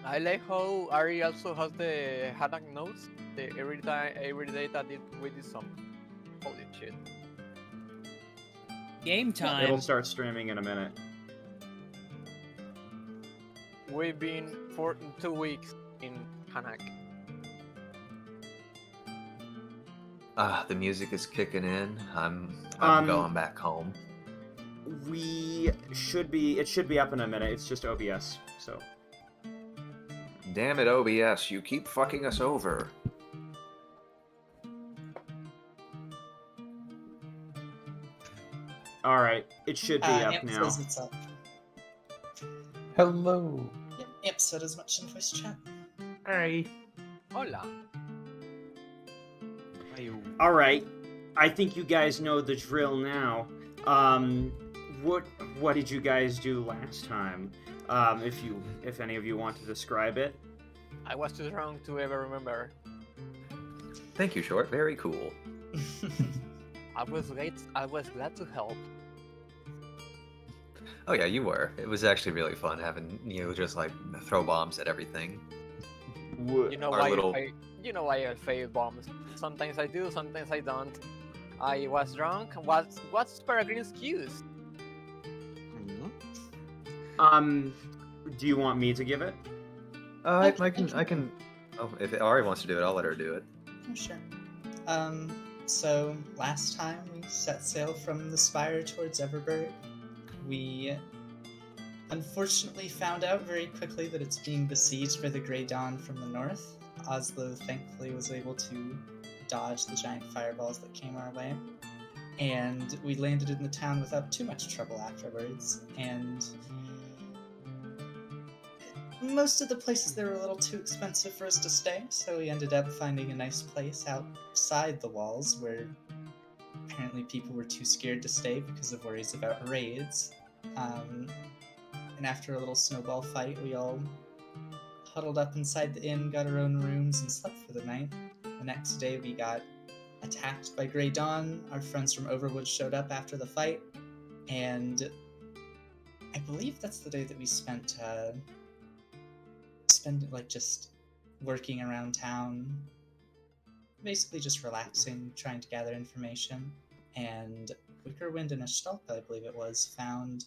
I like how Ari also has the Hanaq notes. The every day that we did something. Holy shit! Game time. It'll start streaming in a minute. We've been for 2 weeks in Hanaq. The music is kicking in. I'm going back home. It should be up in a minute. It's just OBS, so. Damn it, OBS! You keep fucking us over. All right, it should be up Amp now. says it's up. Hello. Yep, Amp said as much in voice chat. Hi. Hola. All right, I think you guys know the drill now. What did you guys do last time? If any of you want to describe it. I was too drunk to ever remember. Thank you, Short. Very cool. I was glad to help. Oh yeah, you were. It was actually really fun having you just like throw bombs at everything. You know Our why? little- You know why I fail bombs. Sometimes I do, sometimes I don't. I was drunk. What's Peregrine's excuse? Do you want me to give it? I can. Oh, if Ari wants to do it, I'll let her do it. Oh, sure. So last time we set sail from the Spire towards Everberg, we unfortunately found out very quickly that it's being besieged by the Grey Dawn from the north. Oslo thankfully was able to dodge the giant fireballs that came our way, and we landed in the town without too much trouble afterwards, and most of the places there were a little too expensive for us to stay, so we ended up finding a nice place outside the walls where apparently people were too scared to stay because of worries about raids. And after a little snowball fight, we all huddled up inside the inn, got our own rooms, and slept for the night. The next day we got attacked by Grey Dawn. Our friends from Overwood showed up after the fight, and I believe that's the day that we spent like just working around town, basically just relaxing, trying to gather information. And Wicker, and Ashtalpa, I believe it was, found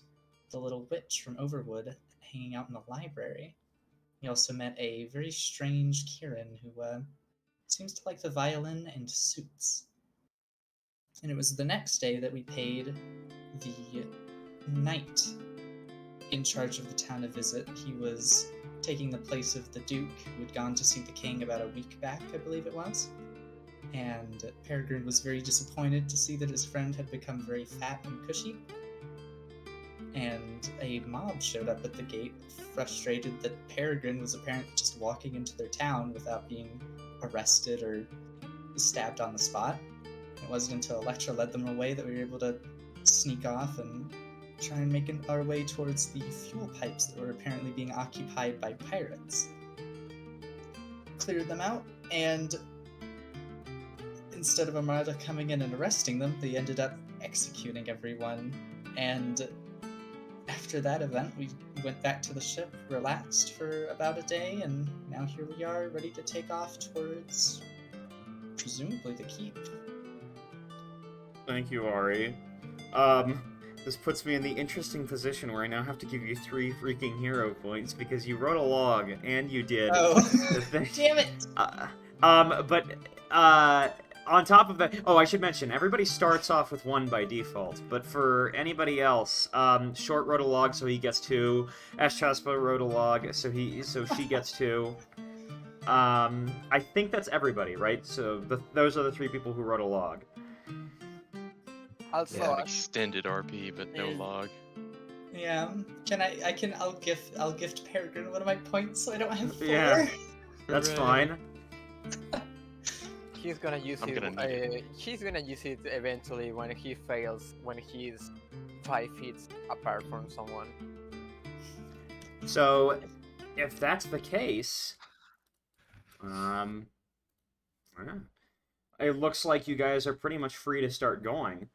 the little witch from Overwood hanging out in the library. We also met a very strange Kieran who seems to like the violin and suits. And it was the next day that we paid the knight in charge of the town a visit. He was taking the place of the Duke, who had gone to see the king about a week back, I believe it was. And Peregrine was very disappointed to see that his friend had become very fat and cushy. And a mob showed up at the gate, frustrated that Peregrine was apparently just walking into their town without being arrested or stabbed on the spot. It wasn't until Electra led them away that we were able to sneak off and try and make our way towards the fuel pipes that were apparently being occupied by pirates. Cleared them out, and instead of Armada coming in and arresting them, they ended up executing everyone. And after that event, we went back to the ship, relaxed for about a day, and now here we are, ready to take off towards, presumably, the keep. Thank you, Ari. This puts me in the interesting position where I now have to give you 3 freaking hero points because you wrote a log and you did the thing. Damn it! But on top of that, I should mention, everybody starts off with 1 by default, but for anybody else, Short wrote a log, so he gets 2. Chaspa wrote a log, so she gets 2. I think that's everybody, right? So those are the 3 people who wrote a log. Also, Yeah. Extended RP, but no log. Yeah, I'll gift Peregrine one of my points so I don't have 4. Yeah. That's Hooray. fine. he's gonna use I'm it. gonna need He's gonna use it eventually when he fails, when he's 5 feet apart from someone. So, if that's the case, yeah. It looks like you guys are pretty much free to start going.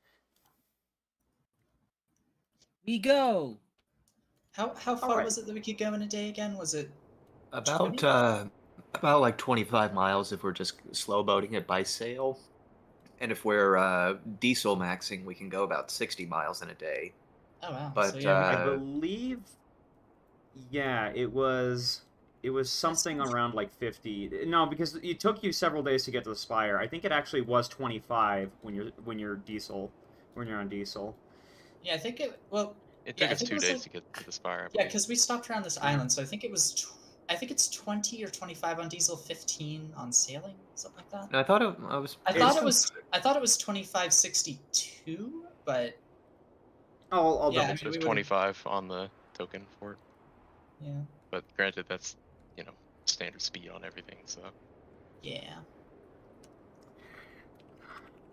We go. How far Alright. was it that we could go in a day again? Was it About 20? about like 25 miles if we're just slow boating it by sail. And if we're diesel maxing, we can go about 60 miles in a day. Oh wow. So But yeah, I believe, yeah, it was that something sounds. around like 50. No, because it took you several days to get to the Spire. I think it actually was 25 when you're on diesel. Yeah, I think it. Well, It yeah, took I us think it 2 was days like. to get to the spire, I Yeah, believe. because we stopped around this Yeah. island, so I think it was. I think it's 20 or 25 on diesel, 15 on sailing, something like that. no, I thought I was I pretty thought It's it sure. was. I thought it was 25.62, but I'll yeah, double I It mean check. says we would have. 25 on the token for it. Yeah. But granted, that's, you know, standard speed on everything, so. Yeah.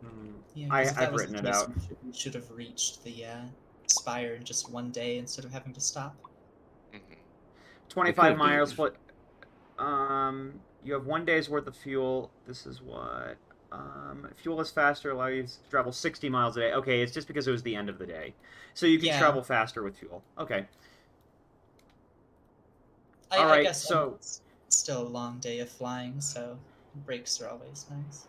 Hmm. Yeah, because if that I've was the written it case, out. we should have reached the spire in just one day instead of having to stop. Mhm. We 25 could miles. have. What? You have 1 day's worth of fuel. This is what. Fuel is faster, allow you to travel 60 miles a day. Okay, it's just because it was the end of the day, so you can Yeah, travel faster with fuel. Okay. All I right. guess I mean, So, it's still a long day of flying, so breaks are always nice.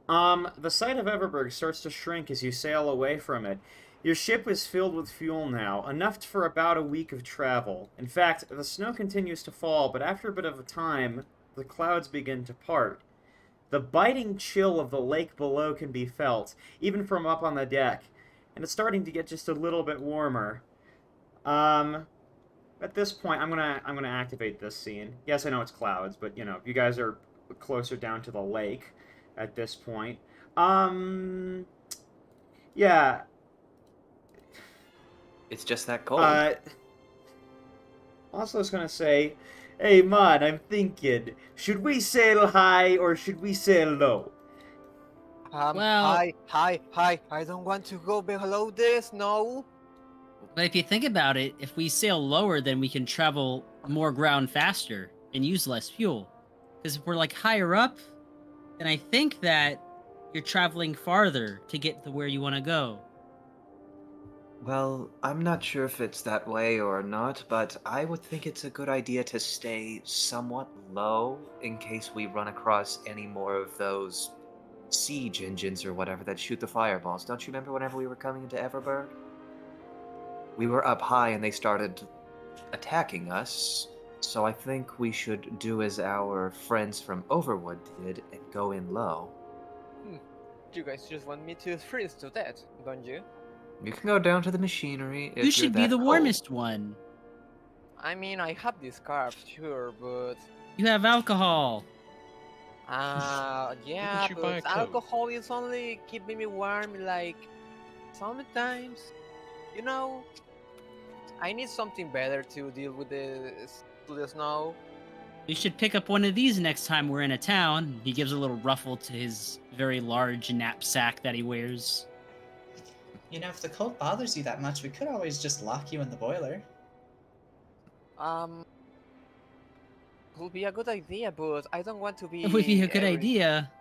the site of Everberg starts to shrink as you sail away from it. Your ship is filled with fuel now, enough for about a week of travel. In fact, the snow continues to fall, but after a bit of a time, the clouds begin to part. The biting chill of the lake below can be felt, even from up on the deck, and it's starting to get just a little bit warmer. Um, at this point, I'm gonna activate this scene. Yes, I know it's clouds, but you guys are closer down to the lake at this point. Um, yeah. It's just that cold. Uh, also, I was gonna say, hey man, I'm thinking, should we sail high or should we sail low? Well, Hi. I don't want to go below this. No. but if you think about it, if we sail lower, then we can travel more ground faster and use less fuel. Because if we're like higher up, then I think that you're traveling farther to get to where you want to go. Well, I'm not sure if it's that way or not, but I would think it's a good idea to stay somewhat low in case we run across any more of those siege engines or whatever that shoot the fireballs. Don't you remember whenever we were coming into Everberg? We were up high and they started attacking us, so I think we should do as our friends from Overwood did and go in low. You guys just want me to freeze to death, don't you? You can go down to the machinery if You you're should be that the cold. warmest one. I mean, I have this scarf, sure, but You have alcohol. yeah, you buy a but coat? alcohol is only keeping me warm, like sometimes. You know, I need something better to deal with the snow. You should pick up one of these next time we're in a town. He gives a little ruffle to his very large knapsack that he wears. You know, if the cold bothers you that much, we could always just lock you in the boiler. Would be a good idea, but I don't want to be. It would be a good idea.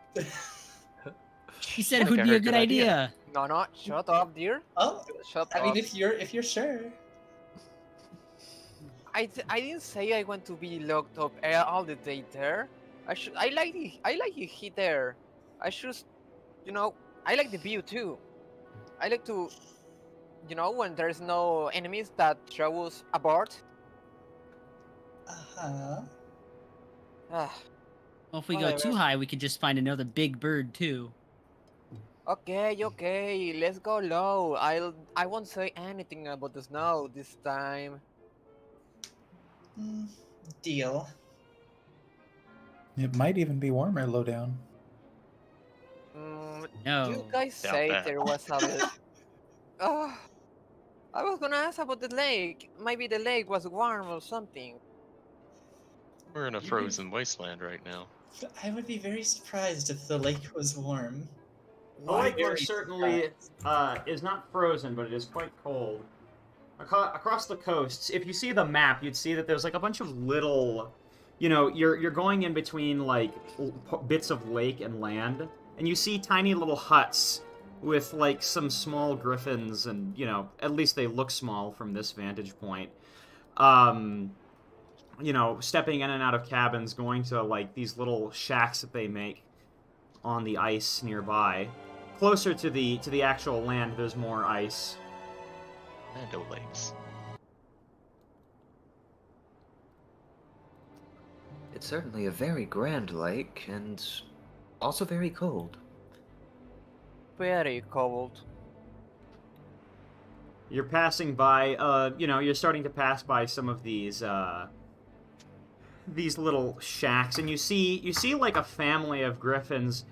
He said it Like would I be a heard good good idea. idea. No, shut up, dear. Oh, Shut I mean, up. if you're sure. I didn't say I want to be locked up all the day there. I like the heat there. I should, you know, I like the view too. I like to, when there's no enemies that throw us aboard. Uh-huh. Ah, Well, if we go whatever. too high, we could just find another big bird too. Okay, let's go low. I won't say anything about the snow this time. Mm, deal. It might even be warmer low down. No. You guys Doubt say that. there was a. I was gonna ask about the lake. Maybe the lake was warm or something. We're in a frozen wasteland right now. I would be very surprised if the lake was warm. The lake Very one certainly is not frozen, but it is quite cold. Across the coasts, if you see the map, you'd see that there's like a bunch of little, you're going in between like bits of lake and land, and you see tiny little huts with like some small griffins, and at least they look small from this vantage point. stepping in and out of cabins, going to like these little shacks that they make on the ice nearby. Closer to the actual land, there's more ice. Lando Lakes. It's certainly a very grand lake, and also very cold. Very cold. You're passing by, you're starting to pass by some of these little shacks, and you see like a family of griffins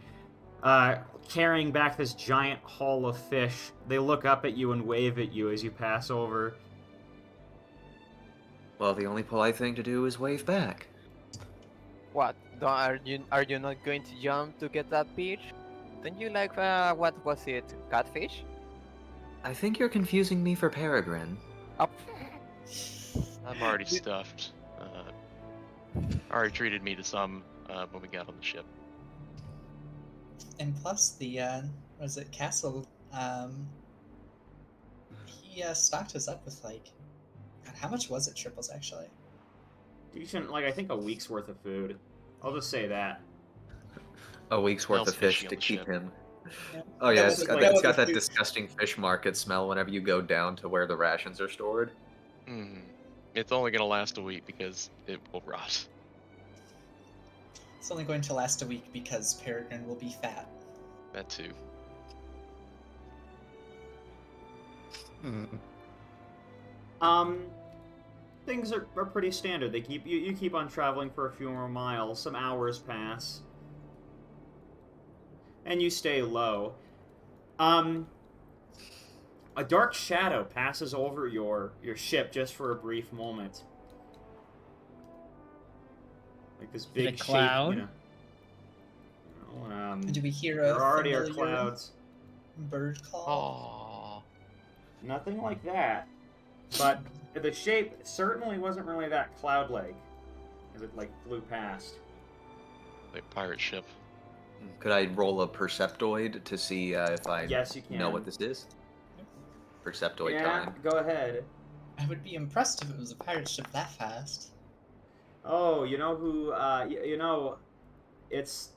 carrying back this giant haul of fish. They look up at you and wave at you as you pass over. Well, the only polite thing to do is wave back. What? Are you not going to jump to get that fish? Don't you like what was it? Catfish? I think you're confusing me for Peregrine. Up. I'm already stuffed. Already treated me to some when we got on the ship. And plus the was it Castle? He stocked us up with like, God, how much was it, Triples actually? Decent, like I think a week's worth of food. I'll just say that. A week's worth Smells of fish fishy on to the keep ship. him. Yeah. Oh yeah, That it's was- got, that it's was got a that food- disgusting fish market smell whenever you go down to where the rations are stored. Mm. It's only gonna last a week because it will rot. It's only going to last a week because Peregrine will be fat. That too. Things are pretty standard. They keep you keep on traveling for a few more miles. Some hours pass, and you stay low. A dark shadow passes over your ship just for a brief moment, like this it a big cloud? shape. Do we hear a There already are familiar clouds. bird call? Aww. Nothing like that, but the shape certainly wasn't really that cloud-like as it like flew past. Like pirate ship. Could I roll a Perceptoid to see if I Yes, you can. know what this is? Perceptoid Yeah, time. go ahead. I would be impressed if it was a pirate ship that fast. Oh, you know who? It's.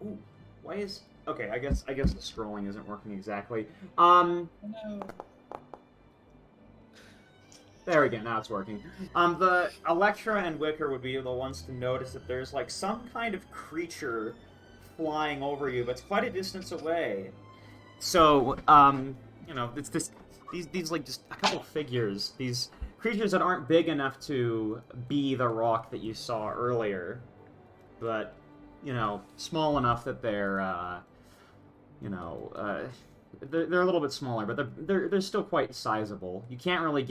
Ooh, why is? Okay, I guess the scrolling isn't working exactly. Oh no. There we go. Now it's working. The Electra and Wicker would be the ones to notice that there's like some kind of creature flying over you, but it's quite a distance away. So, it's these like just a couple figures. These creatures that aren't big enough to be the rock that you saw earlier, but small enough that they're they're a little bit smaller, but they're still quite sizable. You can't really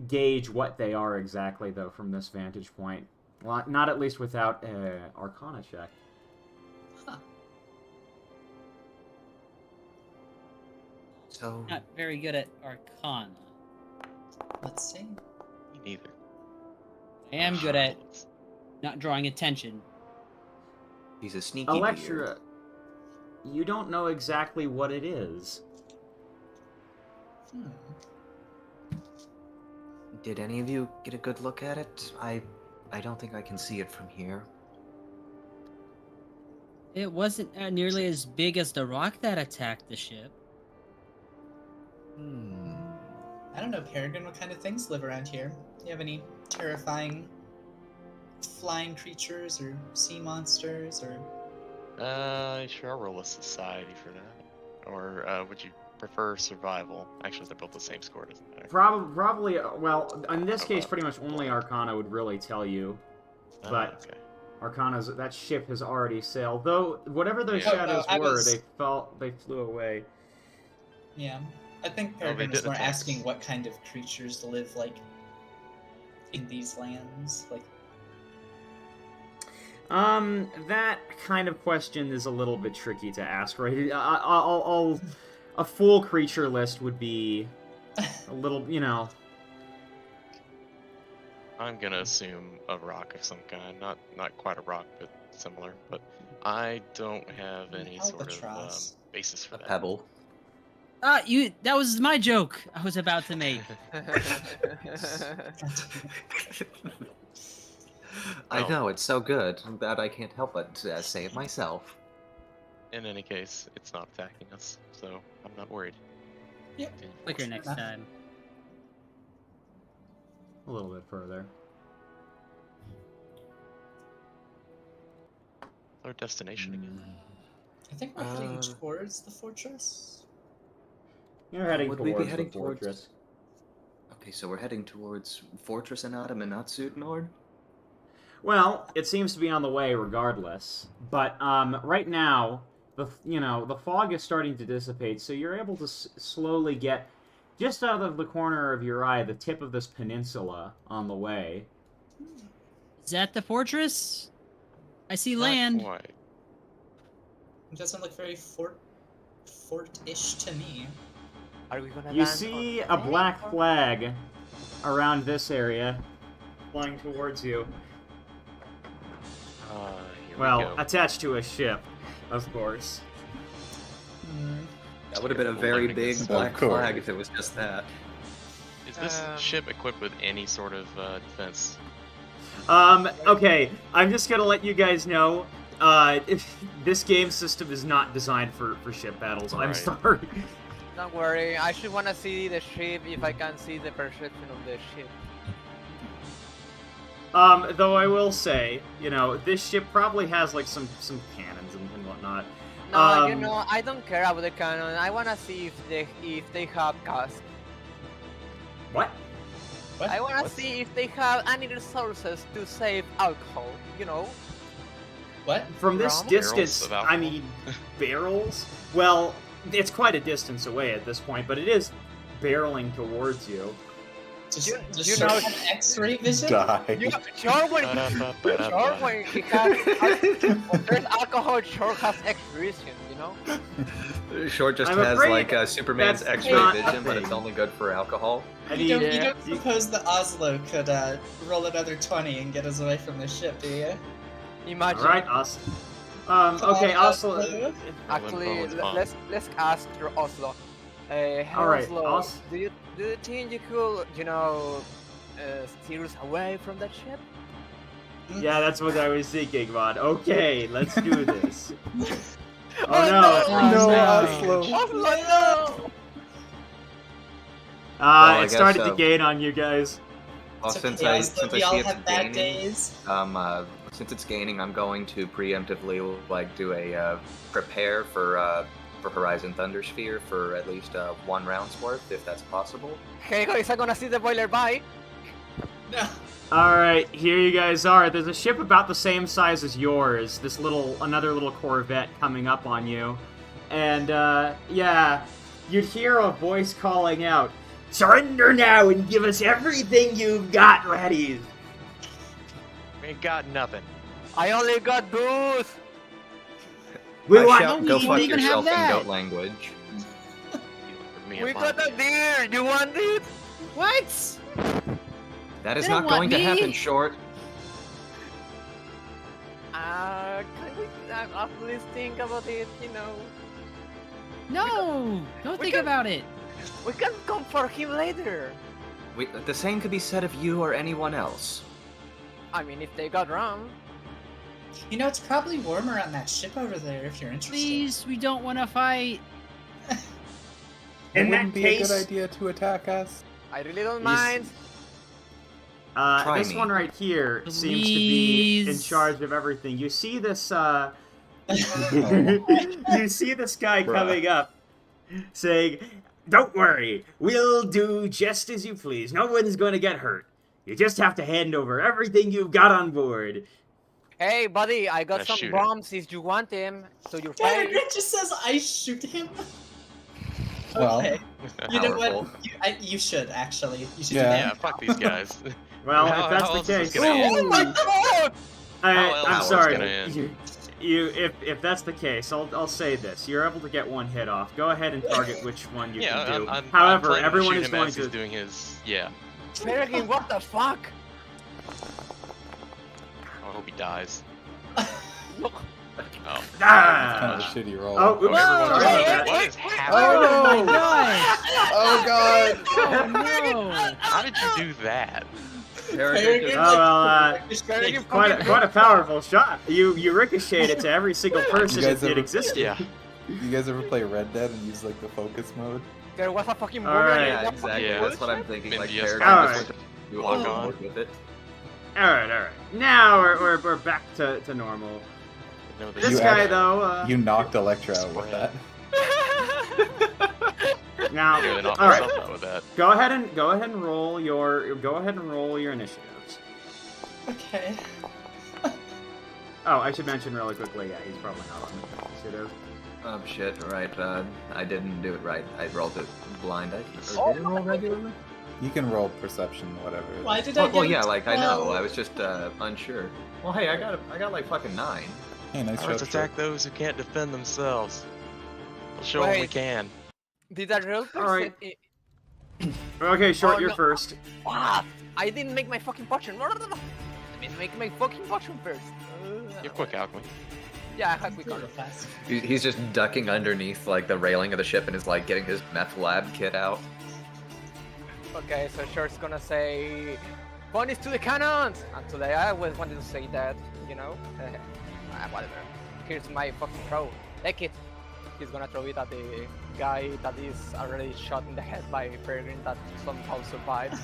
gauge what they are exactly though from this vantage point. Well, not at least without an Arcana check. Huh. So Not very good at Arcana. Let's see. Me neither. I am good at not drawing attention. he's a sneaky Electra, beard. you don't know exactly what it is. Hmm. Did any of you get a good look at it? I don't think I can see it from here. It wasn't nearly as big as the rock that attacked the ship. I don't know, Peregrine, what kind of things live around here? Do you have any terrifying flying creatures or sea monsters or... Sure, I'll roll a society for that. Or would you prefer survival? Actually, they're both the same score, doesn't matter. Probably. Well, in this Oh, case, wow. pretty much only Arcana would really tell you. But Okay. Arcana's that ship has already sailed. Though whatever those Yeah. shadows I were, was- they flew away. Yeah. I think they Peregrine was did more attack. asking what kind of creatures live, like, in these lands. Like, That kind of question is a little bit tricky to ask, right? A full creature list would be a little, I'm gonna assume a rock of some kind. Not quite a rock, but similar. But I don't have any sort of Albatross. basis for A that. pebble. That was my joke I was about to make. I know, it's so good that I can't help but say it myself. In any case, it's not attacking us, so I'm not worried. Yep. Quicker next enough. time. A little bit further. Our destination again. I think we're heading towards the fortress. You're heading would towards we be heading the fortress. Okay, so we're heading towards Fortress Anaminatsu, Nord? Well, it seems to be on the way regardless. But right now, the fog is starting to dissipate, so you're able to slowly get just out of the corner of your eye the tip of this peninsula on the way. Is that the fortress? I see Not land. quite. It doesn't look very fort-ish to me. Are we gonna You land see on a black flag around this area flying towards you. Here Well, we go. attached to a ship, of course. That would have been a very Of big course. black flag if it was just that. Is this ship equipped with any sort of defense? Okay, I'm just gonna let you guys know, this game system is not designed for ship battles. I'm Right. sorry. Don't worry, I should wanna see the ship if I can see the perception of the ship. Though I will say, this ship probably has, like, some cannons and whatnot. No, I don't care about the cannon. I wanna see if they have gas. What? What? I wanna What? see if they have any resources to save alcohol. What? From this Rum? distance, Barrels of I alcohol? mean, barrels? Well, it's quite a distance away at this point, but it is barreling towards you. Does You does know- Shark have X-ray vision? Die. Sure when he has when there's alcohol, sure has X-vision. Short just I'm has afraid like Superman's that's X-ray not a vision, but it's thing. only good for alcohol. I You don't, mean, you don't you- suppose that Oslo could roll another 20 and get us away from the ship, do you? Imagine. Alright, awesome. Okay, also... Actually, Owen's mom. let's ask your Oslo. Hey, Alright, Oslo, do you think you could, steer us away from that ship? Yeah, that's what I was thinking, Vaughn. Okay, let's do this. Oh Oh, no! Oh, No, no. Oslo. Oslo, no! I It guess started to so. gain on you guys. Well, It's since okay, I Oslo, since I we all see it's have bad gaining, days. since it's gaining, I'm going to preemptively like do a prepare for Horizon Thunder Sphere for at least 1 round's worth, if that's possible. Hey guys, I'm gonna see the boiler. Bye. No. Alright, here you guys are. There's a ship about the same size as yours. Another little Corvette coming up on you. And, yeah, you'd hear a voice calling out, "Surrender now and give us everything you've got, laddies!" We ain't got nothing. I only got booze. We I want... shout, we go don't fuck even have yourself in that." goat language. Me We and got mine. a deer. You want it? What? That is They don't not going want to me. happen, Short. Can we please think about it? No! Don't We think can- about it. We can come for him later. The same could be said of you or anyone else. I mean, if they got rum. You know, it's probably warmer on that ship over there if you're interested. Please, we don't want to fight. It In wouldn't that be a case- good idea to attack us. I really don't You mind. Try this me. one right here seems to be in Please. charge of everything. You see this, you see this guy Bruh. coming up, saying, "Don't worry, we'll do just as you please. No one's going to get hurt. You just have to hand over everything you've got on board." Hey, buddy, I got Gonna some shoot him. bombs if you want them. So your Tanner, face. it just says I shoot him. Well, Okay. You know what? Powerful. You should actually. You should Yeah. do Yeah, that. fuck these guys. Well, How- if that's how the else is this case, gonna end? Oh my god! How else I'm is this sorry. gonna end? If that's the case, I'll say this: you're able to get one hit off. Go ahead and target which one you Yeah, can do. I'm However, planning to everyone shoot is him going as he's to. doing his. Yeah. Fergin, what the fuck? I hope he dies. Oh. It's kind of Ah! a shitty roll. Oh, oops. Whoa! Sorry about that. What is happening? Oh, my gosh! Oh god! Oh no! How did you do that? Peregrine, Oh, well, ricocheted quite a powerful shot. You ricocheted to every single person guys it ever- existed. Yeah. You guys ever play Red Dead and use like the focus mode? There was a fucking All boomerang. right. in Yeah, that exactly. Yeah. That's what I'm thinking. Like, Maybe yes, Peregrine alright. just you Lock all on. board with it. All right. Now we're back to normal. No, This You guy actually- though. You knocked Electra out with that. Now, I'm gonna knock all right. myself out with that. Go ahead and roll your initiatives. Okay. Oh, I should mention really quickly. Yeah, he's probably not on the initiative. Oh shit! Right, I didn't do it right. I rolled it blind. Or Oh, did it roll regularly? You can roll perception, whatever. Why did I Well, get yeah, a like I know. 12? I was just unsure. Well, hey, I got like fucking 9. Hey, nice Let's job. attack those who can't defend themselves. We'll show them we Wait. can. Did I roll All right. percent? Okay, short. Oh, You're no. first. Ah, I didn't make my fucking potion. Let me make my fucking potion first. You have quick alchemy. Yeah, I have quick Real on. fast. He's just ducking underneath like the railing of the ship and is like getting his meth lab kit out. Okay, so Short's gonna say, "Bunnies to the cannons!" And today I always wanted to say that, you know? Whatever. Here's my fucking throw. Take it! He's gonna throw it at the guy that is already shot in the head by Peregrine that somehow survived.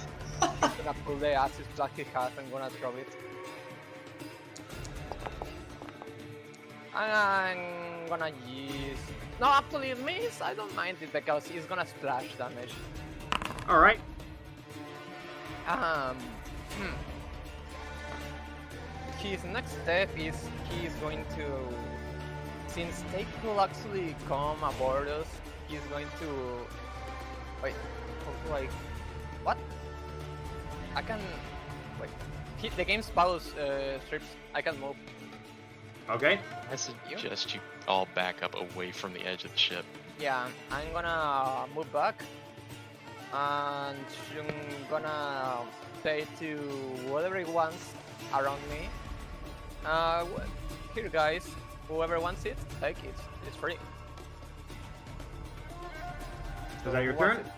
He's gonna pull the acid that he has and gonna throw it. I'm gonna use... No, actually, miss. I don't mind it because he's gonna splash damage. All right. His next step is he's going to, since they could actually come aboard us, he's going to, wait, how do I, what? I can, wait, the game spouse strips, I can move. Okay. I suggest you all back up away from the edge of the ship. Yeah, I'm gonna move back, and I'm gonna say to whatever he wants around me, here guys, whoever wants it, take it, it's free. Is that your who wants turn? it?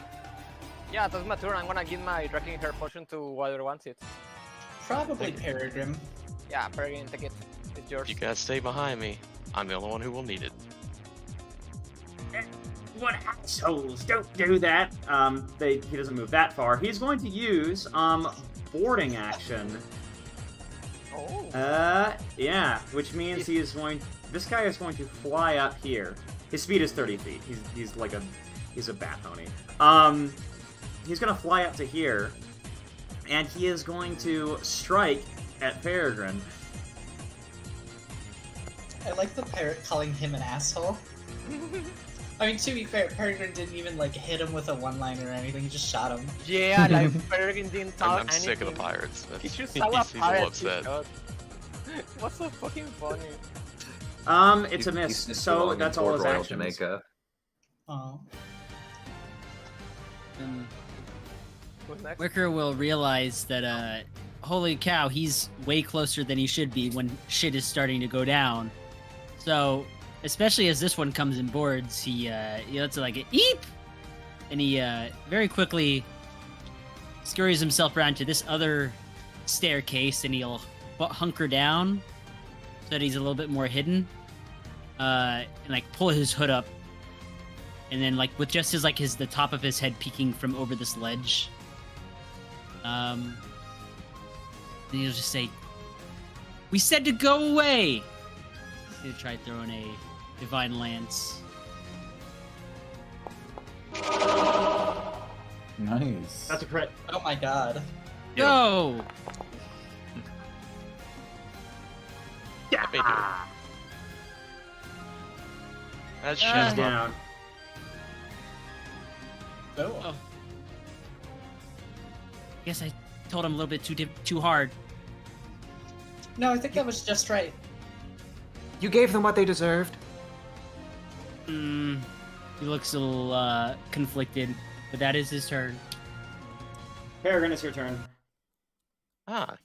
Yeah, that's my turn. I'm gonna give my Drinking Hair Potion to whoever wants it. Probably Peregrine. Yeah, Peregrine, take it. It's yours. You guys stay behind me. I'm the only one who will need it. What assholes? Don't do that. He doesn't move that far. He's going to use boarding action. Oh. Yeah, which means he is going. This guy is going to fly up here. His speed is 30 feet. He's like he's a bat pony. He's gonna fly up to here, and he is going to strike at Peregrine. I like the parrot calling him an asshole. I mean, to be fair, Peregrine didn't even like hit him with a one-liner or anything. He just shot him. Yeah, like Peregrine didn't tell I'm anything. sick of the pirates. He That's, just he's saw a a little pirate. upset. What's so fucking funny? It's a miss. He's So belonging that's all toward his Royal actions. Jamaica. Oh. Who's next? Wicker will realize that, holy cow, he's way closer than he should be when shit is starting to go down. So, especially as this one comes in boards, he lets it like a eep, and he very quickly scurries himself around to this other staircase, and he'll hunker down so that he's a little bit more hidden, and like pull his hood up, and then like with just the top of his head peeking from over this ledge. Then he'll just say, "We said to go away!" He'll try throwing a Divine Lance. Nice. That's a crit. Oh my god. Go! Yeah. may do it. That's Ah. He's just down. Oh. Guess I told him a little bit too hard. No, I think that was just right. You gave them what they deserved. He looks a little conflicted, but that is his turn. Peregrine, it's your turn.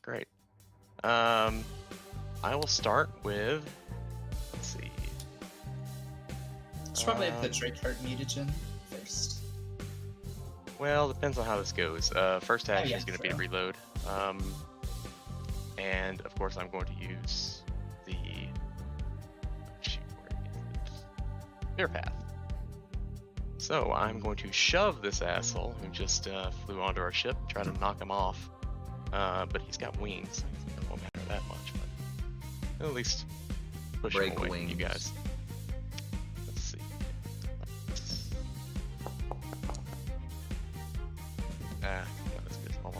great. I will start with. Let's Should probably have the Drakeheart mutagen first. Well, depends on how this goes. First action yeah, is going to be true. to reload. And of course I'm going to use the shoot, where is it? Fear path. So I'm going to shove this asshole who just flew onto our ship, try to knock him off. But he's got wings. So it won't matter that much. But at least push Break him away from you wings. guys. Let's see. Not as good. Hold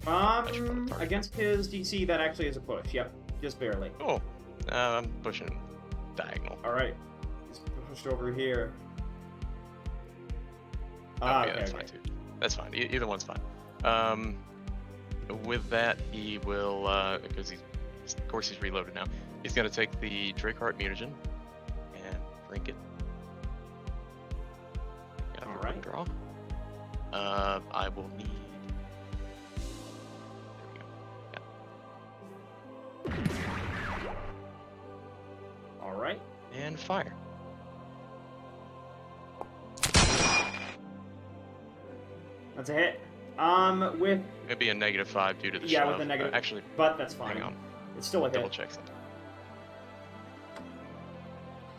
on. Against his DC, that actually is a push. Yep, just barely. Cool. I'm pushing him diagonal. All right, he's pushed over here. Oh, yeah, that's fine too. That's fine. Either one's fine. With that, he will, because of course he's reloaded now. He's gonna take the Drakeheart mutagen and drink it. Got All a right. draw. I will need. There we go. All right. Yeah. And fire. That's a hit. With It'd be a -5 due to the Yeah, shove. with the negative- Actually, but that's fine. hang on. It's still a Double hit. check something.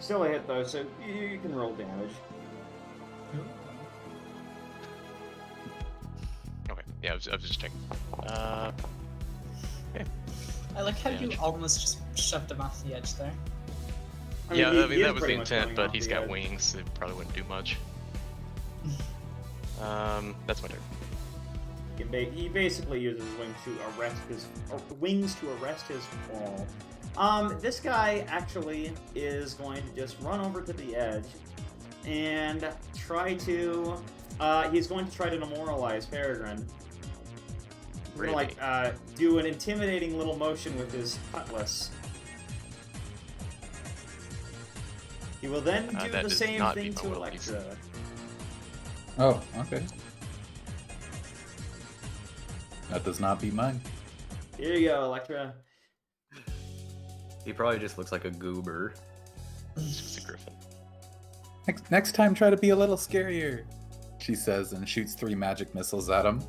Still a hit though, so you can roll damage. Okay. Yeah, I was just checking. I like how Yeah, you sure. almost just shoved him off the edge there. Yeah, he- I mean he is that was the pretty much intent, running but off he's the got edge. wings, so it probably wouldn't do much. That's my turn. He basically uses wings to arrest his fall. This guy actually is going to just run over to the edge and try to. He's going to try to demoralize Peregrine. He's gonna Really? do an intimidating little motion with his cutlass. He will then do That the does same not thing beat my to will, he's- Electra. Oh, okay. That does not beat mine. Here you go, Electra. He probably just looks like a goober. It's just a griffin. Next time, try to be a little scarier, she says, and shoots 3 magic missiles at him.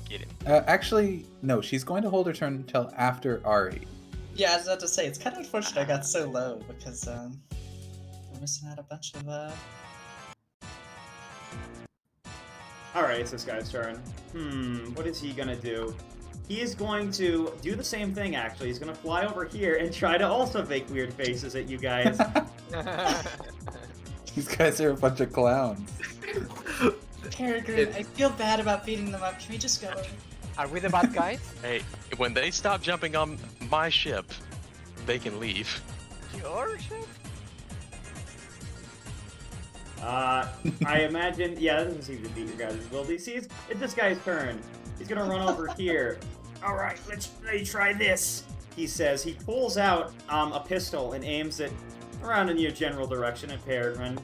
Get him. Actually, no, she's going to hold her turn until after Ari. Yeah, I was about to say, it's kind of unfortunate I got so low because we're missing out a bunch of Alright, it's this guy's turn. What is he gonna do? He is going to do the same thing, actually. He's gonna fly over here and try to also make weird faces at you guys. These guys are a bunch of clowns. Peregrine. I feel bad about beating them up. Can we just go? Are we the bad guys? Hey, when they stop jumping on my ship, they can leave. Your ship? I imagine, yeah, that doesn't seem to beat your guys' ability. See, it's this guy's turn. He's gonna run over here. Alright, let me try this, he says. He pulls out a pistol and aims it around in your general direction at Peregrine.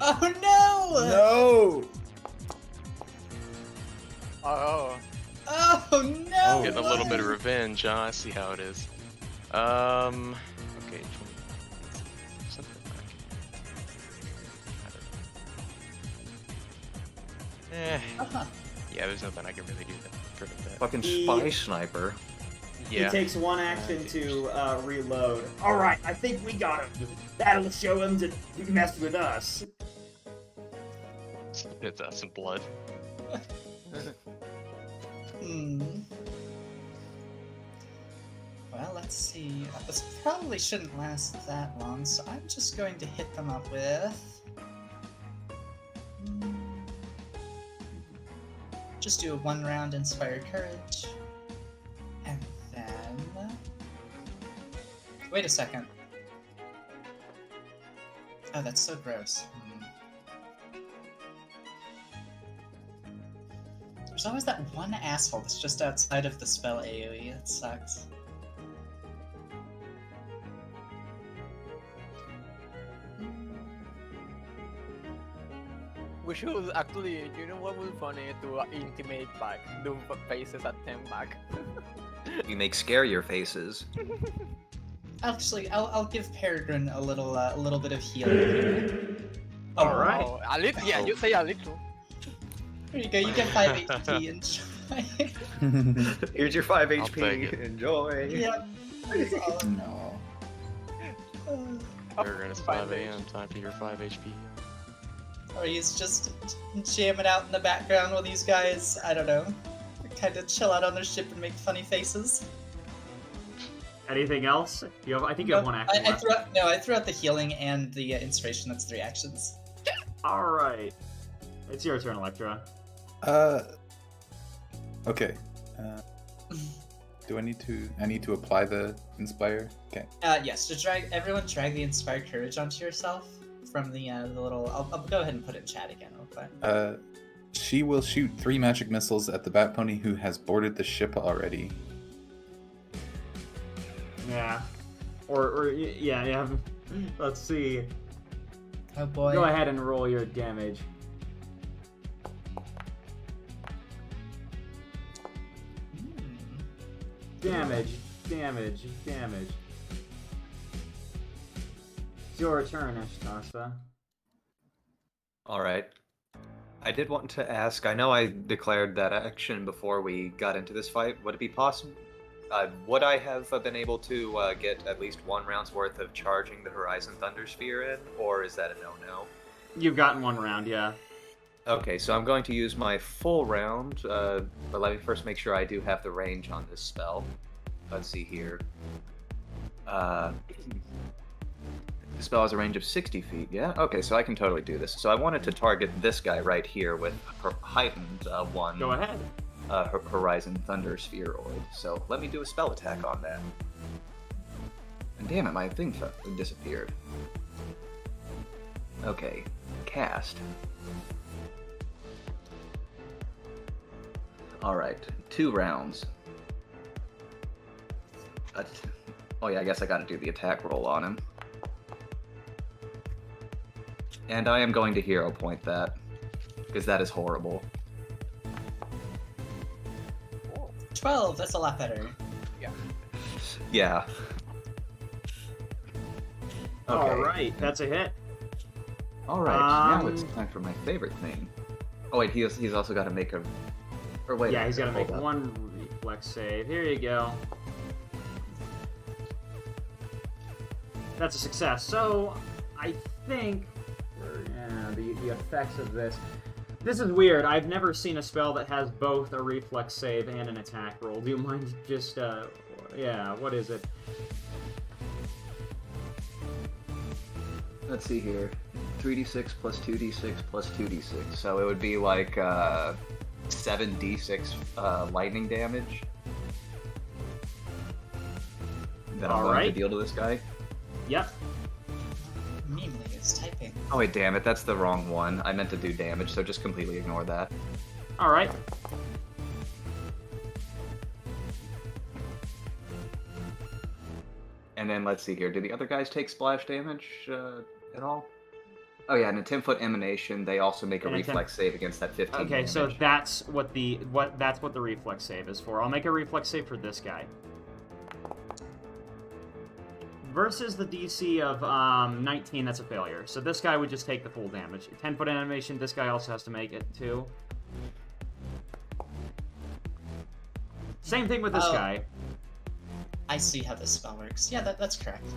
Oh no! No! Oh. Oh no! Getting a little bit of why? revenge, huh? I see how it is. Okay. Something Uh-huh. Yeah, there's nothing I can really do to prevent that. Fucking He- spy sniper. Yeah. He takes one action to reload. Alright, I think we got him. That'll show him to mess with us. It's some blood. Well, let's see. This probably shouldn't last that long, so I'm just going to hit them up with. Just do a 1-round Inspired Courage. And then. Wait a second. Oh, that's so gross. There's always that one asshole that's just outside of the spell AoE. That sucks. We should actually, you know what would be funny to intimate back, do faces at 10 back. You make scarier faces. Actually, I'll give Peregrine a little bit of healing. Oh, All right. Oh, a little. Yeah, you say a little. There you go. You get 5 HP. Enjoy. Here's your 5 I'll take HP. it. Enjoy. Yep. That's all. No. It's 5 a.m. Time for your 5 HP. Or he's just jamming out in the background while these guys, I don't know, kind of chill out on their ship and make funny faces. Anything else? I think you have one action left. I threw out the healing and the inspiration. That's 3 actions. All right. It's your turn, Electra. Okay. Do I need to apply the inspire? Okay. Yes. To everyone drag the inspired courage onto yourself from the little. I'll go ahead and put it in chat again real quick. She will shoot 3 magic missiles at the Bat Pony who has boarded the ship already. Yeah. Yeah. Let's see. Oh boy. Go ahead and roll your damage. Damage. It's your turn, Eshtasa. Alright. I did want to ask, I know I declared that action before we got into this fight. Would it be possible? Would I have been able to get at least 1 round's worth of charging the Horizon Thunder Sphere in, or is that a no-no? You've gotten 1 round, yeah. Okay, so I'm going to use my full round, but let me first make sure I do have the range on this spell. Let's see here. The spell has a range of 60 feet, yeah? Okay, so I can totally do this. So I wanted to target this guy right here with heightened 1. Go ahead. Horizon Thunder Spheroid. So let me do a spell attack on that. And damn it, my thing disappeared. Okay, cast. Alright, 2 rounds. Oh yeah, I guess I gotta do the attack roll on him. And I am going to hero point that, because that is horrible. 12. That's a lot better. Yeah. Okay. Alright, that's a hit. Alright, now it's time for my favorite thing. Oh wait, he's also got to make a... Or wait, Yeah, he's got to make hold up. 1 reflex save. Here you go. That's a success. So, I think... the effects of this... This is weird. I've never seen a spell that has both a reflex save and an attack roll. Do you mind just, yeah, what is it? Let's see here. 3d6 plus 2d6 plus 2d6. So it would be like 7d6 lightning damage that I'm going to deal to this guy. Yep. Meanly is typing. Oh wait, damn it, that's the wrong one. I meant to do damage, so just completely ignore that. Alright. And then let's see here. Do the other guys take splash damage at all? Oh yeah, and a 10-foot emanation. They also make a And a 10 reflex save against that 15. Okay, damage. so that's what the reflex save is for. I'll make a reflex save for this guy. Versus the DC of 19, that's a failure. So this guy would just take the full damage. 10-foot animation, this guy also has to make it too. Same thing with this guy. I see how this spell works. Yeah, that's correct.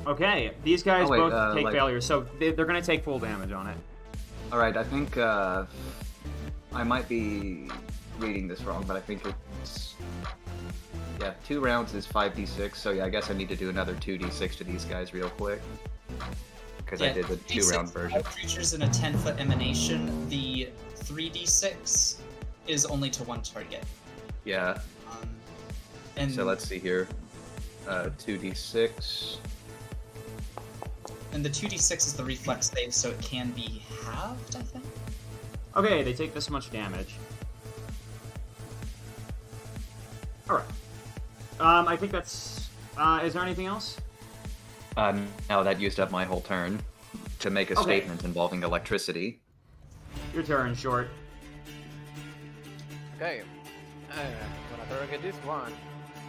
Okay, these guys wait, both take like- failures, so they're going to take full damage on it. All right, I think I might be reading this wrong, but I think it's 2 rounds is 5d6. So yeah, I guess I need to do another 2d6 to these guys real quick because I did the 2-round version. For creatures in a 10-foot emanation, the 3d6 is only to 1 target. Yeah. And So let's see here. 2d6. And the 2d6 is the reflex save, so it can be halved, I think. Okay, they take this much damage. Alright. I think that's... is there anything else? No, that used up my whole turn to make a statement involving electricity. Your turn, Short. Okay. I'm gonna target this one.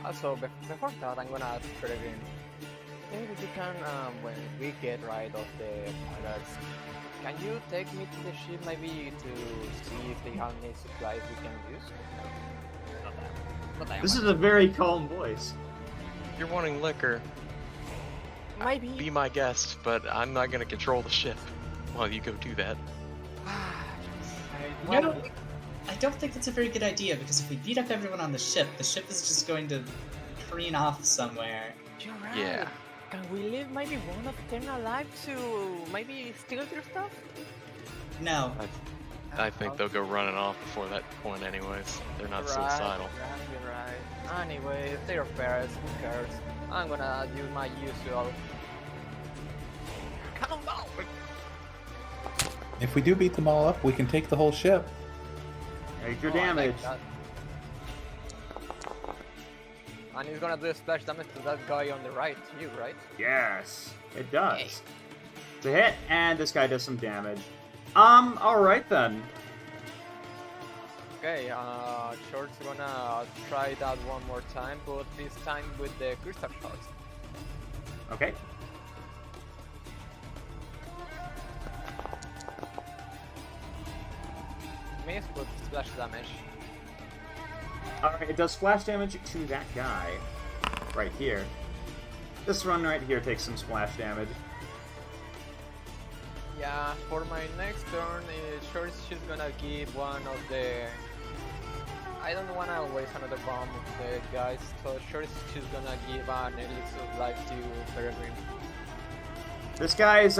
Also, before that, I'm gonna ask Peregrine. Maybe you can, when we get rid of the pirates, can you take me to the ship maybe to see if they have any supplies we can use? Not that I This is want. a very calm voice. You're wanting liquor. Maybe. Be my guest, but I'm not gonna control the ship while you go do that. You know, I don't think that's a very good idea, because if we beat up everyone on the ship is just going to careen off somewhere. You're right. Yeah. Can we leave maybe one of them alive to maybe steal their stuff? No. I think they'll go running off before that point anyways. They're not suicidal. You're right. Anyway, if they're pirates, who cares? I'm gonna use my usual. Cannonball! If we do beat them all up, we can take the whole ship. Take your Oh, I like damage. that. And he's gonna do a splash damage to that guy on the right, you, right? Yes, it does. It's a hit, and this guy does some damage. Alright then. Okay, Short's gonna try that one more time, but this time with the crystal shards. Okay. Miss, but splash damage. Alright, it does splash damage to that guy. Right here. This one right here takes some splash damage. Yeah, for my next turn, Short's she's gonna give one of the... I don't wanna waste another bomb of the guys, so Short's she's gonna give an elixir of life to Peregrine. This guy's,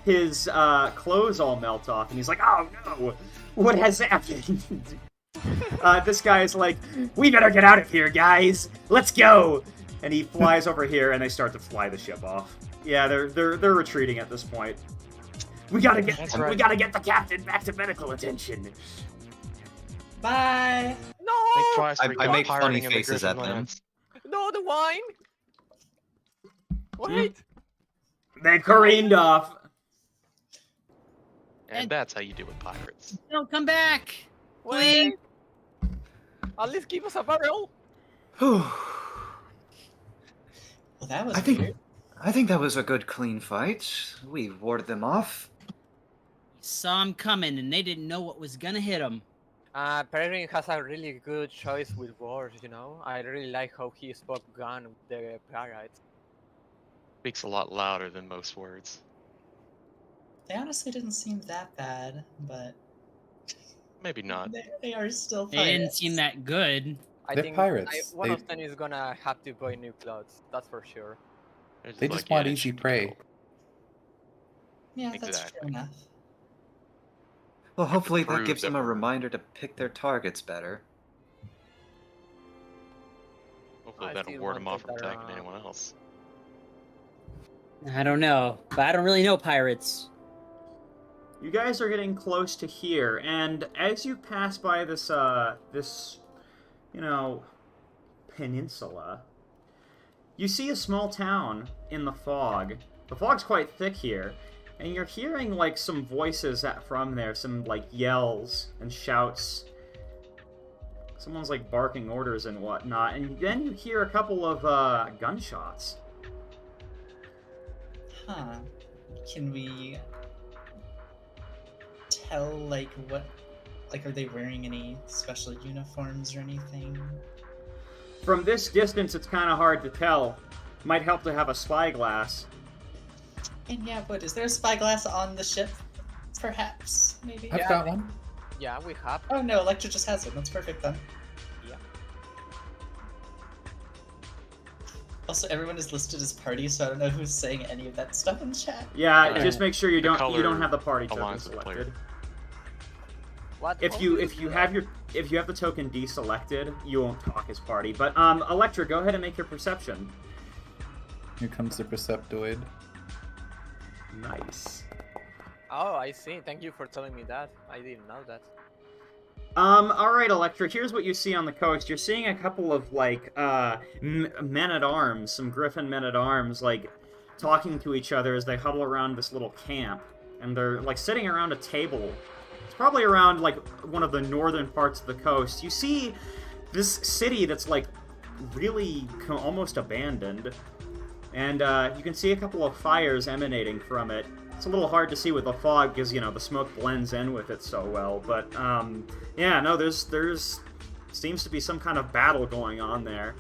his, clothes all melt off, and he's like, oh no! What has happened? This guy's like, we better get out of here, guys! Let's go! And he flies over here, and they start to fly the ship off. Yeah, they're retreating at this point. We gotta get the captain back to medical attention. Bye! No! Think twice I before make funny pirating in the faces at Griffin them. lands. No, the wine! Wait! They careened off. And that's how you do with pirates. Don't come back. Wait! At least give us a barrel! Whew. Well, that was I think weird. that was a good clean fight. We warded them off. Saw them coming, and they didn't know what was gonna hit them. Peregrine has a really good choice with words, you know? I really like how he spoke gun with the pirates. Speaks a lot louder than most words. They honestly didn't seem that bad, but Maybe not. they are still They pirates. didn't seem that good. I They're think pirates. one They- of them is gonna have to buy new clothes, that's for sure. They're They just want easy prey. Yeah, that's Exactly. true enough. Well, hopefully that Prove gives them that a we're- reminder to pick their targets better. Hopefully I that'll still ward them off wanted from that, attacking anyone else. I don't know, but I don't really know pirates. You guys are getting close to here, and as you pass by this, peninsula, you see a small town in the fog. The fog's quite thick here, and you're hearing, like, some voices from there, some, like, yells and shouts. Someone's, like, barking orders and whatnot, and then you hear a couple of, gunshots. Huh. Can we tell, like, what... Like, are they wearing any special uniforms or anything? From this distance, it's kind of hard to tell. Might help to have a spyglass. And yeah, what, is there a spyglass on the ship? Perhaps, maybe? I've got one. Yeah, we have. Oh no, Electra just has one. That's perfect then. Yeah. Also, everyone is listed as party, so I don't know who's saying any of that stuff in chat. Yeah, Right. just make sure you The don't color have the party token aligns with the player. selected. What? If you have the token deselected, you won't talk as party. But Electra, go ahead and make your perception. Here comes the Perceptoid. Nice. Oh, I see. Thank you for telling me that. I didn't know that. Alright, Electra, here's what you see on the coast. You're seeing a couple of, like, men-at-arms, some griffin men-at-arms, like, talking to each other as they huddle around this little camp. And they're, like, sitting around a table, It's probably around like one of the northern parts of the coast. You see this city that's like really almost abandoned, and you can see a couple of fires emanating from it. It's a little hard to see with the fog because, you know, the smoke blends in with it so well. But yeah, no, there's seems to be some kind of battle going on there.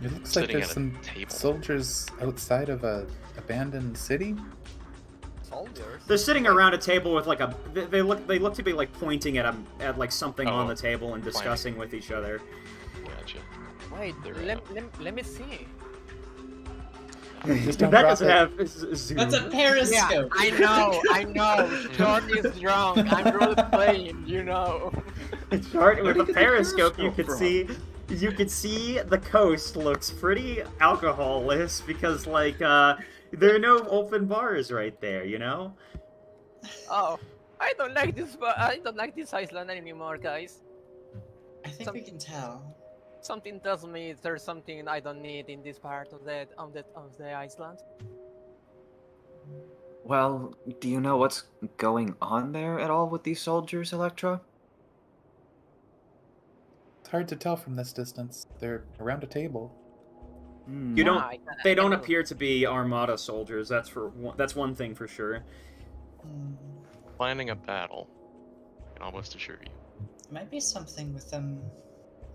It looks like Sitting there's at a some table. soldiers outside of a abandoned city. Soldiers. They're sitting around a table with like a. They look to be like pointing at like something on the table and discussing with each other. Gotcha. Wait, They're, let me see. Just don't That drop doesn't it. have zoom. That's a periscope. I know. Sean is wrong. I'm role playing, you know. Short with a periscope, you Periscope could from? see the coast looks pretty alcohol-less because like there are no open bars right there, you know. Oh, I don't like this. I don't like this island anymore, guys. I think we can tell. Something tells me there's something I don't need in this part of the island. Well, do you know what's going on there at all with these soldiers, Electra? It's hard to tell from this distance. They're around a table. Hmm. You don't. I They don't can- appear to be Armada soldiers. That's one thing for sure. Hmm. Planning a battle, I can almost assure you. It might be something with them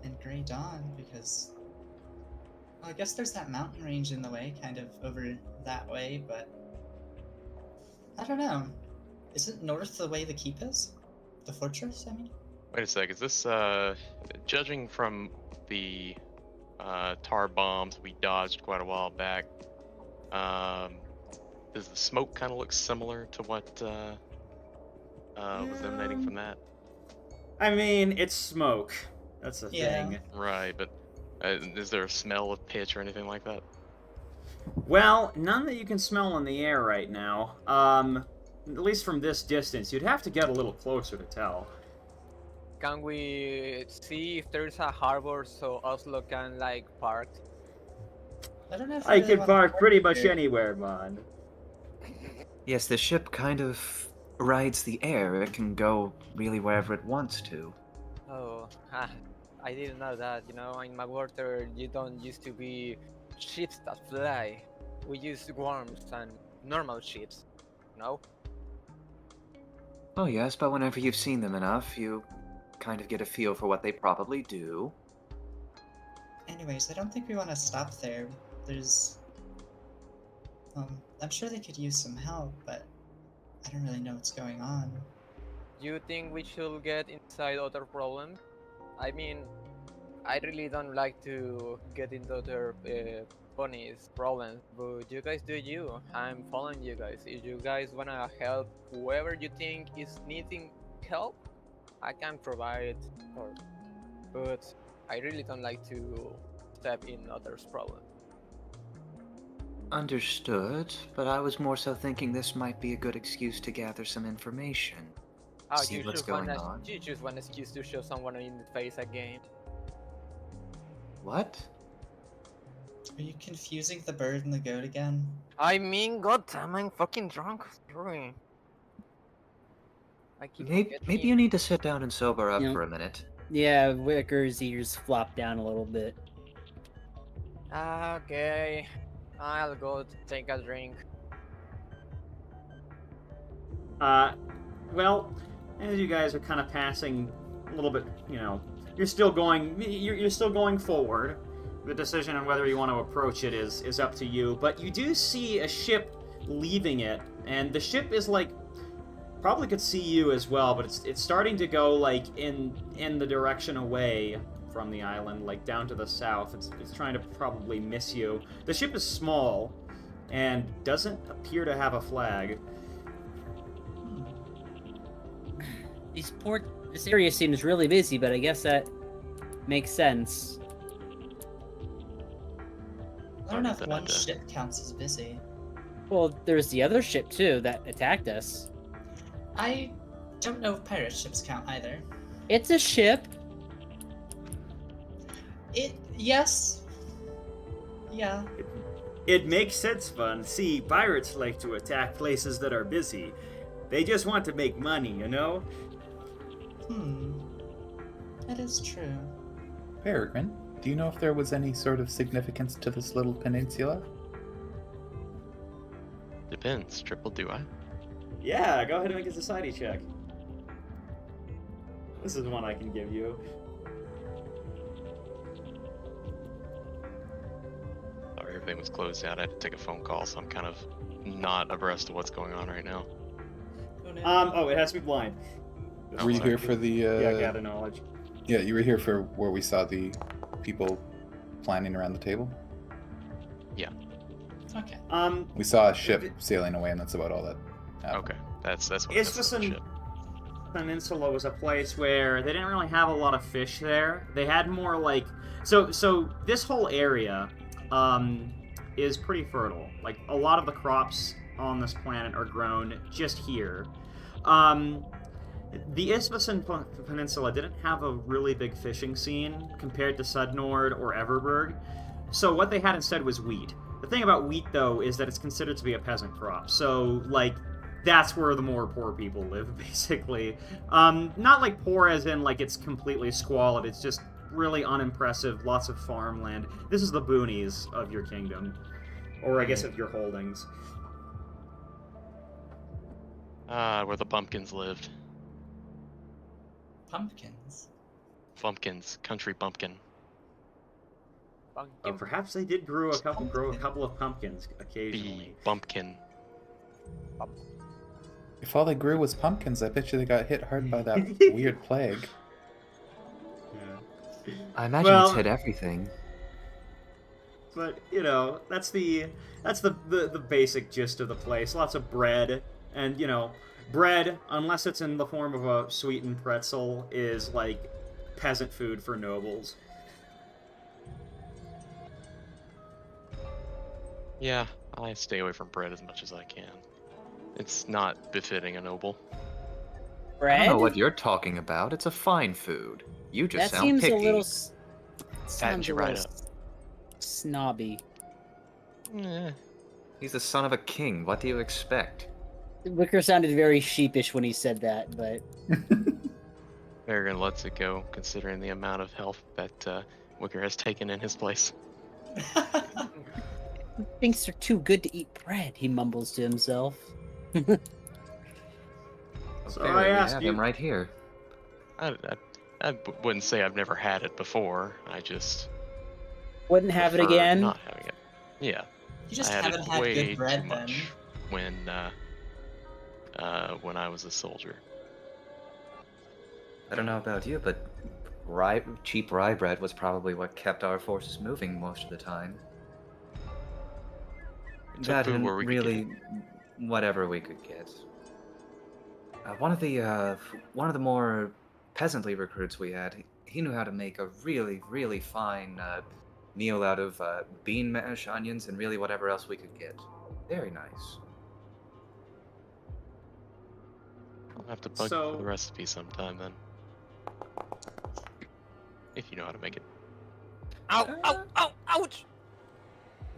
in Grey Dawn, because... Well, I guess there's that mountain range in the way, kind of over that way, but... I don't know. Isn't north the way the keep is? The fortress, I mean? Wait a sec, is this, judging from the, tar bombs we dodged quite a while back, does the smoke kind of look similar to what, was emanating from that? I mean, it's smoke. That's the Yeah. thing. Right, but, is there a smell of pitch or anything like that? Well, none that you can smell in the air right now. At least from this distance, you'd have to get a little closer to tell. Can we see if there's a harbor so Oslo can like park? I don't know if I really can wanna park pretty much here. anywhere, man. Yes, the ship kind of rides the air. It can go really wherever it wants to. Oh, I didn't know that. You know, in my water, you don't used to be ships that fly. We use worms and normal ships. No? Oh yes, but whenever you've seen them enough, you kind of get a feel for what they probably do. Anyways, I don't think we want to stop there. There's... I'm sure they could use some help, but I don't really know what's going on. You think we should get inside other problems? I mean, I really don't like to get into other bunnies problems, but you guys do you. I'm following you guys. If you guys wanna help whoever you think is needing help, I can provide support. But I really don't like to step in others' problems. Understood, but I was more so thinking this might be a good excuse to gather some information. Oh, See you what's choose one going on. you choose one excuse to show someone in the face again. What? Are you confusing the bird and the goat again? I mean, goddamn, I'm fucking drunk. Sorry. I keep Maybe forgetting. you need to sit down and sober up Yeah. for a minute. Yeah, Wicker's ears flop down a little bit. Okay, I'll go take a drink. Well, as you guys are kind of passing a little bit, you know, you're still going forward. The decision on whether you want to approach it is up to you, but you do see a ship leaving it, and the ship is like probably could see you as well, but it's starting to go like in the direction away from the island, like down to the south. It's trying to probably miss you. The ship is small and doesn't appear to have a flag. This area seems really busy, but I guess that makes sense. I don't know if Dun, one dun, dun. ship counts as busy. Well, there's the other ship too that attacked us. I don't know if pirate ships count either. It's a ship. Yes. Yeah. It makes sense, Fun. See, pirates like to attack places that are busy. They just want to make money, you know? That is true. Peregrine, do you know if there was any sort of significance to this little peninsula? Depends. Triple, do I? Yeah, go ahead and make a society check. This is one I can give you. Sorry, everything was closed down. I had to take a phone call, so I'm kind of not abreast of what's going on right now. Oh, it has to be blind. Oh, Were you sorry. here for the? Yeah, gather knowledge. Yeah, you were here for where we saw the people planning around the table. Okay. We saw a ship sailing away, and that's about all that happened. Okay, that's what It's that's just the an ship. Peninsula was a place where they didn't really have a lot of fish there. They had more like so this whole area is pretty fertile. Like a lot of the crops on this planet are grown just here. The Isthmian Peninsula didn't have a really big fishing scene compared to Sudnord or Everberg. So what they had instead was wheat. The thing about wheat, though, is that it's considered to be a peasant crop. So, like, that's where the more poor people live, basically. Not like poor as in, like, it's completely squalid. It's just really unimpressive, lots of farmland. This is the boonies of your kingdom. Or, I guess, of your holdings. Where the bumpkins lived. Pumpkins. Bumpkins, country bumpkin. Oh, perhaps they did grow a couple of pumpkins The occasionally. bumpkin. If all they grew was pumpkins, I bet you they got hit hard by that weird plague. Yeah. I imagine Well- it's hit everything. But you know, that's the basic gist of the place. Lots of bread, and you know, bread, unless it's in the form of a sweetened pretzel, is like peasant food for nobles. Yeah, I stay away from bread as much as I can. It's not befitting a noble. I Bread? don't know what you're talking about. It's a fine food. You just That sound seems picky. a little. Patting Sounds you a right little up. snobby. Eh. He's the son of a king. What do you expect? Wicker sounded very sheepish when he said that, but Peregrine lets it go, considering the amount of health that Wicker has taken in his place. thinks they're too good to eat bread. He mumbles to himself. So Okay, I we asked have you. him right here. I wouldn't say I've never had it before. I just Wouldn't have it prefer again. Not having it. Yeah, You just I had haven't it had way good bread too then. much when I was a soldier. I don't know about you, but cheap rye bread was probably what kept our forces moving most of the time. Took That food and where we could really whatever we could get. One of the more peasantly recruits we had, he knew how to make a really, really fine meal out of bean mash, onions, and really whatever else we could get. Very nice. I'll have to bug you So- for the recipe sometime then. If you know how to make it. Ow! Ow! Ow! Ouch!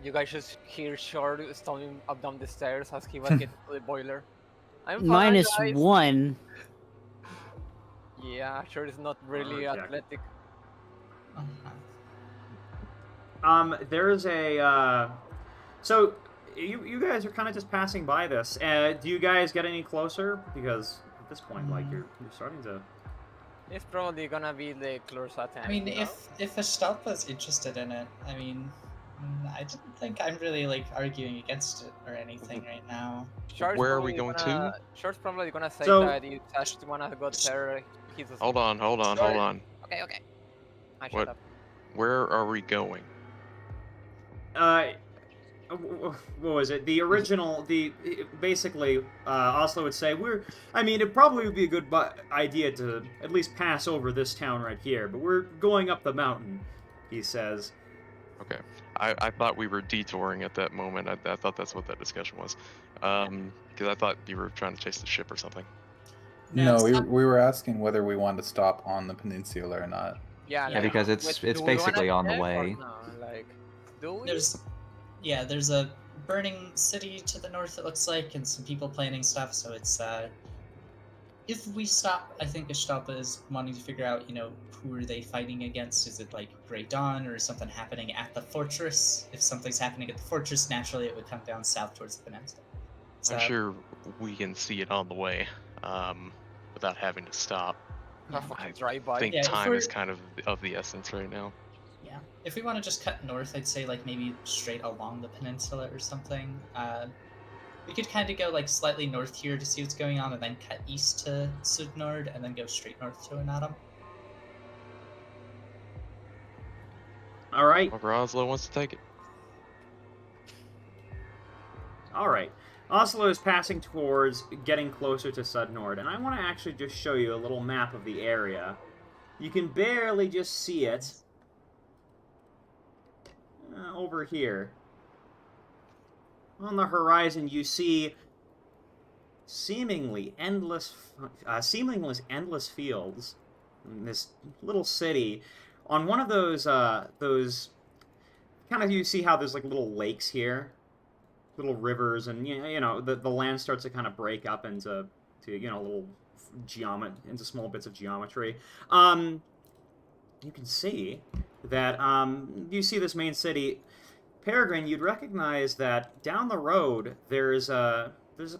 You guys just hear Shard stumbling up down the stairs as he was getting to the boiler. I'm fine, guys. -1. Yeah, Shard is not really Oh, Jack. athletic. There's a so you guys are kind of just passing by this. Do you guys get any closer? Because at this point, like you're starting to. It's probably gonna be the Clorsa tank. I mean, you know? if Estelle was interested in it, I mean, I don't think I'm really like arguing against it or anything right now. Shard's Where are we probably going gonna- Shard's probably gonna say So- that if Ash wanna go there, he's a... Hold on. Sorry. Okay. I shut What? up. Where are we going? What was it? The original, basically, Oslo would say, it probably would be a good idea to at least pass over this town right here, but we're going up the mountain, he says. Okay. I thought we were detouring at that moment. I thought that's what that discussion was. Because I thought you were trying to chase the ship or something. No, it's we, not- we were asking whether we wanted to stop on the peninsula or not. Yeah, Yeah, like, because it's do we wanna basically on the check or way. no? Like, do we? There's burning city to the north, it looks like, and some people planning stuff. So it's if we stop, I think Ashtalpa is wanting to figure out, who are they fighting against? Is it like Grey Dawn or something happening at the fortress? If something's happening at the fortress, naturally it would come down south towards the peninsula. So, I'm sure we can see it on the way, without having to stop. Half of I a drive-by. think Yeah, if time we're- is kind of the essence right now. Yeah, if we want to just cut north, I'd say like maybe straight along the peninsula or something. We could kind of go like slightly north here to see what's going on, and then cut east to Sudnord, and then go straight north to Anatum. All right. Whoever Oslo wants to take it. All right. Oslo is passing towards getting closer to Sudnord, and I want to actually just show you a little map of the area. You can barely just see it over here. On the horizon, you see seemingly endless fields in this little city. On one of those kind of, you see how there's like little lakes here, little rivers, and the land starts to kind of break up into little into small bits of geometry. You can see that you see this main city. Peregrine, you'd recognize that down the road there's a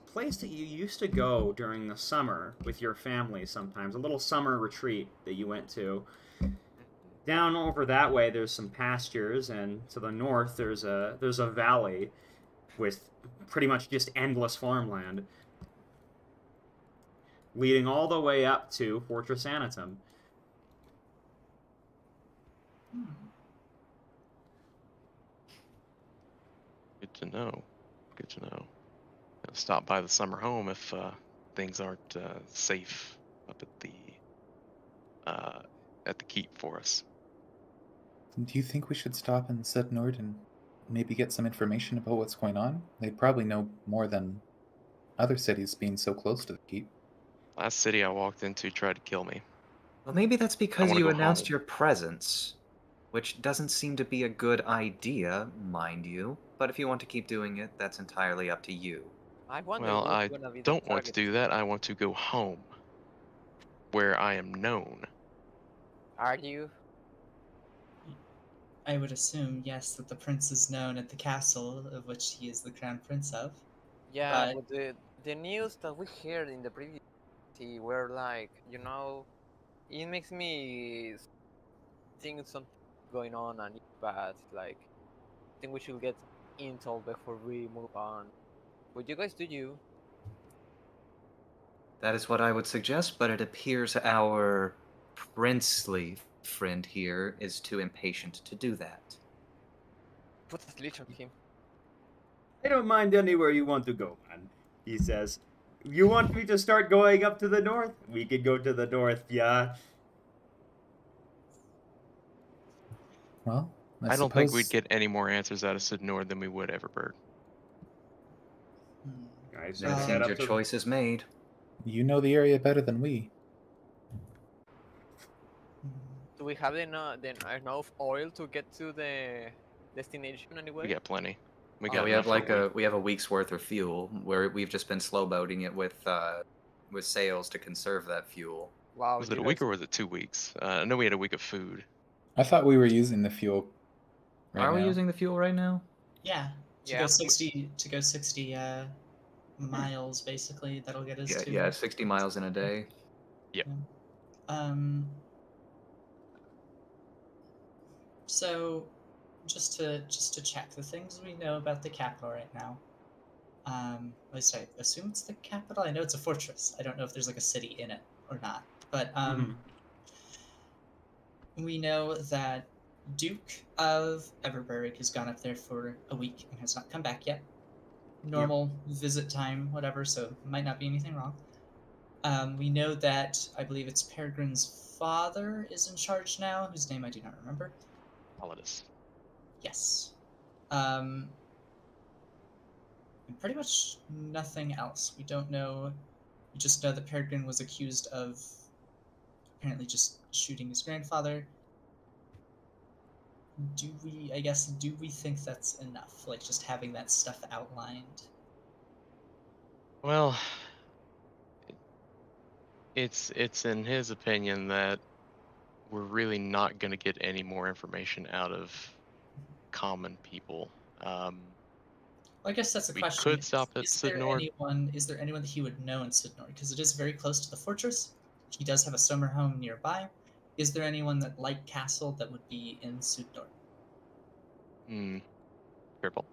place that you used to go during the summer with your family sometimes, a little summer retreat that you went to. Down over that way there's some pastures, and to the north there's a valley with pretty much just endless farmland leading all the way up to Fortress Anatum. Good to know. Good to know. I'll stop by the summer home if things aren't safe up at the keep for us. Do you think we should stop in Sudnord and maybe get some information about what's going on? They probably know more than other cities being so close to the keep. Last city I walked into tried to kill me. Well, maybe that's because wanna you go announced home. your presence, which doesn't seem to be a good idea, mind you. But if you want to keep doing it, that's entirely up to you. I wonder Well, who's I gonna be the don't want to target. do that. I want to go home, where I am known. Are you? I would assume, yes, that the prince is known at the castle of which he is the crown prince of. Yeah, But- but the news that we heard in the previous city were like, it makes me think something going on and it's bad. Like, I think we should get intel before we move on. Would you guys do you? That is what I would suggest, but it appears our princely friend here is too impatient to do that. Put a leash on him. I don't mind anywhere you want to go, man, he says. You want me to start going up to the north? We could go to the north, yeah. Well, I don't think suppose- we'd get any more answers out of Sydnor than we would Everberg. Guys, Then it head seems up your to- choice is made. You know the area better than we. Do we have enough oil to get to the destination anyway? We got plenty. We Yeah, got we have enough for a week. we have a week's worth of fuel where we've just been slow boating it with sails to conserve that fuel. Wow. Was you it a guys- week or was it 2 weeks? I know we had a week of food. I thought we were using the fuel. Right Are we now. using the fuel right now? Yeah, to Yeah. go 60 miles basically. That'll get us Yeah, to. yeah, 60 miles in a day. So, just to check the things we know about the capital right now. At least I assume it's the capital. I know it's a fortress. I don't know if there's like a city in it or not. But we know that Duke of Everberg has gone up there for a week and has not come back yet. Normal visit time, whatever, so might not be anything wrong. We know that I believe it's Peregrine's father is in charge now, whose name I do not remember. Holidays. Yes. And pretty much nothing else. We don't know. We just know that Peregrine was accused of apparently just shooting his grandfather. do we think that's enough? Like, just having that stuff outlined? Well, it's in his opinion that we're really not going to get any more information out of common people. Well, I guess that's a We question. could stop at Sidnord. Is there anyone that he would know in Sidnord? Because it is very close to the fortress. He does have a summer home nearby. Is there anyone that, like Castle, that would be in Sidnord? Purple.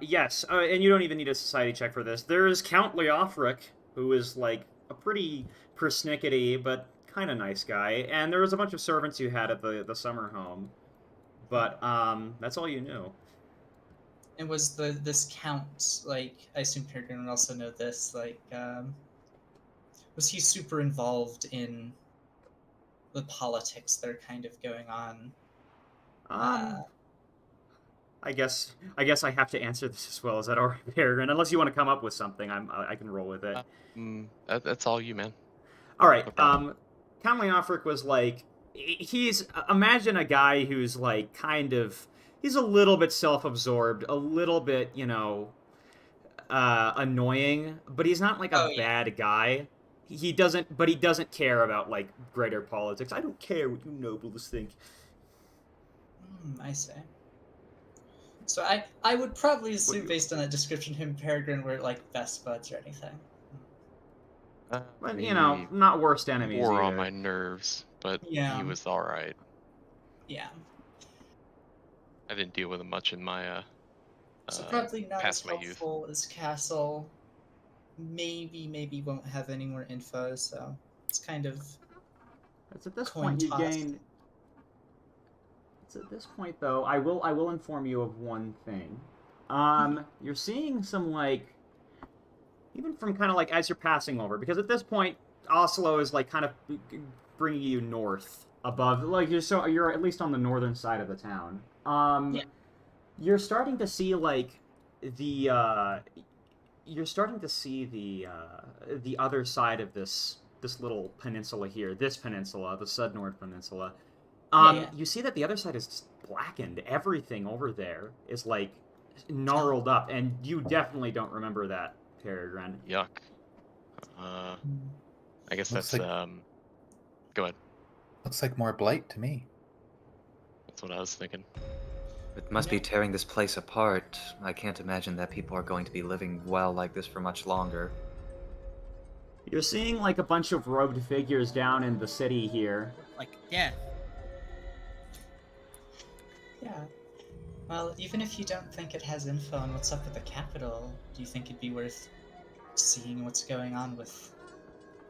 Yes, and you don't even need a society check for this. There's Count Leofric, who is like a pretty persnickety but kind of nice guy, and there was a bunch of servants you had at the summer home, but that's all you knew. And was this count, like, I assume Peregrine would also know this, like, was he super involved in the politics that are kind of going on? I guess I have to answer this as well. Is that all right, Peregrine? Unless you want to come up with something, I can roll with it. That's all you, man. All right. No problem. Count Leofric was like, imagine a guy who's like he's a little bit self-absorbed, a little bit, annoying, but he's not like a bad guy. He doesn't care about like greater politics. I don't care what you nobles think. I see. So I would probably assume, based on that description, him and Peregrine were like best buds or anything. But not worst enemies. Wore on either. my nerves, but Yeah. he was all right. Yeah. I didn't deal with him much in my So probably not as past my youth. helpful as Castle. Maybe won't have any more info, so it's kind of It's at this coin point you toss. gain. It's at this point though, I will inform you of one thing. You're seeing some like, even from kind of like as you're passing over, because at this point Oslo is like kind of bringing you north above, like you're at least on the northern side of the town. Yeah. You're starting to see like the other side of this little peninsula here, this peninsula, the Sudnord Peninsula. Yeah. You see that the other side is just blackened. Everything over there is like gnarled up, and you definitely don't remember that, Peregrine. Yuck. I guess Looks that's like- Go ahead. Looks like more blight to me. That's what I was thinking. It must be tearing this place apart. I can't imagine that people are going to be living well like this for much longer. You're seeing like a bunch of robed figures down in the city here. Like death. Yeah. Well, even if you don't think it has info on what's up with the capital, do you think it'd be worth seeing what's going on with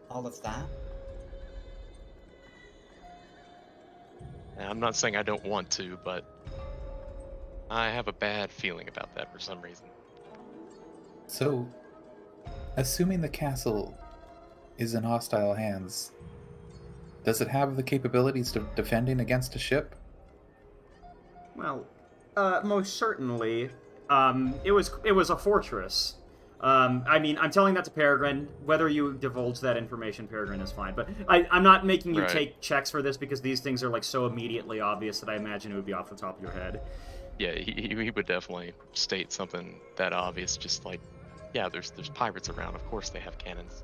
all of that? I'm not saying I don't want to, but I have a bad feeling about that for some reason. So, assuming the castle is in hostile hands, does it have the capabilities of defending against a ship? Well, most certainly. It was a fortress. I mean, I'm telling that to Peregrine. Whether you divulge that information, Peregrine, is fine. But I'm not making you Right. take checks for this because these things are like so immediately obvious that I imagine it would be off the top of your head. Yeah, he would definitely state something that obvious, just like, yeah, there's pirates around. Of course they have cannons.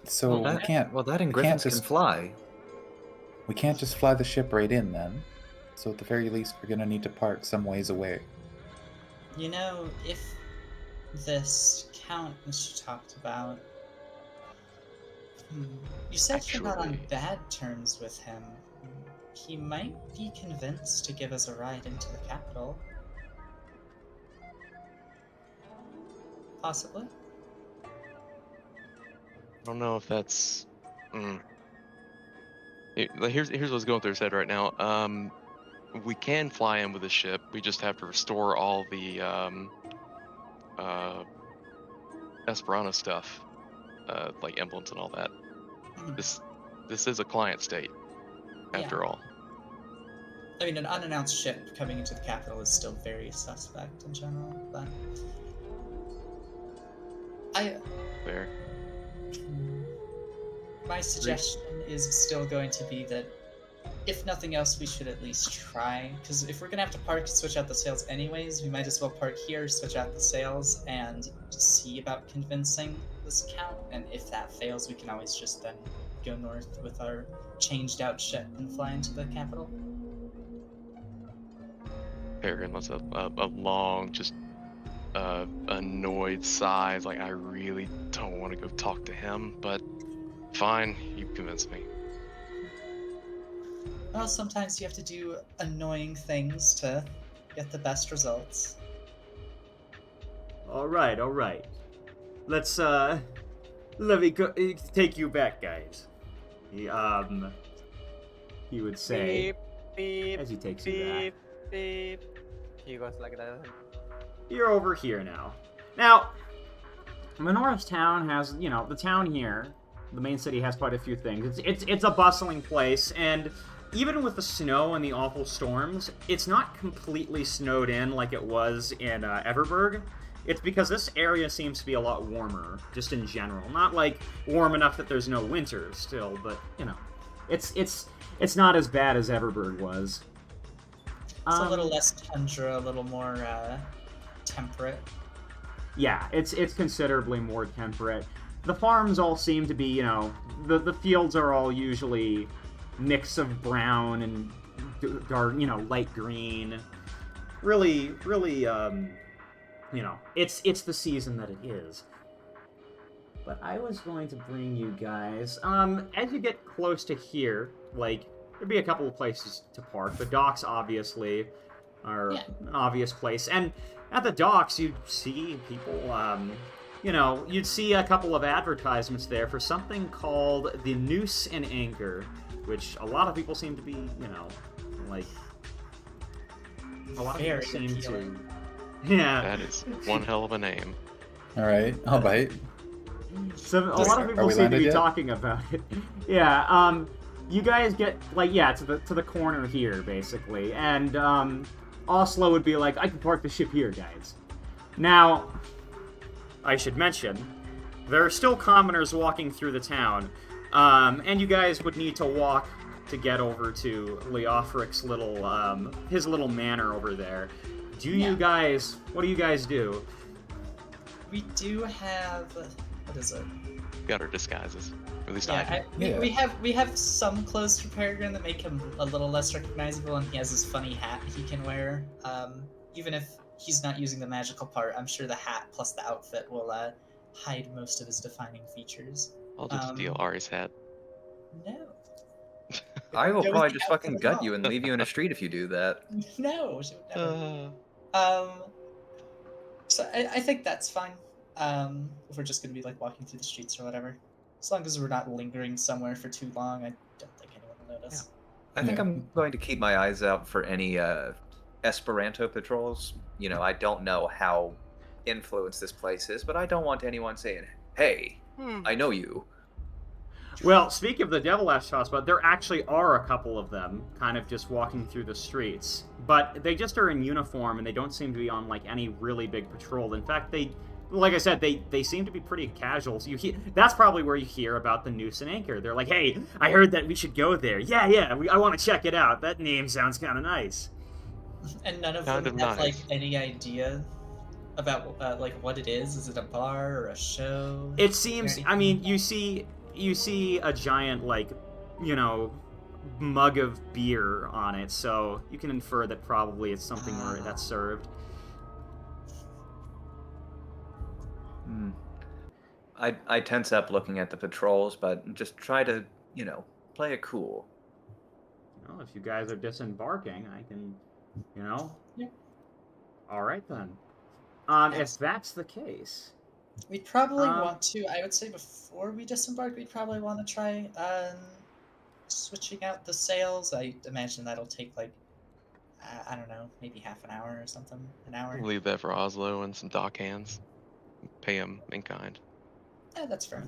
So Well, we can't. Well, that and we griffins can't can just fly. We can't just fly the ship right in then. So at the very least, we're gonna need to park some ways away. You know, if this count that you talked about, you said you're not on Actually- bad terms with him. He might be convinced to give us a ride into the capital. Possibly. I don't know if that's. Here's what's going through his head right now. We can fly in with the ship. We just have to restore all the Esperanto stuff, like emblems and all that. Mhm. This is a client state, after all. I mean, an unannounced ship coming into the capital is still very suspect in general, but Fair. my suggestion is still going to be that if nothing else, we should at least try. Because if we're gonna have to park and switch out the sails anyways, we might as well park here, switch out the sails, and see about convincing this count. And if that fails, we can always just then go north with our changed out ship and fly into the capital. Peregrine lets a long, just annoyed sigh. It's like, I really don't want to go talk to him, but fine, you convinced me. Well, sometimes you have to do annoying things to get the best results. All right. Let's let me go take you back, guys. He would say Beep, beep, as he takes you back. beep, beep. He goes like that. You're over here now. Now, Menorah's town has, you know, the town here, the main city has quite a few things. It's a bustling place, and even with the snow and the awful storms, it's not completely snowed in like it was in Everberg. It's because this area seems to be a lot warmer, just in general. Not like warm enough that there's no winter still, but you know, it's not as bad as Everberg was. It's a little less tundra, a little more temperate. Yeah, it's considerably more temperate. The farms all seem to be, you know, the fields are all usually mix of brown and dark, you know, light green. Really, you know, it's the season that it is. But I was going to bring you guys, as you get close to here, like, there'd be a couple of places to park. The docks, obviously, are an obvious place. And at the docks, you'd see people, you know, you'd see a couple of advertisements there for something called the Noose and Anchor, which a lot of people seem to be, you know, like, a lot of people seem to... Yeah. That is one hell of a name. All right, I'll bite. So a lot of people seem to be talking about it. Yeah, you guys get, like, yeah, to the corner here, basically. And, Oslo would be like, I can park the ship here, guys. Now, I should mention, there are still commoners walking through the town. And you guys would need to walk to get over to Leofric's little, his little manor over there. You guys, what do you guys do? We do have, what is it? Got our disguises. At least I Yeah, we have some clothes for Peregrine that make him a little less recognizable, and he has this funny hat he can wear. Even if he's not using the magical part, I'm sure the hat plus the outfit will hide most of his defining features. I'll just steal Ari's hat. No. I will Go with probably the just outfit fucking as gut well. you and leave you in a street if you do that. No, she would never. So I think that's fine. If we're just gonna be like walking through the streets or whatever, as long as we're not lingering somewhere for too long, I don't think anyone will notice. I think I'm going to keep my eyes out for any Esperanto patrols. You know, I don't know how influenced this place is, but I don't want anyone saying, "Hey, I know you." Well, speaking of the Devil Ash hotspot, there actually are a couple of them, kind of just walking through the streets. But they just are in uniform, and they don't seem to be on, like, any really big patrol. In fact, they, like I said, they seem to be pretty casual. So that's probably where you hear about the Noose and Anchor. They're like, hey, I heard that we should go there. Yeah, I want to check it out. That name sounds kind of nice. And none of them have, like, any idea about, like, what it is? Is it a bar or a show? It seems, I mean, you see a giant, like, you know, mug of beer on it, so you can infer that probably it's something where that's served. I tense up looking at the patrols, but just try to, you know, play it cool. Well, if you guys are disembarking, I can, you know. Yeah. All right then. If that's the case, we'd probably want to. I would say before we disembark, we'd probably want to try switching out the sails. I imagine that'll take like I don't know, maybe half an hour or something. An hour. Leave that for Oslo and some dock hands. Pay him in kind. Yeah, that's fair.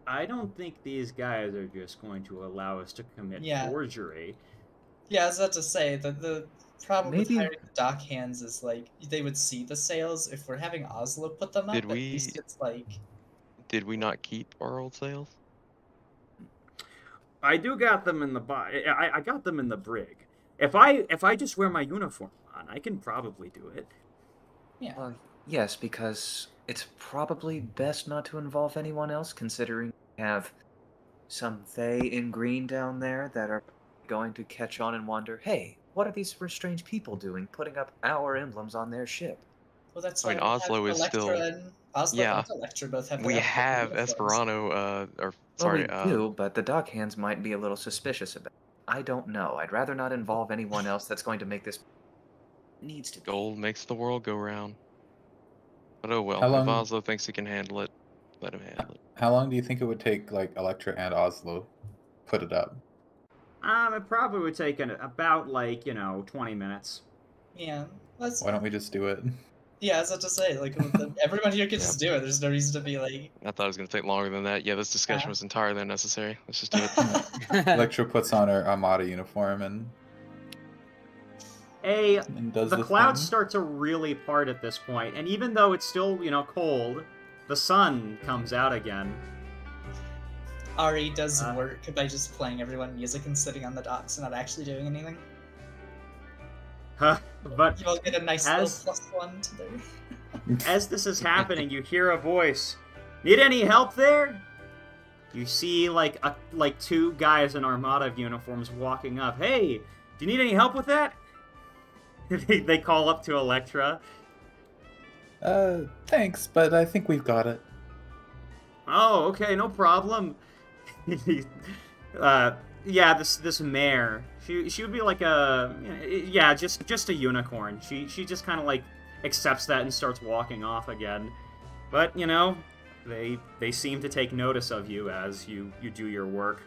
I don't think these guys are just going to allow us to commit forgery. Yeah, I was about to say the problem with hiring the dock hands is like they would see the sails. If we're having Oslo put them up, at least it's like. Did we not keep our old sails? I do got them in the I got them in the brig. If I just wear my uniform on, I can probably do it. Yeah. Well, yes, because it's probably best not to involve anyone else, considering we have some Fae in green down there that are going to catch on and wonder, hey, what are these strange people doing, putting up our emblems on their ship? Well, that's I why mean, we have Oslo is Electra still. and Oslo Yeah, and Electra both have we their have uniforms. Esperano. Or Well, sorry. we do, but the dock hands might be a little suspicious about it. I don't know. I'd rather not involve anyone else that's going to make this needs to be. Gold makes the world go round. But oh well. How If long? Oslo thinks he can handle it, let him handle it. How long do you think it would take, like Electra and Oslo, put it up? It probably would take about 20 minutes. Yeah, that's Why don't we just do it? yeah. I was about to say, like, everyone here can just do it. There's no reason to be like. I thought it was gonna take longer than that. Yeah, this discussion was entirely unnecessary. Let's just do it. Electra puts on her Armada uniform and does The the clouds thing. start to really part at this point, and even though it's still, cold, the sun comes out again. Ari does work by just playing everyone music and sitting on the docks and not actually doing anything. But You all get a nice little +1 to their. as this is happening, you hear a voice. Need any help there? You see like two guys in Armada uniforms walking up. Hey, do you need any help with that? They call up to Electra. Thanks, but I think we've got it. Oh, okay, no problem. Yeah, this mare. She would be like just a unicorn. She just kind of like accepts that and starts walking off again. But they seem to take notice of you as you do your work.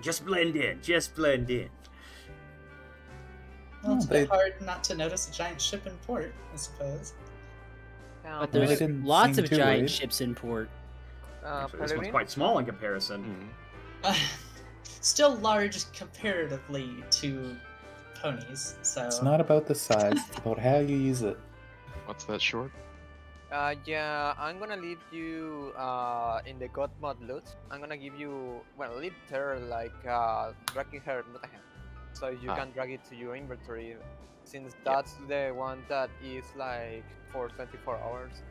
Just blend in. Just blend in. Well, it's a bit hard not to notice a giant ship in port, I suppose. But they there's didn't lots seem of too giant worried. ships in port. Actually, this one's quite small in comparison. Still large comparatively to ponies, so. It's not about the size, it's about how you use it. What's that short? Yeah, I'm gonna leave you in the Gotmouth loot. I'm gonna give you, well, leave her like dragging her not a hand, so you can drag it to your inventory, since that's the one that is like for 24 hours.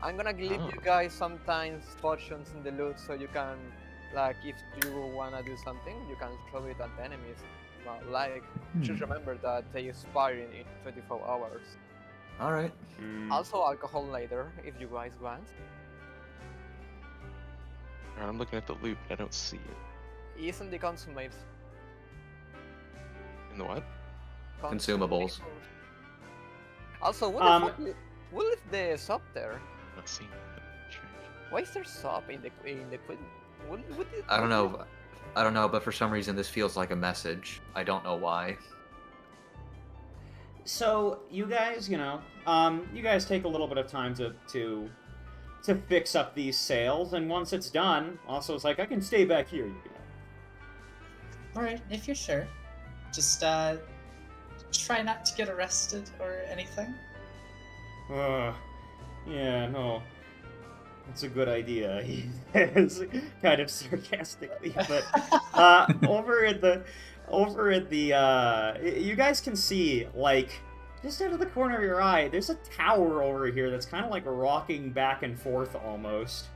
I'm gonna leave you guys sometimes potions in the loot, so you can, like, if you wanna do something, you can throw it at the enemies. Like, just remember that they expire in 24 hours. Alright. Also alcohol later, if you guys want. I'm looking at the loot, but I don't see it. Isn't the consumables? In the what? Consumables. Also, what if the shop there? Not seeing it. Strange. Why is there shop in the I don't know, but for some reason this feels like a message. I don't know why. So you guys, you guys take a little bit of time to fix up these sails, and once it's done, also it's like I can stay back here. All right, if you're sure, just try not to get arrested or anything. Yeah, no, that's a good idea. He says, kind of sarcastically, but over at the, you guys can see, like, just out of the corner of your eye, there's a tower over here that's kind of like rocking back and forth almost.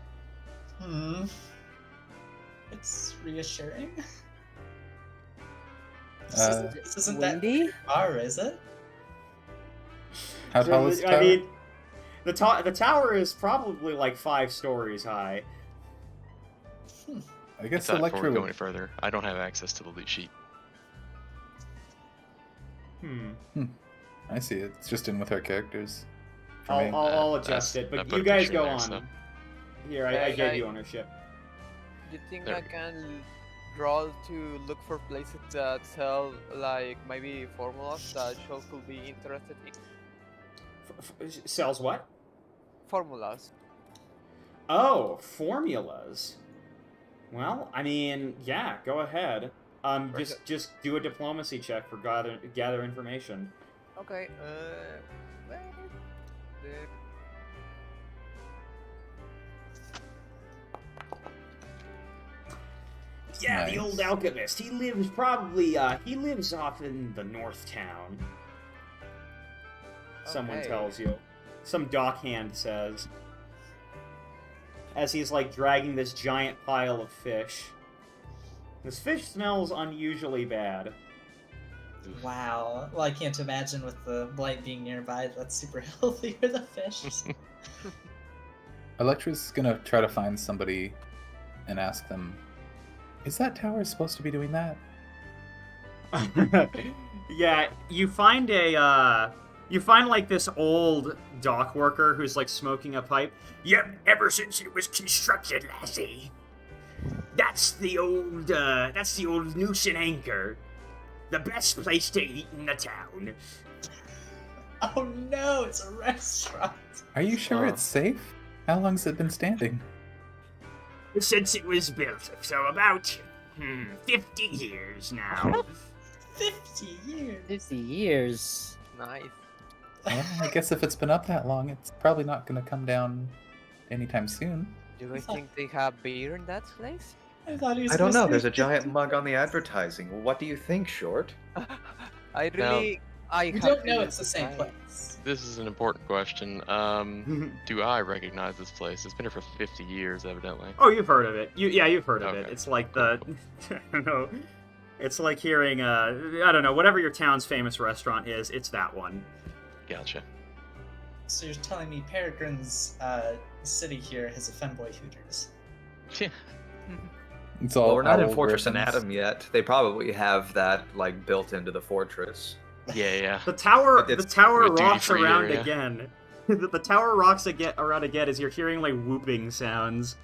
It's reassuring. This isn't windy? That far, is it? How tall is the tower? I mean, the tower is probably like 5 stories high. I guess Before Electra we go would... any further, I don't have access to the loot sheet. I see it. It's just in with our characters. For me. I'll adjust it, I but put you a guys picture in go there, on. so- Here, I gave you ownership. Do you think There I we go. can draw to look for places that sell, like, maybe formulas that Shell could be interested in? Sells what? Formulas. Oh, formulas. Well, I mean, yeah, go ahead. Just do a diplomacy check for gather information. Okay, well, Yeah, the Nice. old alchemist. He lives probably, he lives off in the North Town. Someone Okay. tells you. Some dockhand says. As he's, like, dragging this giant pile of fish. This fish smells unusually bad. Wow. Well, I can't imagine with the blight being nearby. That's super healthy for the fish. Electra's gonna try to find somebody and ask them, is that tower supposed to be doing that? Yeah, you find like this old dock worker who's like smoking a pipe. Yep, ever since it was constructed, lassie. That's the old noose and anchor. The best place to eat in the town. Oh no, it's a restaurant. Are you sure Oh. it's safe? How long's it been standing? Since it was built, so about 50 years now. 50 years. 50 years. Nice. Well, I guess if it's been up that long, it's probably not gonna come down anytime soon. Do I think they have beer in that place? I thought he was I don't gonna know. say There's a giant 50. mug on the advertising. What do you think, Short? I really, I We have don't know really it's the same tried. place. This is an important question. Do I recognize this place? It's been here for 50 years, evidently. Oh, you've heard of it. You've heard of it. Okay. It's like the, I don't know. It's like hearing, I don't know, whatever your town's famous restaurant is, it's that one. Gotcha. So you're telling me Peregrine's city here has a femboy Hooters? Yeah. It's all. Well, we're not in owl Fortress versions. Anatom yet. They probably have that like built into the fortress. Yeah. The tower It's rocks duty-free around area. again. The tower rocks around again as you're hearing, like, whooping sounds.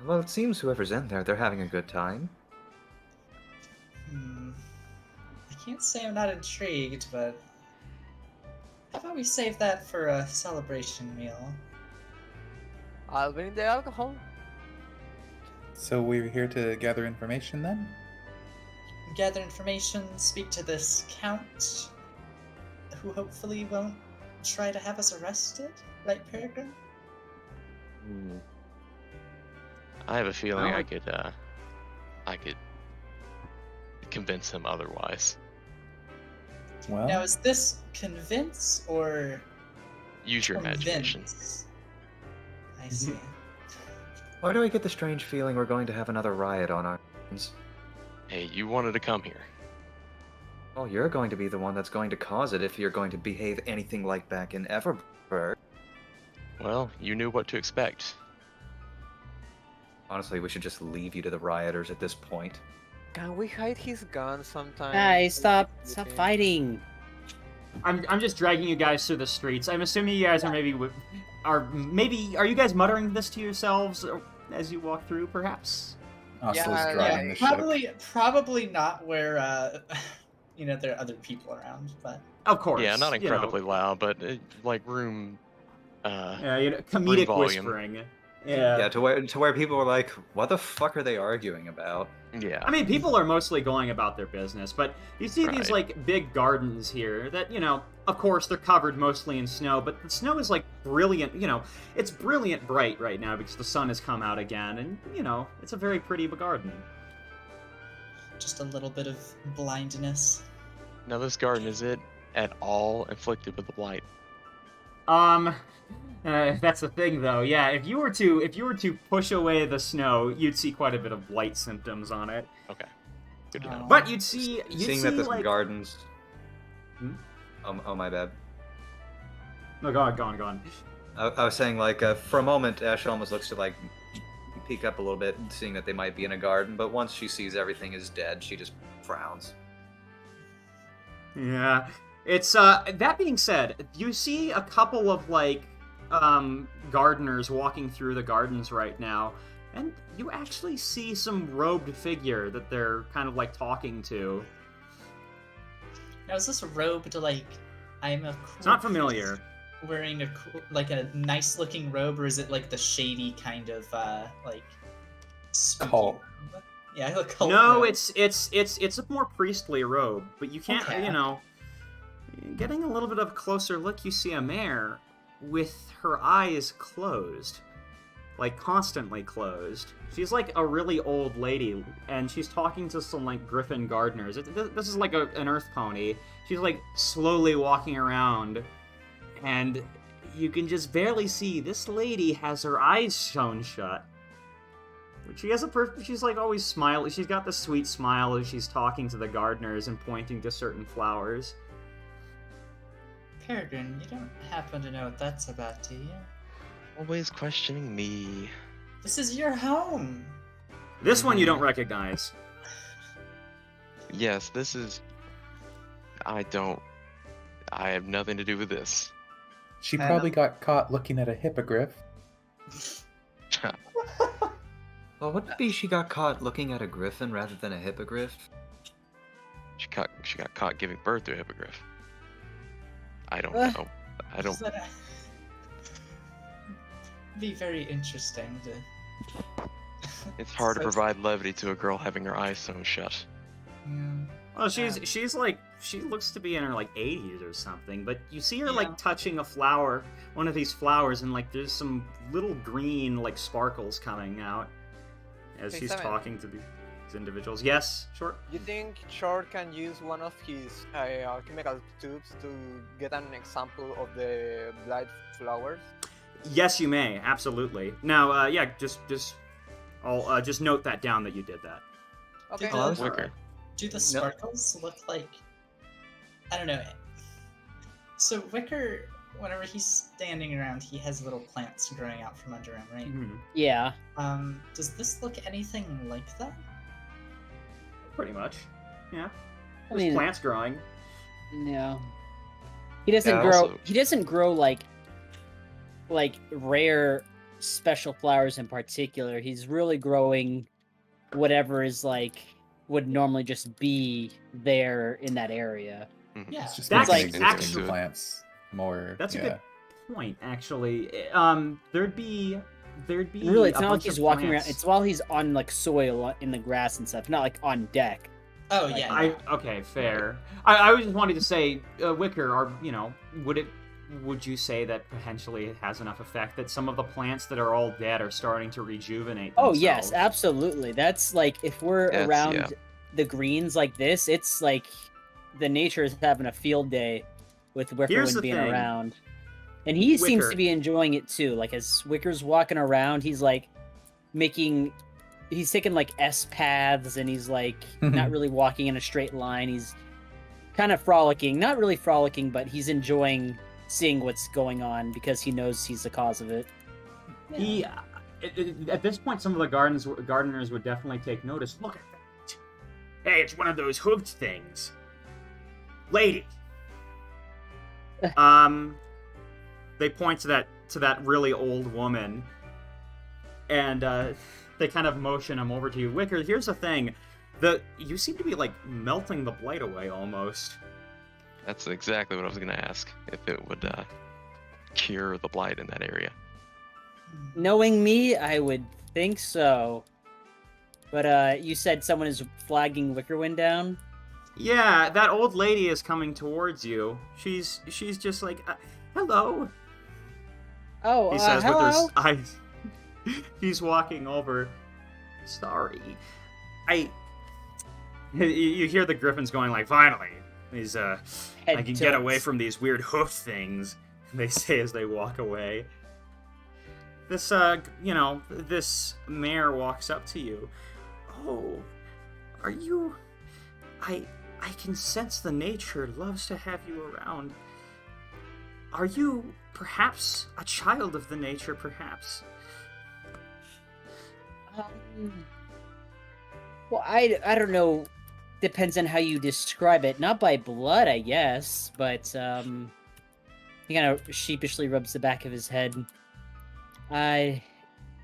Well, it seems whoever's in there, they're having a good time. I can't say I'm not intrigued, but how about we save that for a celebration meal? I'll bring the alcohol. So we're here to gather information then? Gather information, speak to this count, who hopefully won't try to have us arrested, right, Peregrine? I have a feeling No. I could convince him otherwise. Well, Now, is this convince or Use your imagination. convince? I see. Why do I get the strange feeling we're going to have another riot on our hands? Hey, you wanted to come here. Well, you're going to be the one that's going to cause it if you're going to behave anything like back in Everburg. Well, you knew what to expect. Honestly, we should just leave you to the rioters at this point. Can we hide his gun sometime? Guys, stop Okay. fighting. I'm just dragging you guys through the streets. I'm assuming you guys are are you guys muttering this to yourselves as you walk through, perhaps? Oslo's Yeah, driving the ship. Probably not where there are other people around, but Of course. Yeah, not you know. incredibly loud, but like room. Yeah, comedic Room volume. whispering. Yeah. Yeah, to where people are like, what the fuck are they arguing about? Yeah. I mean, people are mostly going about their business, but you see these, Right. like, big gardens here that, of course, they're covered mostly in snow, but the snow is, like, brilliant, it's brilliant bright right now because the sun has come out again, and, it's a very pretty garden. just a little bit of blindness. Now, this garden, is it at all inflicted with the blight? That's the thing, though. Yeah, if you were to push away the snow, you'd see quite a bit of blight symptoms on it. Okay. Good to know. Oh. But you'd see Seeing that the like... gardens... Hmm? Oh, my bad. No, go on. I was saying, like, for a moment, Ash almost looks to, like, peek up a little bit, seeing that they might be in a garden, but once she sees everything is dead, she just frowns. Yeah. It's, that being said, you see a couple of, like, gardeners walking through the gardens right now, and you actually see some robed figure that they're kind of, like, talking to. Now, is this a robe to like? I'm a. Cool It's not familiar. Wearing a cool, like a nice looking robe, or is it like the shady kind of like? spooky Cult. robe? Yeah, I look cult. No, robe. it's a more priestly robe, but you can't, Okay. getting a little bit of a closer look, you see a mare with her eyes closed. like constantly closed. She's like a really old lady, and she's talking to some like griffin gardeners. This is like an earth pony. She's like slowly walking around, and you can just barely see this lady has her eyes sewn shut. She has she's like always smiling. She's got the sweet smile as she's talking to the gardeners and pointing to certain flowers. Peregrine, you don't happen to know what that's about, do you? Always questioning me. This is your home! This one you don't recognize. Yes, this is... I have nothing to do with this. She probably got caught looking at a hippogriff. Well, wouldn't it be she got caught looking at a griffin rather than a hippogriff? She got caught giving birth to a hippogriff. I don't know. I don't... Be very interesting to... It's hard to provide levity to a girl having her eyes sewn shut. Yeah. Well, she's like, she looks to be in her like 80s or something, but you see her Yeah. like touching a flower, one of these flowers, and like there's some little green like sparkles coming out as Hey, she's Simon. talking to these individuals. Yes, sure. You think Short can use one of his chemical tubes to get an example of the blight flowers? Yes, you may, absolutely. Now, yeah, I'll just note that down that you did that. Okay. Did the- Wicker. Do the sparkles look like... I don't know. So Wicker, whenever he's standing around, he has little plants growing out from under him, right? Mhm. Yeah. Does this look anything like that? Pretty much. Yeah. I There's mean, plants growing. no. He doesn't Yeah, grow. also- He doesn't grow like rare special flowers in particular. He's really growing whatever is like would normally just be there in that area. Mhm. Yeah. It's just That's making like existing actually- plants more. That's a yeah. good point, actually. There'd be Really, it's a not like bunch he's of walking around. plants. It's while he's on like soil in the grass and stuff, not like on deck. Oh, Like, yeah. Okay, fair. I was just wanting to say, Wicker, would you say that potentially it has enough effect that some of the plants that are all dead are starting to rejuvenate Oh themselves? yes, absolutely. That's like if we're That's- around yeah. the greens like this, it's like the nature is having a field day with Here's Wickerwind the being thing. around. And he seems Wicker. to be enjoying it too. Like as Wicker's walking around, he's like he's taking like S paths and he's like not really walking in a straight line. He's kind of frolicking, not really frolicking, but he's enjoying seeing what's going on because he knows he's the cause of it. He, at this point, some of the gardeners would definitely take notice. Look at that! Hey, it's one of those hooked things. Lady. They point to that really old woman, and they kind of motion him over to you. Wicker, here's the thing: you seem to be like melting the blight away almost. That's exactly what I was going to ask. If it would cure the blight in that area. Knowing me, I would think so. But you said someone is flagging Wickerwind down? Yeah, that old lady is coming towards you. She's just like, hello. Oh, He says hello? with his eyes. He's walking over. Sorry. You hear the griffins going like, finally. He's I Head can get away tilts. from these weird hoof things. They say as they walk away. This this mare walks up to you. Oh, are you? I can sense the nature loves to have you around. Are you perhaps a child of the nature, perhaps? Well, I don't know. Depends on how you describe it. Not by blood, I guess, but he kind of sheepishly rubs the back of his head.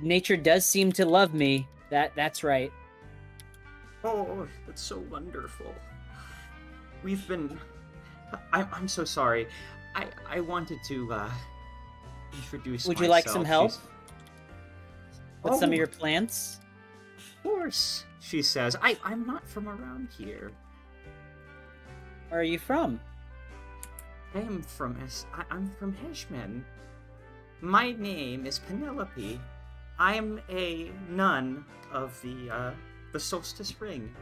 Nature does seem to love me. That's right. Oh, that's so wonderful. We've been... I'm so sorry. I wanted to, introduce Would you like some help myself. with some Oh. of your plants? Of course, she says. I'm not from around here. Where are you from? I'm from Heshmen. My name is Penelope. I'm a nun of the Solstice Ring.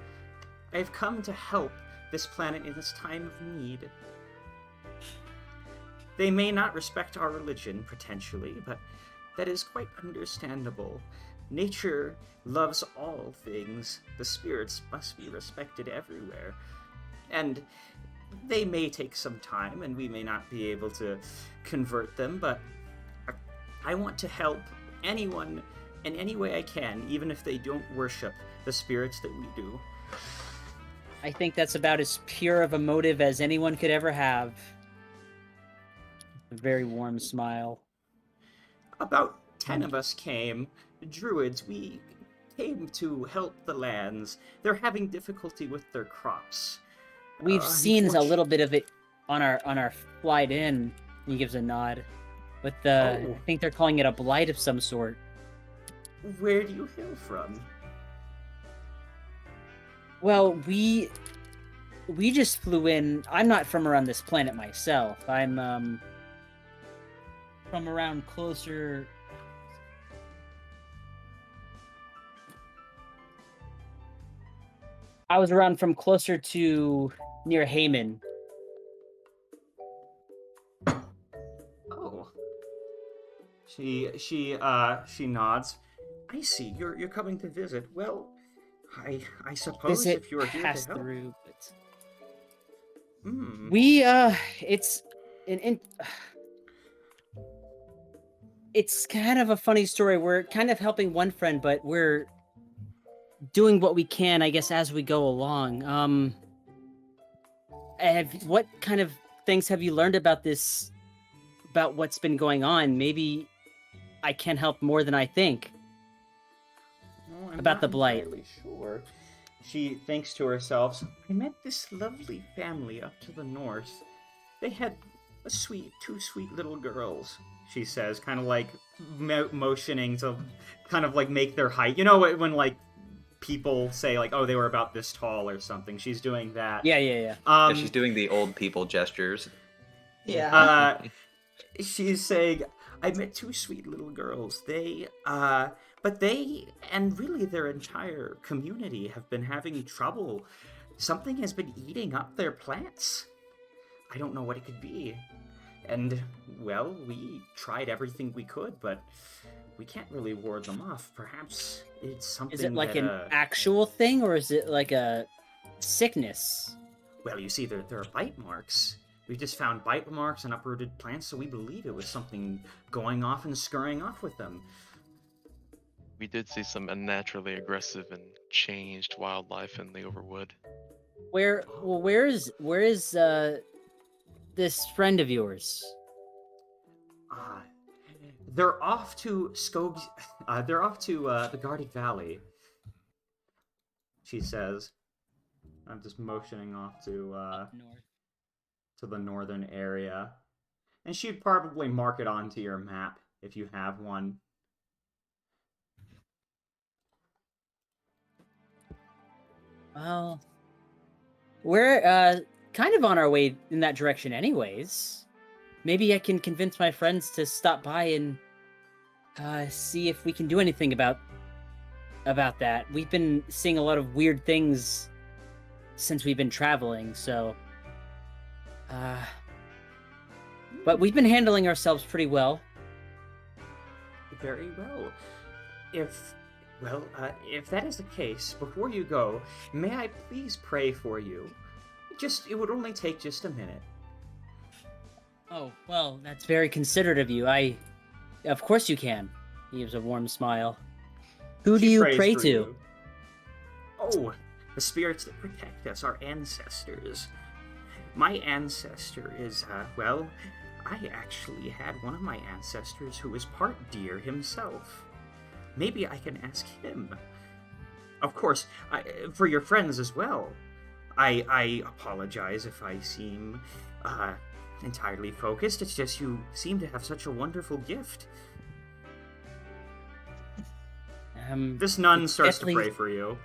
I've come to help this planet in this time of need. They may not respect our religion, potentially, but that is quite understandable. Nature loves all things. The spirits must be respected everywhere. And they may take some time, and we may not be able to convert them, but I want to help anyone in any way I can, even if they don't worship the spirits that we do. I think that's about as pure of a motive as anyone could ever have. A very warm smile. About 10 of us came, druids. We came to help the lands. They're having difficulty with their crops. We've seen a little bit of it on our flight in. He gives a nod. But I think they're calling it a blight of some sort. Where do you hail from? Well, we just flew in. I'm not from around this planet myself. I'm from around closer. I was around from closer to near Haman. Oh. She nods. I see. You're coming to visit. Well, I suppose Visit, if you're here pass to help. through, but Hmm. it's it's kind of a funny story. We're kind of helping one friend, but we're doing what we can, I guess, as we go along. What kind of things have you learned about this, about what's been going on? Maybe I can help more than I think. Well, I'm About not the blight. entirely sure. She thinks to herself, I met this lovely family up to the north. They had two sweet little girls, she says, kind of like motioning to kind of like make their height. You know when like people say like, oh, they were about this tall or something. She's doing that. Yeah. Yeah, she's doing the old people gestures. Yeah. She's saying, I met two sweet little girls. But they, and really their entire community, have been having trouble. Something has been eating up their plants. I don't know what it could be. And, well, we tried everything we could, but we can't really ward them off. Perhaps it's something Is it like that, an actual thing, or is it like a sickness? Well, you see, there are bite marks. We just found bite marks on uprooted plants, so we believe it was something going off and scurrying off with them. We did see some unnaturally aggressive and changed wildlife in the Overwood. Where is this friend of yours? They're off to Skogs. They're off to the Guarded Valley. She says. I'm just motioning off to Up north. to the northern area, and she'd probably mark it onto your map if you have one. Well, we're kind of on our way in that direction anyways. Maybe I can convince my friends to stop by and see if we can do anything about that. We've been seeing a lot of weird things since we've been traveling, so but we've been handling ourselves pretty well. Very well. If that is the case, before you go, may I please pray for you? It would only take just a minute. Oh, well, that's very considerate of you. Of course you can. He gives a warm smile. Who do She you prays pray for to? you. Oh, the spirits that protect us, our ancestors. My ancestor is, I actually had one of my ancestors who was part deer himself. Maybe I can ask him. Of course, for your friends as well. I apologize if I seem entirely focused. It's just you seem to have such a wonderful gift. This nun starts to pray for you.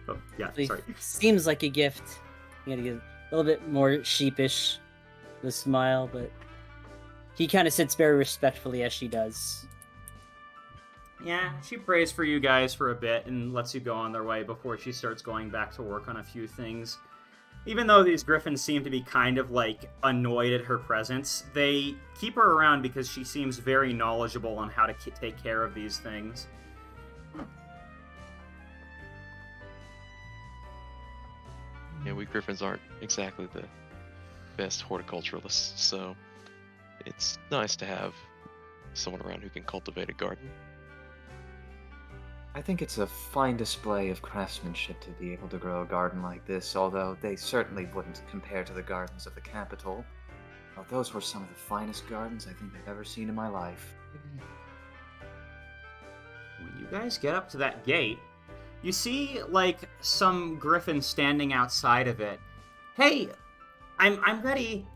Oh, yeah, sorry. Seems like a gift. You gotta get a little bit more sheepish, the smile, but he kind of sits very respectfully as she does. Yeah, she prays for you guys for a bit and lets you go on their way before she starts going back to work on a few things. Even though these griffins seem to be kind of, like, annoyed at her presence, they keep her around because she seems very knowledgeable on how to take care of these things. Yeah, we griffins aren't exactly the best horticulturalists, so it's nice to have someone around who can cultivate a garden. I think it's a fine display of craftsmanship to be able to grow a garden like this, although they certainly wouldn't compare to the gardens of the capital. Well, those were some of the finest gardens I think I've ever seen in my life. When you guys get up to that gate, you see, like, some griffin standing outside of it. Hey, I'm ready.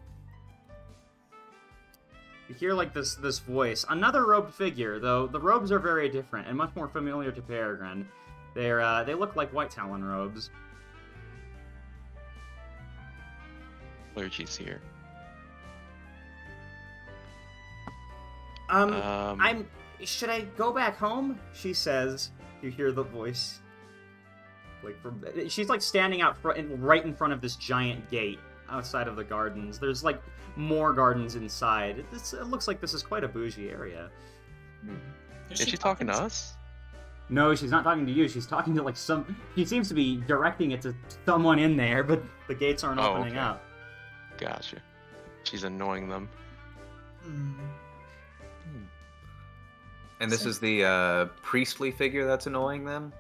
You hear, like, this voice. Another robed figure, though the robes are very different and much more familiar to Peregrine. They look like White Talon robes. Clergy's here. Should I go back home? She says. You hear the voice. She's, like, standing out right in front of this giant gate outside of the gardens. There's, like, more gardens inside. It looks like this is quite a bougie area. Is she talking to us? No, she's not talking to you. She's talking to, like, She seems to be directing it to someone in there, but the gates aren't opening okay. up. Gotcha. She's annoying them. And this is the priestly figure that's annoying them?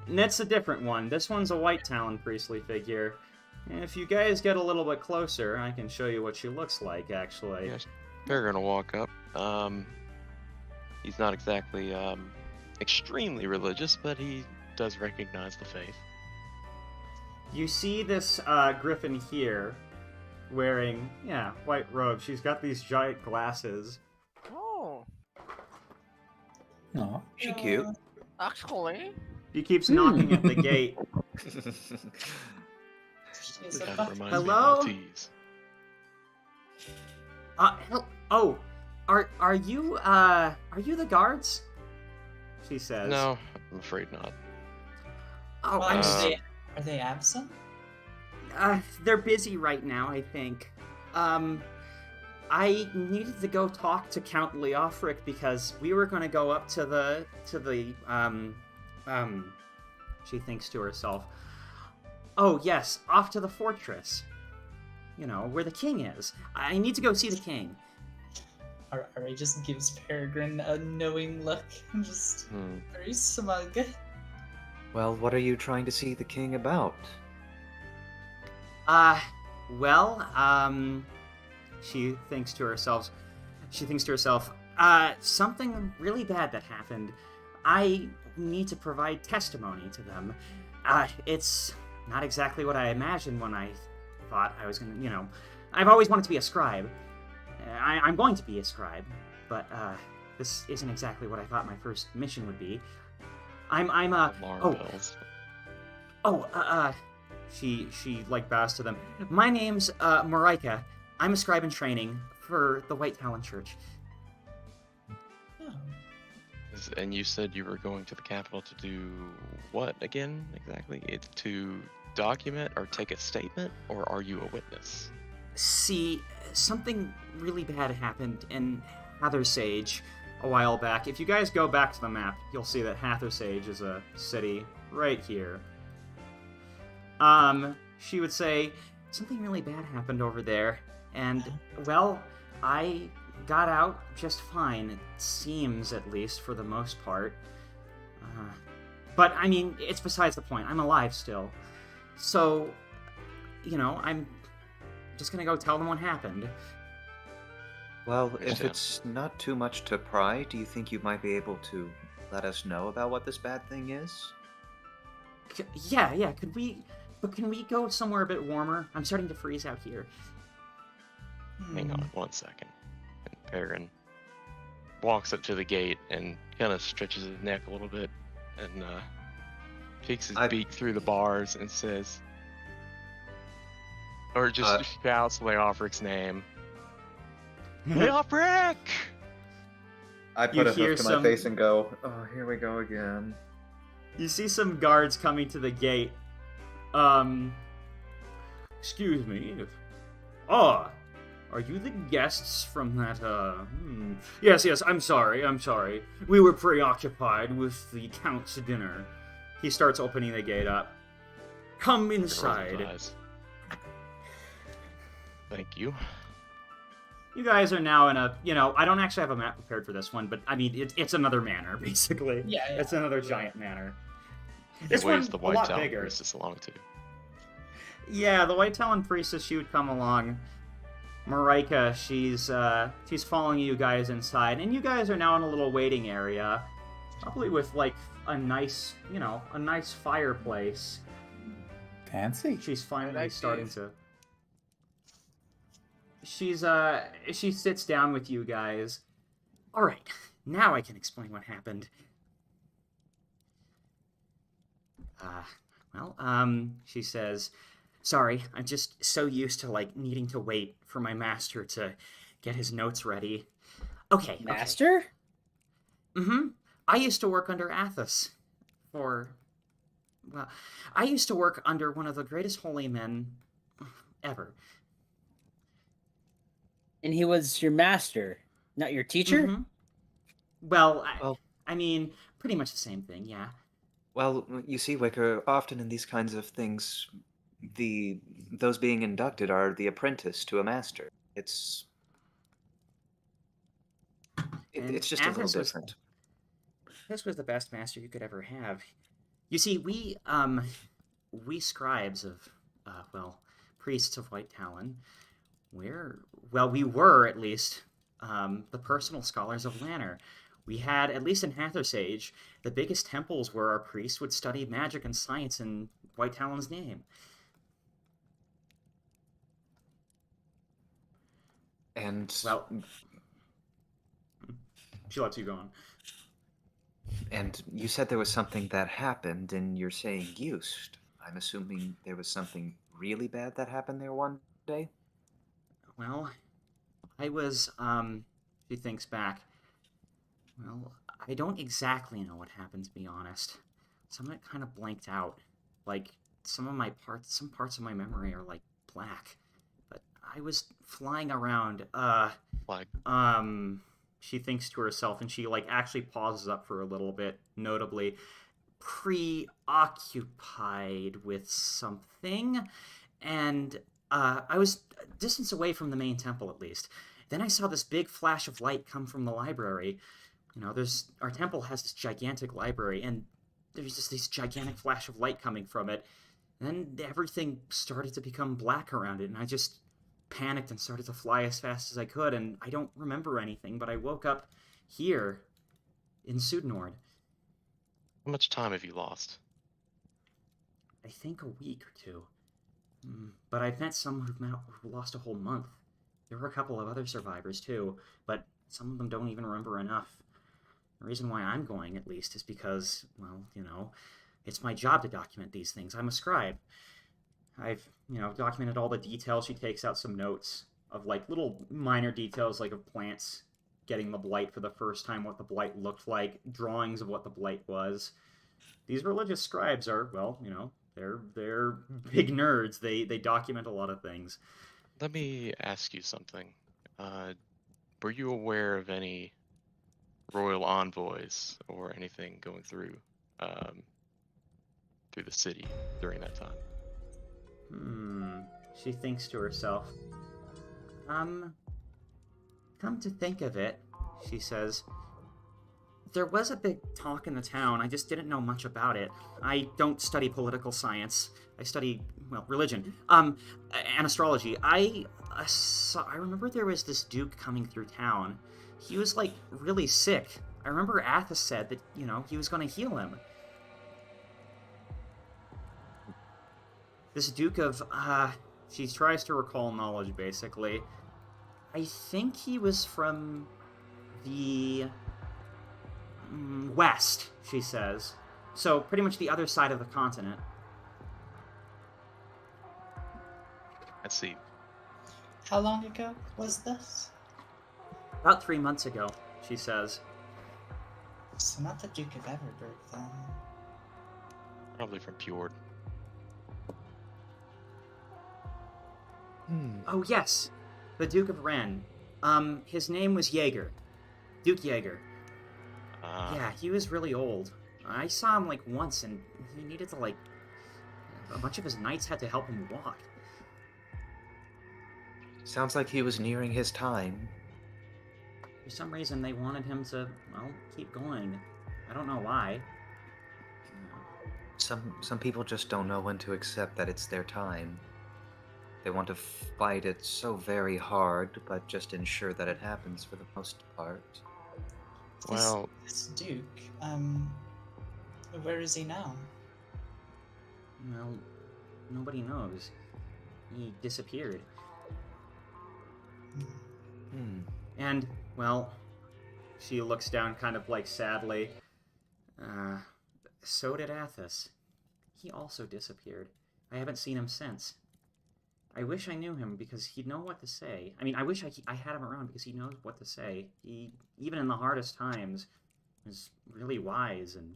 And that's a different one. This one's a White Talon priestly figure. And if you guys get a little bit closer, I can show you what she looks like, actually. Yeah, Peregrine will walk up. He's not exactly extremely religious, but he does recognize the faith. You see this griffin here wearing, white robe. She's got these giant glasses. Oh, Aw. She cute. actually. She keeps knocking at the gate. She's a Kind of buck. reminds Hello? me of Maltese. Are you the guards? She says. No, I'm afraid not. Oh, Well, I'm are they absent? they're busy right now, I think. I needed to go talk to Count Leofric because we were going to go up to the she thinks to herself. Oh, yes, off to the fortress. You know, where the king is. I need to go see the king. Ari just gives Peregrine a knowing look and just very smug. Well, what are you trying to see the king about? She thinks to herself, something really bad that happened. I need to provide testimony to them. It's not exactly what I imagined when I thought I was gonna, I've always wanted to be a scribe. I'm going to be a scribe, but, this isn't exactly what I thought my first mission would be. She like bows to them. My name's, Marika. I'm a scribe in training for the White Talon Church. Oh. And you said you were going to the capital to do what again, exactly? It's to document or take a statement, or are you a witness? See, something really bad happened in Hathersage a while back. If you guys go back to the map, you'll see that Hathersage is a city right here. She would say, something really bad happened over there, and, well, I got out just fine, it seems, at least, for the most part. But, I mean, it's besides the point. I'm alive still. So, I'm just gonna go tell them what happened. Well, if it's not too much to pry, do you think you might be able to let us know about what this bad thing is? Yeah, can we go somewhere a bit warmer? I'm starting to freeze out here. Hang on 1 second. And Peregrine walks up to the gate and kind of stretches his neck a little bit and peeks his beak through the bars and says, or just shouts Leofric's name. Leofric! I put You a hear hoof to my some- face and go, oh, here we go again. You see some guards coming to the gate. Excuse me. Ah, are you the guests from that, Yes, I'm sorry. We were preoccupied with the Count's dinner. He starts opening the gate up. Come inside. Thank you. You guys are now in a, I don't actually have a map prepared for this one, but I mean, it's another manor, basically. Yeah. It's another giant manor. This This ways one's the a White lot Town bigger. Priestess along too. Yeah, the White Talon Priestess, she would come along. Marika, she's following you guys inside, and you guys are now in a little waiting area. Probably with, like, a nice fireplace. Fancy. She's finally like starting this. to... She sits down with you guys. Alright, now I can explain what happened. She says, sorry, I'm just so used to, like, needing to wait for my master to get his notes ready. Okay. Master? Mm-hmm. I used to work under Athos I used to work under one of the greatest holy men ever. And he was your master, not your teacher? Mhm. Well, Well- I mean, pretty much the same thing, yeah. Well, you see, Wicker, often in these kinds of things, those being inducted are the apprentice to a master. It's And it's just a little Athos was- different. This was the best master you could ever have. You see, we scribes of, priests of White Talon, we were, at least, the personal scholars of Lanner. We had, at least in Hathor's age, the biggest temples where our priests would study magic and science in White Talon's name. And Well, she lets you go on. and you said there was something that happened, and you're saying used. I'm assuming there was something really bad that happened there one day? Well, she thinks back. Well, I don't exactly know what happened, to be honest. Some of it kind of blanked out. Like, some parts of my memory are, like, black. But I was flying around, Flag. she thinks to herself, and she, like, actually pauses up for a little bit, notably preoccupied with something, and I was a distance away from the main temple, at least. Then I saw this big flash of light come from the library. Our temple has this gigantic library, and there's just this gigantic flash of light coming from it. And then everything started to become black around it, and I just panicked and started to fly as fast as I could, and I don't remember anything, but I woke up here in Sudenord. How much time have you lost? I think a week or two. But I've met some who lost a whole month. There were a couple of other survivors too, but some of them don't even remember enough. The reason why I'm going, at least, is because, well, it's my job to document these things. I'm a scribe. I've, documented all the details. She takes out some notes of, like, little minor details, like of plants getting the blight for the first time, what the blight looked like, drawings of what the blight was. These religious scribes are, well, they're big nerds. They document a lot of things. Let me ask you something. Were you aware of any royal envoys or anything going through the city during that time? She thinks to herself. Come to think of it, she says, there was a big talk in the town. I just didn't know much about it. I don't study political science. I study, religion. And astrology. I remember there was this duke coming through town. He was, like, really sick. I remember Athos said that, he was going to heal him. This Duke of, she tries to recall knowledge, basically. I think he was from the west, she says. So, pretty much the other side of the continent. Let's see. How long ago was this? About 3 months ago, she says. So not the Duke of Everberg, then. Probably from Fjord. Oh yes, the Duke of Ren. His name was Jaeger. Duke Jaeger. Yeah, he was really old. I saw him like once, and he needed to like. A bunch of his knights had to help him walk. Sounds like he was nearing his time. For some reason, they wanted him to, well, keep going. I don't know why. Some people just don't know when to accept that it's their time. They want to fight it so very hard, but just ensure that it happens for the most part. Well, This Duke, where is he now? Well, nobody knows. He disappeared. Hmm. And, well, she looks down kind of like sadly. So did Athos. He also disappeared. I haven't seen him since. I wish I knew him because he'd know what to say. I mean, I wish I had him around because he knows what to say. He, even in the hardest times, was really wise and,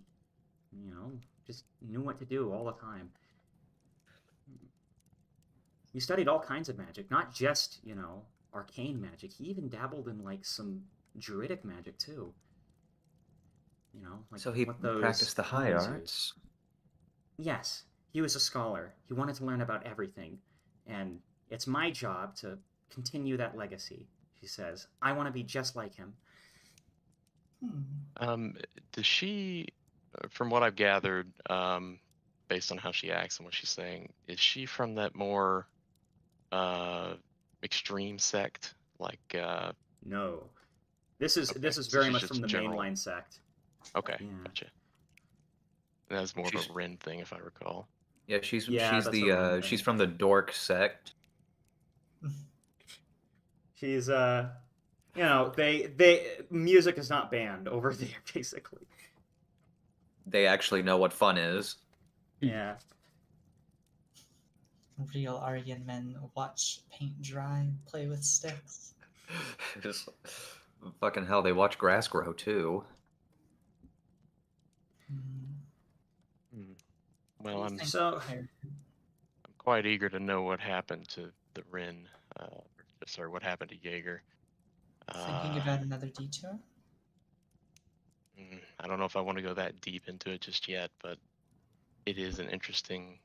just knew what to do all the time. He studied all kinds of magic, not just, arcane magic. He even dabbled in, like, some druidic magic, too. Like So he what those practiced the high humans use. arts? Yes, he was a scholar. He wanted to learn about everything. And it's my job to continue that legacy, she says. I want to be just like him. Does she, from what I've gathered, based on how she acts and what she's saying, is she from that more extreme sect? Like, No. This is okay, this is so very she's much just from the general. mainline sect. Okay, Yeah. gotcha. That's more She's- of a Ren thing, if I recall. Yeah, she's Yeah, she's that's the a Ren she's thing. from the dork sect. She's they music is not banned over there basically. They actually know what fun is. Yeah. Real Aryan men watch paint dry, play with sticks. Just, fucking hell, they watch grass grow too. Well, I'm So quite eager to know what happened to the Ren. Sorry, what happened to Jaeger. Thinking about another detour? I don't know if I want to go that deep into it just yet, but it is an interesting.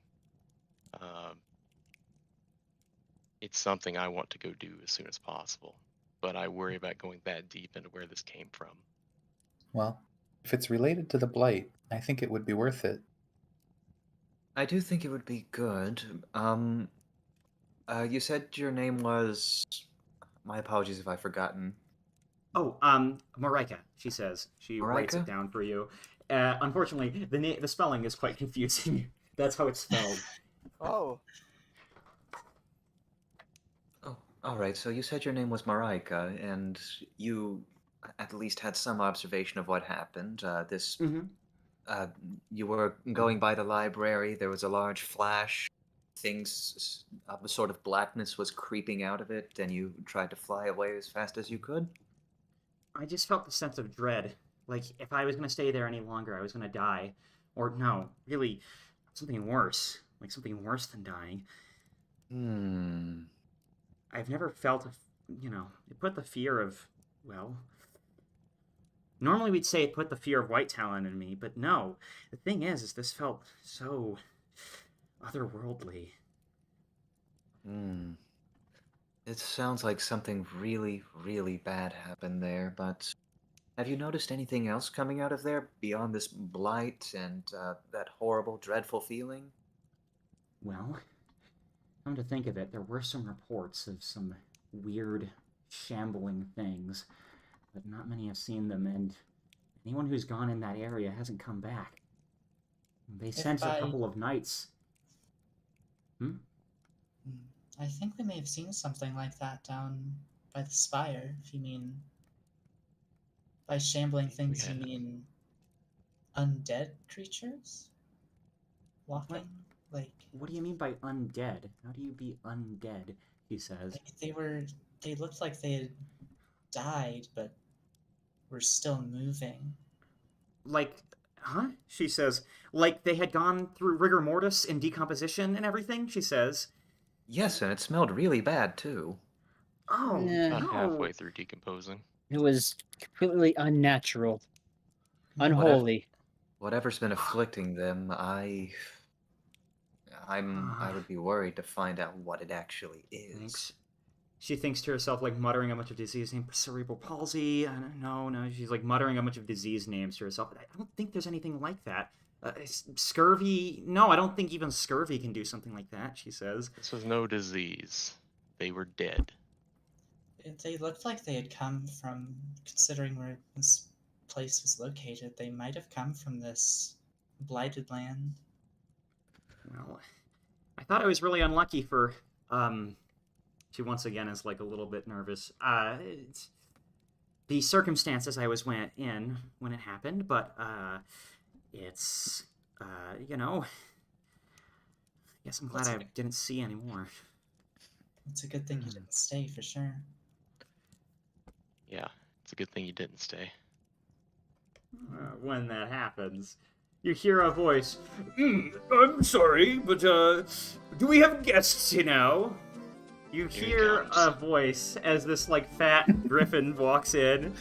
It's something I want to go do as soon as possible, but I worry about going that deep into where this came from. Well, if it's related to the Blight, I think it would be worth it. I do think it would be good. You said your name was. My apologies if I've forgotten. Oh, Marika, she says. She writes Marika? it down for you. Unfortunately, the spelling is quite confusing. That's how it's spelled. Oh, Oh, all right. So you said your name was Marika, and you at least had some observation of what happened. Mm-hmm. You were going by the library. There was a large flash. Things, a sort of blackness was creeping out of it, and you tried to fly away as fast as you could. I just felt the sense of dread. Like, if I was going to stay there any longer, I was going to die. Or, no, really, something worse. Like, something worse than dying. I've never felt, it put the fear of, well... Normally we'd say it put the fear of white talon in me, but no. The thing is this felt so... otherworldly. It sounds like something really, really bad happened there, but have you noticed anything else coming out of there beyond this blight and that horrible, dreadful feeling? Well, come to think of it, there were some reports of some weird, shambling things, but not many have seen them, and anyone who's gone in that area hasn't come back. They sent a couple of knights. I think we may have seen something like that down by the spire, if you mean... By shambling things, you mean... undead creatures? Walking? What do you mean by undead? How do you be undead, he says. They looked like they had died, but were still moving. huh? She says, like they had gone through rigor mortis and decomposition and everything, she says. Yes, and it smelled really bad, too. Oh, Yeah. About no. halfway through decomposing. It was completely unnatural, Whatever. unholy. Whatever's been afflicting them, I would be worried to find out what it actually is. Thanks. She thinks to herself, like, muttering a bunch of disease names. Cerebral palsy. No. She's, like, muttering a bunch of disease names to herself. I don't think there's anything like that. Scurvy. No, I don't think even scurvy can do something like that, she says. This was no disease. They were dead. They looked like they had come from, considering where this place was located, they might have come from this blighted land. Well, I thought I was really unlucky for, she once again is, like, a little bit nervous. It's the circumstances I was in when it happened, but, it's, you know, I guess I'm glad I didn't see any more. It's a good thing you didn't stay, for sure. Yeah, it's a good thing you didn't stay. When that happens, you hear a voice. I'm sorry, but, do we have guests here now? You Here he hear comes. a voice as this, like, fat griffin walks in.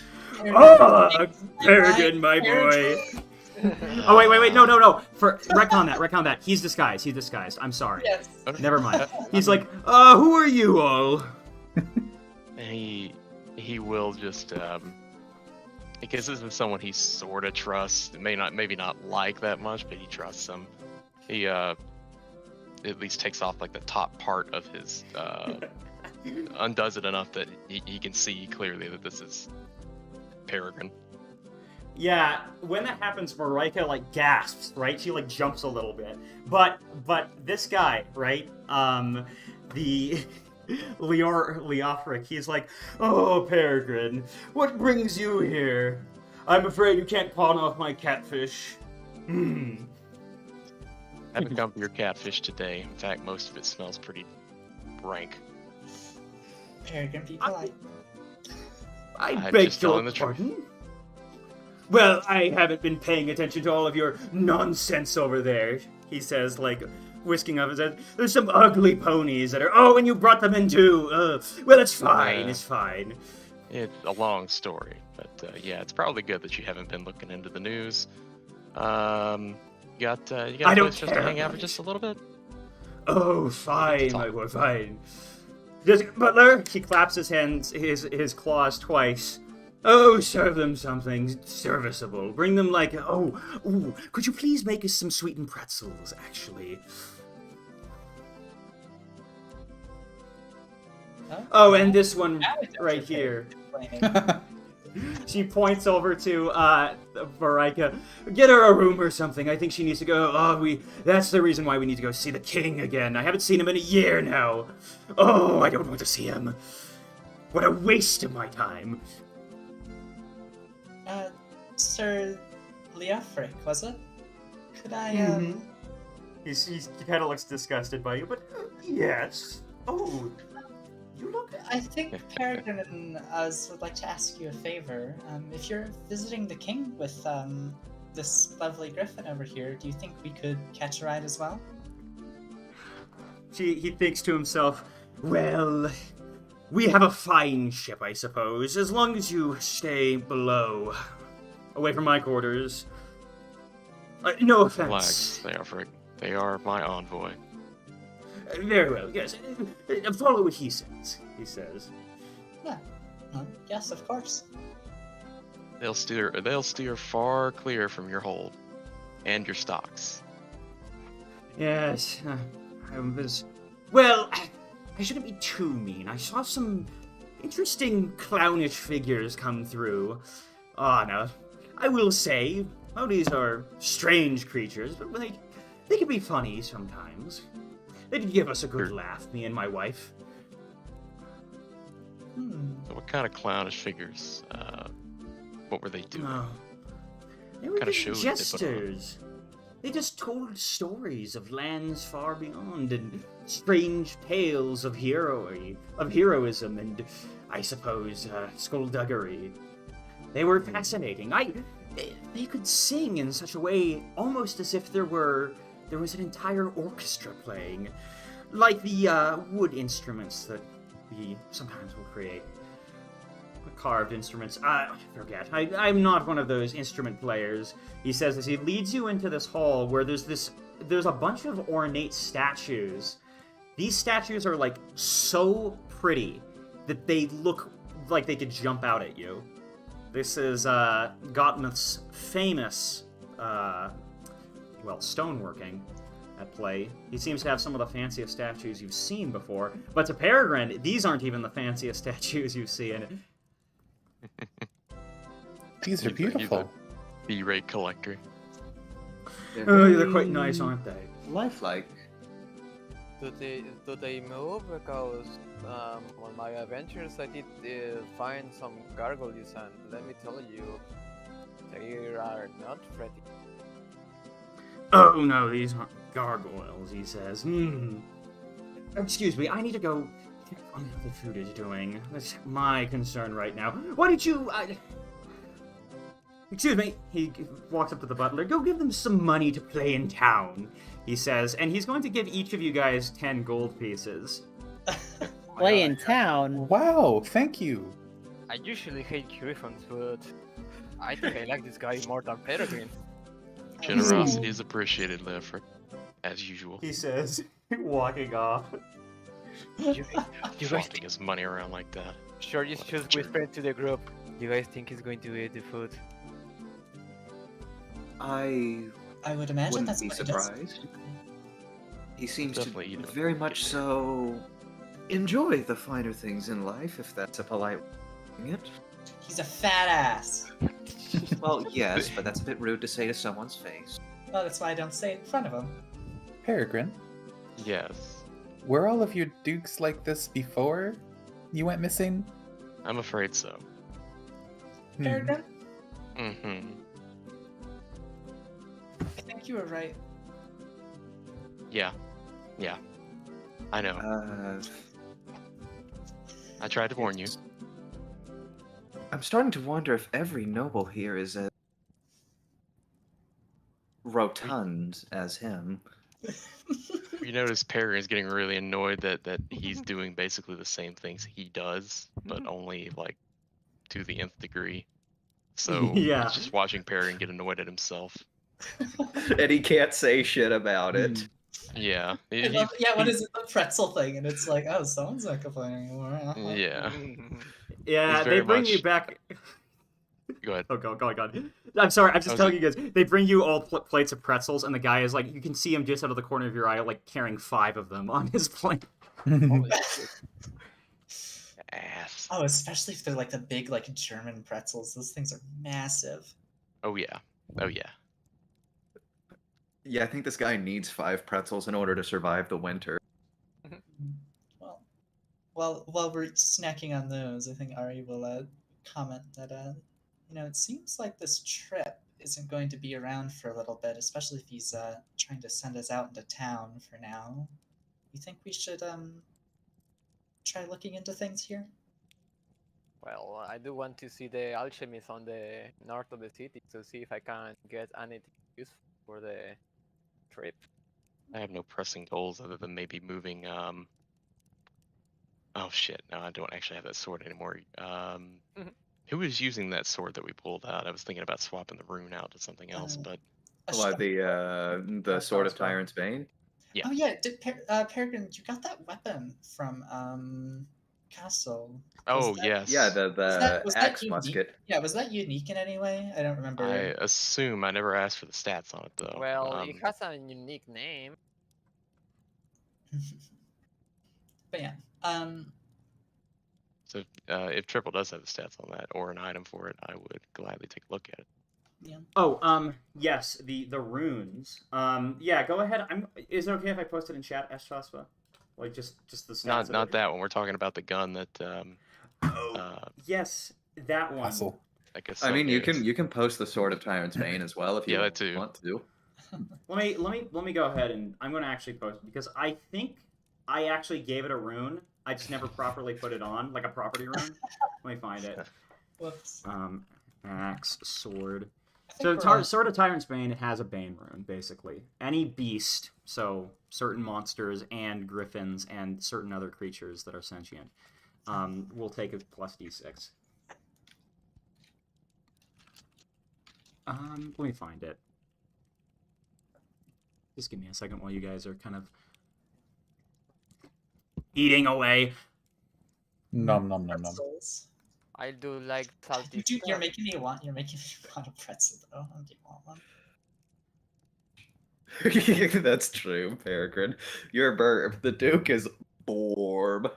Ah, Peregrine, my boy. Oh, wait, no. Retcon that. He's disguised. I'm sorry. Yes. Never mind. He's like, who are you all? And he will just because this is someone he sort of trusts. Maybe not like that much, but he trusts them. He at least takes off like the top part of his undoes it enough that he can see clearly that this is Peregrine. Yeah, when that happens, Marika, like, gasps, right? She, like, jumps a little bit. But this guy, right, the Leofric, he's like, oh, Peregrine, what brings you here? I'm afraid you can't pawn off my catfish. I haven't come for your catfish today. In fact, most of it smells pretty rank. Peregrine, be polite. I I'm beg just telling your the truth. pardon? Well, I haven't been paying attention to all of your nonsense over there, he says, like, whisking up his head. There's some ugly ponies that are... Oh, and you brought them in too. Well, it's fine, Yeah. it's fine. It's a long story, but yeah, it's probably good that you haven't been looking into the news. You got I a don't place just to care hang out about for it. just a little bit? Oh, fine, talk. my boy, fine. Just, Butler, he claps his hands, his claws twice. Oh, serve them something serviceable. Bring them like, could you please make us some sweetened pretzels, actually? Oh, and this one right here. She points over to Marika. Get her a room or something. I think she needs to go. That's the reason why we need to go see the king again. I haven't seen him in a year now. Oh, I don't want to see him. What a waste of my time. Sir Leofric, was it? Could I, He kind of looks disgusted by you, but yes. Oh, you look... I think Peregrine and us would like to ask you a favor. If you're visiting the king with this lovely griffin over here, do you think we could catch a ride as well? He thinks to himself, well, we have a fine ship, I suppose, as long as you stay below, away from my quarters. No offense. Relax, they are my envoy. Very well, yes. Follow what he says, he says. Yeah. Yes, of course. They'll steer far clear from your hold and your stocks. Yes, I was... Well, I shouldn't be too mean. I saw some interesting clownish figures come through. Oh, no. I will say, these are strange creatures, but they can be funny sometimes. They did give us a good laugh, me and my wife. So what kind of clownish figures? What were they doing? They were Kinda just shows they put on. jesters. They just told stories of lands far beyond and strange tales of heroism and, I suppose, skullduggery. They were fascinating. they could sing in such a way almost as if there was an entire orchestra playing, like the wood instruments that we sometimes will create. Carved instruments. I forget. I'm not one of those instrument players. He says as he leads you into this hall where there's a bunch of ornate statues. These statues are like so pretty that they look like they could jump out at you. This is Gotmouth's famous stoneworking at play. He seems to have some of the fanciest statues you've seen before, but to Peregrine, these aren't even the fanciest statues you've seen. These are beautiful. B-rate collector. They're quite nice, aren't they? Lifelike. Do they move? Because on my adventures I did find some gargoyles, and let me tell you, they are not friendly. Oh no, these aren't gargoyles, he says. Excuse me, I need to go check on how the food is doing. That's my concern right now. Why did you... Excuse me, he walks up to the butler. Go give them some money to play in town, he says, and he's going to give each of you guys 10 gold pieces. Play in town. Wow, thank you. I usually hate Griffin's, but I think I like this guy more than Peregrine. Generosity is appreciated, Leffert, as usual. He says, walking off. You guys Flaunting his money around like that. sure you just whispered to the group. You guys think he's going to eat the food? I would imagine wouldn't that's be what he does. surprised. He seems Definitely eat to it. very much so enjoy the finer things in life, if that's a polite way of putting it. He's a fat ass. Well, yes, but that's a bit rude to say to someone's face. Well, that's why I don't say it in front of him. Peregrine, Yes. were all of your dukes like this before you went missing? I'm afraid so. Peregrine, Mm-hmm. I think you were right. Yeah. Yeah. I know. I tried to warn you. I'm starting to wonder if every noble here is as rotund as him. You notice Peregrine's getting really annoyed that he's doing basically the same things he does, but only like to the nth degree. So Yeah. he's just watching Peregrine get annoyed at himself. And he can't say shit about it. Yeah. I love, what is it? The pretzel thing, and it's like, oh, someone's not complaining anymore. Yeah. Yeah, He's they very bring you much- back... Go ahead. Oh, go on. I'm sorry, I'm just was telling you guys. They bring you all plates of pretzels, and the guy is like, you can see him just out of the corner of your eye, like carrying 5 of them on his plate. Holy shit. Ass. Oh, especially if they're like the big, like German pretzels. Those things are massive. Oh yeah. Oh yeah. Yeah, I think this guy needs 5 pretzels in order to survive the winter. Well, while we're snacking on those, I think Ari will comment that it seems like this trip isn't going to be around for a little bit, especially if he's trying to send us out into town for now. You think we should try looking into things here? Well, I do want to see the alchemist on the north of the city to see if I can get anything useful for the trip. I have no pressing goals other than maybe moving. Oh shit! No, I don't actually have that sword anymore. Who was using that sword that we pulled out? I was thinking about swapping the rune out to something else, but The Sword of Tyrant's Bane? Yeah. Oh yeah, did Peregrine, you got that weapon from Castle? oh that- yes. Yeah, the was that axe unique? musket. Yeah, was that unique in any way? I don't remember. I assume I never asked for the stats on it though. Well, it has a unique name. But yeah, So if Triple does have the stats on that or an item for it, I would gladly take a look at it. Oh, yes, the runes. Yeah, go ahead. Is it okay if I post it in chat, Eshaspa? Like, just the stats Not of not it? that one. We're talking about the gun that Yes, that one. Hustle. I guess. I mean, you can post the Sword of Tyrant's Bane as well if you Yeah, that too. want to. Let me go ahead and I'm going to actually post it because I think I actually gave it a rune. I just never properly put it on, like a property rune. Let me find it. whoops. Axe, sword. I think So we're all- Sword of Tyrant's Bane has a Bane rune, basically. Any beast, so certain monsters and griffins and certain other creatures that are sentient, will take a plus d6. Let me find it. Just give me a second while you guys are kind of eating away. Nom nom nom nom. pretzels. I do like salty Dude, you're stuff. making me want a pretzel though. I do want one. That's true, Peregrine. You're Burb. The Duke is Borb.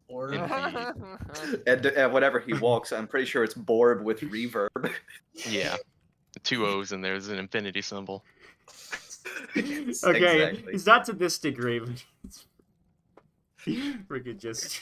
Or And whenever he walks, I'm pretty sure it's Borb with reverb. Yeah. 2 O's and there's an infinity symbol. Okay, Exactly. it's not to this degree, but we could just.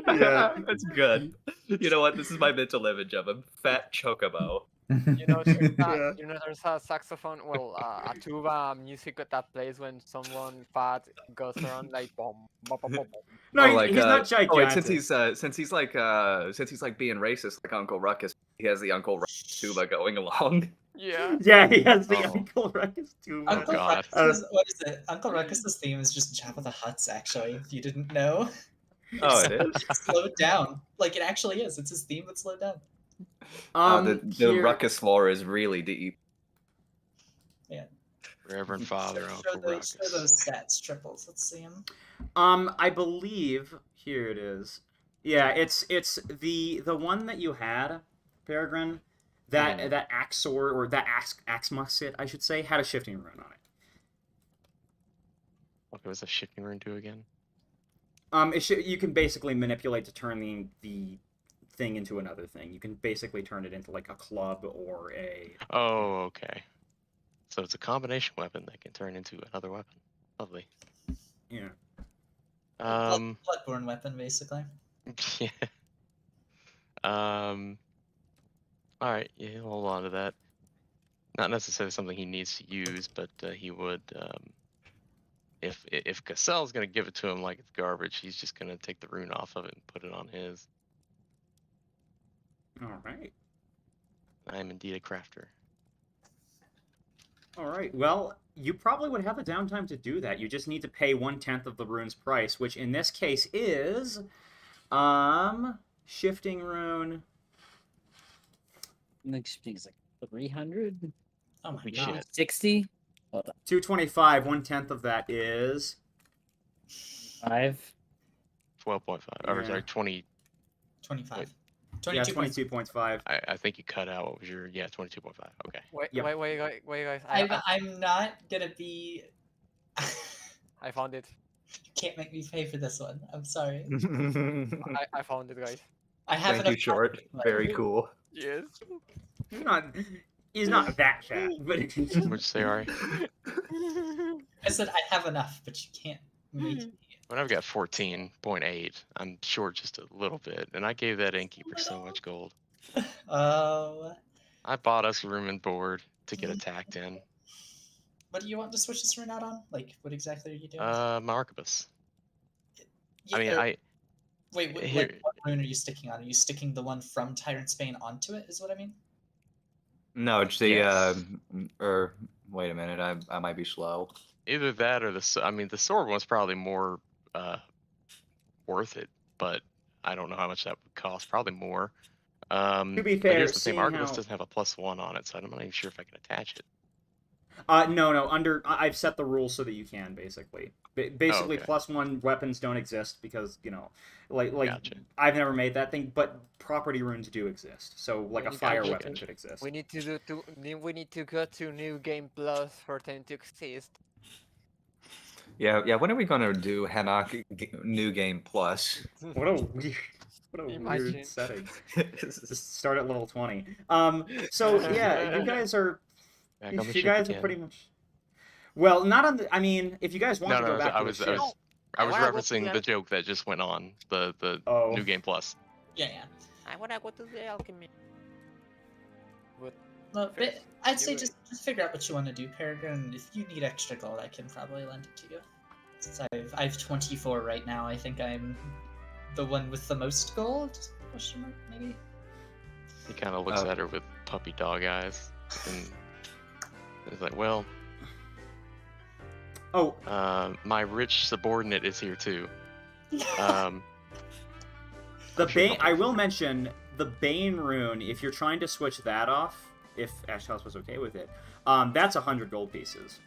Yeah, that's good. You know what? This is my mental image of him. Fat Chocobo. You know, there's Yeah. there's a saxophone, well, a tuba music that plays when someone fat goes around like boom, boom, boom, boom, boom. No, he's not gigantic. Oh wait, since he's like being racist like Uncle Ruckus, he has the Uncle Ruckus tuba going along. Yeah. Yeah, he has the Oh. Uncle Ruckus too. Uncle God. Ruckus what is it? Uncle Ruckus's theme is just Jabba the Hutt's. Actually, if you didn't know, Oh, it is. it's slowed down. Like it actually is. It's his theme that's slowed down. The Here- Ruckus lore is really deep. Reverend Father, Show Uncle those Ruckus. stats triples. Let's see him. I believe here it is. Yeah, it's the one that you had, Peregrine. That Axor or that Axe Musket, I should say, had a shifting rune on it. What was the shifting rune do again? You can basically manipulate to turn the thing into another thing. You can basically turn it into like a club or a. Oh, okay. So it's a combination weapon that can turn into another weapon. Lovely. Yeah. Bloodborne weapon, basically. Yeah. All right. Yeah, he'll hold on to that. Not necessarily something he needs to use, but he would. If Gassel's gonna give it to him like it's garbage, he's just gonna take the rune off of it and put it on his. All right. I am indeed a crafter. All right. Well, you probably would have the downtime to do that. You just need to pay 1/10 of the rune's price, which in this case is, shifting rune. Next shifting is like 300, Oh my Holy god. shit. 60, hold on, 225. 1/10 of that is 5. 12.5. Or Yeah. sorry, 20. 25. yeah 22. 22.5. I think you cut out. What was your 22.5? Okay. Wait, Yep. wait, guys. I'm not gonna be. I found it. You can't make me pay for this one. I'm sorry. I found it, guys. I have Thank you, enough Short. money, but- Very cool. Yes. He's not that fat, but What'd you say, Ari? I said I have enough, but you can't make me. When I've got 14.8, I'm short just a little bit, and I gave that innkeeper so much gold. Oh. I bought us room and board to get attacked in. What do you want to switch this rune out on? Like, what exactly are you doing? My arquebus. Yeah, I mean, or- Wait, here- like, what rune are you sticking on? Are you sticking the one from Tyrant Spain onto it, is what I mean? No, it's the Yes. or wait a minute, I might be slow. Either that or the sword one's probably more worth it, but I don't know how much that would cost. Probably more. To be but fair, here's the thing: seeing arquebus how- doesn't have a +1 on it, so I'm not even sure if I can attach it. No. I've set the rules so that you can basically. Basically, okay. +1 weapons don't exist because like Gotcha. I've never made that thing, but property runes do exist. So like a We need fire to- weapon should exist. We need to go to New Game Plus for them to exist. Yeah. When are we gonna do Hanaq New Game Plus? What a Imagine. weird setting. Just start at level 20. So yeah, you guys are. Back on the You ship guys are again. pretty much. Well, not on the. I mean, if you guys want No, to go no, back I to was, the I ship. was, I was wanna go to referencing the the joke that just went on the Oh. New Game Plus. Yeah. I wanna go to the alchemy. Well, Chris, but I'd say you- just figure out what you want to do, Peregrine. If you need extra gold, I can probably lend it to you. Since I've 24 right now, I think I'm the one with the most gold. Question mark, maybe. He kind of looks Oh. at her with puppy dog eyes, and he's like, "Well, Oh, my rich subordinate is here too." Um, the I'm sure Bane. he'll pay I for will it. mention the Bane rune. If you're trying to switch that off, if Ash House was okay with it, that's 100 gold pieces.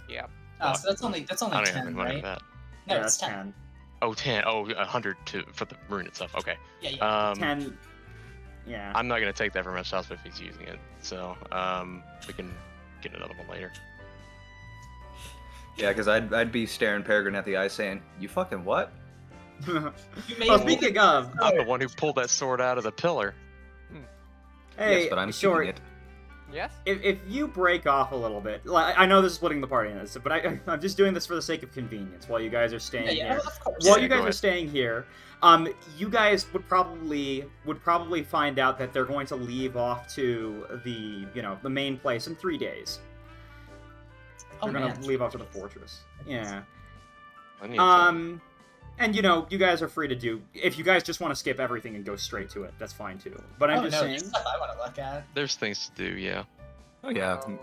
Yeah. Oh, so that's only I don't have 10, any money right? for that. No, Yeah, it's that's 10. Oh, 10. Oh, 100 for the rune itself. Okay. Yeah. 10. Yeah. I'm not gonna take that from Ash House if he's using it, so we can get another one later. Yeah, because I'd be staring Peregrine at the eye saying, "You fucking what?" You may Oh, have speaking of, I'm the one who pulled that sword out of the pillar. hey, yes, but I'm Short, keeping it. Yes. if you break off a little bit, like, I know this is splitting the party in this, but I'm just doing this for the sake of convenience while you guys are staying Yeah, here. of course. While Yeah, you go guys are ahead. staying here, you guys would probably find out that they're going to leave off to the the main place in 3 days. Oh, They're gonna man. leave off to the fortress. Yeah. I need some. And you guys are free to do. If you guys just want to skip everything and go straight to it, that's fine too. But I'm Oh, just no, saying. there's stuff I want to look at. There's things to do, yeah. Oh yeah. Go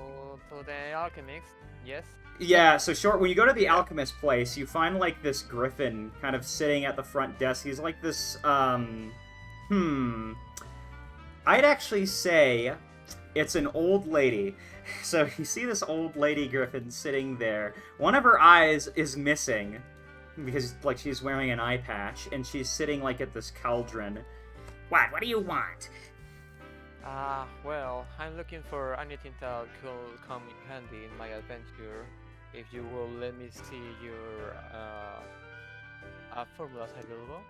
to the alchemist. Yes. Yeah, so Short, when you go to the alchemist place, you find like this griffin kind of sitting at the front desk. He's like this, I'd actually say it's an old lady. So you see this old lady griffin sitting there. One of her eyes is missing because like she's wearing an eye patch, and she's sitting like at this cauldron. What do you want? Well, I'm looking for anything that could come in handy in my adventure. If you will let me see your formulas available.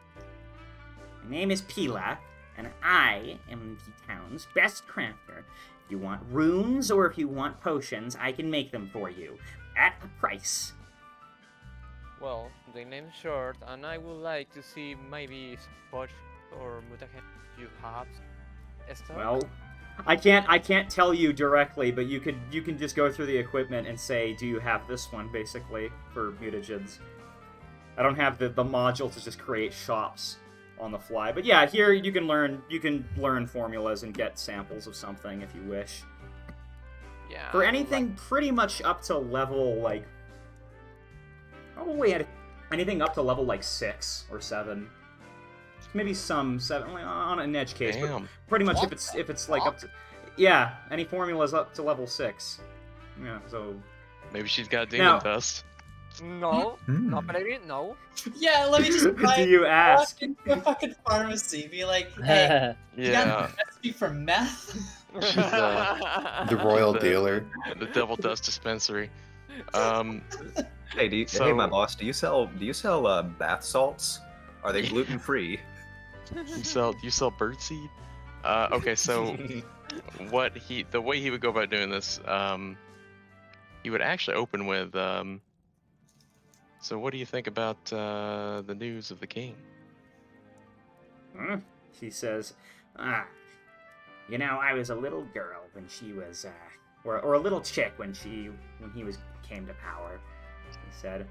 My name is Pila, and I am the town's best crafter. If you want runes or if you want potions, I can make them for you at a price. Well, the name's short, and I would like to see maybe spot or mutagen you have. Stock. Well, I can't tell you directly, but you can just go through the equipment and say, do you have this one, basically, for mutagens. I don't have the module to just create shops on the fly. But yeah, here you can learn formulas and get samples of something if you wish. Yeah. For I would anything pretty much up to level like probably anything up to level like 6 or 7. Maybe some 7 like, on an edge case, but Damn. pretty much if it's like up to any formulas up to level 6. Yeah, so Maybe she's got a demon Now- dust. No, Hmm. not Pellegrin, no. Yeah, let me just do you ask? walk into a fucking pharmacy, be like, hey, you got Yeah. a recipe for meth? She's, The royal The- dealer. the devil dust dispensary. Hey, hey, So- my boss. Do you sell bath salts? Are they gluten free? You sell birdseed? Okay, so the way he would go about doing this, he would actually open with, so what do you think about the news of the king? She says, I was a little girl when she was, or a little chick when he came to power. He said,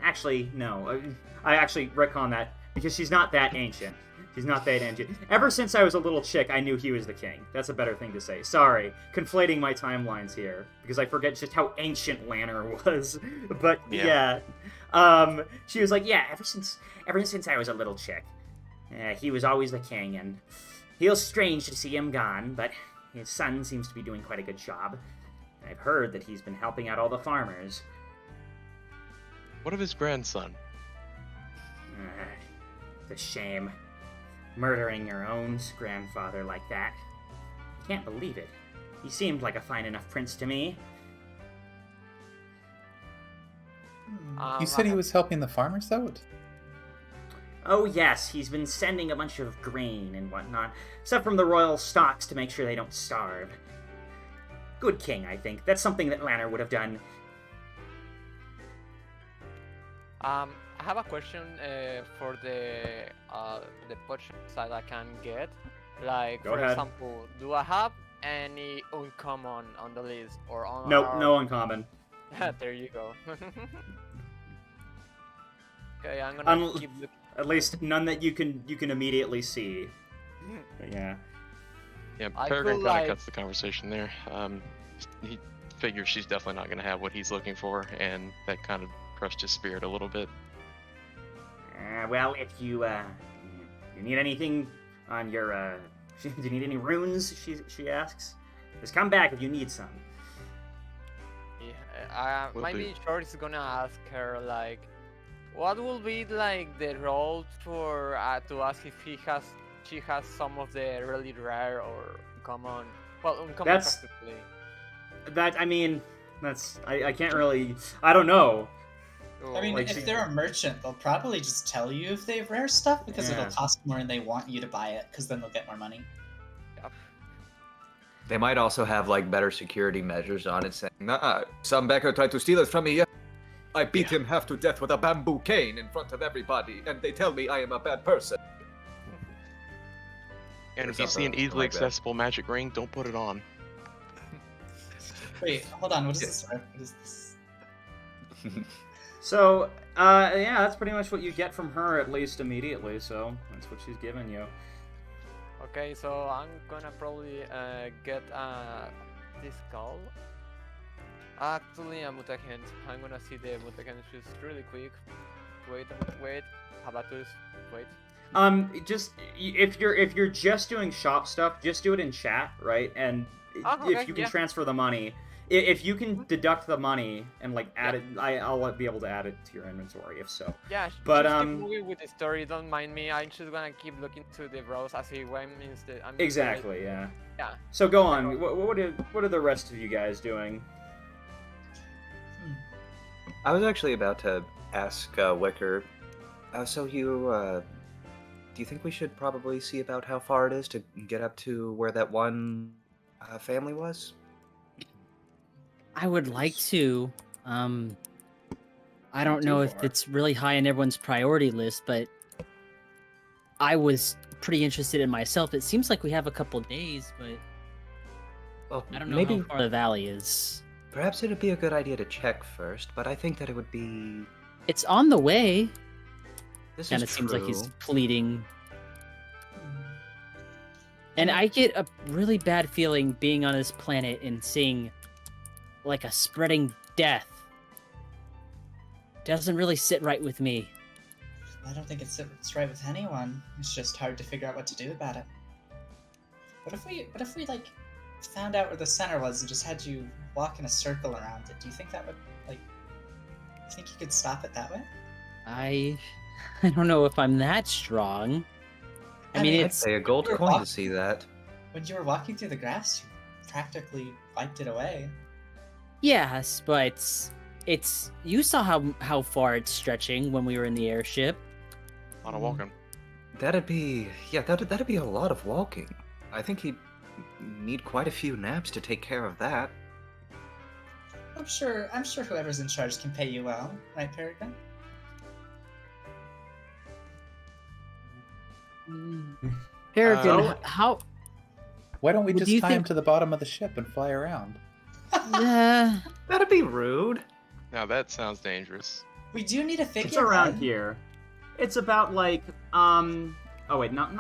actually, no. I actually recon that because she's not that ancient. She's not that ancient. Ever since I was a little chick, I knew he was the king. That's a better thing to say. Sorry, conflating my timelines here because I forget just how ancient Lanner was. But Yeah. she was like, yeah, ever since I was a little chick, he was always the king, and feels strange to see him gone. But his son seems to be doing quite a good job. I've heard that he's been helping out all the farmers. What of his grandson? It's a shame. Murdering your own grandfather like that. I can't believe it. He seemed like a fine enough prince to me. You said he was helping the farmers out? Oh yes, he's been sending a bunch of grain and whatnot. Stuff from the royal stocks to make sure they don't starve. Good king, I think. That's something that Lanner would have done. I have a question for the potions that I can get. Like, Go for ahead. example, do I have any uncommon on the list or on? Nope, no uncommon. There you go. Okay, I'm gonna keep looking. At least none that you can immediately see. But yeah. Yeah, I Peregrine feel kind of like- cuts the conversation there. He figures she's definitely not going to have what he's looking for, and that kind of crushed his spirit a little bit. Well, if you need anything on your do you need any runes? She asks. Just come back if you need some. Yeah, Will maybe Short is gonna ask her like, what will be like the role for to ask if she has some of the really rare or uncommon, well, uncommon That's- practically. That I mean, that's I can't really. I don't know. I mean, Like, if she- they're a merchant, they'll probably just tell you if they have rare stuff because Yeah. it'll cost more and they want you to buy it because then they'll get more money. They might also have like better security measures on it, saying, "Nah, some beggar tried to steal it from me. I beat him half to death with a bamboo cane in front of everybody, and they tell me I am a bad person." And Or if you see an something easily like that. accessible magic ring, don't put it on. Wait, hold on. What is this? What is this? So, yeah, that's pretty much what you get from her, at least immediately. So that's what she's giving you. Okay, so I'm gonna probably get this call. Actually, a mutagen. I'm gonna see the mutagen just really quick. Wait, Habatus, wait. Just if you're just doing shop stuff, just do it in chat, right? And Oh, okay, if you can yeah. transfer the money, if you can deduct the money and like add it, I'll be able to add it to your inventory if so. Yeah, But, just keep moving with the story. Don't mind me. I'm just gonna keep looking to the bros as he went instead. Exactly, yeah. Yeah. So go on. What are the rest of you guys doing? I was actually about to ask Wicker. So you, do you think we should probably see about how far it is to get up to where that one family was? I would like to. I don't Too know if far. it's really high on everyone's priority list, but I was pretty interested in myself. It seems like we have a couple days, but Well, I don't know maybe how far the valley is. perhaps it'd be a good idea to check first. But I think that it would be. It's on the way. This Kind is of seems like he's true. pleading. And I get a really bad feeling being on this planet and seeing like a spreading death. Doesn't really sit right with me. I don't think it's right with anyone. It's just hard to figure out what to do about it. What if we like found out where the center was and just had you walk in a circle around it? Do you think that would like? You think you could stop it that way? I don't know if I'm that strong. I mean, mean, I'd it's pay a gold You're coin to walking- see that. When you were walking through the grass, you practically wiped it away. yes, but it's you saw how far it's stretching when we were in the airship. A lot of walking. That'd be that'd be a lot of walking. I think he'd need quite a few naps to take care of that. I'm sure whoever's in charge can pay you well, right, Peregrine? Peregrine, So- how? Why don't we Well, do just you tie him think- to the bottom of the ship and fly around? That'd be rude. Now that sounds dangerous. We do need a figure. It's around here. It's about like oh wait, not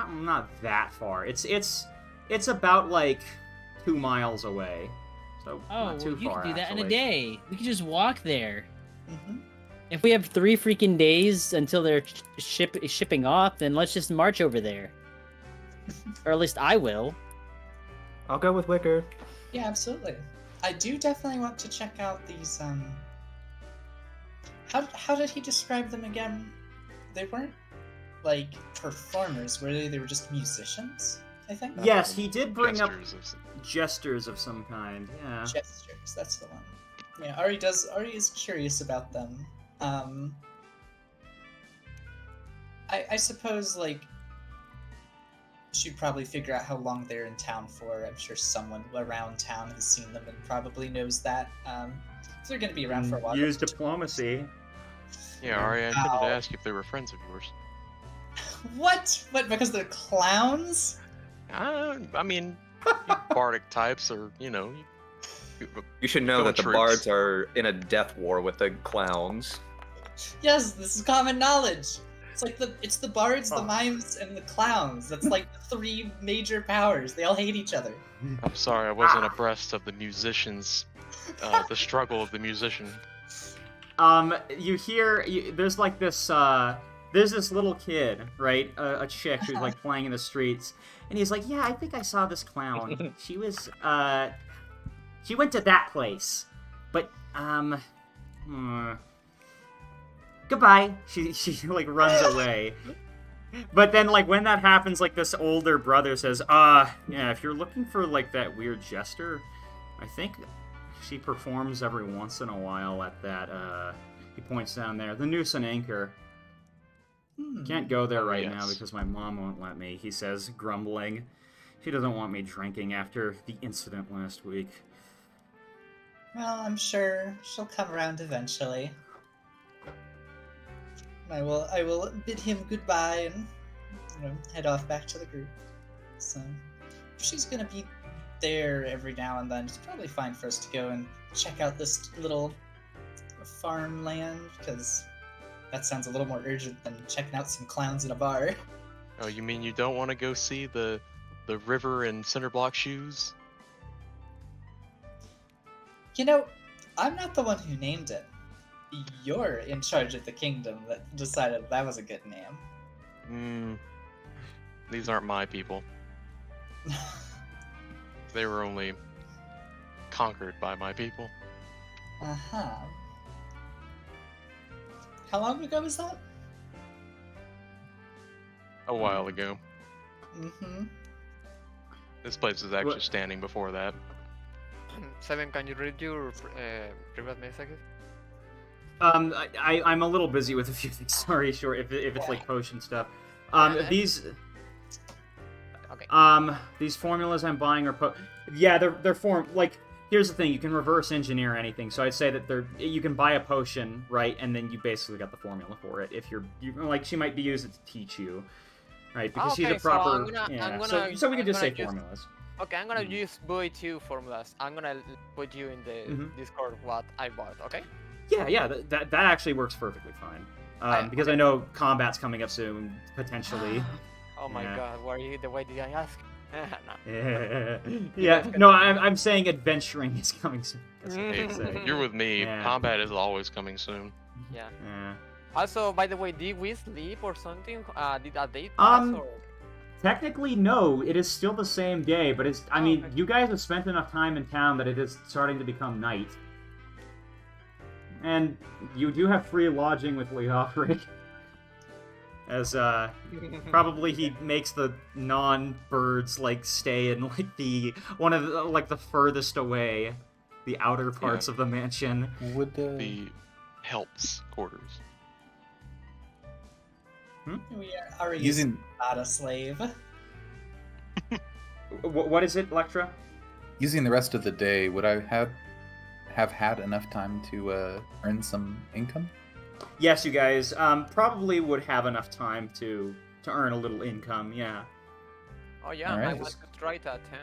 that far. It's about like 2 miles away. So Oh, not too well, you far. could do that in a actually. day. We could just walk there. Mm-hmm. If we have 3 freaking days until they're shipping off, then let's just march over there. Or at least I will. I'll go with Wicker. Yeah, absolutely. I do definitely want to check out these. How did he describe them again? They weren't like performers, were they? They were just musicians, I think. Yes, he did bring up Gestures of some- gestures of some kind. Yeah. Gestures. That's the one. Yeah, Ari is curious about them. I suppose like should probably figure out how long they're in town for. I'm sure someone around town has seen them and probably knows that. If they're going to be around for a while. Use diplomacy. Yeah, Ari, I intended to Ow. ask if they were friends of yours. What? What? Because they're clowns? I mean, you bardic types, or you You should know Go that the troops. bards are in a death war with the clowns. Yes, this is common knowledge. It's the bards, the Oh. mimes, and the clowns. That's like the three major powers. They all hate each other. I'm sorry, I wasn't abreast of the musicians, the struggle of the musician. You hear there's like this there's this little kid, right? A chick who's like playing in the streets, and he's like, "Yeah, I think I saw this clown. She was she went to that place, but goodbye." She like runs away. But then, like, when that happens, like, this older brother says, yeah, if you're looking for, like, that weird jester, I think she performs every once in a while at that, he points down there, the Noose and Anchor. Can't go there right now because my mom won't let me, he says, grumbling. She doesn't want me drinking after the incident last week. Well, I'm sure she'll come around eventually. I will bid him goodbye and head off back to the group. So if she's gonna be there every now and then, it's probably fine for us to go and check out this little farmland, because that sounds a little more urgent than checking out some clowns in a bar. Oh, you mean you don't want to go see the river and cinder block shoes? I'm not the one who named it. You're in charge of the kingdom that decided that was a good name. These aren't my people. They were only conquered by my people. Uh-huh. How long ago was that? A while ago. Mm-hmm. This place is actually standing before that. Seven, can you read your private messages? I'm a little busy with a few things. Sorry, sure. If it's like potion stuff, these these formulas I'm buying are they're like. Here's the thing: you can reverse engineer anything. So I'd say that you can buy a potion, right, and then you basically got the formula for it. If you like, she might be used to teach you, right? Because she's a proper. So we can just say formulas. Okay, I'm gonna use buy 2 formulas. I'm gonna put you in the Discord what I bought. Okay. Yeah, that actually works perfectly fine. Because I know combat's coming up soon, potentially. Oh my god, why did I ask? No, I'm saying adventuring is coming soon. Hey, you're with me. Yeah. Combat is always coming soon. Yeah. Yeah. Also, by the way, did we sleep or something? Did a date pass or? Technically, no. It is still the same day, but it's. I mean, you guys have spent enough time in town that it is starting to become night. And you do have free lodging with Leothric. As, probably he makes the non-birds, like, stay in, like, one of the, like, the furthest away, the outer parts of the mansion. Would, The helps quarters. We are using not a slave. What is it, Electra? using the rest of the day, would I have had enough time to earn some income? Yes, you guys probably would have enough time to earn a little income, yeah. Oh yeah, All I right. want to try that 10.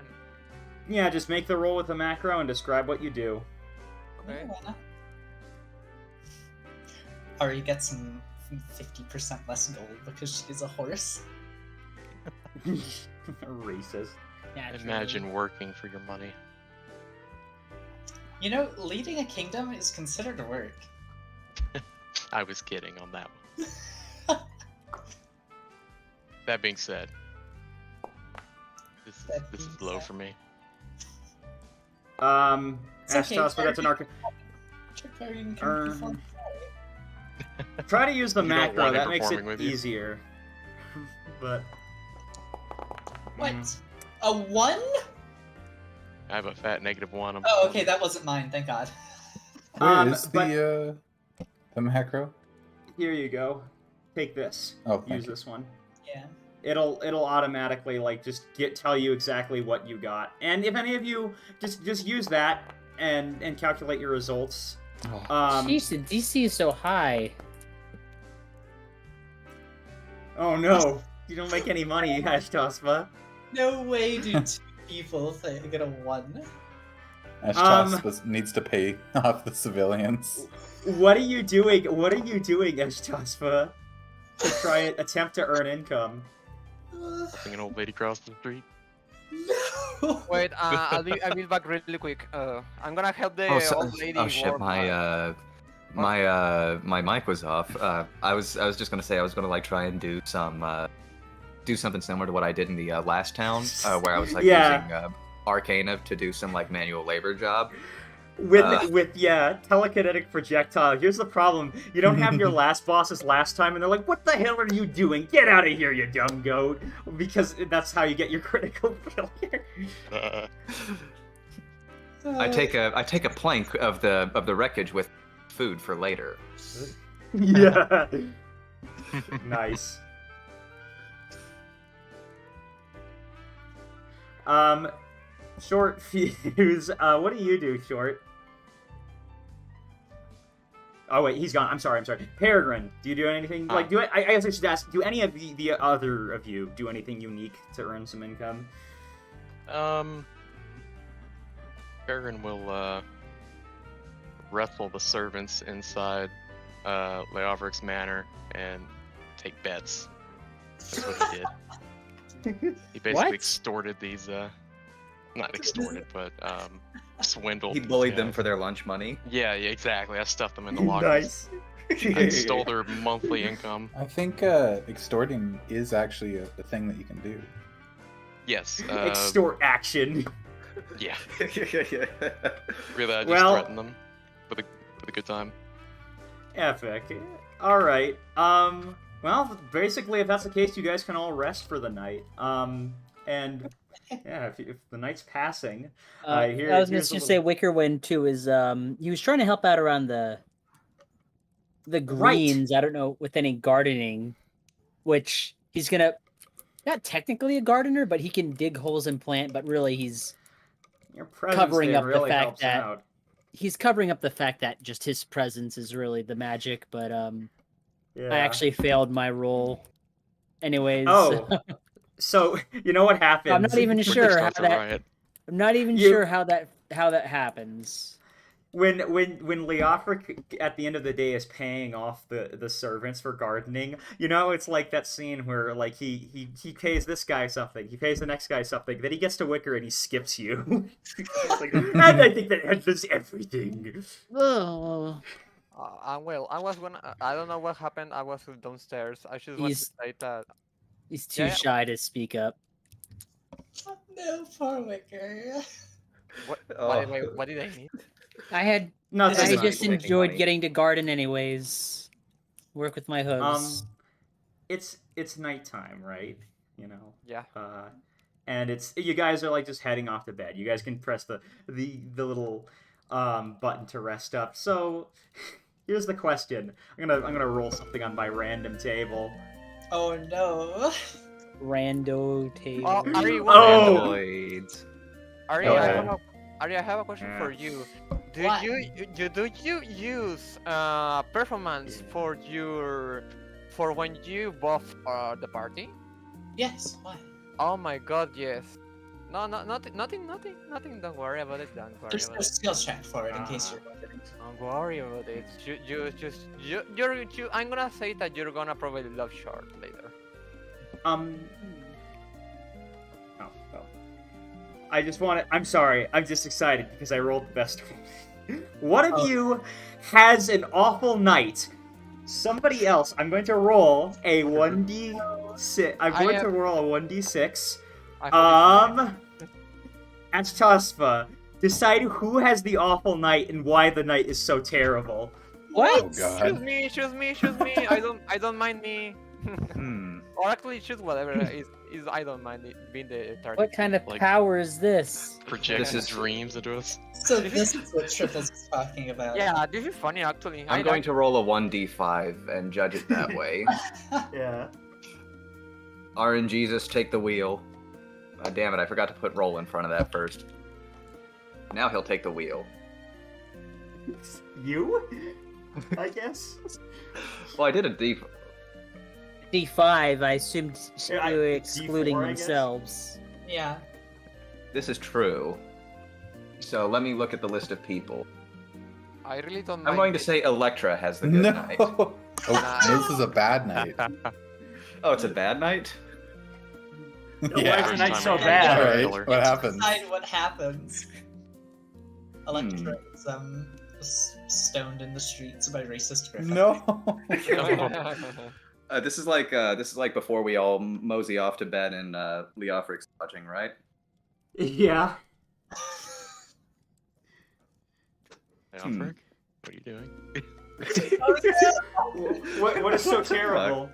Yeah, just make the roll with the macro and describe what you do. Okay. Ari gets some 50% less gold because she's a horse. Racist. Imagine working for your money. Leading a kingdom is considered work. I was kidding on that one. That being said, this is low for me. It's okay, Astos, but that's an arc. Triparian can perform. Try to use the You don't macro, want him that makes it performing with you? easier. But What? A 1? I have a fat -1. Oh, okay, that wasn't mine, thank God. Where is but the macro? here you go. Take this. Oh, thank Use you. this one. Yeah. It'll automatically just tell you exactly what you got. And if any of you just use that and calculate your results. Jeez, the DC is so high. Oh no. You don't make any money, Ashtospa. No way do 2 people get a 1. Ashtos needs to pay off the civilians. What are you doing? What are you doing, Ashtospa? to try and attempt to earn income. Helping an old lady cross the street. No. Wait, I'll be back really quick. I'm gonna help the old lady. Oh shit, warm up. my mic was off. I was just gonna say I was gonna like try and do something similar to what I did in the last town, where I was like Yeah. using Arcana to do some like manual labor job. With telekinetic projectile. Here's the problem: you don't have your last bosses last time, and they're like, "What the hell are you doing? Get out of here, you dumb goat!" Because that's how you get your critical failure. I take a plank of the wreckage with food for later. Yeah. Nice. Short Fuse. What do you do, Short? Oh wait, he's gone. I'm sorry. Peregrine, do you do anything? Like, I guess I should ask. Do any of the other of you do anything unique to earn some income? Peregrine will wrestle the servants inside Leovric's manor and take bets. That's what he did. He basically extorted these. Not extorted, but swindled. He bullied them for their lunch money. Yeah, exactly. I stuffed them in the lockers. Nice. I stole their monthly income. I think extorting is actually a thing that you can do. Yes. Extort action. Yeah. Really, I just threatened them with a good time. Epic. All right. Well, basically, if that's the case, you guys can all rest for the night. And yeah, if the night's passing, I was going to say Wicker went too. Is he was trying to help out around the greens. Right. I don't know with any gardening, which he's gonna not technically a gardener, but he can dig holes and plant. But really, he's covering up the fact that he's covering up the fact that just his presence is really the magic. But I actually failed my roll, anyways. Oh. So you know what happens? I'm not even sure how that. I'm not even sure how that happens. When Leophric at the end of the day is paying off the servants for gardening, you know, it's like that scene where like he pays this guy something, he pays the next guy something, then he gets to Wicker and he skips you. Like, and I think that answers everything. Oh. Well, I don't know what happened. I was downstairs. I just want to say that. He's too shy to speak up. No, poor Wicker. What did I need? I just enjoyed getting to garden anyways. Work with my hooves. It's nighttime, right? You know. Yeah. And you guys are like just heading off to bed. You guys can press the little button to rest up. So here's the question. I'm gonna roll something on my random table. Oh no. Rando table. Ari, I have a question for you. Do you use performance for when you buff the party? Yes. Why? Oh my god, yes. No, nothing. Don't worry about it. There's no skills check for it in case you're wondering. Don't worry about it. I'm gonna say that you're gonna probably love short later. I just want to. I'm sorry. I'm just excited because I rolled the best one. One of you has an awful night. Somebody else. I'm going to roll a 1d6. I'm going to roll a 1d6. Achtaspa, decide who has the awful night and why the night is so terrible. What? Oh, God. Choose me. I don't mind me. Or actually, choose whatever is I don't mind it being the target. What kind of power is this? Projecting dreams into us. So this is what Triples is talking about. Yeah, this is funny actually. I'm going to roll a 1d5 and judge it that way. Yeah. RNGesus, take the wheel. Oh, damn it, I forgot to put roll in front of that first. Now he'll take the wheel. You? I guess? Well, I did a D5, I assumed they were excluding D4, themselves. Yeah. This is true. So let me look at the list of people. I really don't mind. I'm going to say Electra has the good night. Oh, this is a bad night. Oh, it's a bad night? Why is the night so First time bad? I Alright, killer. what happens? Decide what happens. Electra is stoned in the streets by racist Griffin. No. This is like before we all mosey off to bed and Leofric's watching, right? Yeah. Hey, Alfred, what are you doing? What is so terrible?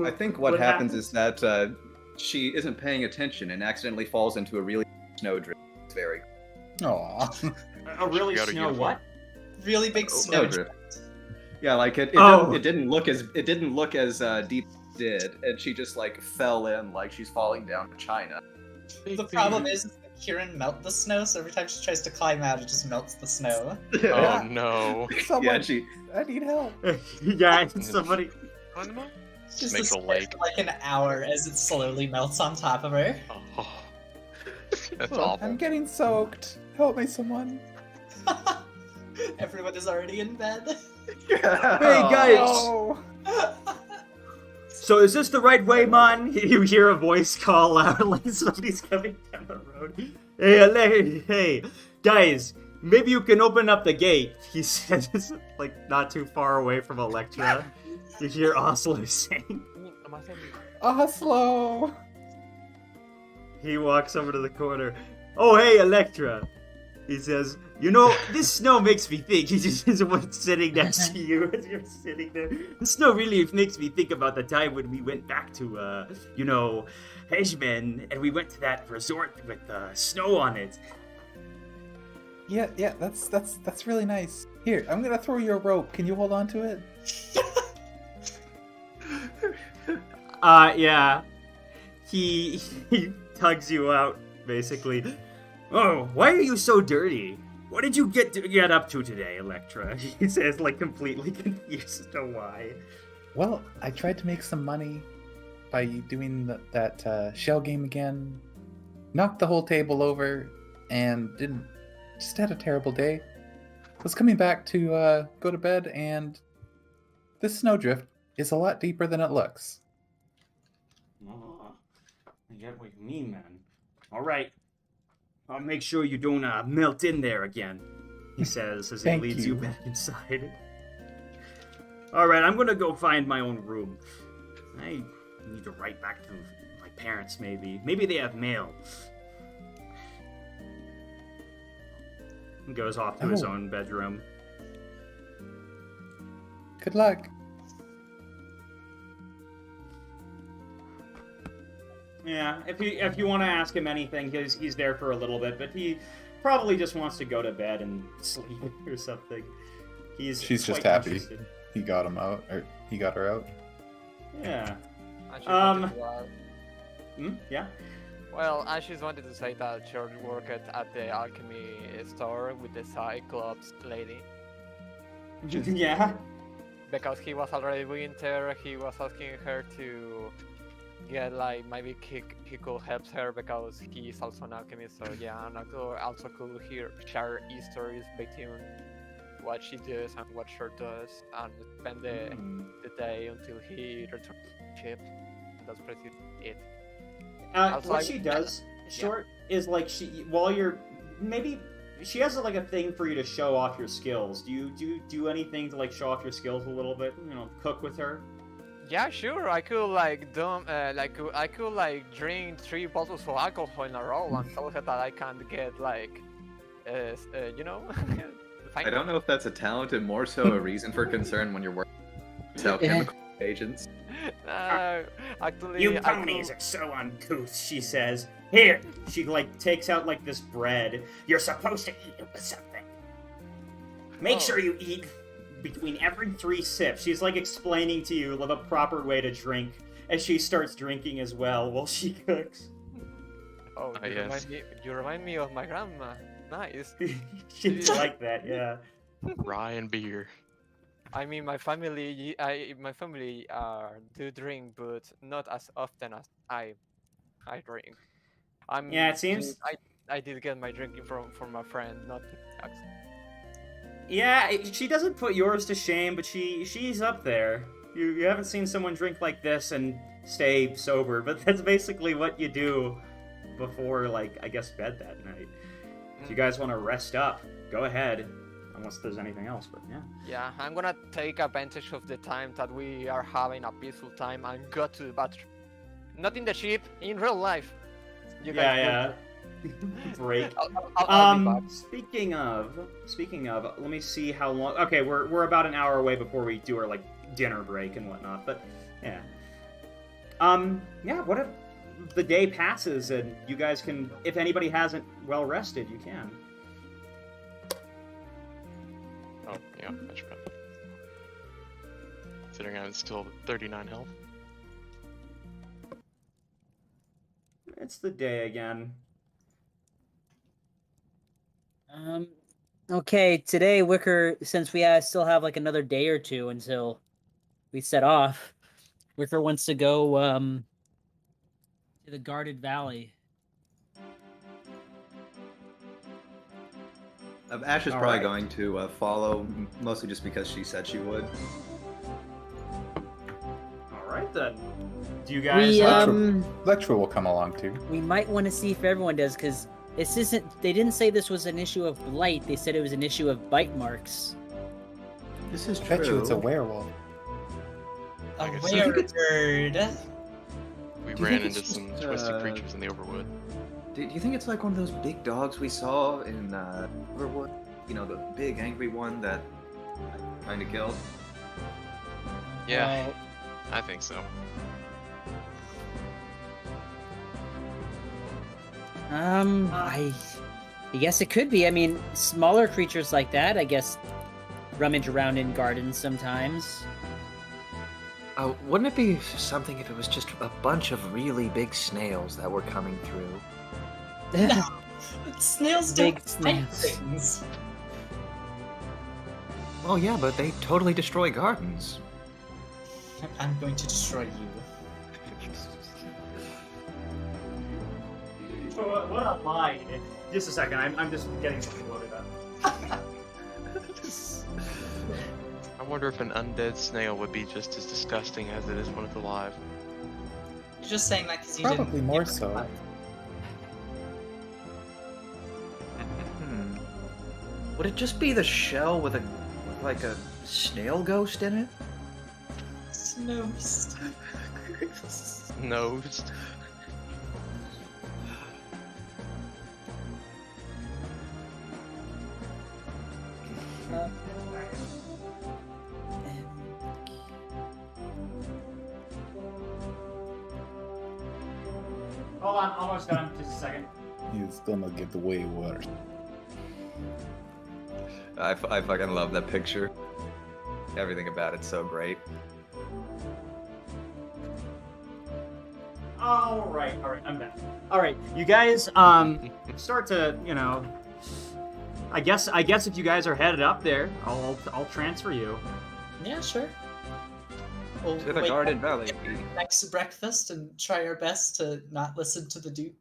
I think what happens is that she isn't paying attention and accidentally falls into a really snowdrift. It's very Aw. A really Got a snow uniform. what? Really big snow. snowdrift. Yeah, like it Oh. didn't look as deep as it did, and she just like fell in like she's falling down to China. The problem is that Kieran melt the snow, so every time she tries to climb out, it just melts the snow. Oh no. Someone, Yeah, she I need help. Yeah, somebody. Just Makes a this lake. for like an hour as it slowly melts on top of her. Oh. That's Oh, awful. I'm getting soaked. Help me, someone. Everyone is already in bed. Hey guys! Oh. So is this the right way, man? You hear a voice call out like somebody's coming down the road. Hey, guys, maybe you can open up the gate. He says, like not too far away from Electra. You hear Oslo saying. Oslo. He walks over to the corner. Oh, hey, Electra. He says, you know, this snow makes me think. He just is one sitting next to you as you're sitting there. The snow really makes me think about the time when we went back to, Hejmen, and we went to that resort with snow on it. Yeah, that's really nice. Here, I'm gonna throw you a rope. Can you hold on to it? Yeah. He tugs you out, basically. Oh, why are you so dirty? What did you get up to today, Electra? He says, like, completely confused as to why. Well, I tried to make some money by doing that shell game again. Knocked the whole table over, and just had a terrible day. Was coming back to go to bed, and this snowdrift is a lot deeper than it looks. Oh, I get what you mean, man. All right. I'll make sure you don't melt in there again, he says as he Thank leads you. you back inside. All right, I'm gonna go find my own room. I need to write back to my parents, maybe. Maybe they have mail. He goes off to his Oh. own bedroom. Good luck. Yeah, if you want to ask him anything, he's there for a little bit, but he probably just wants to go to bed and sleep or something. She's just quite happy. interested. He got him out, or he got her out. Yeah. I just Um, wanted to add- Yeah. Well, I just wanted to say that she worked at the alchemy store with the Cyclops lady. Yeah. Because he was already winter, he was asking her to get like maybe he could help her because he is also an alchemist. So yeah, and I could also could share stories between what she does and what she does, and spend the day until he returns to the ship. And that's pretty it. Also, What she does, short, is like while you're maybe she has like a thing for you to show off your skills. Do you do anything to like show off your skills a little bit? You know, cook with her. Yeah, sure. I could like I could like drink 3 bottles of alcohol in a row and tell her that I can get like, you know. I don't know if that's a talent and more so a reason for concern when you're working with alchemical agents. Actually, You I ponies could- are so uncouth, she says. Here, she like takes out like this bread. You're supposed to eat it with something. Make Oh. sure you eat between every 3 sips. She's like explaining to you the proper way to drink as she starts drinking as well while she cooks. Oh, Ah, yes. you remind me of my grandma. Nice. She's like that, yeah. Rye and beer. I mean, my family do drink, but not as often as I drink. Yeah, it seems- I did get my drinking from a friend, not. Yeah, she doesn't put yours to shame, but she's up there. You haven't seen someone drink like this and stay sober, but that's basically what you do before, like, I guess bed that night. If you guys want to rest up, go ahead. Unless there's anything else, but yeah. Yeah, I'm gonna take advantage of the time that we are having a peaceful time and go to the bathroom. Not in the ship, in real life. You guys Yeah. Break. I'll be back. Speaking of, let me see how long. Okay, we're about an hour away before we do our like dinner break and whatnot. But yeah. Yeah. What if the day passes and you guys can, if anybody hasn't well rested, you can. Oh, yeah, I should probably. Considering I'm still 39 health. It's the day again. Okay, today, Wicker, since we still have like another day or two until we set off, Wicker wants to go to the guarded valley. Ash is All probably right. going to follow, mostly just because she said she would. All right then. Do you guys? Electra will come along too. We might want to see if everyone does, because this isn't. They didn't say this was an issue of blight. They said it was an issue of bite marks. This is I true. bet you it's a werewolf. A I guess rare so. bird. We Do you ran think it's into some just, twisted creatures in the Overwood. Do you think it's like one of those big dogs we saw in Riverwood? You know, the big angry one that kind of killed? Yeah, I think so. I guess it could be. I mean, smaller creatures like that, I guess, rummage around in gardens sometimes. Wouldn't it be something if it was just a bunch of really big snails that were coming through? Snails Big don't snails. bite things. Oh yeah, but they totally destroy gardens. I'm going to destroy you. What a lie! Just a second. I'm just getting something loaded up. I wonder if an undead snail would be just as disgusting as it is when it's alive. You're just saying that because you Probably didn't. more so. Would it just be the shell with like a snail ghost in it? Snows. Nosed. Hold on, almost done. Just a second. He's gonna get way worse. I fucking love that picture. Everything about it's so great. All right, I'm back. All right, you guys, start to, you know, I guess if you guys are headed up there, I'll transfer you. Yeah, sure. We'll To the wake guarded up valley. next to breakfast and try our best to not listen to the Duke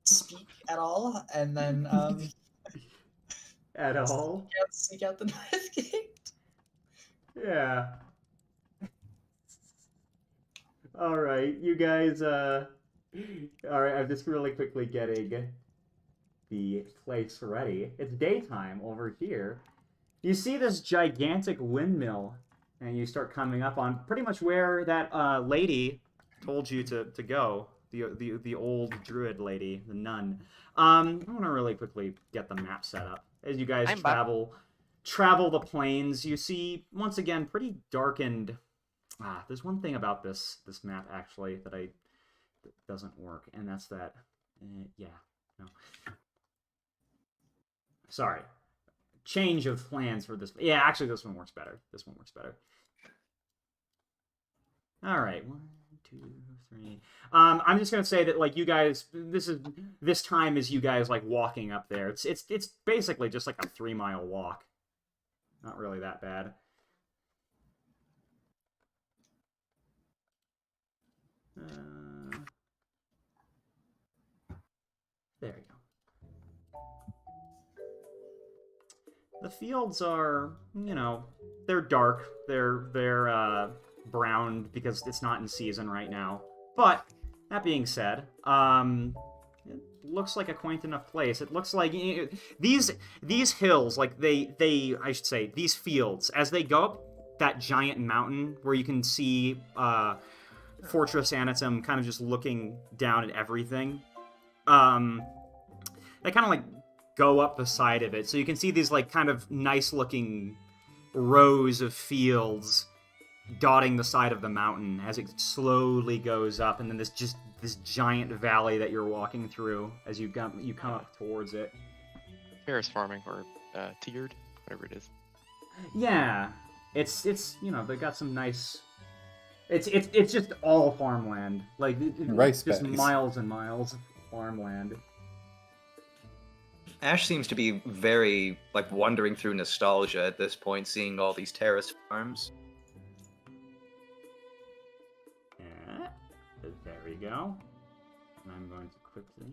speak at all, and then At all? sneak out the north gate. Yeah. All right, you guys. All right, I'm just really quickly getting the place ready. It's daytime over here. You see this gigantic windmill, and you start coming up on pretty much where that lady told you to go. The old druid lady, the nun. I want to really quickly get the map set up as you guys I'm back. travel the plains. You see once again pretty darkened. There's one thing about this map actually that doesn't work, and that's that. Yeah, no. Sorry. Change of plans for this. Yeah, actually, this one works better. This one works better. All right, 1, 2, 3. I'm just gonna say that like you guys, this time is you guys like walking up there. It's basically just like a 3-mile walk. Not really that bad. There you go. The the fields are, they're dark. They're browned because it's not in season right now. But that being said, it looks like a quaint enough place. It looks like these hills, like I should say, these fields, as they go up that giant mountain where you can see Fortress Anatum kind of just looking down at everything. They kind of like go up the side of it, so you can see these like kind of nice looking rows of fields dotting the side of the mountain as it slowly goes up, and then this giant valley that you're walking through as you come up towards it. Terrace farming or tiered, whatever it is. Yeah, it's they got some nice. It's just all farmland, like Rice just paddies. miles and miles of farmland. Ash seems to be very, like, wandering through nostalgia at this point, seeing all these terrace farms. Yeah, there we go. And I'm going to quickly...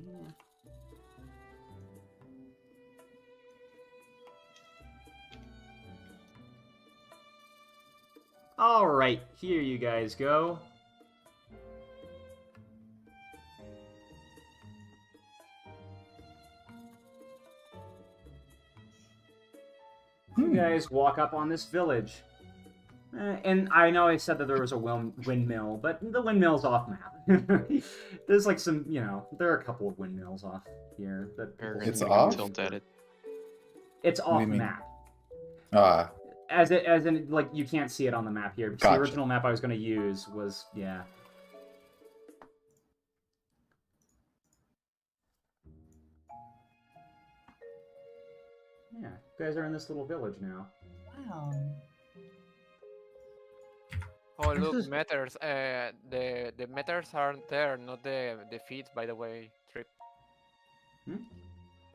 Alright, here you guys go. You guys walk up on this village. And I know I said that there was a windmill, but the windmill's off map. There's like some, there are a couple of windmills off here. It's off? Tilt at it. It's What do off you mean? map. As in, like, you can't see it on the map here. Because Gotcha. the original map I was going to use was, yeah. Yeah, you guys are in this little village now. Wow. Oh look, meters. The meters aren't there, not the feet. By the way, Trip.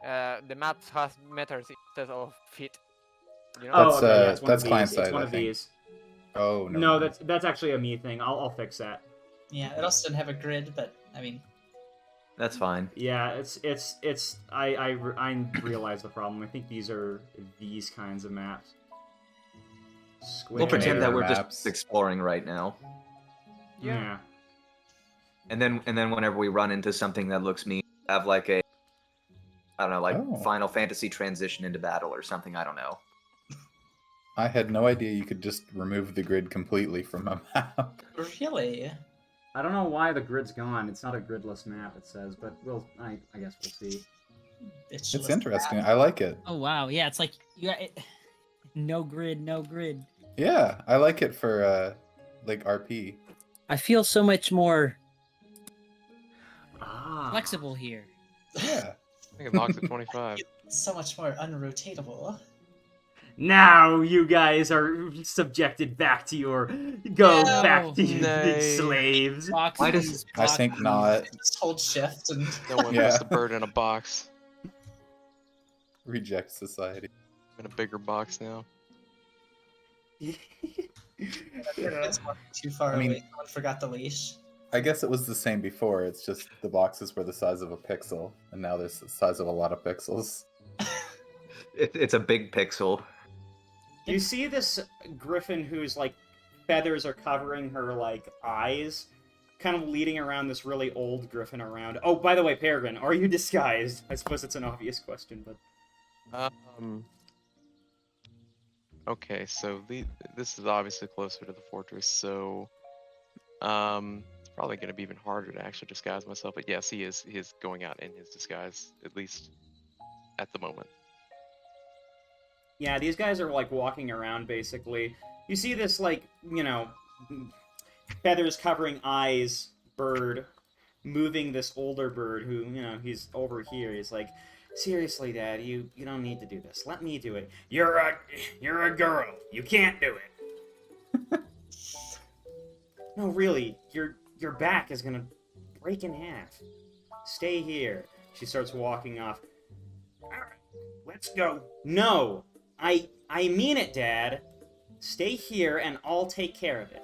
The maps has meters instead of feet. You know? That's, yeah, it's one that's of these. client It's side, one I of think. these. Oh, No, mind. that's actually a me thing. I'll fix that. Yeah, it also didn't have a grid, but I mean, That's fine. Yeah, I realize the problem. I think these are these kinds of maps. We'll Square pretend that we're maps. just exploring right now. Yeah. And then whenever we run into something that looks mean, have like a, I don't know, like Oh. Final Fantasy transition into battle or something, I don't know. I had no idea you could just remove the grid completely from a map. really? I don't know why the grid's gone. It's not a gridless map, it says, but I guess we'll see. It's It's interesting. I like it. Oh wow, yeah, it's like no grid. Yeah, I like it for like RP. I feel so much more Ah. flexible here. Yeah. I think it locks at 25. So much more unrotatable. Now you guys are subjected back to your back to your Nay. slaves. Boxes, Why does- I think not. Just hold shift and No one Yeah. puts the bird in a box. Reject society. I'm in a bigger box now. it's walking too far I mean- away. Someone forgot the leash. I guess it was the same before. It's just the boxes were the size of a pixel, and now they're the size of a lot of pixels. It's a big pixel. You see this griffin whose like feathers are covering her like eyes, kind of leading around this really old griffin around. Oh, by the way, Peregrine, are you disguised? I suppose it's an obvious question, but Okay, so this is obviously closer to the fortress, so it's probably going to be even harder to actually disguise myself. But yes, he is going out in his disguise, at least at the moment. yeah, these guys are like walking around basically. You see this like, feathers covering eyes bird moving this older bird who, he's over here. He's like, seriously, Dad, you don't need to do this. Let me do it. You're a girl. You can't do it. No, really, your back is gonna break in half. Stay here. She starts walking off. Alright, let's go. No, I mean it, Dad. Stay here and I'll take care of it.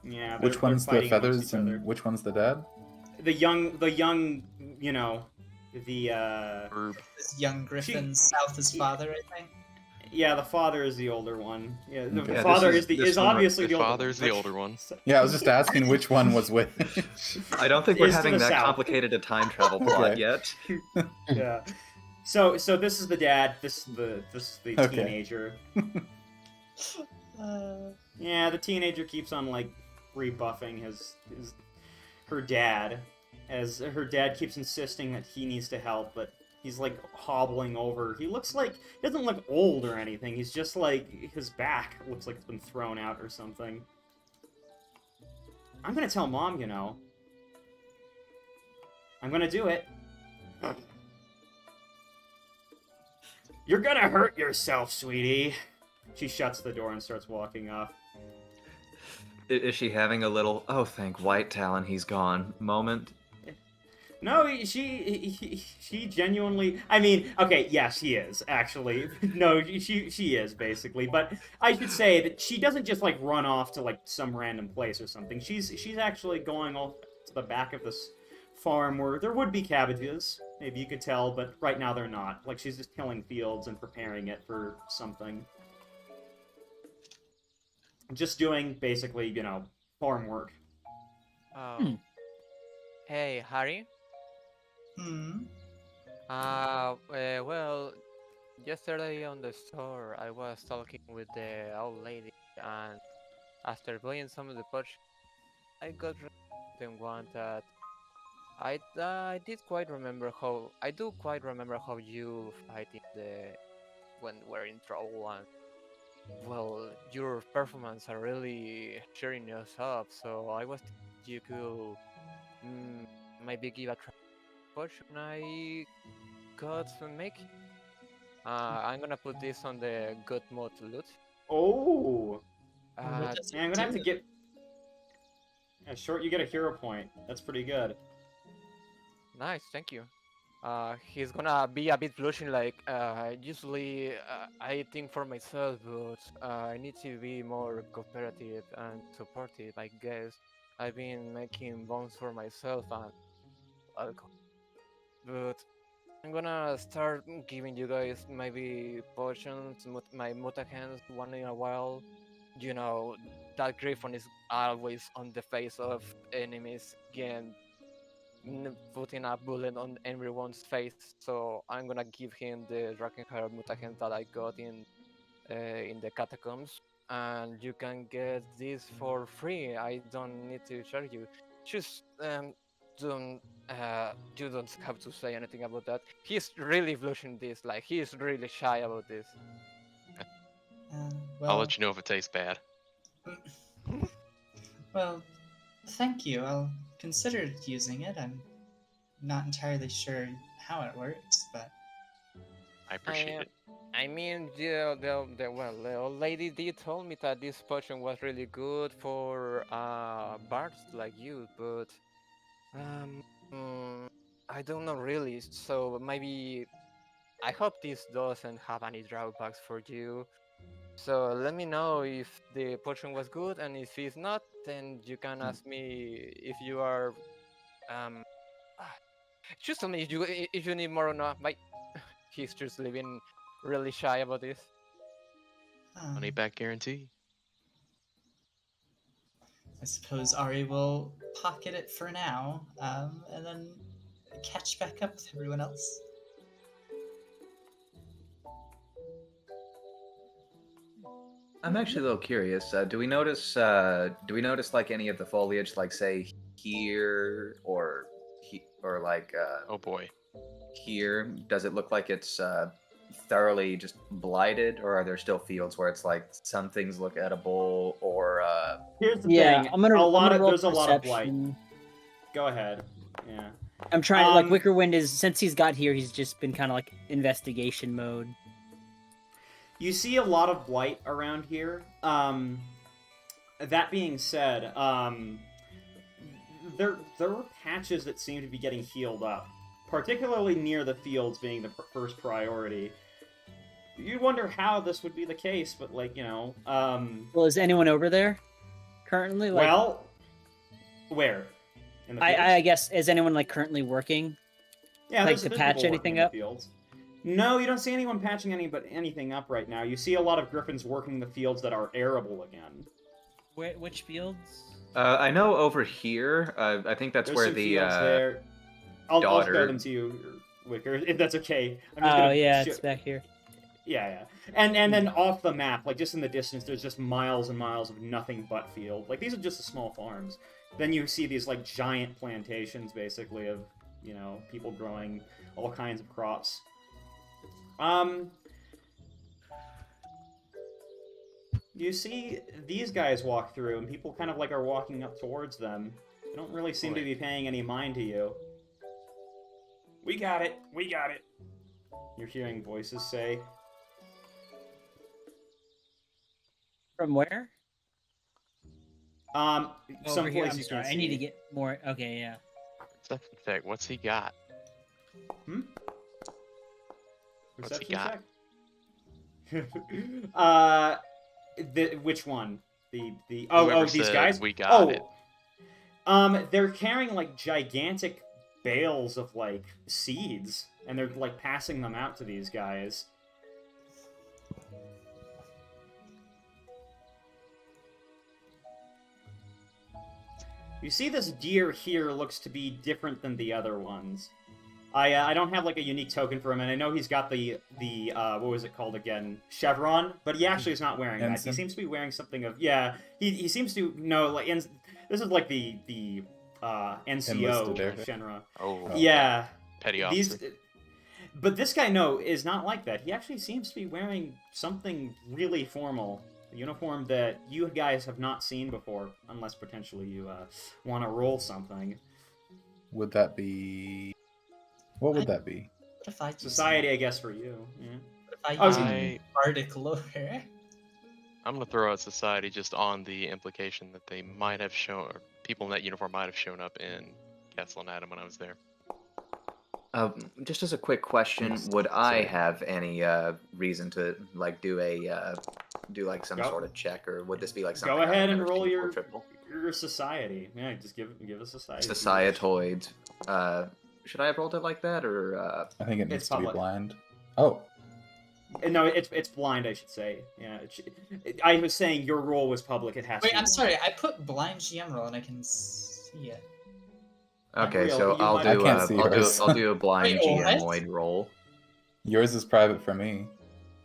Yeah. Which they're one's the fighting amongst feathers each other. and which one's the dad? The young, This young Griffin south his father, I think. Yeah, the father is the older one. Yeah, the Yeah, father this is obviously the older one. father's the older one. Yeah, I was just asking which one was which. I don't think we're Is to having the that south. complicated a time travel plot Okay. yet. Yeah. So this is the dad. This is the Okay. teenager. Yeah, the teenager keeps on like rebuffing her dad, as her dad keeps insisting that he needs to help, but he's like hobbling over. He doesn't look old or anything. He's just like his back looks like it's been thrown out or something. I'm gonna tell Mom, you know. I'm gonna do it. You're gonna hurt yourself, sweetie. She shuts the door and starts walking off. Is she having a little, oh, thank White Talon, he's gone moment? No, she genuinely. I mean, okay, yes, he is actually. No, she is basically, but I should say that she doesn't just like run off to like some random place or something. She's actually going off to the back of this farm where there would be cabbages. Maybe you could tell, but right now they're not. Like she's just tilling fields and preparing it for something. Just doing basically, you know, farm work. Oh. Hey, Harry. Well, yesterday on the store, I was talking with the old lady, and after buying some of the potions, I got the one that I do quite remember how you fight when we're in trouble, and well, your performance are really cheering us up. So I was thinking you could maybe give a try potion I got to make. I'm gonna put this on the Gotmouth loot. Oh. What does Yeah, I'm it gonna have do? to get. Yeah, short. You get a hero point. That's pretty good. Nice, thank you. He's gonna be a bit blushing, like, usually I think for myself, but I need to be more cooperative and supportive, I guess. I've been making bombs for myself and alcohol, but I'm gonna start giving you guys maybe potions, my mutagens one in a while. You know, that Griffon is always on the face of enemies, again, putting a bullet on everyone's face. So I'm gonna give him the Drakenhair mutagen that I got in the catacombs, and you can get this for free. I don't need to charge you. Just don't you don't have to say anything about that. He's really blushing this, like he's really shy about this. I'll let you know if it tastes bad. Well, thank you. I'll consider using it. I'm not entirely sure how it works, but I appreciate it. I mean, the old lady did told me that this potion was really good for bards like you, but I don't know really. So maybe I hope this doesn't have any drawbacks for you. So let me know if the potion was good, and if it's not, then you can ask me if you are just tell me if you need more or not. He's just living really shy about this. Money back guarantee. I suppose Ari will pocket it for now, and then catch back up with everyone else. I'm actually a little curious. Do we notice like any of the foliage, like say here or like Oh boy. here? Does it look like it's thoroughly just blighted, or are there still fields where it's like some things look edible, or Here's the Yeah, thing. I'm gonna roll There's a lot of blight. perception. Go ahead. Yeah. I'm trying like Wickerwind is since he's got here, he's just been kind of like investigation mode. You see a lot of blight around here. That being said, there were patches that seem to be getting healed up, particularly near the fields being the first priority. You wonder how this would be the case, but like, you know, Well, is anyone over there currently? Like, well, where? In the fields? I guess is anyone like currently working? Yeah, Like there's to people patch working anything in the up? fields. No, you don't see anyone patching anything up right now. You see a lot of griffins working the fields that are arable again. Which fields? I know over here. I think that's There's where some the fields there. I'll show daughter- them to you, Wicker, if that's okay. I'm just Oh gonna yeah, it's back here. Yeah. And then off the map, like just in the distance, there's just miles and miles of nothing but field. Like these are just the small farms. Then you see these like giant plantations, basically, of people growing all kinds of crops. You see these guys walk through, and people kind of like are walking up towards them. They don't really seem to be paying any mind to you. We got it. We got it. You're hearing voices say. From where? Some Over here. place I'm you sorry. can't I need to see. get more. Okay, yeah. Perception check. What's he got? What's he got? Check? Which one? The Whoever these said guys? we got it. They're carrying like gigantic bales of like seeds, and they're like passing them out to these guys. You see this deer here looks to be different than the other ones. I don't have like a unique token for him, and I know he's got the what was it called again? Chevron, but he actually is not wearing that. He seems to be wearing something of he seems to know like this is like the NCO Shenra. Oh yeah, petty officer. But this guy is not like that. He actually seems to be wearing something really formal. A uniform that you guys have not seen before, unless potentially you want to roll something. Would that be... What would that be? What if I Society, I guess, for you. Yeah. What if I use bardic lore? I'm gonna throw out society just on the implication that they might have shown, or people in that uniform might have shown up in Castle and Adam when I was there. Just as a quick question, would I have any reason to like do like some sort of check, or would this be like something? Go ahead and I've never roll seen your before? your society. Yeah, just give a society. Societoid. Should I have rolled it like that, or? I think it needs It's to be public. blind. Oh, No, it's blind, I should say. Yeah, I was saying your roll was public. It has. Wait, to be I'm blind. sorry. I put blind GM roll and I can see it. Okay, Unreal, so you I'll might- do I can't see yours. I'll do a blind Wait, what? GMoid roll. yours is private for me.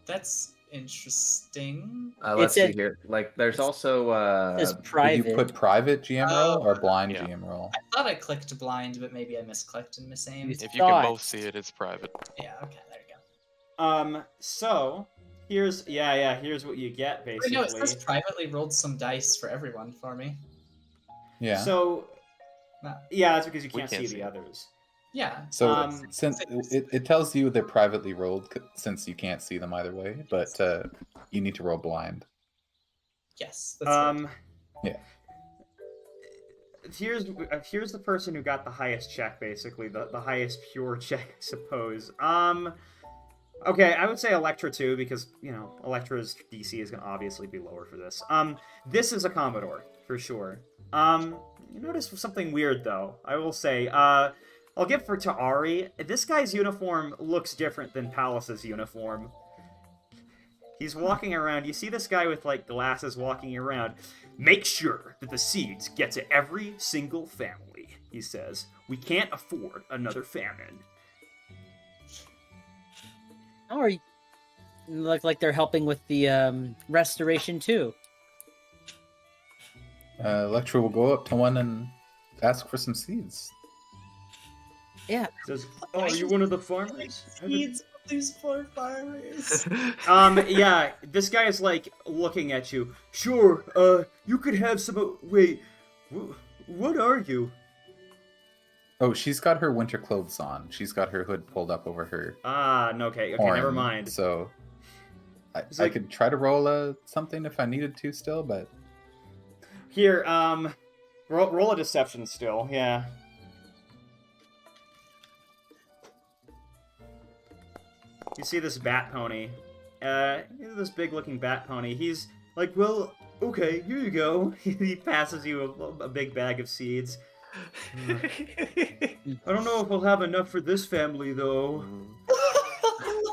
That's interesting. Let's It see said- here. Like, there's also It's Did private. you put private GM roll or blind Yeah. GM roll? I thought I clicked blind, but maybe I misclicked and misaimed. If you can Thought. both see it, it's private. Yeah, okay, there you go. So here's here's what you get Wait, basically. no, it says privately rolled some dice for everyone for me. Yeah. So No. yeah, that's because you We can't can't see see the it. others. Yeah. So since Six. it tells you they're privately rolled since you can't see them either way, but you need to roll blind. Yes. That's right. Yeah. Here's the person who got the highest check, basically the highest pure check, I suppose. Okay, I would say Electra too, because Electra's DC is gonna obviously be lower for this. This is a Commodore for sure. You notice something weird though. I will say. I'll give for Ari. This guy's uniform looks different than Palace's uniform. He's walking around. You see this guy with like glasses walking around. Make sure that the seeds get to every single family, he says. We can't afford another famine. Or look like they're helping with the restoration too. Electra will go up to one and ask for some seeds. Yeah. Says, "Oh, are you one of the farmers?" Seeds of these poor farmers. Yeah, this guy is like looking at you. Sure, you could have some. Wait, what are you? Oh, she's got her winter clothes on. She's got her hood pulled up over her Ah, no, okay, horn, never mind. So I like- could try to roll something if I needed to still, but Here, roll a deception still, yeah. You see this bat pony. This big-looking bat pony. He's like, well, okay, here you go. He passes you a big bag of seeds. I don't know if we'll have enough for this family, though.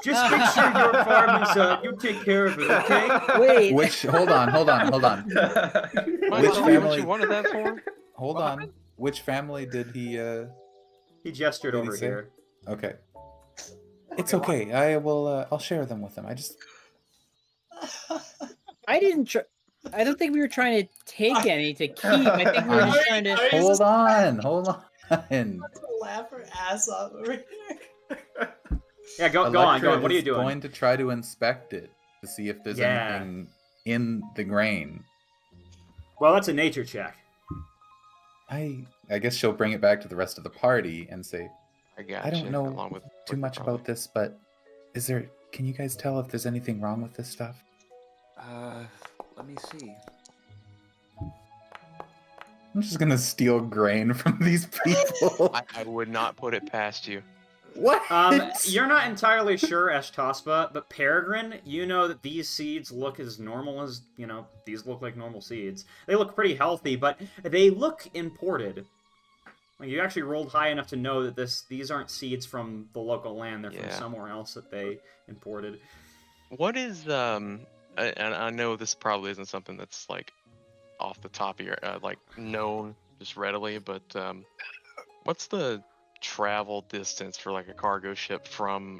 Just make sure your farm is, you take care of it, okay? Wait. Hold on. Mind Which telling me what family? you wanted that for? Hold on. Which family did he? He gestured Did he over say? here. Okay. It's okay. I will. I'll share them with them. I didn't try. I don't think we were trying to take any to keep. I think we were just trying to. Hold on. Laugh her ass off over here. Yeah, go on. What are you doing? Going to try to inspect it to see if there's anything in the grain. Well, that's a nature check. I guess she'll bring it back to the rest of the party and say, I I don't know along with too much about this, but can you guys tell if there's anything wrong with this stuff? Let me see. I'm just gonna steal grain from these people. I would not put it past you. What? You're not entirely sure, Eshtospa, but Peregrine, you know that these seeds look as normal as, these look like normal seeds. They look pretty healthy, but they look imported. Like, you actually rolled high enough to know that these aren't seeds from the local land, they're from somewhere else that they imported. What is, and I know this probably isn't something that's, like, off the top of your, known just readily, but, what's the travel distance for like a cargo ship from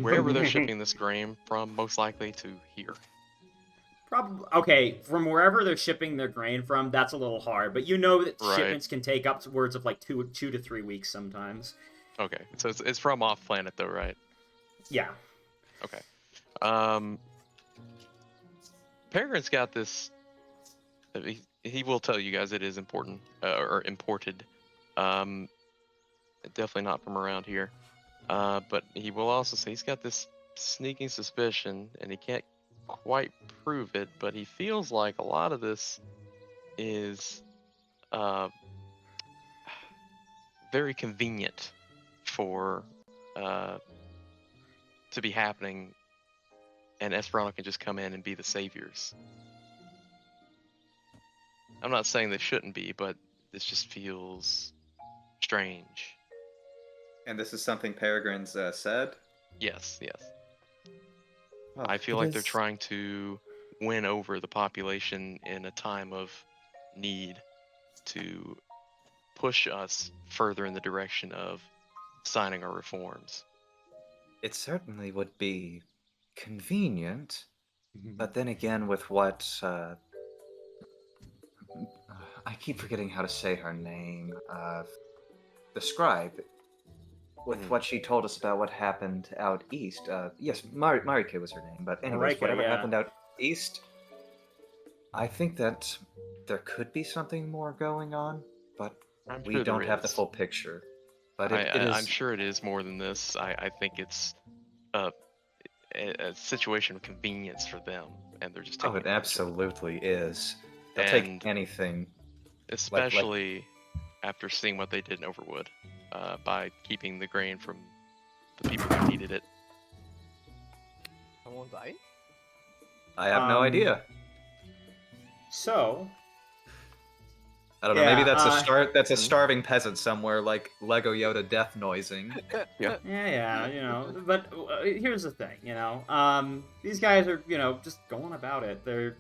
wherever they're shipping this grain from, most likely to here? Probably. Okay, from wherever they're shipping their grain from, that's a little hard, but you know that shipments can take upwards of like two to 3 weeks sometimes. Okay, so it's from off planet though, right? Yeah. Okay. Peregrine's got this. He will tell you guys it is important or imported. Definitely not from around here. But he will also say he's got this sneaking suspicion, and he can't quite prove it, but he feels like a lot of this is very convenient for to be happening, and Esperanto can just come in and be the saviors. I'm not saying they shouldn't be, but this just feels strange. And this is something Peregrine's said? Yes. Well, I feel like they're trying to win over the population in a time of need to push us further in the direction of signing our reforms. It certainly would be convenient, but then again, with what I keep forgetting how to say her name. The scribe, with what she told us about what happened out east. Yes, Marike was her name, but anyways, whatever happened out east, I think that there could be something more going on, but we don't have the full picture. But I'm sure it is more than this. I think it's a situation of convenience for them, and they're just taking it absolutely is. They'll take anything. Especially after seeing what they did in Overwood, by keeping the grain from the people who needed it. Someone died? I have no idea. So, I don't know. Maybe that's a starving peasant somewhere, like Lego Yoda death noising. Yeah. But here's the thing, these guys are, just going about it. They're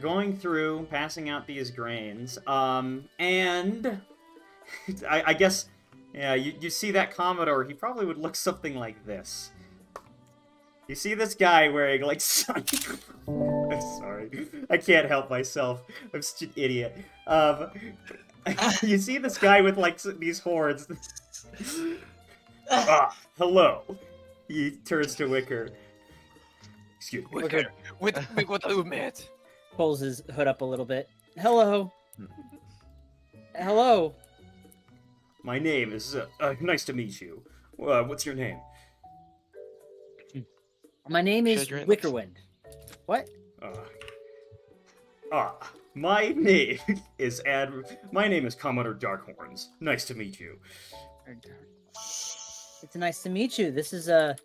going through, passing out these grains, and I guess, you see that Commodore, he probably would look something like this. You see this guy wearing, like, I'm sorry, I can't help myself, I'm such an idiot. You see this guy with, like, these horns. Hello. He turns to Wicker. Excuse me. Wicker, what do you mean? Pulls his hood up a little bit. Hello. Hello. My name is, nice to meet you. What's your name? My name is Wickerwind. What? My name is My name is Commodore Darkhorns. Nice to meet you. It's nice to meet you. This is a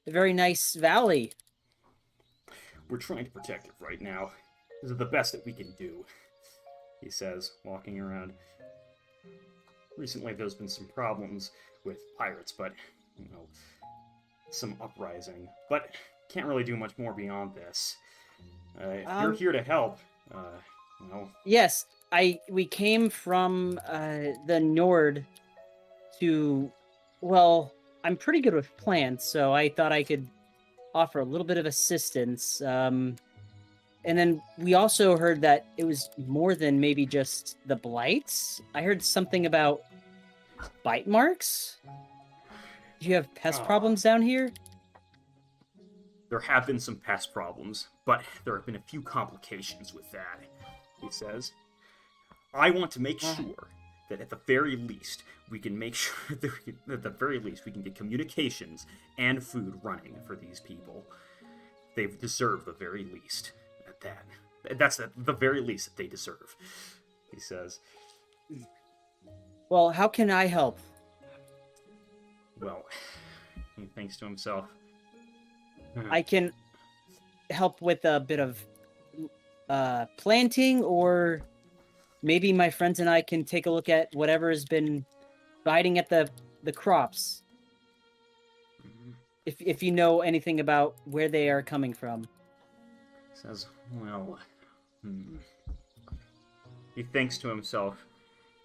very nice valley. We're trying to protect it right now. This is the best that we can do. he says, walking around. Recently, there's been some problems with pirates, but, some uprising. But can't really do much more beyond this. If you're here to help, Yes, we came from the Nord to, well, I'm pretty good with plants, so I thought I could offer a little bit of assistance. And then we also heard that it was more than maybe just the blights. I heard something about bite marks. Do you have pest problems down here? There have been some pest problems, but there have been a few complications with that, he says. I want to make sure that at the very least, we can make sure that at the very least we can get communications and food running for these people. They deserve the very least at that. That's the very least that they deserve, he says. Well, how can I help? Well, he thinks to himself. I can help with a bit of planting, or maybe my friends and I can take a look at whatever has been biting at the crops. If you know anything about where they are coming from. Says, well, He thinks to himself,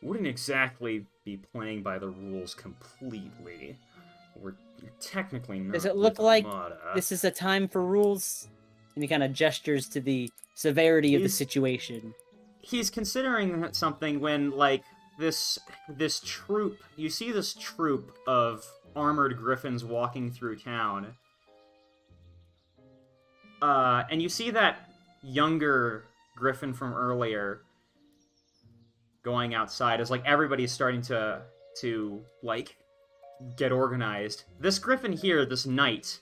wouldn't exactly be playing by the rules completely. We're technically not. Does it look like Armada. this is a time for rules? And he kind of gestures to the severity of the situation. He's considering something when, like, this troop, you see this troop of armored griffins walking through town. And you see that younger griffin from earlier going outside as, like, everybody's starting to like, get organized. This griffin here, this knight,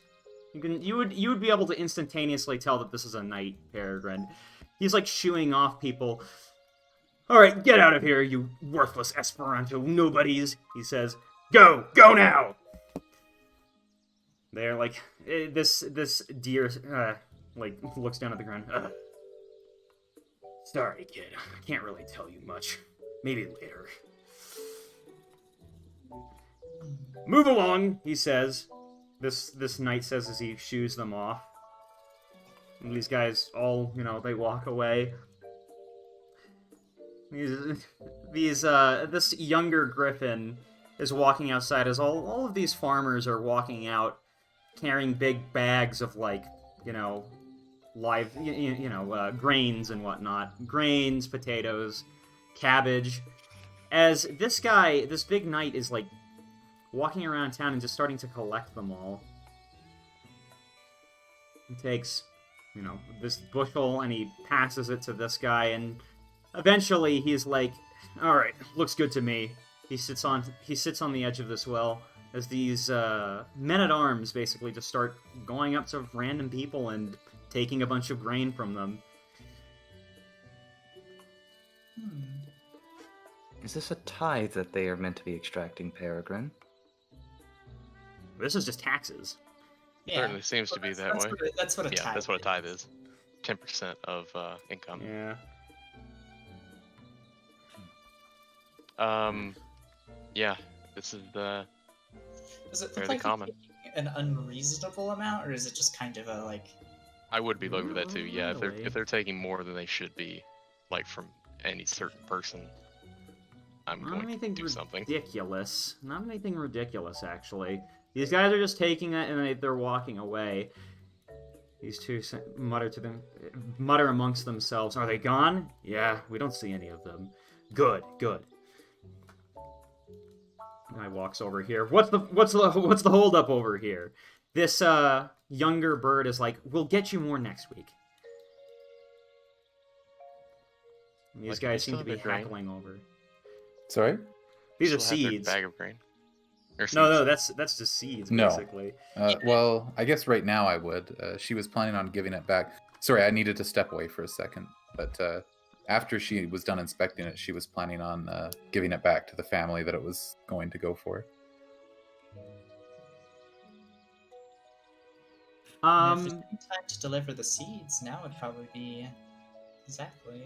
you would be able to instantaneously tell that this is a knight, Peregrine. He's, like, shooing off people. Alright, get out of here, you worthless Esperanto nobodies, he says. Go now! They're like, this deer, like, looks down at the ground. Sorry, kid, I can't really tell you much. Maybe later. Move along, he says. This knight says as he shoos them off. And these guys all, they walk away. This younger griffin is walking outside as all of these farmers are walking out carrying big bags of, like, live, grains and whatnot. Grains, potatoes, cabbage. As this guy, this big knight, is, like, walking around town and just starting to collect them all. He takes, this bushel and he passes it to this guy, and eventually he's like, alright, looks good to me. He sits on the edge of this well as these men-at-arms basically just start going up to random people and taking a bunch of grain from them. Is this a tithe that they are meant to be extracting, Peregrine? This is just taxes. Yeah. Certainly seems to be that way. That's what a tithe is. Yeah, that's what a tithe is. 10% of income. Yeah. Yeah, this is the Does it fairly look like common. An unreasonable amount, or is it just kind of a, like... I would be looking for that too, yeah. Really? If they're taking more than they should be, like from any certain person, I'm going to do something. Ridiculous. Not anything ridiculous, actually. These guys are just taking it and they're walking away. These two mutter amongst themselves. Are they gone? Yeah, we don't see any of them. Good. Guy walks over here. What's the holdup over here? This younger bird is like, we'll get you more next week. And these guys seem to be hackling over. Sorry? These are Still have their seeds. bag of grain. Or No, seeds. that's just seeds, No. basically. Well, I guess right now I would. She was planning on giving it back. Sorry, I needed to step away for a second. But after she was done inspecting it, she was planning on giving it back to the family that it was going to go for. If it's time to deliver the seeds, now would probably be... Exactly.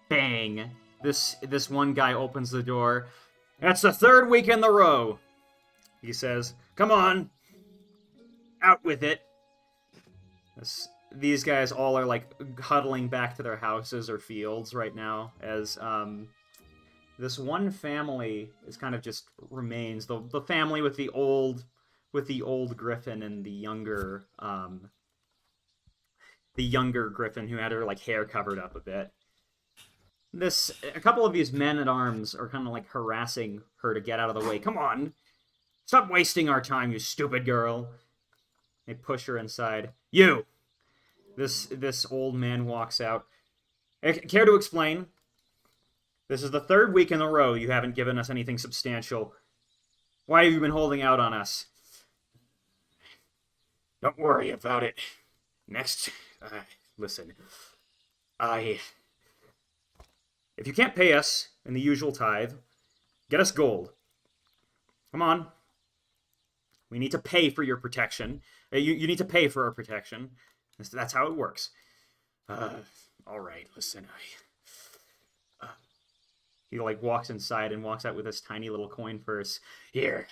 Bang! This one guy opens the door. That's the third week in the row, he says. Come on, out with it. These guys all are like huddling back to their houses or fields right now as this one family is kind of just remains. The family with the old griffin and the younger griffin who had her like hair covered up a bit. A couple of these men at arms are kind of like harassing her to get out of the way. Come on, stop wasting our time, you stupid girl. They push her inside. You. This old man walks out. Care to explain? This is the third week in a row you haven't given us anything substantial. Why have you been holding out on us? Don't worry about it. Next, listen. If you can't pay us in the usual tithe, get us gold. Come on. We need to pay for your protection. You need to pay for our protection. That's how it works. All right, listen. He like walks inside and walks out with this tiny little coin purse. Here.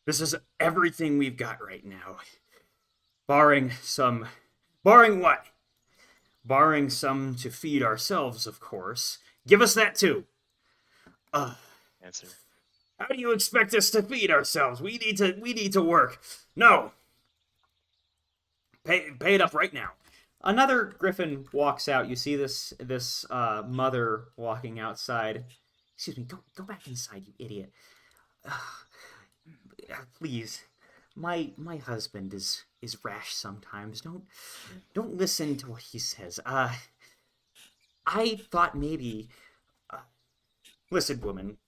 This is everything we've got right now. Barring what? Barring some to feed ourselves, of course. Give us that too. Answer. How do you expect us to feed ourselves? We need to work. No. Pay it up right now. Another griffin walks out. You see this mother walking outside. Excuse me. Go back inside, you idiot. Please. My husband is rash sometimes. Don't listen to what he says. I thought maybe. Listen, woman.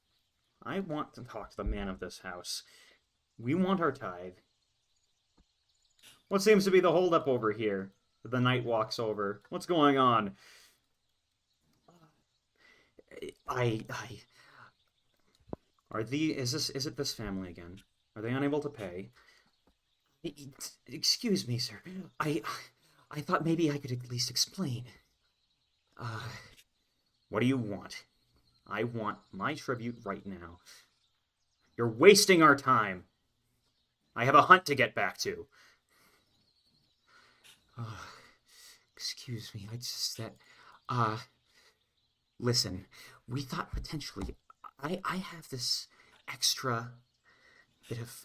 I want to talk to the man of this house. We want our tithe. What seems to be the holdup over here? The knight walks over. What's going on? Is it this family again? Are they unable to pay? Excuse me, sir. I thought maybe I could at least explain. What do you want? I want my tribute right now. You're wasting our time. I have a hunt to get back to. Excuse me, listen, we thought potentially, I have this extra bit of,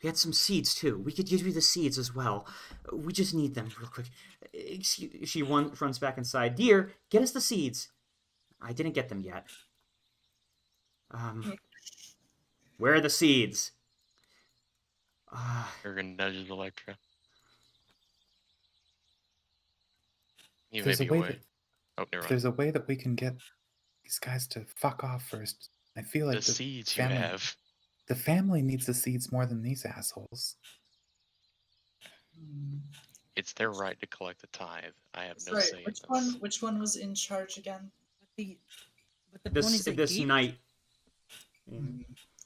we had some seeds too. We could give you the seeds as well. We just need them real quick. She runs back inside. Dear, get us the seeds. I didn't get them yet. Where are the seeds? You're gonna nudge Electra. You may There's be a way away. that, Oh, never mind. there's a way that we can get these guys to fuck off first. I feel like The seeds you family, have. the family needs the seeds more than these assholes. It's their right to collect the tithe. I have no Sorry, say in which this. which one was in charge again? But the ponies that This gave, night.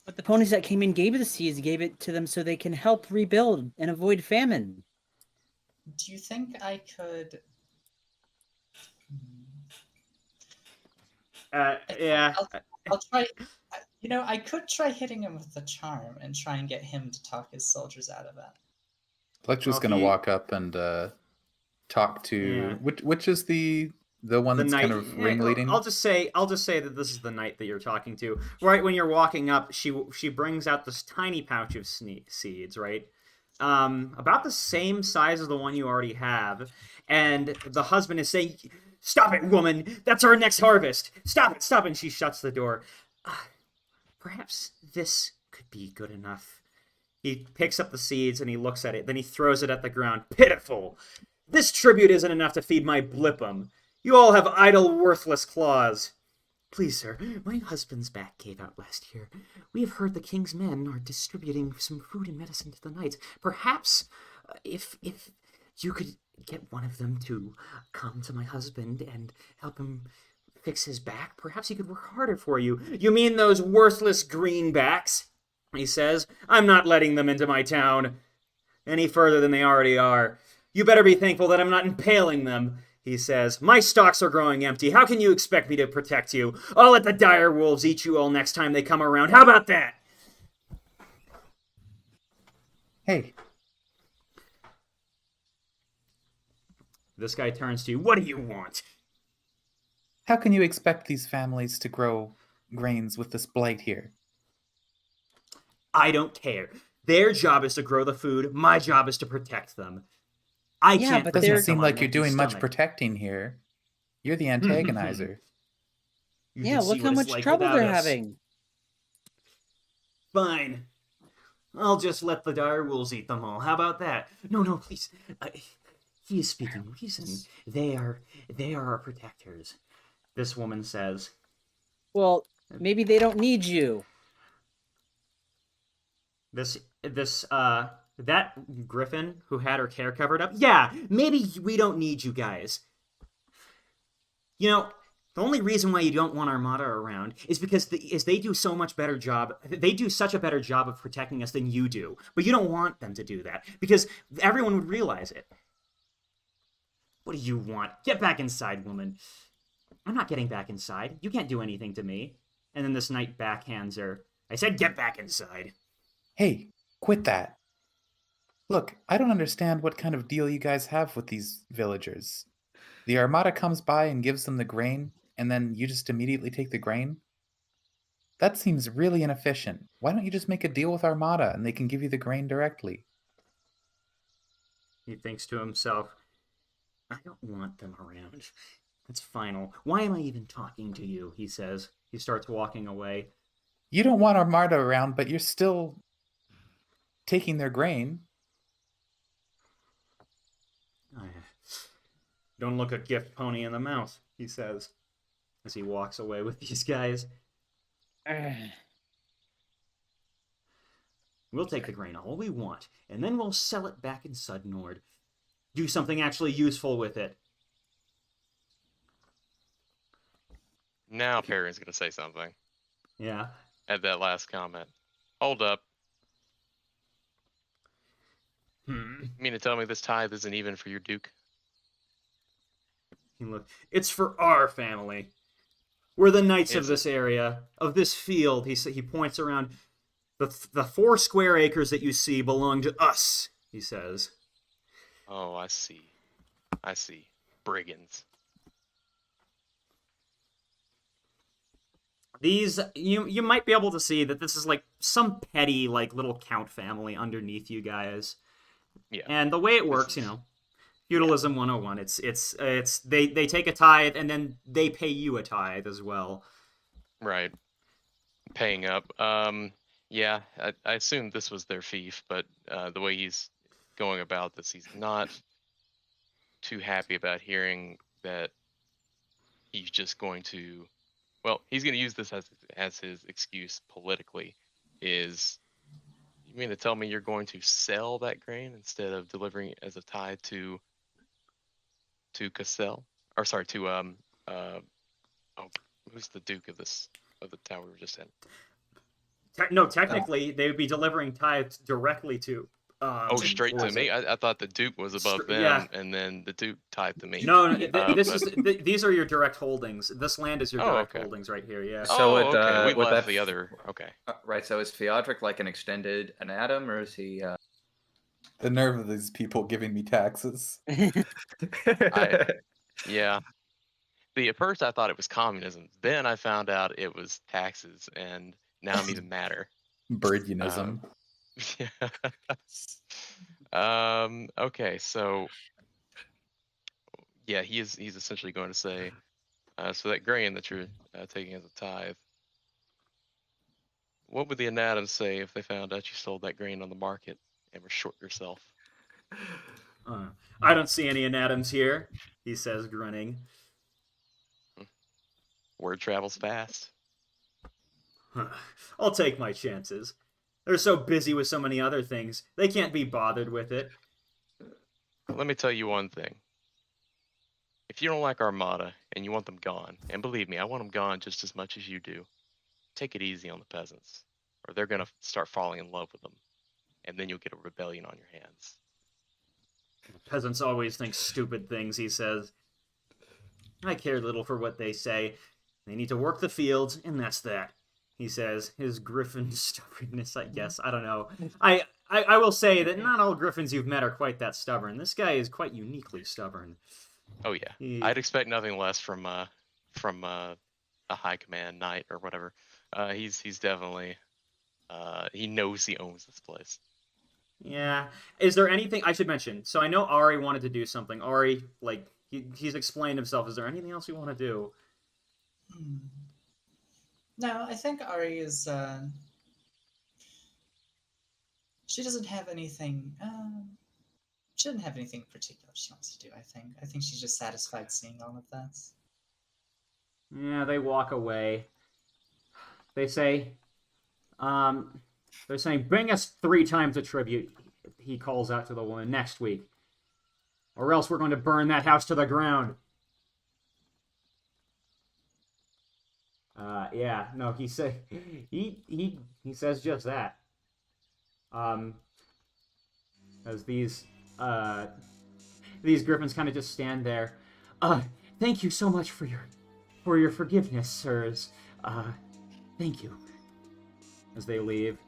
but the ponies that came in gave the seeds, gave it to them so they can help rebuild and avoid famine. Do you think I could? Yeah. I'll try. I could try hitting him with the charm and try and get him to talk his soldiers out of that. Electra's gonna walk up and talk to which is the one that's kind of ringleading. I'll just say that this is the knight that you're talking to. Right when you're walking up, she brings out this tiny pouch of seeds, right? About the same size as the one you already have, and the husband is saying, "Stop it, woman! That's our next harvest! Stop it! Stop it!" And she shuts the door. Perhaps this could be good enough. He picks up the seeds and he looks at it. Then he throws it at the ground. Pitiful! This tribute isn't enough to feed my blippum. You all have idle, worthless claws. Please, sir, my husband's back gave out last year. We have heard the king's men are distributing some food and medicine to the knights. Perhaps, if you could get one of them to come to my husband and help him fix his back, perhaps he could work harder for you. You mean those worthless greenbacks? He says. I'm not letting them into my town any further than they already are. You better be thankful that I'm not impaling them. He says, "My stocks are growing empty. How can you expect me to protect you? I'll let the dire wolves eat you all next time they come around. How about that?" Hey. This guy turns to you. "What do you want?" How can you expect these families to grow grains with this blight here? I don't care. Their job is to grow the food. My job is to protect them. I Yeah, can't but protect Doesn't them seem on like you're an empty doing much stomach. protecting here. You're the antagonizer. You Yeah, should see look what how it's much like trouble without they're us. having. Fine. I'll just let the dire wolves eat them all. How about that? No, please. He is speaking reason. They are our protectors. This woman says. Well, maybe they don't need you. That griffin who had her hair covered up. Yeah, maybe we don't need you guys. You know, the only reason why you don't want Armada around is because they do so much better job. They do such a better job of protecting us than you do. But you don't want them to do that because everyone would realize it. What do you want? Get back inside, woman. I'm not getting back inside. You can't do anything to me. And then this knight backhands her. I said get back inside. Hey, quit that. Look, I don't understand what kind of deal you guys have with these villagers. The Armada comes by and gives them the grain, and then you just immediately take the grain? That seems really inefficient. Why don't you just make a deal with Armada and they can give you the grain directly? He thinks to himself, I don't want them around. That's final. Why am I even talking to you? He says. He starts walking away. You don't want Armada around, but you're still taking their grain. Don't look a gift pony in the mouth, he says, as he walks away with these guys. We'll take the grain all we want, and then we'll sell it back in Sudnord. Do something actually useful with it. Now Perrin's going to say something. Yeah. At that last comment. Hold up. You mean to tell me this tithe isn't even for your Duke? Look, it's for our family. We're the knights of Is this area, of this field. He points around. The 4 square acres that you see belong to us, he says. Oh, I see. I see. Brigands. These, you might be able to see that this is like some petty, like, little count family underneath you guys. Yeah. And the way it works, you know, feudalism 101, it's they take a tithe and then they pay you a tithe as well. Right. Paying up. Yeah, I assumed this was their fief, but the way he's going about this, he's not too happy about hearing that he's just going to, well, he's going to use this as his excuse politically. Is, you mean to tell me you're going to sell that grain instead of delivering it as a tithe to Cassell? Or sorry, to who's the Duke of the town we were just in? No, technically, they would be delivering tithes directly to... straight to me? I thought the Duke was above them, yeah. and then the Duke tithed to me. No, these are your direct holdings. This land is your direct okay. holdings right here, yeah. So okay. We with left that, the other... Okay. Right, so is Theodric like an extended anatom, or is he... The nerve of these people giving me taxes. Yeah. At first I thought it was communism. Then I found out it was taxes, and now I'm even madder. Birdianism. Okay, so yeah, he's essentially going to say, so that grain that you're taking as a tithe, what would the anatoms say if they found out you sold that grain on the market and were short yourself? I don't see any anatoms here, he says, grinning. Word travels fast. I'll take my chances. They're so busy with so many other things, they can't be bothered with it. Let me tell you one thing. If you don't like Armada and you want them gone, and believe me, I want them gone just as much as you do, take it easy on the peasants, or they're going to start falling in love with them, and then you'll get a rebellion on your hands. Peasants always think stupid things, he says. I care little for what they say. They need to work the fields, and that's that. He says, his griffin stubbornness, I guess. I don't know. I will say that not all griffins you've met are quite that stubborn. This guy is quite uniquely stubborn. Oh yeah, I'd expect nothing less from a high command knight or whatever. He's definitely he knows he owns this place. Yeah. Is there anything I should mention? So I know Ari wanted to do something. Ari, like, he's explained himself. Is there anything else you want to do? No, I think Ari is. She doesn't have anything. She doesn't have anything particular she wants to do. I think she's just satisfied seeing all of this. Yeah, they walk away. They say, they're saying, bring us 3 times the tribute, he calls out to the woman, next week. Or else we're going to burn that house to the ground. Yeah, no, he says just that. As these griffins kind of just stand there. Thank you so much for your forgiveness, sirs. Thank you. As they leave.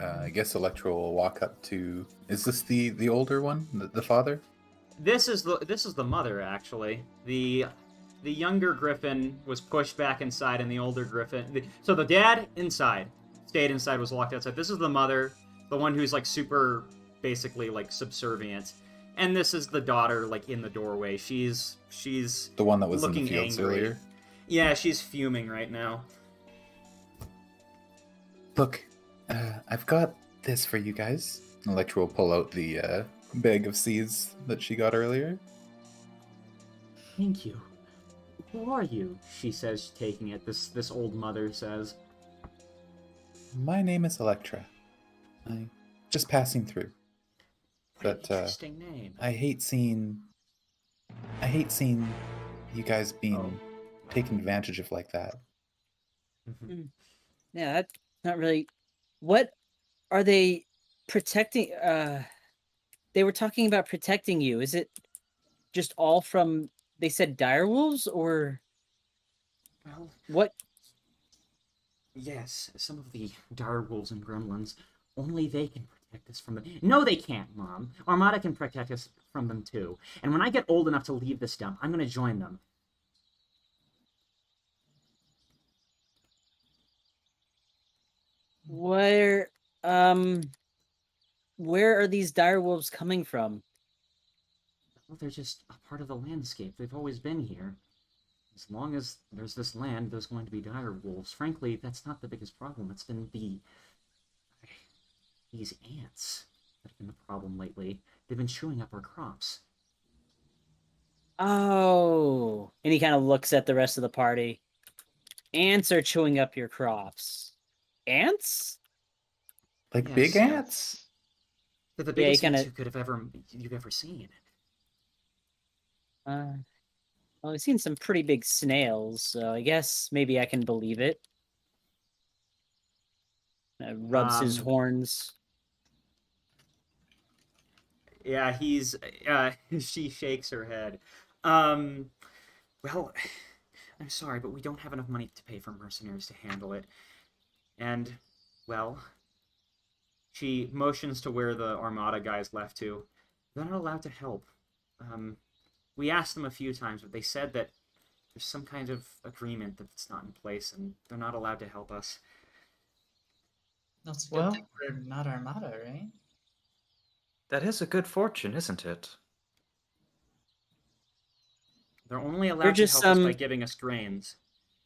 I guess Electra will walk up to. Is this the older one, the father? This is the mother, actually. The younger griffin was pushed back inside, and the older griffin. So the dad inside, stayed inside, was locked outside. This is the mother, the one who's like super, basically like subservient, and this is the daughter, like in the doorway. She's the one that was in the looking fields angry. earlier. Yeah, she's fuming right now. Look, I've got this for you guys. Electra will pull out the bag of seeds that she got earlier. Thank you. Who are you? She says, taking it. This old mother says. My name is Electra. I'm just passing through. What But an interesting name. I hate seeing you guys being taken advantage of like that. Yeah, that's not really. What are they protecting? They were talking about protecting you. Is it just all from? They said direwolves, or Well, what? yes, some of the direwolves and gremlins. Only they can protect us from them. No, they can't, Mom. Armada can protect us from them too. And when I get old enough to leave this dump, I'm going to join them. Where are these direwolves coming from? Well, they're just a part of the landscape. They've always been here. As long as there's this land, there's going to be dire wolves. Frankly, that's not the biggest problem. It's been these ants that have been the problem lately. They've been chewing up our crops. Oh, and he kind of looks at the rest of the party. Ants are chewing up your crops. Ants? Like Yes, big ants? They're the Yeah, biggest ants kinda- you've ever seen. Well, I've seen some pretty big snails, so I guess maybe I can believe it. Rubs his horns. Yeah, she shakes her head. Well, I'm sorry, but we don't have enough money to pay for mercenaries to handle it. And, well, she motions to where the Armada guys left to. They're not allowed to help. We asked them a few times, but they said that there's some kind of agreement that's not in place, and they're not allowed to help us. That's a good thing we're not Armada, right? That is a good fortune, isn't it? They're only allowed They're to just help us by giving us grains.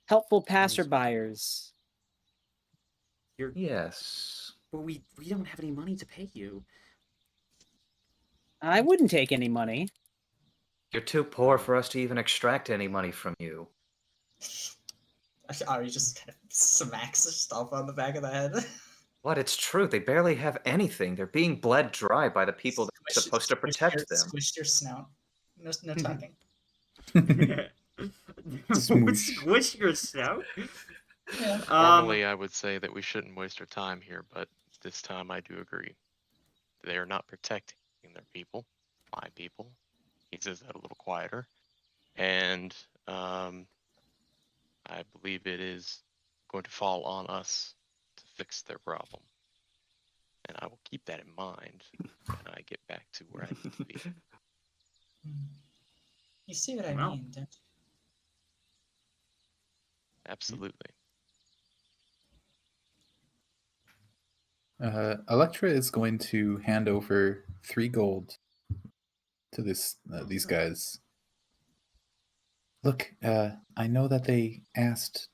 helpful passerbyers. Yes. But we don't have any money to pay you. I wouldn't take any money. You're too poor for us to even extract any money from you. Ari just kind of smacks herself on the back of the head. What? It's true. They barely have anything. They're being bled dry by the people that are supposed to protect them. Squish your snout. No talking. Squish your snout? Yeah. Normally, I would say that we shouldn't waste our time here, but this time I do agree. They are not protecting their people. my people. He says that a little quieter. And I believe it is going to fall on us to fix their problem. And I will keep that in mind when I get back to where I need to be. You see what I Well. mean, don't Absolutely. Electra is going to hand over 3 gold to these guys. Look, I know that they asked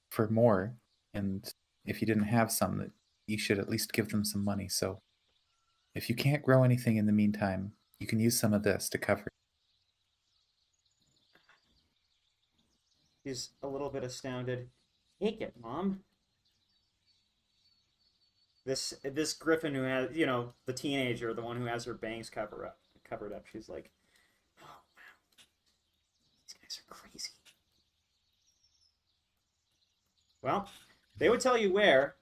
for more, and if you didn't have some, that you should at least give them some money. So, if you can't grow anything in the meantime, you can use some of this to cover. He's a little bit astounded. Take it, Mom. This Griffin who has, the teenager, the one who has her bangs covered up. She's like, oh wow, these guys are crazy. Well, they would tell you where.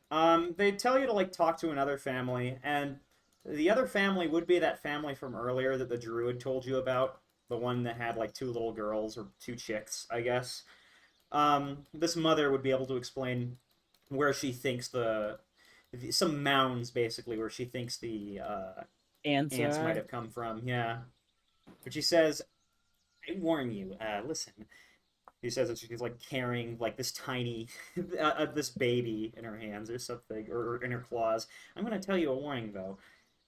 They'd tell you to like talk to another family, and the other family would be that family from earlier that the druid told you about, the one that had like 2 little girls or 2 chicks, I guess. This mother would be able to explain where she thinks some mounds basically where she thinks the ants might have come from. Yeah, but she says, "I warn you. Listen." He says that she's like carrying like this tiny, this baby in her hands or something, or in her claws. I'm gonna tell you a warning though.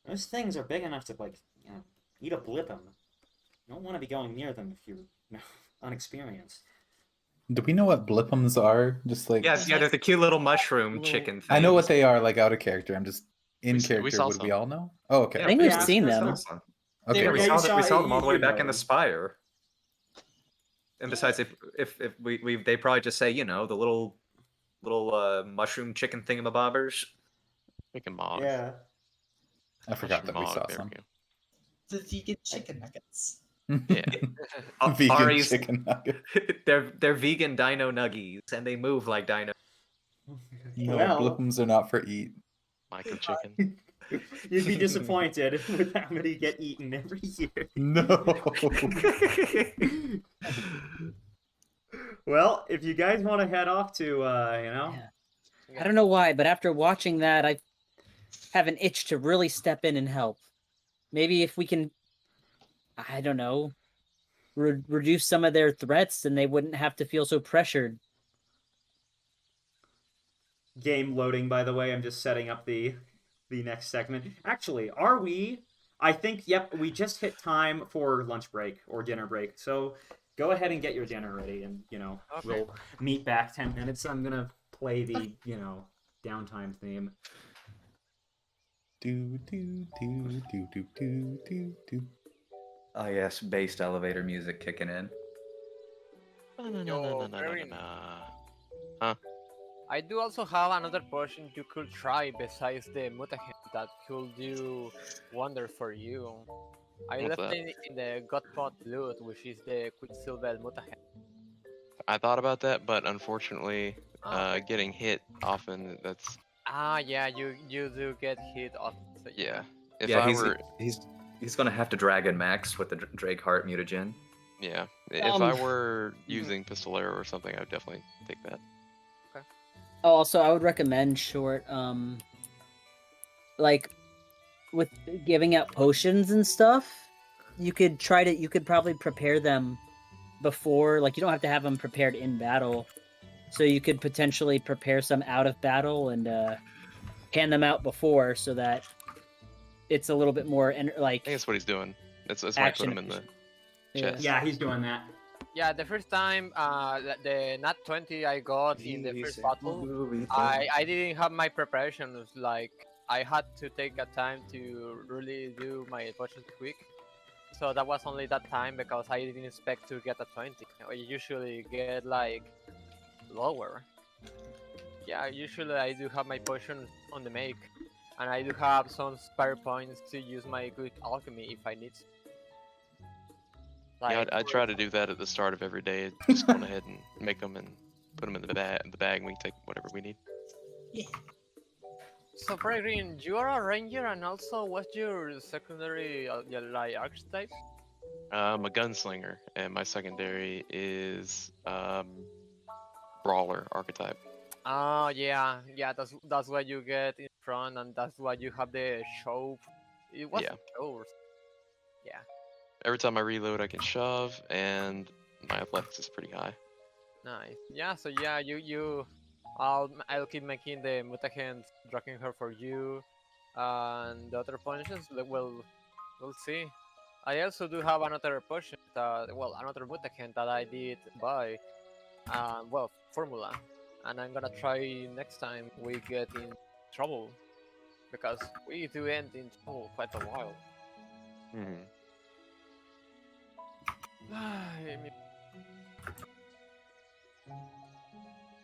Those things are big enough to like, eat a blippum. You don't want to be going near them if you're unexperienced. Do we know what blippums are? Just like Yes, yeah, they're the cute little mushroom chicken things. I know what they are, like out of character. I'm just in character. We saw Would we some. all know? Oh, okay. I think we've Yeah, seen there's them. some. Okay. Yeah, we saw them all the way you back know in the them. spire. And besides, if they probably just say, the little mushroom chicken thingamabobbers. Chicken mog. Yeah. I forgot that we Mushroom saw mog, there some. we go. the vegan chicken nuggets. Yeah. Vegan Ari's- chicken nugget. they're vegan dino nuggies, and they move like dino. No, Well- blippums are not for eat. Micro chicken. You'd be disappointed with how many get eaten every year. No. Well, if you guys want to head off to, Yeah. I don't know why, but after watching that, I have an itch to really step in and help. Maybe if we can, I don't know, reduce some of their threats, then they wouldn't have to feel so pressured. game loading, by the way. I'm just setting up the next segment. Actually, are we? I think, yep, we just hit time for lunch break or dinner break. So go ahead and get your dinner ready, and, Okay. we'll meet back 10 minutes. I'm going to play the, downtime theme. Do do do do do do do do. Oh yes, based elevator music kicking in. Yo, very nice. I do also have another potion you could try besides the mutagen that could do wonders for you. I What's left that? it in the Gotmouth loot, which is the Quicksilver mutagen. I thought about that, but unfortunately, Oh. getting hit often, that's... Yeah, you do get hit off. So Yeah. If yeah, I were... he's gonna have to Dragon Max with the Drake Heart mutagen. Yeah. If I were using Pistolero or something, I would definitely take that. Oh, also, I would recommend short, like, with giving out potions and stuff, you could probably prepare them before, like, you don't have to have them prepared in battle, so you could potentially prepare some out of battle and, hand them out before, so that it's a little bit more, I think that's what he's doing. That's why I put him in the chest. Yeah, he's doing that. Yeah, the first time, the Nat 20 I got in the first battle, I didn't have my preparations. Like, I had to take a time to really do my potions quick. So that was only that time because I didn't expect to get a 20. I usually get like lower. Yeah, usually I do have my potions on the make, and I do have some spare points to use my quick alchemy if I need. Yeah, I try to do that at the start of every day. Just go ahead and make them and put them in the bag, and we take whatever we need. Yeah. So Peregrine, you are a ranger, and also what's your secondary like archetype? I'm a gunslinger, and my secondary is brawler archetype. Oh yeah, yeah. That's what you get in front, and that's why you have the show. It was Yeah. shows. Yeah. Every time I reload, I can shove, and my athletics is pretty high. Nice. Yeah. So yeah, I'll keep making the mutagens dragging her for you, and the other potions. We'll see. I also do have another potion another mutagen that I did buy. Formula, and I'm gonna try next time we get in trouble, because we do end in trouble quite a while. Hmm.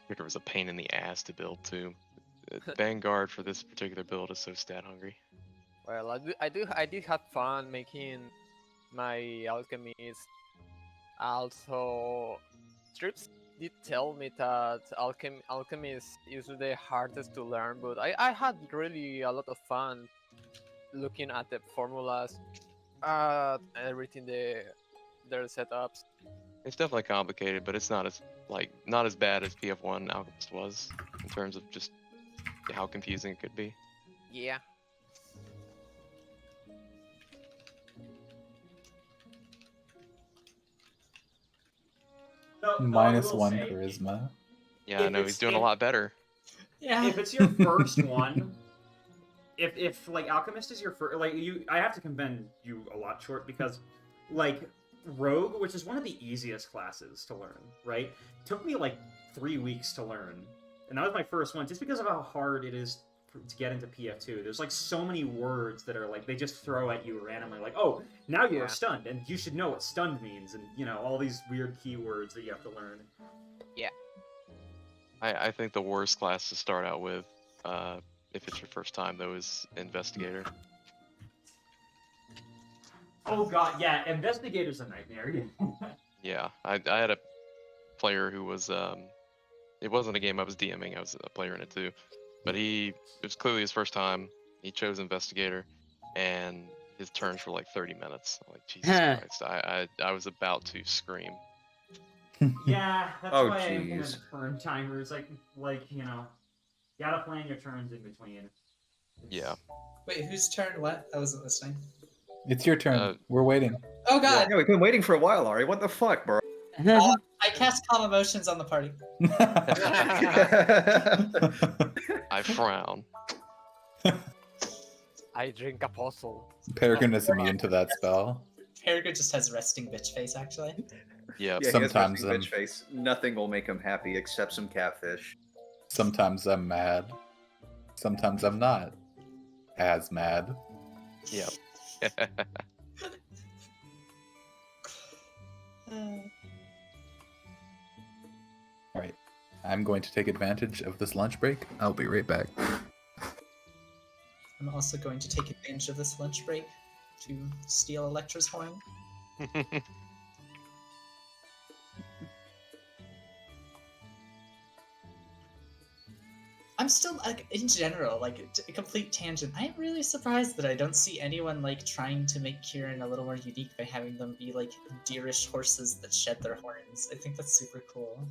Wicker was a pain in the ass to build too. Vanguard for this particular build is so stat hungry. Well, I did have fun making my alchemist. Also, Trips did tell me that alchemy is usually the hardest to learn, but I had really a lot of fun looking at the formulas, everything their setups. It's definitely complicated, but it's not as bad as PF1 Alchemist was in terms of just how confusing it could be. Yeah. Minus one charisma. Yeah, I know he's doing a lot better. Yeah. If it's your first one, if like Alchemist is your first, like I have to commend you a lot, Short, because like Rogue, which is one of the easiest classes to learn, right? Took me like 3 weeks to learn, and that was my first one, just because of how hard it is to get into PF2. There's like so many words that are like they just throw at you randomly, like, oh, now you are stunned, and you should know what stunned means, and you know all these weird keywords that you have to learn. Yeah. I think the worst class to start out with, if it's your first time though, is Investigator. Oh god, yeah, Investigator's a nightmare. Yeah, I had a player who was it wasn't a game I was DMing, I was a player in it too. But it was clearly his first time. He chose Investigator, and his turns were like 30 minutes. I'm like, Jesus Christ, I was about to scream. Yeah, that's Oh, why I jeez. implement turn timers. Like you know, you gotta plan your turns in between. Yeah. Wait, whose turn? What? I wasn't listening. It's your turn. We're waiting. Oh god! Yeah, we've been waiting for a while, Ari. What the fuck, bro? I cast calm emotions on the party. I frown. I drink apostle. Peregrine is immune to that spell. Peregrine just has resting bitch face, actually. Yeah, Yeah, Sometimes he has resting bitch face. Nothing will make him happy except some catfish. Sometimes I'm mad. Sometimes I'm not as mad. Yeah. All right. I'm going to take advantage of this lunch break. I'll be right back. I'm also going to take advantage of this lunch break to steal Electra's horn. I'm still, like, in general, like, a complete tangent. I'm really surprised that I don't see anyone, like, trying to make Kieran a little more unique by having them be, like, deerish horses that shed their horns. I think that's super cool.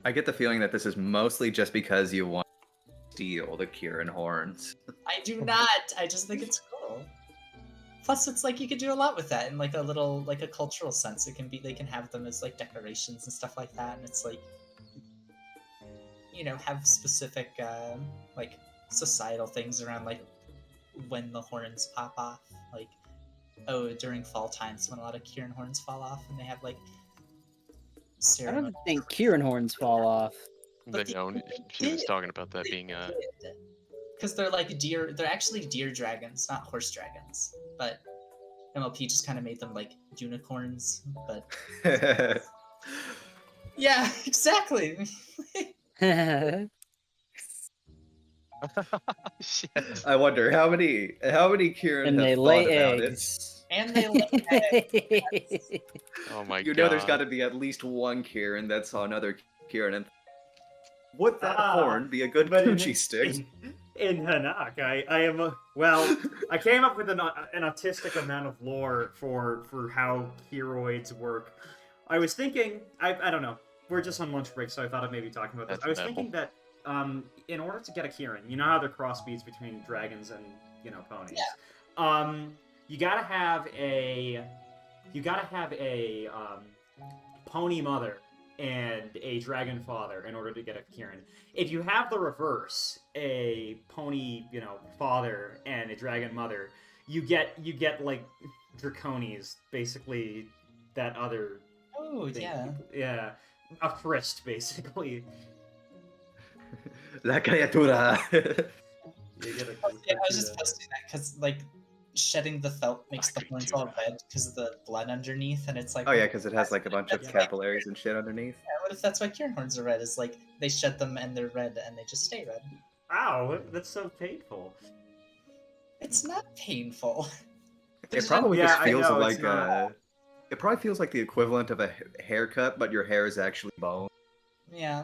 I get the feeling that this is mostly just because you want to steal the Kieran horns. I do not! I just think it's cool. Plus, it's like you could do a lot with that in, like, a little, like, a cultural sense. It can be, they can have them as, like, decorations and stuff like that, and it's like, you know, have specific, like, societal things around, like, when the horns pop off. Like, oh, during fall times when a lot of Kieran horns fall off, and they have, like, I don't think Kieran horns fall off. But you know, she was talking about that being because they're like deer. They're actually deer dragons, not horse dragons. But MLP just kind of made them like unicorns. But yeah, exactly. Shit. I wonder how many Kieran And have they thought lay about eggs. And they lay eggs. Oh my it. You god. know, there's got to be at least one Kieran that saw another Kieran and Would that horn be a good but coochie stick? In Hanaq, I am I came up with an autistic amount of lore for how Kiroids work. I was thinking, I don't know, we're just on lunch break, so I thought of maybe talking about this. That's I was metal. thinking that in order to get a Kieran, you know how they're crossbreeds between dragons and ponies. Yeah. You gotta have a pony mother and a dragon father in order to get a Kieran. If you have the reverse, a pony, father and a dragon mother, you get like Draconis, basically that other Oh, thing. yeah. Yeah. A Frist, basically. La criatura. You get a Yeah, I was just posting that because, like, shedding the felt makes the horns all red because of the blood underneath, and it's like... Oh yeah, because it has like a bunch of Yeah. capillaries and shit underneath. Yeah, what if that's why Kieran horns are red? Is like, they shed them and they're red and they just stay red. Ow, that's so painful. It's not painful. It probably Yeah, just I feels know, like it's not. it probably feels like the equivalent of a haircut, but your hair is actually bone. Yeah.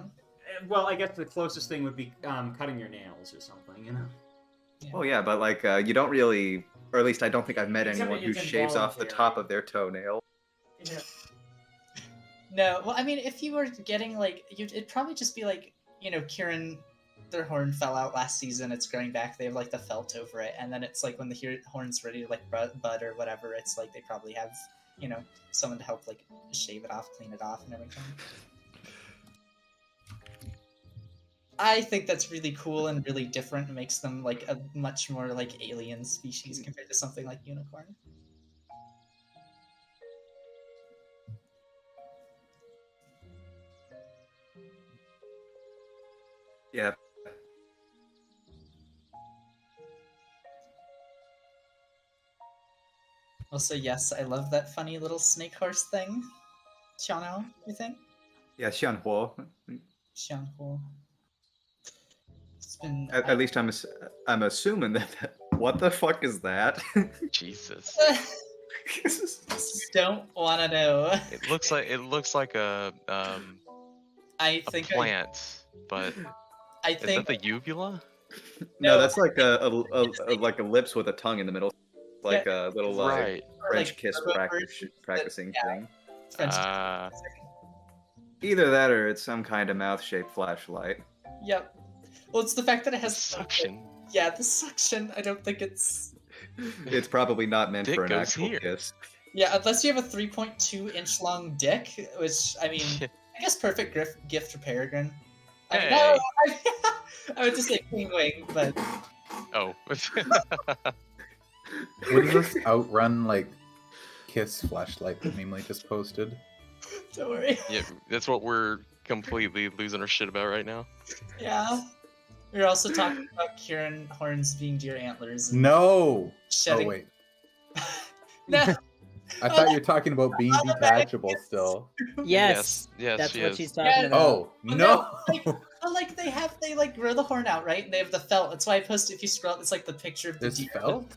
Well, I guess the closest thing would be cutting your nails or something, Oh yeah, but like you don't really, or at least I don't think I've met Except anyone who it's shaves off the involuntary. top of their toenail. Yeah. No, well, I mean, if you were getting, like, it'd probably just be like, Kieran, their horn fell out last season, it's growing back, they have, like, the felt over it, and then it's like when the horn's ready to, like, bud or whatever, it's like they probably have, someone to help, like, shave it off, clean it off, and everything. I think that's really cool and really different. It makes them, like, a much more, like, alien species compared to something like unicorn. Yeah. Also, yes, I love that funny little snake horse thing. Xianhou, you think? Yeah, Xianhuo. Xianhou. It's been... At least I'm assuming that. What the fuck is that? Jesus. You don't want to know. It looks like a I think plant, but I is think that the uvula? No, No. that's like a lips with a tongue in the middle, like a little Right. French like, kiss turbo birds practicing yeah. thing. French. Either that or it's some kind of mouth-shaped flashlight. Yep. Well, it's the fact that it has Suction. Yeah, the suction. I don't think it's. It's probably not meant Dick for an goes actual here. kiss. Yeah, unless you have a 3.2-inch long dick, which I mean, I guess perfect gift for Peregrine. Hey. I would just say King Wing, but Oh. Would this outrun like Kiss flashlight that Memely just posted? don't worry. Yeah, that's what we're completely losing our shit about right now. Yeah. We were also talking about Kieran horns being deer antlers. And No. shedding. Oh wait. No. I thought you were talking about being detachable still. Yes, Yes, that's she what is. she's talking Yeah. about. Oh no. Like they like grow the horn out, right? And they have the felt. That's why I posted. If you scroll, it's like the picture of the There's deer. felt?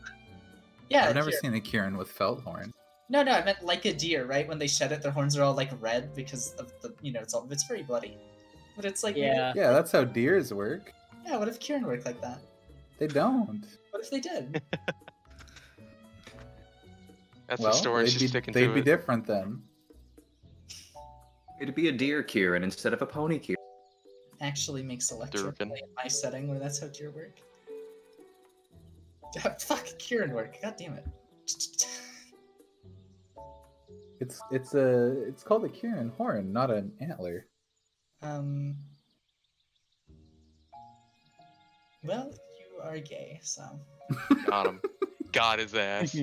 Yeah. I've never deer. seen a Kieran with felt horn. No, I meant like a deer, right? When they shed it, their horns are all like red because of the, it's very bloody. But it's like, Yeah. Yeah, that's how deers work. yeah. What if Kieran worked like that? They don't. What if they did? That's Well, the story. they'd She's be, sticking they'd to be it. different then. It'd be a deer Kieran instead of a pony Kieran. Actually makes Electra Durkin. play in my setting where that's how deer work. Fuck Kieran work. God damn it. It's called a Kieran horn, not an antler. Well, you are gay, so. Got him. Got his ass.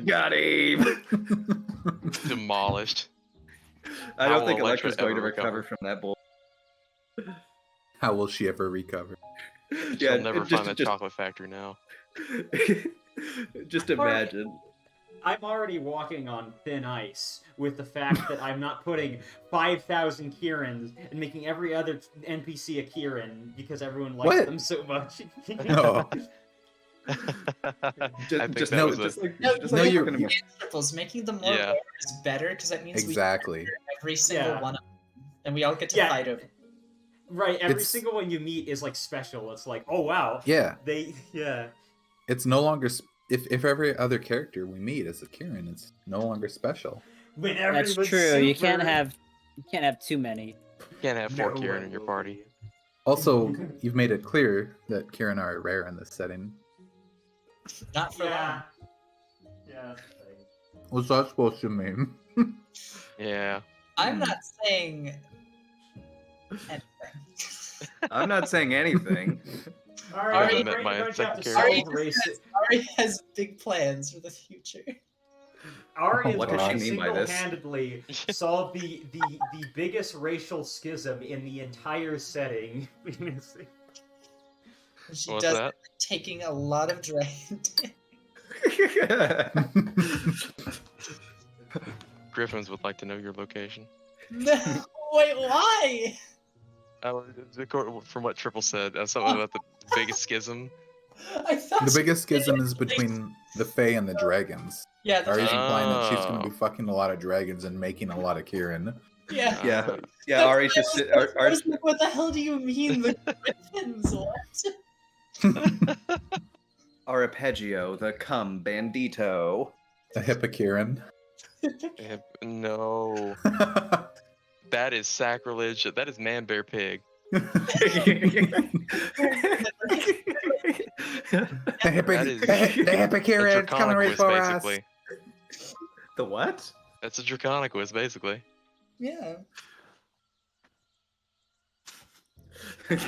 Got him. Demolished. I How don't will think Electra Electra's going to ever recover recover? from that bull. How will she ever recover? She'll never find the chocolate factory now. Just imagine. I'm already walking on thin ice with the fact that I'm not putting 5,000 Kirans and making every other NPC a Kiran because everyone likes What? them so much. No. I think Just that no, was just a... like, No, just no, like you're- fucking- triples, making them more Yeah. rare is better because that means Exactly. we capture every single Yeah. one of them, and we all get to Yeah. fight over. Right, every It's- single one you meet is like special. It's like, oh wow. Yeah. Yeah. It's no longer if every other character we meet is a Kieran, it's no longer special. When That's everyone's true. You super- can't have too many. You can't have 4 No Kieran one in your will party. be. Also, you've made it clear that Kieran are rare in this setting. Not for Yeah. long. Yeah. What's that supposed to mean? Yeah. I'm not saying anything. I'm not saying anything. All Ari- right, met we're my going to have to second solve character. race. Ari has big plans for the future. Ari is What does going she to mean by this? single-handedly solve the biggest racial schism in the entire setting. She What's does that? it by taking a lot of dragon. Griffins would like to know your location. No, wait, why? From what Triple said, something about the biggest schism. I thought The she- biggest schism is between the Fae and the dragons. Yeah, the Ari's Oh. implying that she's going to be fucking a lot of dragons and making a lot of Kieran. yeah. Yeah, Uh, yeah. Ari's just I was like, what the hell do you mean the Griffins? What? Arpeggio, the cum bandito. A Hippokieran. no, that is sacrilege. That is man, bear, pig. The That is Hippokieran a coming right draconic for whiz, us. basically. The what? That's a draconic whiz, basically. Yeah. It's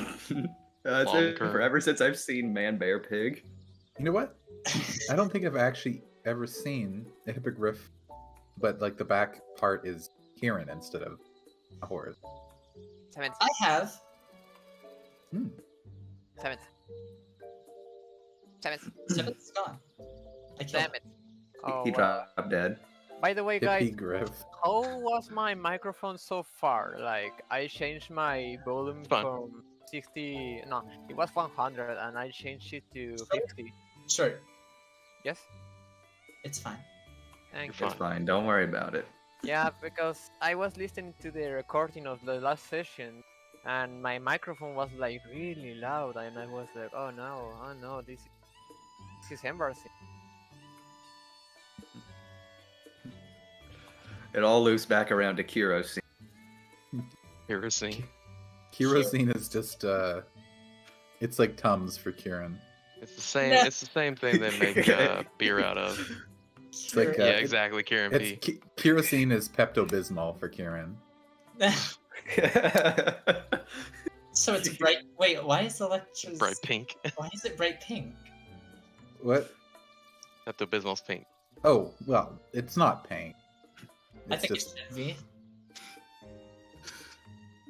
Long been term. forever since I've seen man, bear, pig. You know what? I don't think I've actually ever seen a hippogriff, but like the back part is Kieran instead of a horse. 7th. I have. 7th. 7th. Seventh's gone. I killed Damn it. it. Oh, He well. dropped dead. By the way, guys, Hippogriff. how was my microphone so far? Like, I changed my volume Fine. from 60. No, it was 100, and I changed it to 50. Sure, Yes? it's fine. Thank You're you. It's fine. Don't worry about it. Yeah, because I was listening to the recording of the last session, and my microphone was like really loud, and I was like, oh no, this is embarrassing. It all loops back around to kerosene. Kerosene. Kerosene is just it's like Tums for Kieran. It's the same. No. It's the same thing they make beer out of. It's like Yeah, it- exactly. Kieran It's P. kerosene is Pepto Bismol for Kieran. So it's bright. Wait, why is Electra's Bright pink. Why is it bright pink? What? Pepto Bismol's pink. Oh well, it's not paint. I It's think just it should be.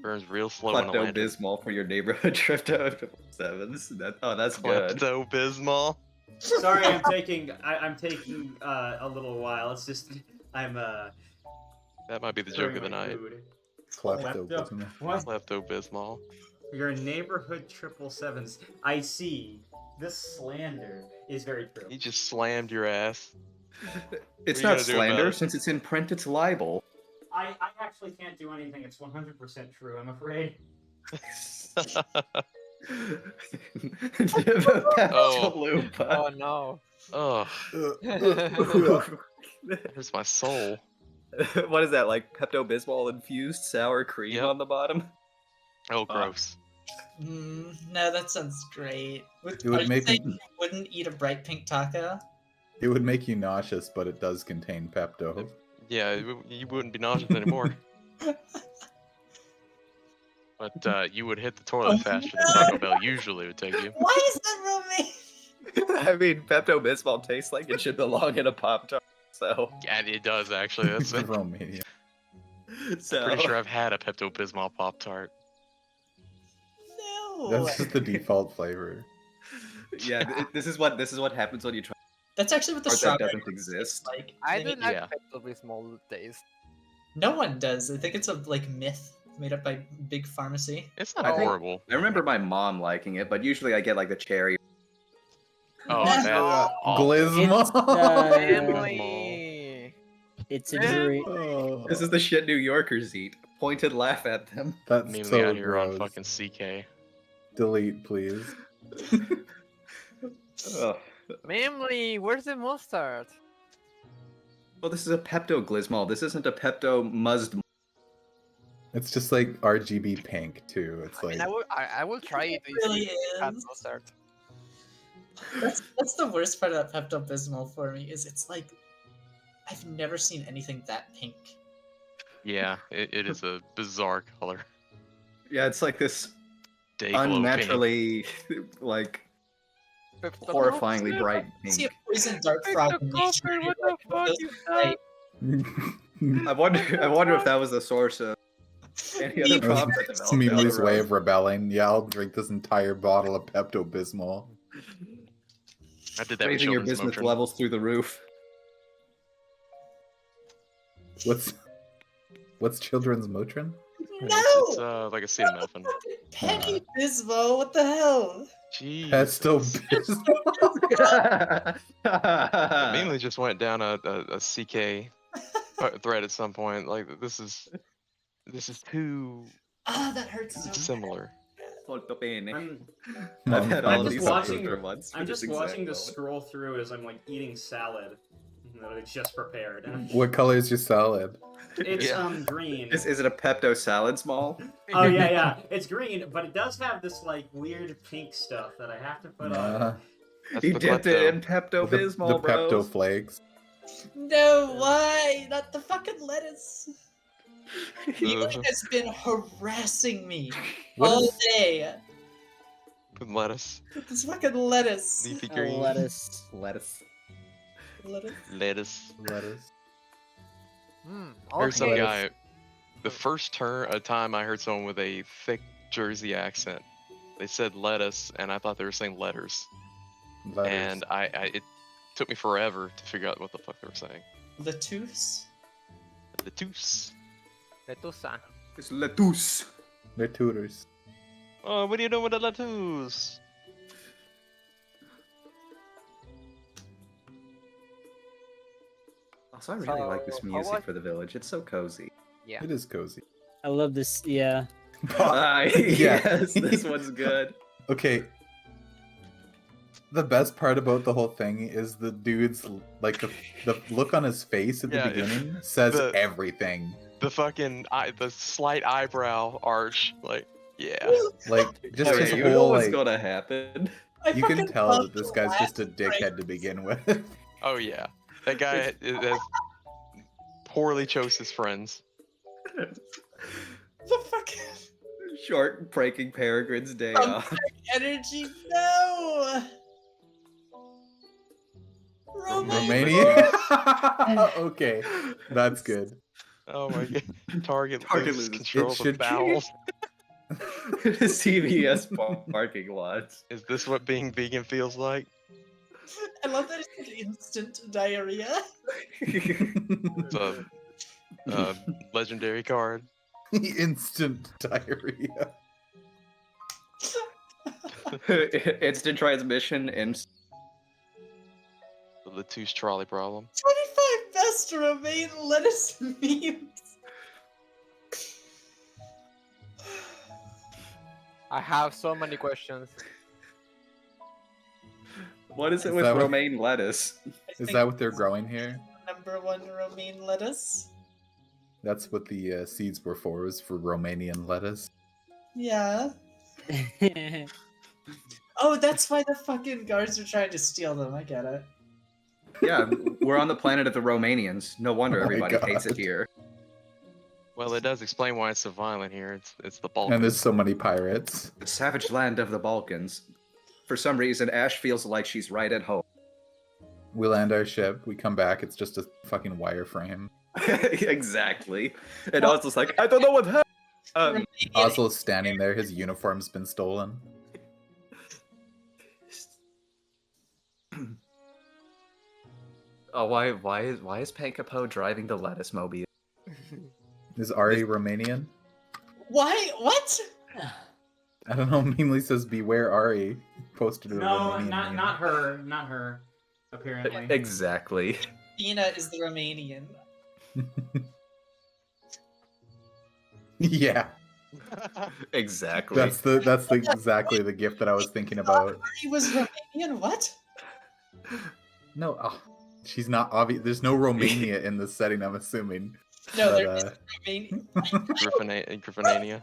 Burns real slow in a Pepto lantern. Bismol for your neighborhood trip to 7s. That's good. Pepto Bismol. Sorry, I'm taking a little while. It's just I'm That might be the joke of the night. klepto Klepto. Bismol. What? Pepto Bismol. Your neighborhood 777s. I see. This slander is very true. He just slammed your ass. It's What are you not gonna do about slander. it? Since it's in print, it's libel. I actually can't do anything. It's 100% true, I'm afraid. Oh. Oh no. Oh, there's my soul. What is that, like Pepto Bismol infused sour cream Yep. on the bottom? Oh, gross. No, that sounds great. It Are would you make saying me, you wouldn't eat a bright pink taco? it would make you nauseous, but it does contain Pepto. Yeah, you wouldn't be nauseous anymore. But you would hit the toilet faster than Taco Bell usually would take you. Why is that roommate? I mean, Pepto Bismol tastes like it should belong in a Pop Tart. So, Yeah, it does actually. That's It's Romania. so pretty sure I've had a Pepto Bismol Pop Tart. No. That's just the default flavor. yeah, this is what happens when you try That's actually what the art that strawberry doesn't exist. like. I They do make- like Yeah. Pepto Bismol taste. No one does. I think it's a like myth made up by big pharmacy. It's not I think- horrible. I remember my mom liking it, but usually I get like the cherry. Oh, Yeah. that's awful. Glismo. Family. It's a dream. Oh. This is the shit New Yorkers eat. pointed laugh at them. That's Mainly so out here on gross. fucking CK. Delete, please. Ugh. Mamely, where's the mustard? Well, this is a Pepto Glismol. This isn't a Pepto Muzzed. It's just like RGB pink too. It's I like mean, I will try it. It really Add is. mustard. That's the worst part of that Pepto Bismol for me. Is it's like I've never seen anything that pink. Yeah, it is a bizarre color. Yeah, it's like this Day glow pink. unnaturally, like, horrifyingly bright See a pink. poison dart frog in nature. What the fuck is Right. that? I wonder if that was the source of any other problem that it's developed down the Mimi's way road. of rebelling. Yeah, I'll drink this entire bottle of Pepto Bismol. I did that with Raising your children's business Motrin. levels through the roof. What's children's Motrin? It's No! like acetaminophen. Penny Bismo, what the hell? Jeez. Pesto Bismol. I mainly just went down a CK thread at some point. Like this is too Ah, that hurts so bad. similar. Molto bene. I'm, I've had I'm all just these watching- for once. I'm for just this watching exact this moment. scroll through as I'm like eating salad that I just prepared. What color is your salad? It's Yeah. Green. Is it a Pepto salad small? Oh yeah, it's green, but it does have this like weird pink stuff that I have to put on. That's He the dipped it klepto. in Pepto the Bismol, Pepto bros. Flakes. No, why? Not the fucking lettuce. Eli Ugh. has been harassing me What all is- day With lettuce, with this fucking lettuce. leafy green, Lettuce. Lettuce. Lettuce. lettuce. I I heard some lettuce. guy. The first time I heard someone with a thick Jersey accent, they said lettuce, and I thought they were saying letters. Letters. And it took me forever to figure out what the fuck they were saying. Lettuce. Lettuce. Letusa. It's lettuce. They're tutors. Oh, what are you doing with the lettuce? Also, I really like this So, music what- for the village. It's so cozy. Yeah. It is cozy. I love this. Yeah. Yes, this one's good. Okay. The best part about the whole thing is the dude's like the look on his face at the Yeah, beginning says the- everything. The fucking the slight eyebrow arch, like yeah. Like just Oh, his yeah, you know whole what's like gonna happen. I you can fucking tell love that this the guy's just a last dickhead to begin with. Oh yeah, that guy has poorly chose his friends. The fucking Short breaking Peregrine's day Um, off. energy. No. Romania. Okay, that's good. Oh my god, Target Target loses loses. control It of the should bowels. CVS parking lots. Is this what being vegan feels like? I love that it's like instant diarrhea. It's a legendary card. Instant diarrhea. Instant transmission and The Lettuce trolley problem. 25 best romaine lettuce memes. I have so many questions. what is it Is with that what- romaine lettuce? I Is think that what they're growing here? number one romaine lettuce? That's what the seeds were for. Was for Romanian lettuce. Yeah. Oh, that's why the fucking guards are trying to steal them. I get it. Yeah, we're on the planet of the Romanians. No wonder Oh my everybody hates it God. here. Well, it does explain why it's so violent here. It's the And Balkans. there's so many pirates. The savage land of the Balkans. For some reason, Ash feels like she's right at home. We land our ship. We come back. It's just a fucking wireframe. Exactly. And Oslo's like, I don't know what happened. Romanian Oslo's standing there. His uniform's been stolen. Oh, why is Pankapo driving the lettuce mobile? Is Ari Romanian? Why? What? I don't know. Memely says beware Ari. Posted a No, Romanian meme. not her. Apparently. Exactly. Tina is the Romanian. Yeah, Exactly. that's exactly the gift that I was thinking about. He was Romanian. What? No, she's not obvious. There's no Romania in this setting, I'm assuming. No, But, there is Romanian. Griffinania.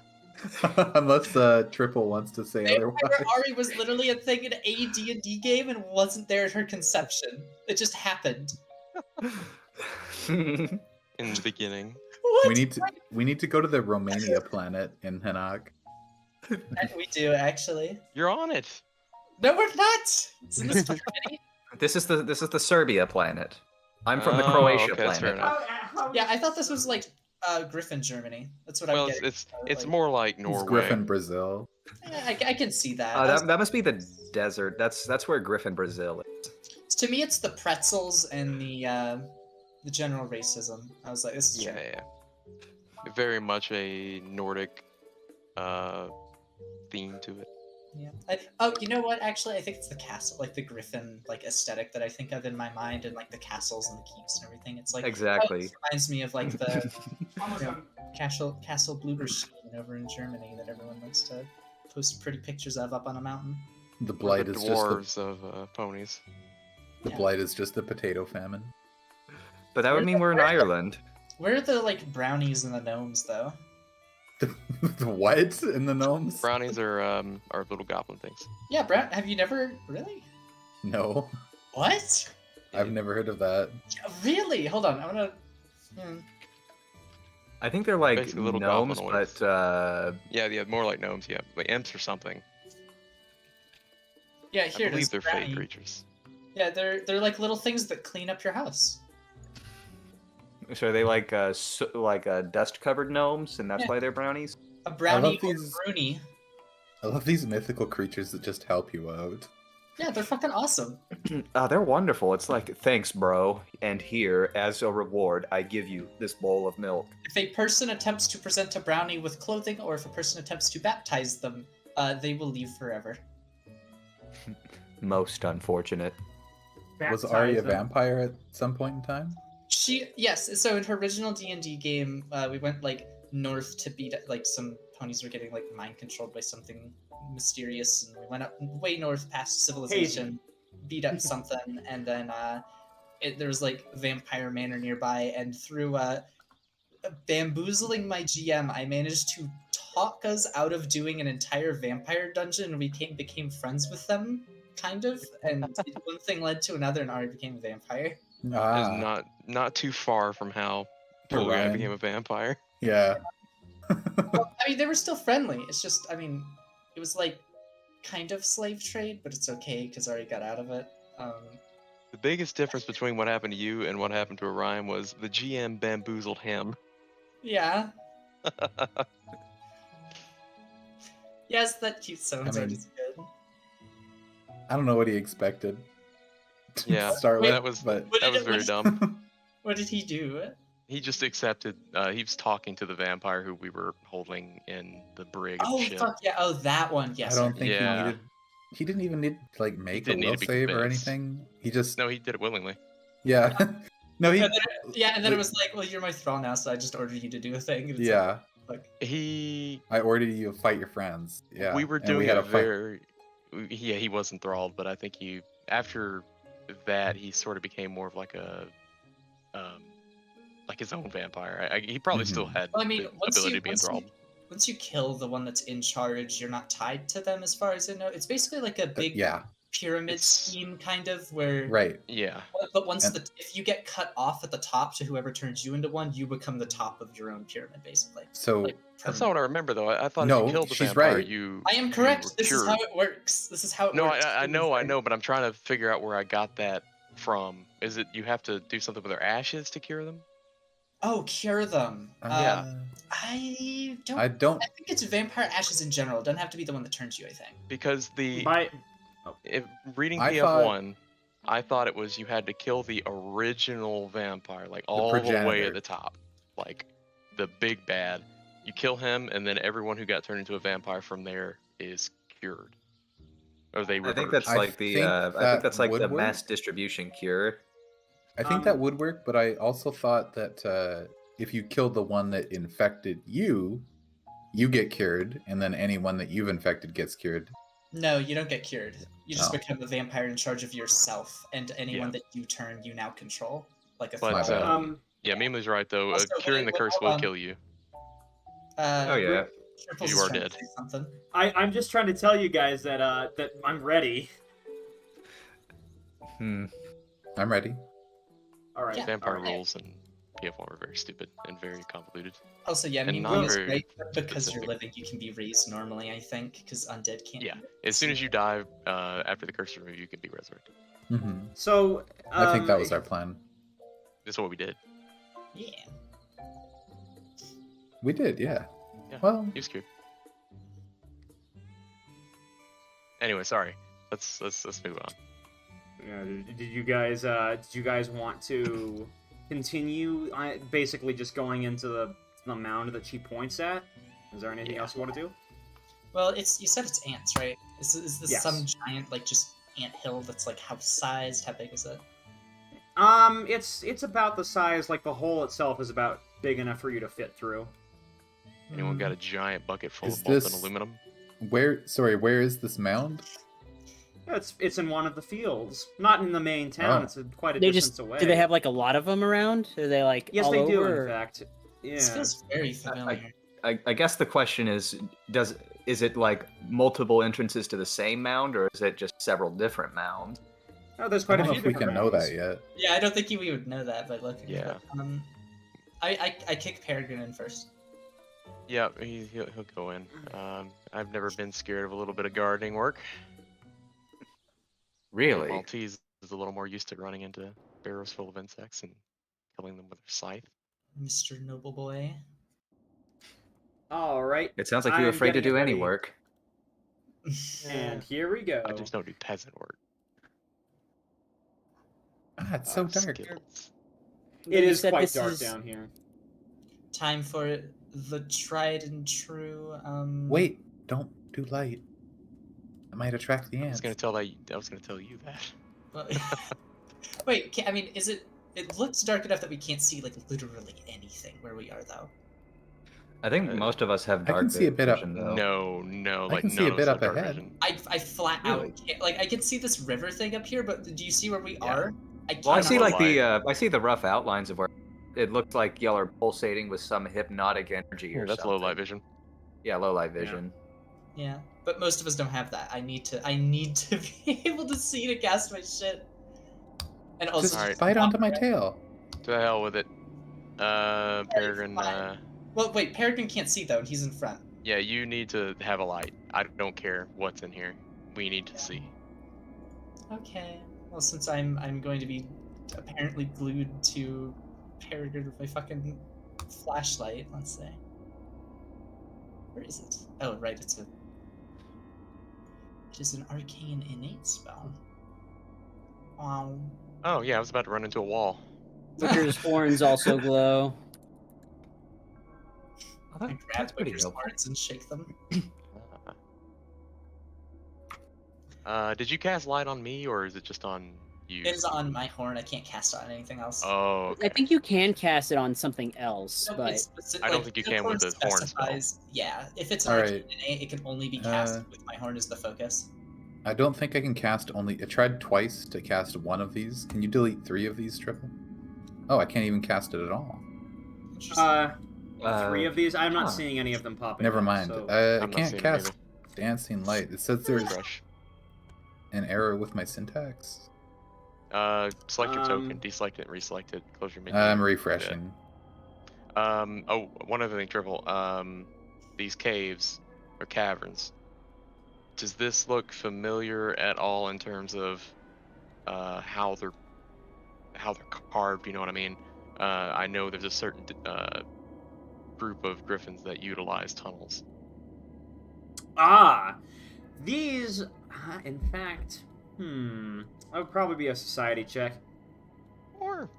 unless Triple wants to say otherwise. Vampire Ari was literally a thing in a D&D game and wasn't there at her conception. It just happened. In the beginning. What? We need to go to the Romania planet in Hanaq. We do actually. You're on it. No, we're not. It's in the Star City. This is the Serbia planet. I'm from the Oh, Croatia okay, that's fair planet. enough. Yeah, I thought this was like Griffin, Germany. That's what Well, I'm getting. it's more like It's Norway. Griffin, Brazil. I can see that. That must be the desert. That's where Griffin, Brazil is. To me, it's the pretzels and the general racism. I was like, this is true. Yeah. Very much a Nordic theme to it. Yeah. Oh, you know what? Actually, I think it's the castle, like the Griffin, like aesthetic that I think of in my mind, and like the castles and the keeps and everything. It's like Exactly. It reminds me of like the Castle Bluberstein over in Germany that everyone likes to post pretty pictures of up on a mountain. The Or blight the is dwarves just of ponies. the blight is just the potato famine. But that would mean we're in Ireland. Where are the like brownies and the gnomes though? The what in the gnomes? Brownies are little goblin things. Yeah, brown. Have you never really? No, What? I've never heard of that. Really? Hold on. I'm gonna. I think they're like Basically little gnomes, goblinoids. but Yeah, more like gnomes. Yeah, like imps or something. Yeah, I here it believe is. they're Brownie. fey creatures. Yeah, they're like little things that clean up your house. so are they like dust-covered gnomes, and that's Yeah. why they're brownies? A brownie or these- a brownie. I love these mythical creatures that just help you out. Yeah, they're fucking awesome. They're wonderful. It's like, thanks, bro. And here, as a reward, I give you this bowl of milk. If a person attempts to present a brownie with clothing, or if a person attempts to baptize them, they will leave forever. Most unfortunate. Was Ari a vampire at some point in time? Yes. So in her original D&D game, we went like north to beat like some ponies were getting like mind controlled by something mysterious, and we went up way north past civilization, beat up something, and then there was like Vampire Manor nearby, and through bamboozling my GM, I managed to talk us out of doing an entire vampire dungeon, and we became friends with them, kind of, and one thing led to another, and Ari became a vampire. Is not too far from how Pool Guy Orion. became a vampire. Yeah. Well, I mean, they were still friendly. It's just, I mean, it was like kind of slave trade, but it's okay because Ari got out of it. The biggest difference between what happened to you and what happened to Orion was the GM bamboozled him. Yeah. Yes, that cute sounds I art mean- is good. I don't know what he expected. To Yeah, start Wait, with, that was but What that did was it- very what- dumb. What did he do? He just accepted. He was talking to the vampire who we were holding in the brig of Oh the ship. fuck yeah! Oh, that one. I Yes. don't think Yeah. he needed. He didn't even need to like make a didn't need will to be save or convinced. anything. He just No, he did it willingly. yeah. No, he And then it was like, well, you're my thrall now, so I just ordered you to do a thing. And it's yeah. Like, He. I ordered you to fight your friends. Yeah. We were and doing had a fight. very. Yeah, he was enthralled, but I think he after that he sort of became more of like a. Like his own vampire. He probably still had well, I mean, the once ability you to be once you, enthralled. once you kill the one that's in charge, you're not tied to them, as far as I know. It's basically like a big Yeah. pyramid It's- scheme, kind of, where Right. Yeah. But once And- if you get cut off at the top to whoever turns you into one, you become the top of your own pyramid, basically. So Like, That's not what I remember though. I thought if No, you killed the she's vampire, right. you. I am you correct. were This is cured. how it works. This is how it No, works. I know, but I'm trying to figure out where I got that from. Is it you have to do something with their ashes to cure them? Oh, cure them. Yeah. I don't. I don't. I think it's vampire ashes in general. It doesn't have to be the one that turns you. I think. Because if reading I PF1, I thought it was you had to kill the original vampire, like all the way progenitor. at the top, like the big bad. You kill him, and then everyone who got turned into a vampire from there is cured, or they I revert. think that's I like the think I that think that's like would the work. mass distribution cure. I think that would work, but I also thought that if you killed the one that infected you, you get cured, and then anyone that you've infected gets cured. No, you don't get cured. You just Oh. become a vampire in charge of yourself, and anyone that you turn, you now control. Like a But thrall. yeah, Mimu's right though. Also, Curing the curse hold will on. kill you. Oh yeah. Triples You is are trying dead. to say something. I'm just trying to tell you guys that that I'm ready. I'm ready. All right. Yeah. Vampire alright. rules and PF1 are very stupid and very convoluted. Also, yeah, And Mimu not is very great because specific. you're living. You can be raised normally, I think, because undead can't. Yeah, as soon as you die, after the curse is removed, you can be resurrected. Mm-hmm. So I think that was our plan. That's what we did. Yeah. We did, yeah. Yeah. Well, He was cute. Anyway, sorry. Let's move on. Yeah, did you guys want to continue basically just going into the mound that she points at? Is there anything else you want to do? Well, you said it's ants, right? Is this Yes. some giant like just ant hill that's like house sized? How big is it? It's about the size, like the hole itself is about big enough for you to fit through. Anyone got a giant bucket full Is of molten this- aluminum? where is this mound? Yeah, it's in one of the fields, not in the main town. Oh. It's quite a They distance just away. do they have like a lot of them around? Are they like Yes, all they do. over, In fact, yeah. This feels very familiar. I guess the question is it like multiple entrances to the same mound, or is it just several different mounds? Oh, there's I quite a don't know few if we different can know mounds. that yet. Yeah, I don't think we would know that by looking. Yeah. But, I kick Peregrine in first. Yeah, he'll go in. I've never been scared of a little bit of gardening work. Really? Maltese is a little more used to running into barrels full of insects and killing them with their scythe. Mr. Noble Boy. All right. It sounds like you're I'm afraid to getting do it any ready. work. And here we go. I just don't do peasant work. Ah, it's so dark. Skills. It You is said quite this dark is- down here. Time for the tried and true. Wait, don't do light. It might attract the I was ants. gonna tell you that. But, wait, I mean, is it? It looks dark enough that we can't see like literally anything where we are, though. I think most of us have I dark can see a bit up- vision, though. No, I like can see none a of bit us up have dark ahead. vision. I flat Really? out can't, like I can see this river thing up here, but do you see where we Yeah. are? I can't. Well, I see Cannot like I see the rough outlines of where it looks like y'all are pulsating with some hypnotic energy or That's something. low light vision. Yeah, low light vision. Yeah, but most of us don't have that. I need to be able to see to cast my shit. And also, Just Alright. bite onto my walk around. tail. To the hell with it. Peregrine. fine. Well, wait, Peregrine can't see though, and he's in front. Yeah, you need to have a light. I don't care what's in here. We need to see. Okay. Well, since I'm going to be apparently glued to Peregrine with my fucking flashlight, let's say. Where is it? Oh, right, it is an arcane innate spell. Wow. Oh yeah, I was about to run into a wall. Wicker's horns also glow. Oh, I grab that's pretty Wicker's helpful. horns and shake them. Did you cast light on me or is it just on you? It is on my horn. I can't cast it on anything else. Oh, okay. I think you can cast it on something else, No, but it's specific, I don't like, think you the can with horn the horn spell. specifies- Yeah, if it's an All arcane right. innate, it can only be cast Uh, with my horn as the focus. I don't think I can cast only. I tried twice to cast one of these. Can you delete 3 of these, Triple? Oh, I can't even cast it at all. Interesting. Three of these. I'm not huh. seeing any of them popping. Never up, mind. so- I I'm not can't seeing it cast either. Dancing Light. It says there's Refresh. an error with my syntax. Select your token, Um, deselect it, reselect it, close your menu. I'm refreshing. Oh, one other thing, Triple. These caves or caverns. Does this look familiar at all in terms of how they're carved? You know what I mean? I know there's a certain group of griffins that utilize tunnels. Ah, these. In fact, that would probably be a society check. Or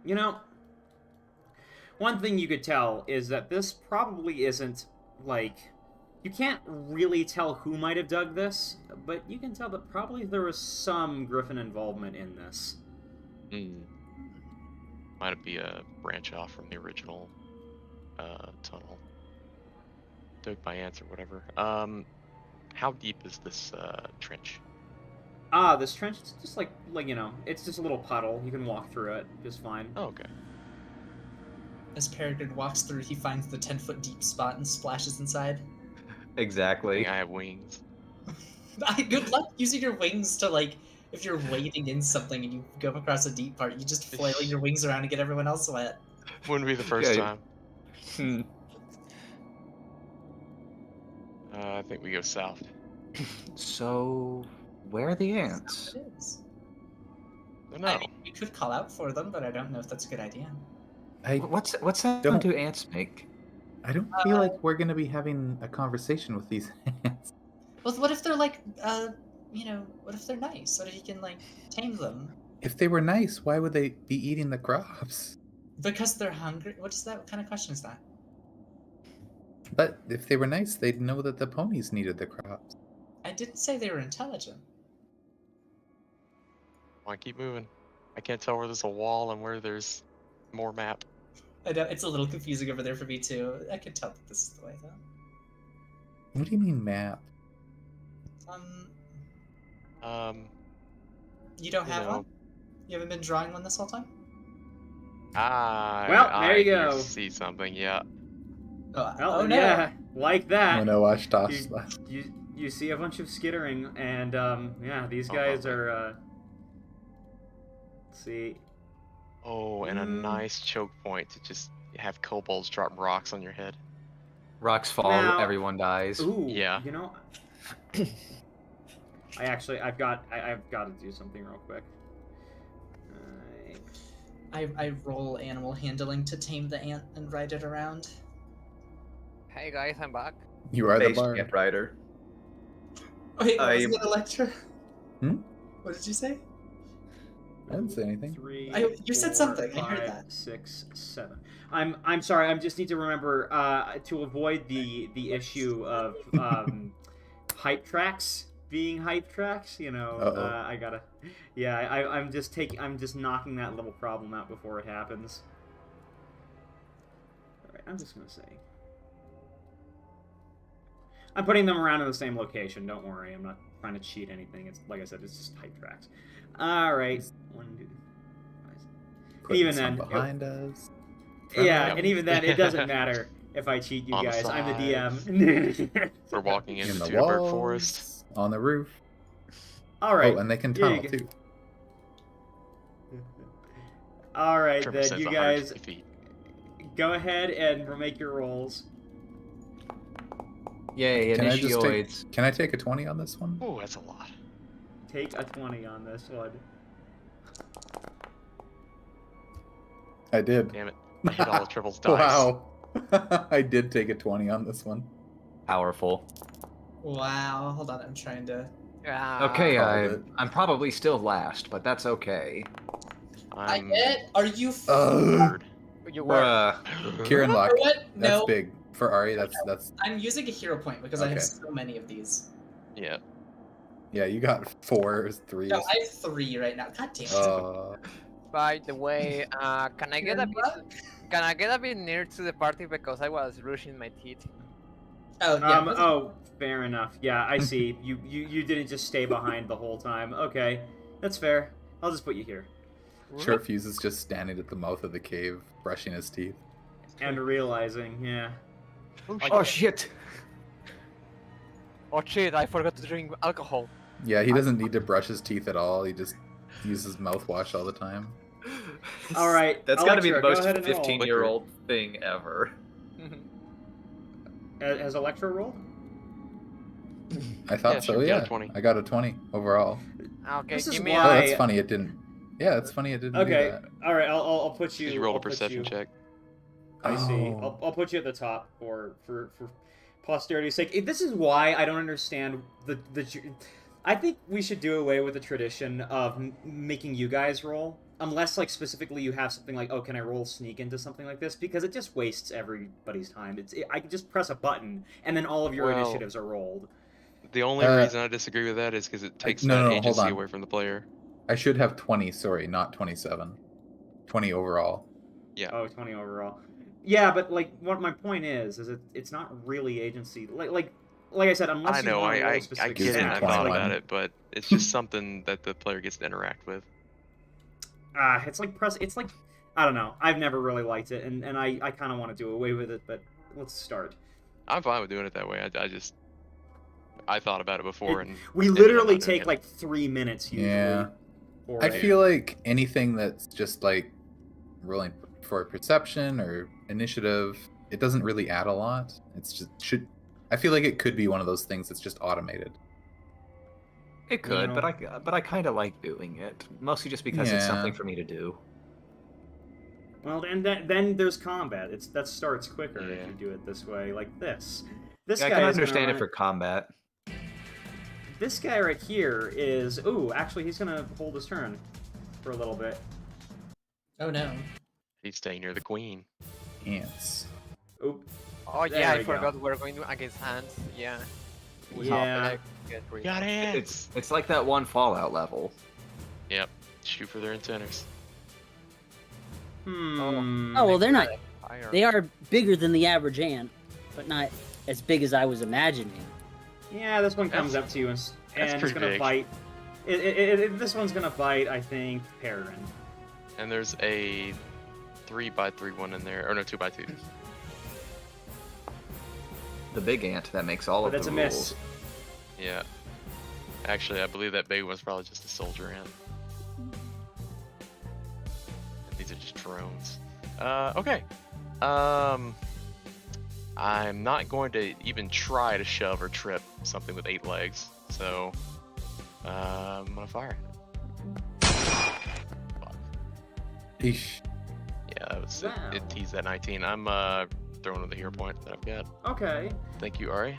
You know, one thing you could tell is that this probably isn't like You can't really tell who might have dug this, but you can tell that probably there was some Griffin involvement in this. Might be a branch off from the original tunnel. Dug by ants or whatever. How deep is this trench? This trench, it's just like you know, it's just a little puddle. You can walk through it just fine. Oh, okay. As Peregrine walks through, he finds the 10-foot deep spot and splashes inside. I Exactly. think I have wings. Good luck using your wings to, like, if you're wading in something and you go across a deep part, you just flail your wings around and get everyone else wet. Wouldn't be the first Yeah. time. I think we go south. So, where are the ants? It is. No. I mean, we could call out for them, but I don't know if that's a good idea. What's that Don't- do ants make? I don't feel like we're gonna be having a conversation with these ants. Well, what if they're like, what if they're nice? What if you can, like, tame them? If they were nice, why would they be eating the crops? Because they're hungry? What kind of question is that? But if they were nice, they'd know that the ponies needed the crops. I didn't say they were intelligent. I keep moving. I can't tell where there's a wall and where there's more map. I know, it's a little confusing over there for me, too. I can tell that this is the way, though. What do you mean map? You don't have one? You haven't been drawing one this whole time? Well, there you go. See something, yeah. Oh, no. Yeah, like that. Oh no, watch Tosh. You see a bunch of skittering, and yeah, these guys are. Let's see. Oh, and a nice choke point to just have kobolds drop rocks on your head. Rocks fall, Now- everyone dies. Ooh, Yeah. You know, I've got to do something real quick. I roll animal handling to tame the ant and ride it around. Hey guys, I'm back. You are the Base bard. Camp Rider. Wait, what was I- it, Electra? Hmm? What did you say? I didn't say anything. 3, You said 4, something, I heard 5, that. 6, 7. I'm sorry. I just need to remember to avoid the issue of hype tracks being hype tracks. You know, Uh-oh. I gotta. Yeah, I'm just knocking that little problem out before it happens. All right, I'm just gonna say. I'm putting them around in the same location. Don't worry, I'm not trying to cheat anything. It's like I said, it's just hype tracks. All right, 1, 2, 5. Putting Even some then, behind us. Yeah, Yep. and even then, it doesn't matter if I cheat you On the guys. I'm the sides. DM. We're walking into In the Tuberg walls, Forest. on the roof. All right. Oh, and they can Here you tunnel go. too. All right, Trevor then says you 150 guys feet. go ahead and make your rolls. Yay, Can I just initioids. Can I take a 20 on this one? Oh, that's a lot. Take a 20 on this one. I did. Damn it. I hit all the triples dice. Wow. I did take a 20 on this one. Powerful. Wow, hold on, I'm trying to... Okay, called it. I'm probably still last, but that's okay. I I'm get? Are you... third. You were. Kieran Luck. What? That's No, big. For Ari, that's I'm using a hero point because I have Okay. so many of these. Yeah. yeah, you got 4, 3. No, I have 3 right now. God damn it. By the way, can I get a bit near to the party because I was brushing my teeth? Oh, yeah. Oh, fair enough. Yeah, I see. You didn't just stay behind the whole time. Okay, that's fair. I'll just put you here. Short Fuse is just standing at the mouth of the cave, brushing his teeth. And realizing, yeah. Oh shit! Oh shit! I forgot to drink alcohol. Yeah, he doesn't need to brush his teeth at all. He just uses mouthwash all the time. All right, That's gotta be the Electra, go most ahead and roll. 15-year-old thing ever. Has Electra rolled? I thought Yeah, so, sure, you got a yeah. 20. I got a 20 overall. Okay, This is give me why- Oh, a. that's funny. It didn't. Yeah, it's funny. It didn't do Okay, that. all right. I'll put you. Did you roll a I'll put perception you- check? I see. Oh. I'll put you at the top for posterity's sake. This is why I don't understand I think we should do away with the tradition of making you guys roll. unless like specifically you have something like, oh, can I roll sneak into something like this? Because it just wastes everybody's time. I can just press a button and then all of your Well, initiatives are rolled. The only reason I disagree with that is because it takes that hold agency on. away from the player. I should have 20. Sorry, not 27. 20 overall. Yeah. Oh, 20 overall. Yeah, but like what my point is it's not really agency. Like I said, unless I know, you want to roll I specific get it, and I thought 21. about it, but it's just something that the player gets to interact with. It's like I don't know. I've never really liked it, and I kind of want to do away with it, but let's start. I'm fine with doing it that way. I thought about it before, and We ended up literally not doing take it. like 3 minutes usually. Yeah. for I it. feel like anything that's just like rolling for perception or initiative, it doesn't really add a lot. It's just I feel like it could be one of those things that's just automated. It could, know. but I kind of like doing it, mostly just because it's Yeah. something for me to do. Well, and then there's combat. That starts quicker if Yeah. you do it this way, like this. This Yeah, I guy can is gonna understand it run for combat. This guy right here is... Ooh, actually, he's gonna hold his turn for a little bit. Oh no. He's staying near the queen. Ants. Oop. Oh There yeah, I we go. forgot we're going against hands. Yeah. We Yeah. have to get rid. Got it. It's like that one Fallout level. Yep. Shoot for their antennas. Hmm. Oh well, they're not. Fire. They are bigger than the average ant, but not as big as I was imagining. Yeah, this one comes up to you and it's pretty gonna big. bite. This one's gonna bite, I think, Peregrine. And there's a 3x3 one in there, or no, 2x2. The big ant that makes all But of that's the a rules. miss. Yeah. Actually, I believe that big one's probably just a soldier ant. And these are just drones. Okay. I'm not going to even try to shove or trip something with 8 legs, so I'm gonna fire. Fuck. Eesh. Yeah, that was Wow. it teased at 19. I'm throwing with the hero point that I've got. Okay. Thank you, Ari.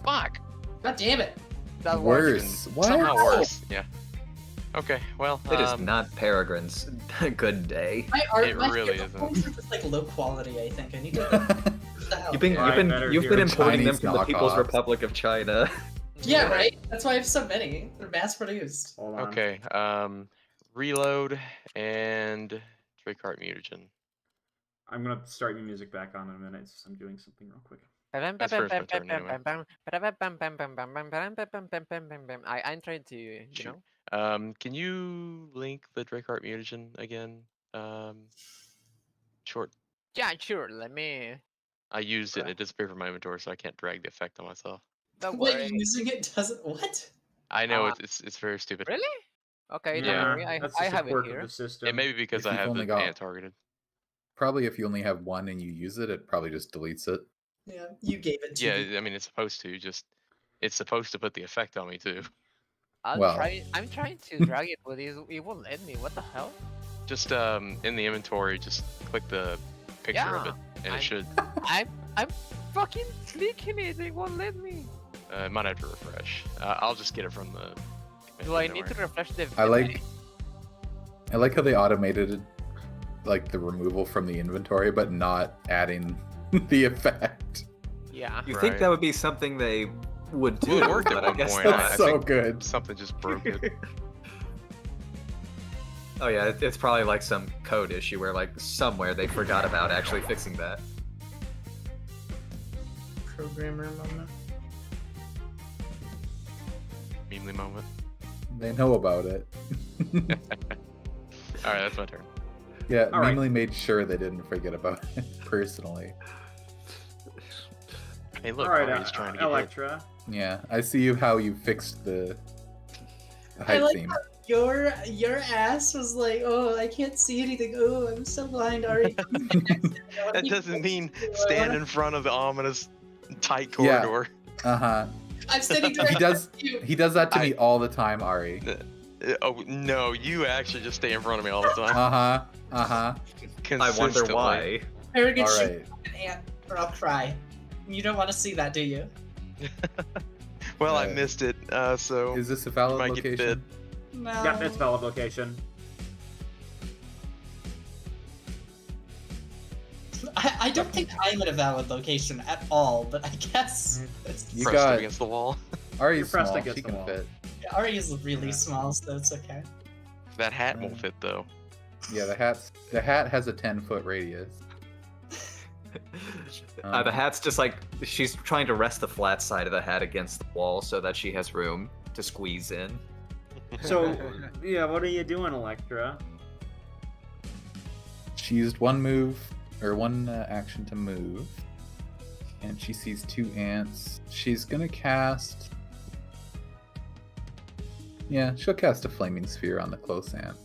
Fuck! God damn it. That Worse. What? Somehow worse. Yeah. Okay, well, It is not Peregrine's good day. My art, It my really hero isn't. points are just like low quality. I think I need to. What the hell? You've been Alright, better you've here. been importing them Chinese from the People's knockoffs. Republic of China. Yeah, right. That's why I have so many. They're mass produced. Hold on. Okay, reload and Dracart mutagen. I'm gonna start your music back on in a minute. I'm doing something real quick. That's first my turn anyway. I'm trying to, you Shoot. know. Can you link the Dracart mutagen again? Short. Yeah, sure. Let me. I used it and it disappeared from my inventory, so I can't drag the effect on myself. Don't Wait, worry. using it doesn't what? I know Ah. it's very stupid. Really? Okay, don't Yeah, worry. that's I just a have it quirk here. of the system. It may be because If I you've have only the got- ant targeted. Probably if you only have one and you use it, it probably just deletes it. Yeah, you gave it to me. Yeah, I mean it's supposed to. It's supposed to put the effect on me too. Well. I'm trying to drag it, but it won't let me. What the hell? Just in the inventory, just click the picture of Yeah, it, and I'm- it should. I'm fucking clicking it. It won't let me. It might have to refresh. I'll just get it from the. Do I need to refresh the? I like how they automated like the removal from the inventory, but not adding the effect. Yeah. You Right. think that would be something they would do? Well, it worked at but I one guess point. not. That's I so think good. Something just broke it. Oh yeah, it's probably like some code issue where like somewhere they forgot about actually fixing that. Programmer moment. Memely moment. They know about it. All right, that's my turn. Yeah, All right. Memely made sure they didn't forget about it personally. Hey, look, All right, Ari's trying to get hit. Electra. Yeah, I see how you fixed the height like theme. Your ass was like, oh, I can't see anything. Oh, I'm so blind. Ari. That doesn't mean stand in front of the ominous tight Yeah. corridor. I'm standing He directly does. next to you. He does that to I- me all the time, Ari. Oh no, you actually just stay in front of me all the time. I I wonder Consistently. why. Arrogant All shit, right. an ant, or I'll cry. You don't want to see that, do you? Well, I Uh, missed it, so Is this a you valid might get bit. location? No. Yep, that's valid location. I don't think I'm at a valid location at all, but I guess it's... You Pressed got- up against the wall. Ari's You're pressed small. against She the can wall. fit. Ari is really small, so it's okay. That hat won't fit though. Yeah, the hat has a 10-foot radius. The hat's just like she's trying to rest the flat side of the hat against the wall so that she has room to squeeze in. So, yeah, what are you doing, Electra? She used one action to move, and she sees 2 ants. She's gonna cast. Yeah, she'll cast a flaming sphere on the close ant.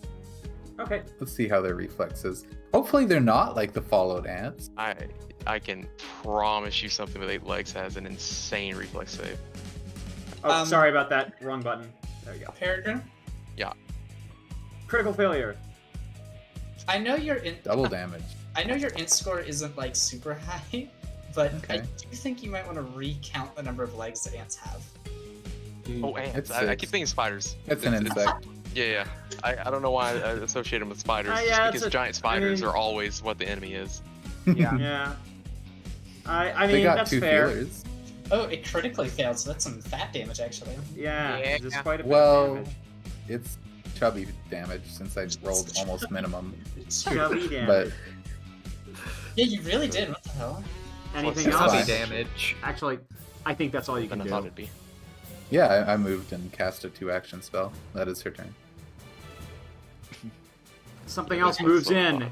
Okay. Let's see how their reflexes. Hopefully, they're not like the followed ants. I can promise you something with 8 legs has an insane reflex save. Oh, sorry about that. Wrong button. There you go. Peregrine? Critical failure. I know your int Double damage. I know your int score isn't like super high, but I Okay. do think you might want to recount the number of legs that ants have. Oh, ants. It's I keep six. thinking spiders. It's an insect. Yeah. I don't know why I associate them with spiders. Yeah, just it's because a- giant spiders I mean- are always what the enemy is. Yeah. Yeah. I They mean, got that's 2 fair. feelers. Oh, it critically failed, so that's some fat damage actually. Yeah, Yeah. just quite a bit Well, of damage. it's chubby damage since I rolled almost minimum. Chubby damage. But Yeah, you really did. What the hell? Anything It's else? Heavy damage. Actually, I think that's all you Than can I thought do. it'd be. yeah, I moved and cast a 2-action spell. That is her turn. Something else moves in.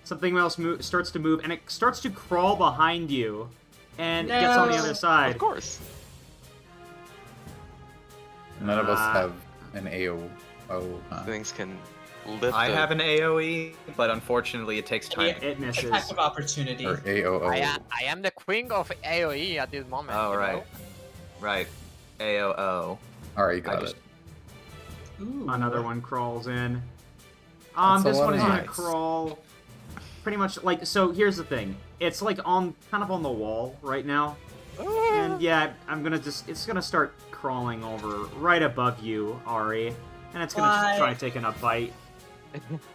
Something else starts to move, and it starts to crawl behind you, and it gets on the No. other side. Of course. None of us Ah. have an AO. Things can lift. I have an AoE, but unfortunately it takes time. It misses. Attack of opportunity. Or AOO. I am the queen of AoE at this moment. Oh, you right. know? Right. AOO. Alright, you got just- it. Ooh. Another one crawls in. That's a This lot one is of gonna ants. crawl pretty much like so. Here's the thing. It's like kind of on the wall right now, and yeah, it's gonna start crawling over right above you, Ari, and it's gonna Why? try taking a bite.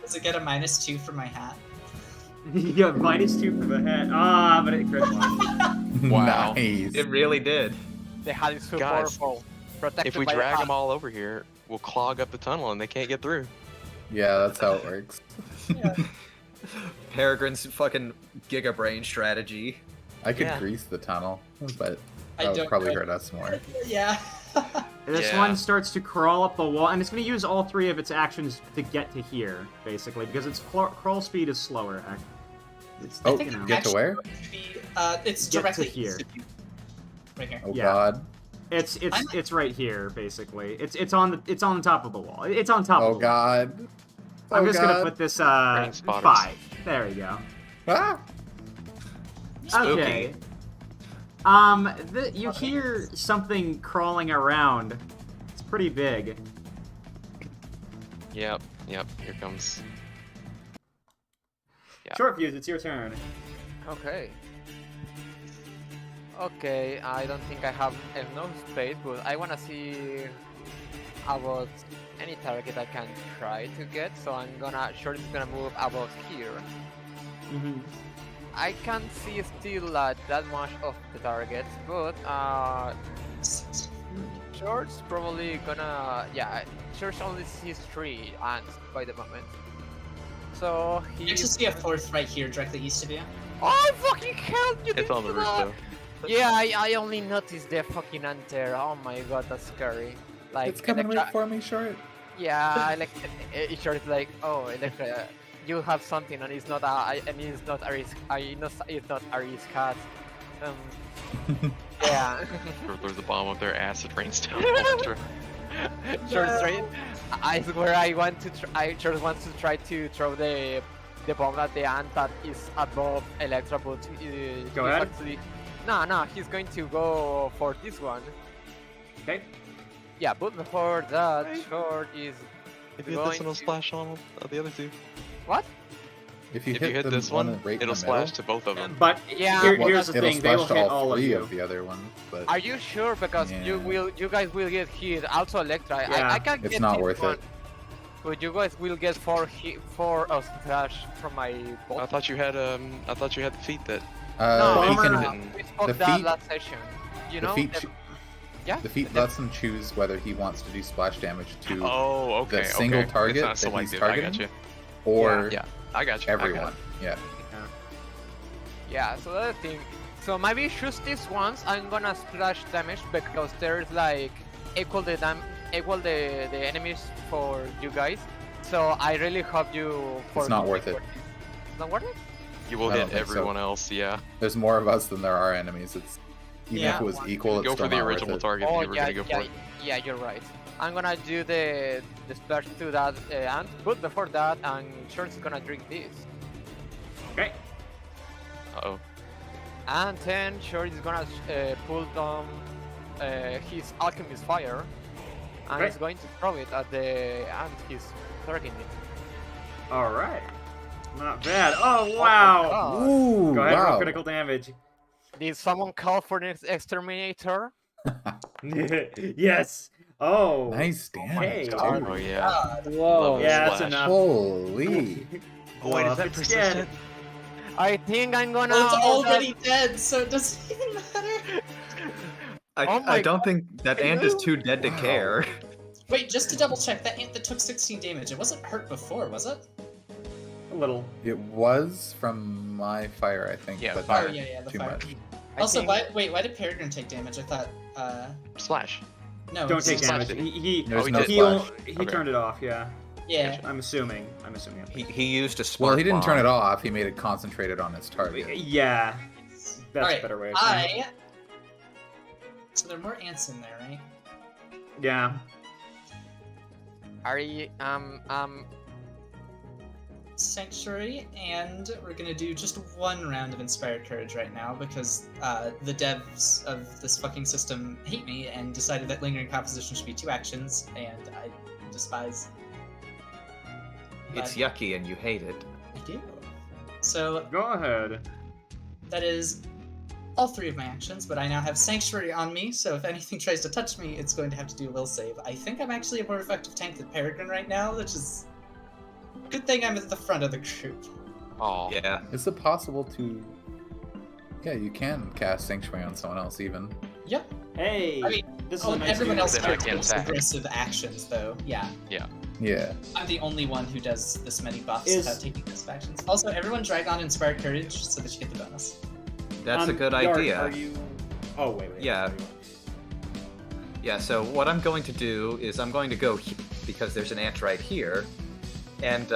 Does it get a -2 for my hat? Yeah, -2 for the head. But it crit one. Wow. Nice. It really did. The hat is so Guys, powerful. Protected If we by the drag hat. them all over here, we'll clog up the tunnel and they can't get through. Yeah, that's how it works. Yeah. Peregrine's fucking Giga Brain strategy. I could Yeah. grease the tunnel, but I that would don't probably know. hurt us more. Yeah. This Yeah. one starts to crawl up the wall, and it's going to use all 3 of its actions to get to here, basically, because its crawl speed is slower. It's, Oh, you know. get to where? It's Get to directly here. east of you. Right here. Oh Yeah. god. It's right here, basically. It's on the top of the wall. It's on top. Oh of the wall. god. I'm Oh, just gonna God. put this Brain spotters. 5. There we go. Ah! Spooky. Okay. You hear something crawling around. It's pretty big. Yep. Here comes. Yeah. Short fuse, it's your turn. Okay. Okay, I don't think I have enough space, but I wanna see about any target I can try to get, so I'm gonna is gonna move about here. Mm-hmm. I can't see still that much of the targets, but George's probably gonna George only sees 3 ants by the moment. So You actually see a 4th right here, directly east of you. Oh fucking hell! You It's on the didn't roof do though. that! Yeah, I only noticed the fucking ant there. Oh my god, that's scary. Like It's coming Electra- right for me, short. Yeah, I like it's sort of like, oh, Electra, you have something, and it's not it's not Ari's. I know it's not Ari's cat. Yeah. There's a bomb up there. Acid rains down. Electra. George, right? I swear, I just want to try to throw the bomb at the ant that is above Electra, but Go ahead. No, he's going to go for this one. Okay. Yeah, but before that, Short is If you hit this going one, it'll to... splash on the other 2. What? If you If you hit the this one, right in it'll the splash middle, to both of them. But Yeah, here's the it'll thing: they will splash hit to all all of three you. of the other ones. But Are you sure? Because Yeah. you guys will get hit. Also, Electra. Yeah. I can it's get not this worth one, it. but you guys will get four splash from my bot. I thought you had the feat that. He No, can. we spoke the that feat- last session. You The know? feat, yeah. the feat lets him choose whether he wants to do splash damage to Oh, okay. the single okay. target It's not that he's selective. I got targeting, you. or Yeah, I got you. I got everyone. it. Yeah. Yeah, so that's the thing. So maybe choose this once. I'm gonna splash damage because there's like equal the enemies for you guys. So I really hope you. It's not worth it. It's not worth it. You will I don't hit think so. everyone else. Yeah. There's more of us than there are enemies. It's even Yeah. if it was equal, it's Go still for the not worth original it. target that Oh you were yeah, gonna go yeah, for. yeah, you're right. I'm gonna do the splash to that ant, but before that, I'm sure it's gonna drink this. Okay. Uh-oh. And then sure he's gonna pull down his alchemist fire, and Okay. he's going to throw it at the ant he's targeting it. All right. Not bad. Oh wow. God. Ooh, Go ahead, roll wow. critical damage. Did someone call for an exterminator? Yes. Oh. Nice Okay. damage, God. dude. Oh yeah. Whoa. Yeah, that's Splash. enough. Holy. Oh wait, Well, is that if it's dead- persistent? I think I'm gonna. Well, it's already dead, so it doesn't even matter. Oh my I don't think that ant is too dead to Wow. care. Wait, just to double check, that ant that took 16 damage, it wasn't hurt before, was it? A little. It was from my fire, I think, Yeah, but fire. not Yeah, the too fire. much. I Also, think- why did Peregrine take damage? I thought, Splash. no. Don't it's take just- damage. did He There's he no did. splash. he Okay. turned it off. Yeah. Yeah. I'm assuming. He used a smart Well, he didn't turn bomb. it off. He made it concentrated on his target. Yeah. That's Alright, a better way of saying it. So there are more ants in there, right? Yeah. Are you Sanctuary, and we're gonna do just one round of Inspired Courage right now because the devs of this fucking system hate me and decided that Lingering Composition should be 2 actions, and I despise. It's But yucky and you hate it. I do. So Go ahead. that is all 3 of my actions, but I now have Sanctuary on me, so if anything tries to touch me, it's going to have to do a will save. I think I'm actually a more effective tank than Peregrine right now, which is good thing I'm at the front of the group. Oh. Yeah. Is it possible to? Yeah, you can cast Sanctuary on someone else even. Yep. Hey. I mean, this is Oh, a nice everyone new- else Then here I can takes attack. aggressive actions, though. Yeah. Yeah. I'm the only one who does this many buffs Is- without taking aggressive actions. Also, everyone drag on Inspired Courage so that you get the bonus. That's a good Yard, idea. Are you? Oh wait. Yeah. Yeah, so what I'm going to do is I'm going to go because there's an ant right here, and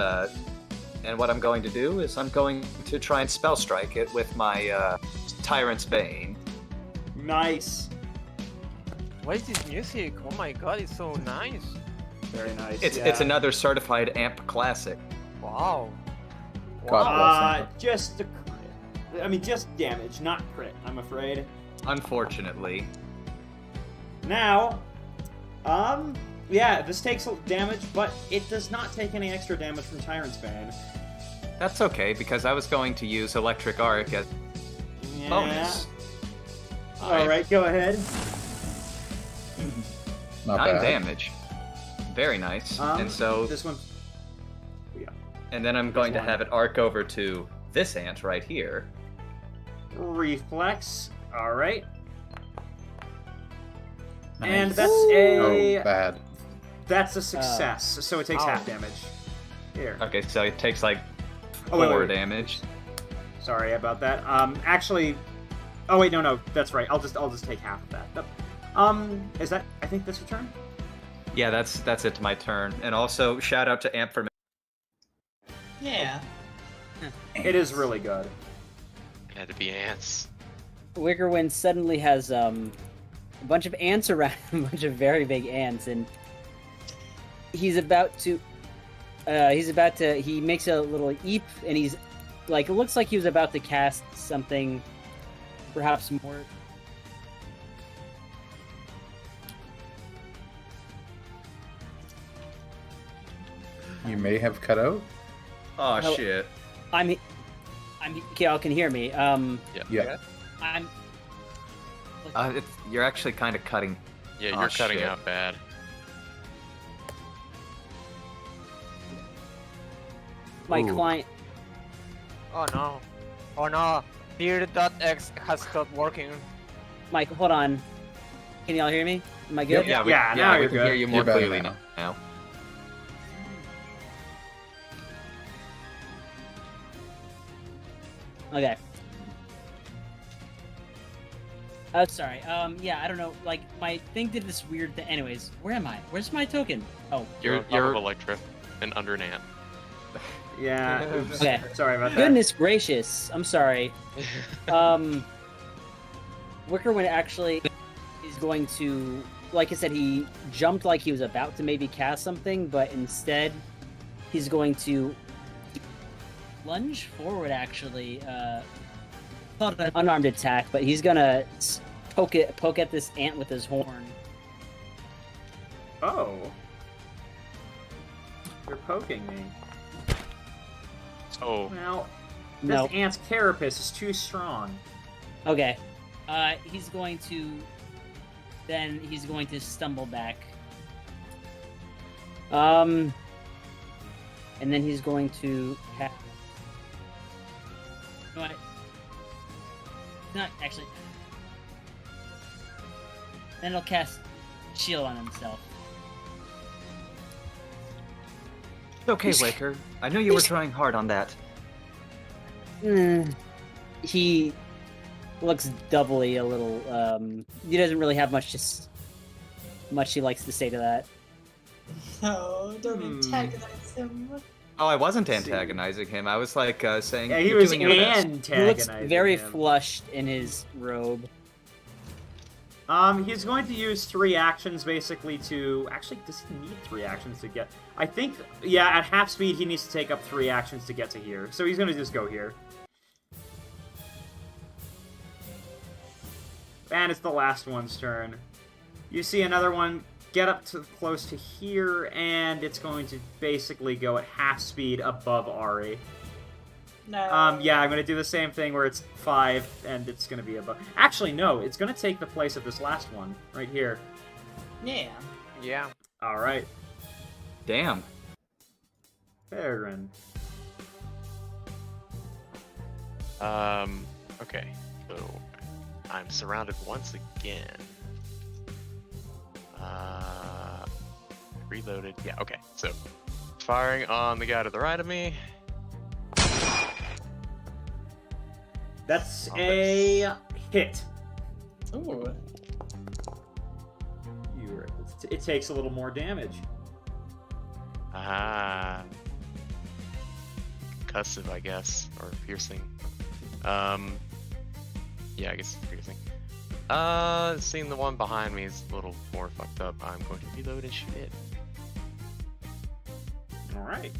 what I'm going to do is I'm going to try and spell strike it with my Tyrant's Bane. Nice. What is this music? Oh my god, it's so nice. Very nice. It's yeah. another certified amp classic. Wow. God Wow. bless him. Just the crit. I mean, just damage, not crit. I'm afraid. Unfortunately. Now, yeah, this takes damage, but it does not take any extra damage from Tyrant's Bane. That's okay because I was going to use Electric Arc as Yeah. bonus. All right, go ahead. Not 9 bad. damage. Very nice. And so this one. and then I'm going to one. have it arc over to this ant right here. Reflex. All right. Nice. And that's a Oh, bad. that's a success. So it takes Ow. half damage. Here. Okay, so it takes like Oh, wait, 4 wait. damage. Sorry about that. Actually. Oh wait, no, that's right. I'll just take half of that. Yep. Is that? I think that's your turn. Yeah, that's it to my turn. And also shout out to Amp for Yeah. It is really good. Had to be ants. Wickerwind suddenly has a bunch of ants around, a bunch of very big ants, and he's about to. He makes a little eep, and he's like, it looks like he was about to cast something, perhaps more. You may have cut out. Oh Hell- shit. I'm okay. Y'all can hear me. Yeah. I'm. You're actually kind of cutting. Yeah, Aw, you're cutting shit. out bad. My Ooh. client. Oh no. Oh no. Beard.x has stopped working. Mike, hold on. Can y'all hear me? Am I good? Yeah, now we you're can good. hear you more You're better clearly now. now. Okay. Sorry. Yeah, I don't know. Like, my thing did this weird thing. Anyways, where am I? Where's my token? Oh. You're on top of Electra and under an ant. Yeah. Oops. Okay. Sorry about that. Goodness gracious. I'm sorry. Wicker when actually is going to, like I said, he jumped like he was about to maybe cast something, but instead he's going to lunge forward actually. Called an unarmed attack, but he's gonna poke at this ant with his horn. Oh. You're poking me. Oh, Well, this No. ant's carapace is too strong. Okay. He's going to stumble back. And then he's going to have. You know what? Not actually. Then he'll cast shield on himself. It's okay, Wicker. I know you were trying hard on that. He looks doubly a little. He doesn't really have much he likes to say to that. No, don't antagonize him. Oh, I wasn't Let's see. antagonizing him. I was like saying. Yeah, he "You're was doing your best." He looks antagonizing very him. flushed in his robe. He's going to use 3 actions basically to... Actually, does he need 3 actions to get... I think, yeah, at half speed he needs to take up 3 actions to get to here. So he's going to just go here. And it's the last one's turn. You see another one get up to close to here, and it's going to basically go at half speed above Ari. No. Yeah, I'm going to do the same thing where it's 5, and it's going to be above... Actually, no, it's going to take the place of this last one, right here. Yeah. Yeah. Alright, Damn. Peregrine. Okay. So I'm surrounded once again. Reloaded. Yeah, okay. So firing on the guy to the right of me. That's Oh, a hit. Ooh. It takes a little more damage. Ah. Concussive, I guess, or piercing. Yeah, I guess it's piercing. Seeing the one behind me is a little more fucked up. I'm going to reload and shoot it. Alright.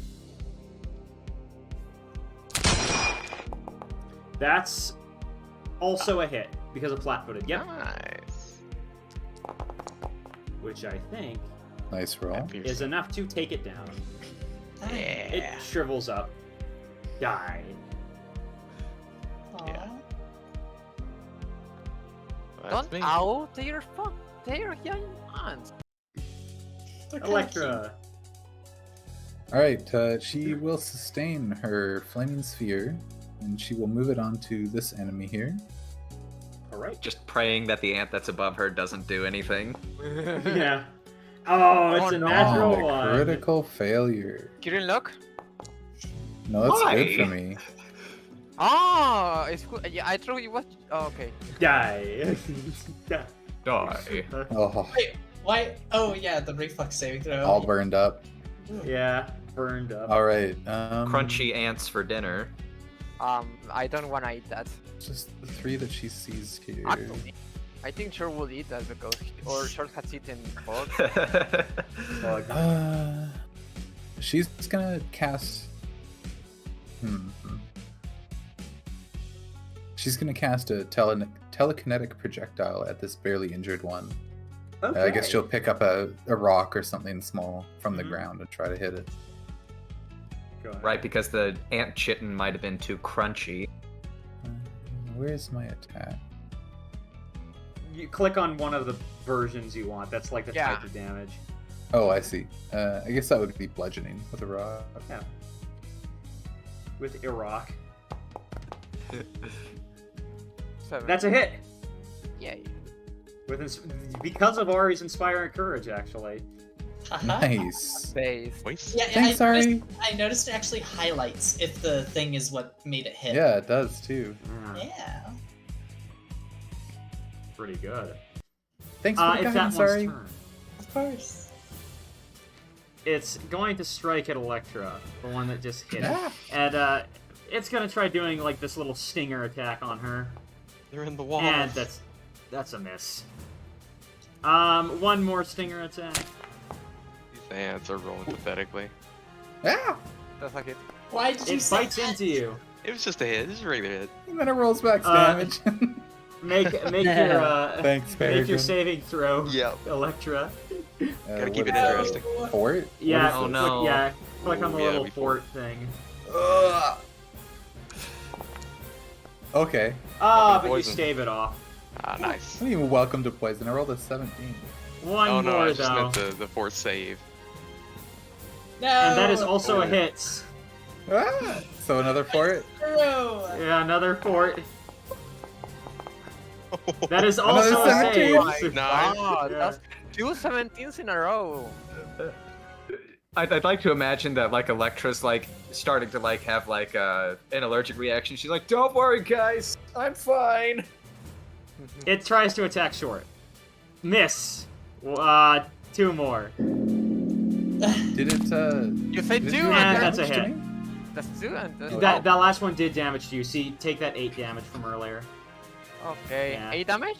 That's also a hit, because of flat-footed. Yep. Nice. Which I think Nice roll. That piercing. is enough to take it down. Yeah. It shrivels up. Die. Aw. Yeah. Well, that's Don't me. ow, they're young ants. They're kinda Electra. Alright, she will sustain her flaming sphere, and she will move it onto this enemy here. Alright. Just praying that the ant that's above her doesn't do anything. Yeah. Oh, it's Oh, a no. natural And a one. critical failure. Kirin, look. No, that's Why? good for me. Oh, it's good. Yeah, I thought it was. Oh, okay. Die. Die. Die. Oh, Wait, why? Oh yeah, the reflex saving throw. all burned up. Yeah, burned up. Alright, Crunchy ants for dinner. I don't want to eat that. Just the 3 that she sees here. Actually, I think Short will eat that because, or Short has eaten pork. She's gonna cast. She's gonna cast a telekinetic projectile at this barely injured one. Okay. I guess she'll pick up a rock or something small from the Mhm. ground and try to hit it. Go ahead. right? Because the ant chitin might have been too crunchy. Where's my attack? You click on one of the versions you want. That's like the Yeah. type of damage. Oh, I see. I guess that would be bludgeoning with a rock. Yeah. With Iraq. 7. That's a hit. Yay. Because of Ari's inspiring courage, actually. Nice. Base. Voice? Yeah, Thanks, Ari. I noticed it actually highlights if the thing is what made it hit. Yeah, it does too. Yeah. Pretty good. Thanks for the It's that guidance, one's Ari. turn. Of course. It's going to strike at Electra, the one that just hit it. Ah. And it's going to try doing like this little stinger attack on her. They're in the wall. And that's a miss. One more stinger attack. These ants are rolling pathetically. Ah! That's like it. Why did you It say bites that? into you. It was just a hit. This is a regular hit. And then it rolls back damage. Make your Thanks, make Peregrine. your saving throw, Yep. Electra. Gotta keep it what is that? interesting. Fort? Yeah, Oh, click, no. yeah, click on the Ooh, yeah, little before. fort thing. Ugh. Okay. Ah, Okay, but you poison. stave it off. Ah, nice. I'm even welcome to poison. I rolled a 17. One Oh no, more I just though, meant the force save. No. and that is also a hit. Ah! So another fort? True. Yeah, another fort. That is also Another a 17. save. Nice. God, Yeah. that's 2 17s in a row. I'd like to imagine that like Electra's like starting to like have like an allergic reaction. She's like, "Don't worry, guys, I'm fine." It tries to attack short. Miss. 2 more. Did it, You say did it 2 do Yeah, and that's then a damage to hit. me? that's 2 and then That last one did damage to you. See, take that 8 damage from earlier. okay. Yeah. 8 damage?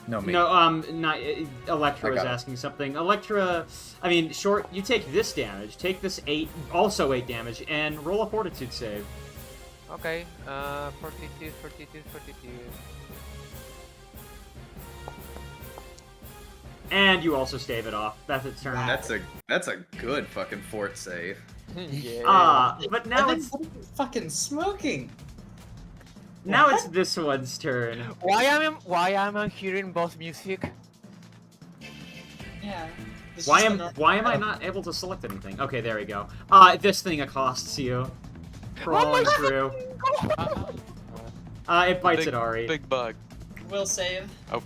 No, me. No, not Electra I was got it. asking something. Electra, I mean, short. You take this damage. Take this 8, also 8 damage, and roll a Fortitude save. Okay. 42, 42, 42. And you also stave it off. That's its turn. That's a good fucking fort save. Yeah. But now I've it's been fucking smoking. now it's this one's turn. Why am I hearing boss music? Yeah. It's Why just am the normal- why am I not able to select anything? Okay, there we go. This thing accosts you. Crawling through. It bites Big- at Ari. Big bug. Will save. Oh.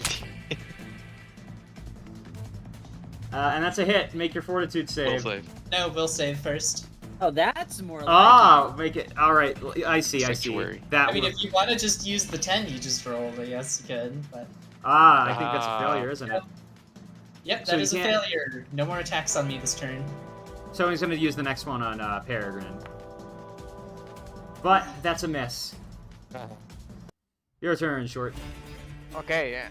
And that's a hit. Make your Fortitude Will save. save. No, will save first. Oh, that's more like Ah, make it. All right. I see. Sanctuary. That I mean, was- if you want to just use the 10 you just rolled, I guess you could, but... I think that's a failure, isn't it? Yep, So that you is a can't- failure. No more attacks on me this turn. So he's gonna use the next one on Peregrine. But that's a miss. Your turn, short. Okay.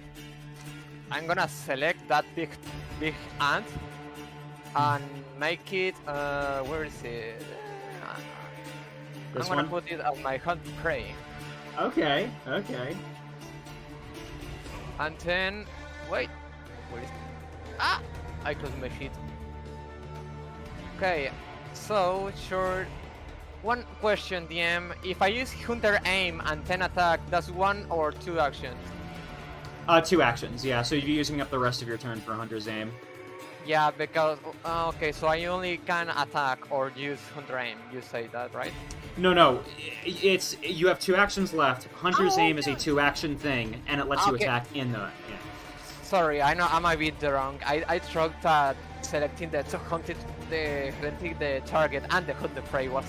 I'm gonna select that big ant and make it. Where is it? This I'm gonna one? put it on my hunt prey. Okay. Okay. And then, wait, where is it? Ah! I closed my sheet. Okay, so short. One question, DM. If I use Hunter Aim and 10 attack, that's 1 or 2 actions? 2 actions, yeah. So you'd be using up the rest of your turn for Hunter's Aim. Yeah, because okay, so I only can attack or use Hunter Aim. You say that, right? No. It's you have 2 actions left. Hunter's Oh, Aim is a okay. 2-action thing, and it lets you Okay. attack in the. Yeah. Sorry, I know I might be wrong. I tried that selecting the hunting the target and the hunt the prey was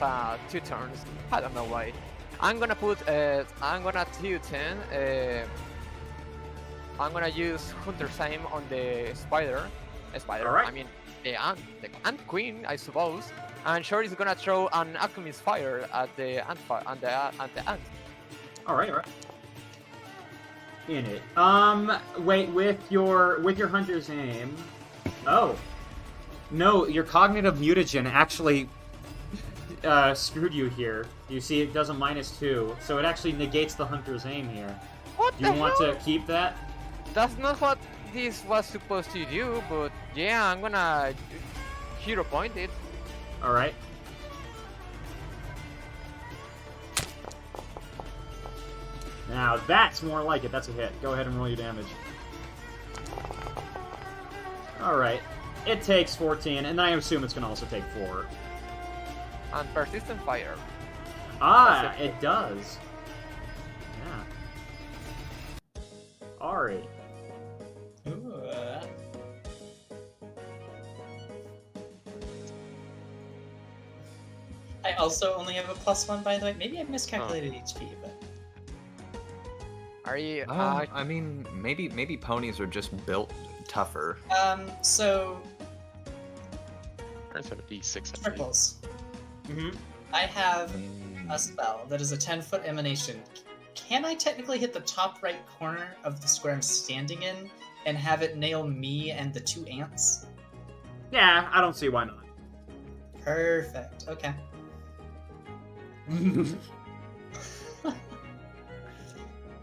2 turns. I don't know why. I'm gonna put I'm gonna do 10. I'm gonna use Hunter's Aim on the spider. Alright. I mean the ant queen, I suppose. And Short is gonna throw an alchemist fire at the ant ant. All right. In it. Wait. With your Hunter's Aim. Oh. No, your cognitive mutagen actually screwed you here. You see, it does a -2, so it actually negates the Hunter's Aim here. What Do you the want hell? to keep that? That's not what this was supposed to do, but yeah, I'm gonna hero point it. All right. Now that's more like it. That's a hit. Go ahead and roll your damage. Alright. It takes 14, and I assume it's going to also take 4. And persistent fire. Ah, it does. Yeah. Ari. Ooh. I also only have a +1, by the way. Maybe I miscalculated HP, but... Are you? I mean, maybe ponies are just built tougher. So... Turns out to be 6 HP. Triples. Mm-hmm. I have a spell that is a 10-foot emanation. Can I technically hit the top right corner of the square I'm standing in and have it nail me and the 2 ants? Yeah, I don't see why not. Perfect. Okay.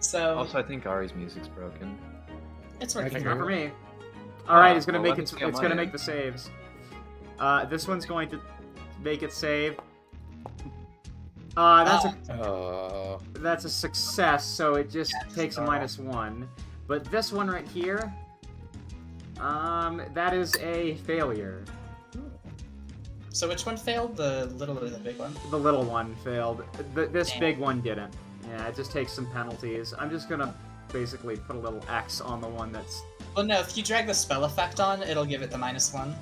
So Also, I think Ari's music's broken. it's It's working. not for me. Alright, it's gonna well, make let me it. see on It's my gonna end. make the saves. This one's going to make it save. That's a success, so it just takes a -1. But this one right here, that is a failure. So which one failed? The little or the big one? The little one failed. This Damn. big one didn't. Yeah, it just takes some penalties. I'm just gonna basically put a little X on the one that's... Well, no. If you drag the spell effect on, it'll give it the -1.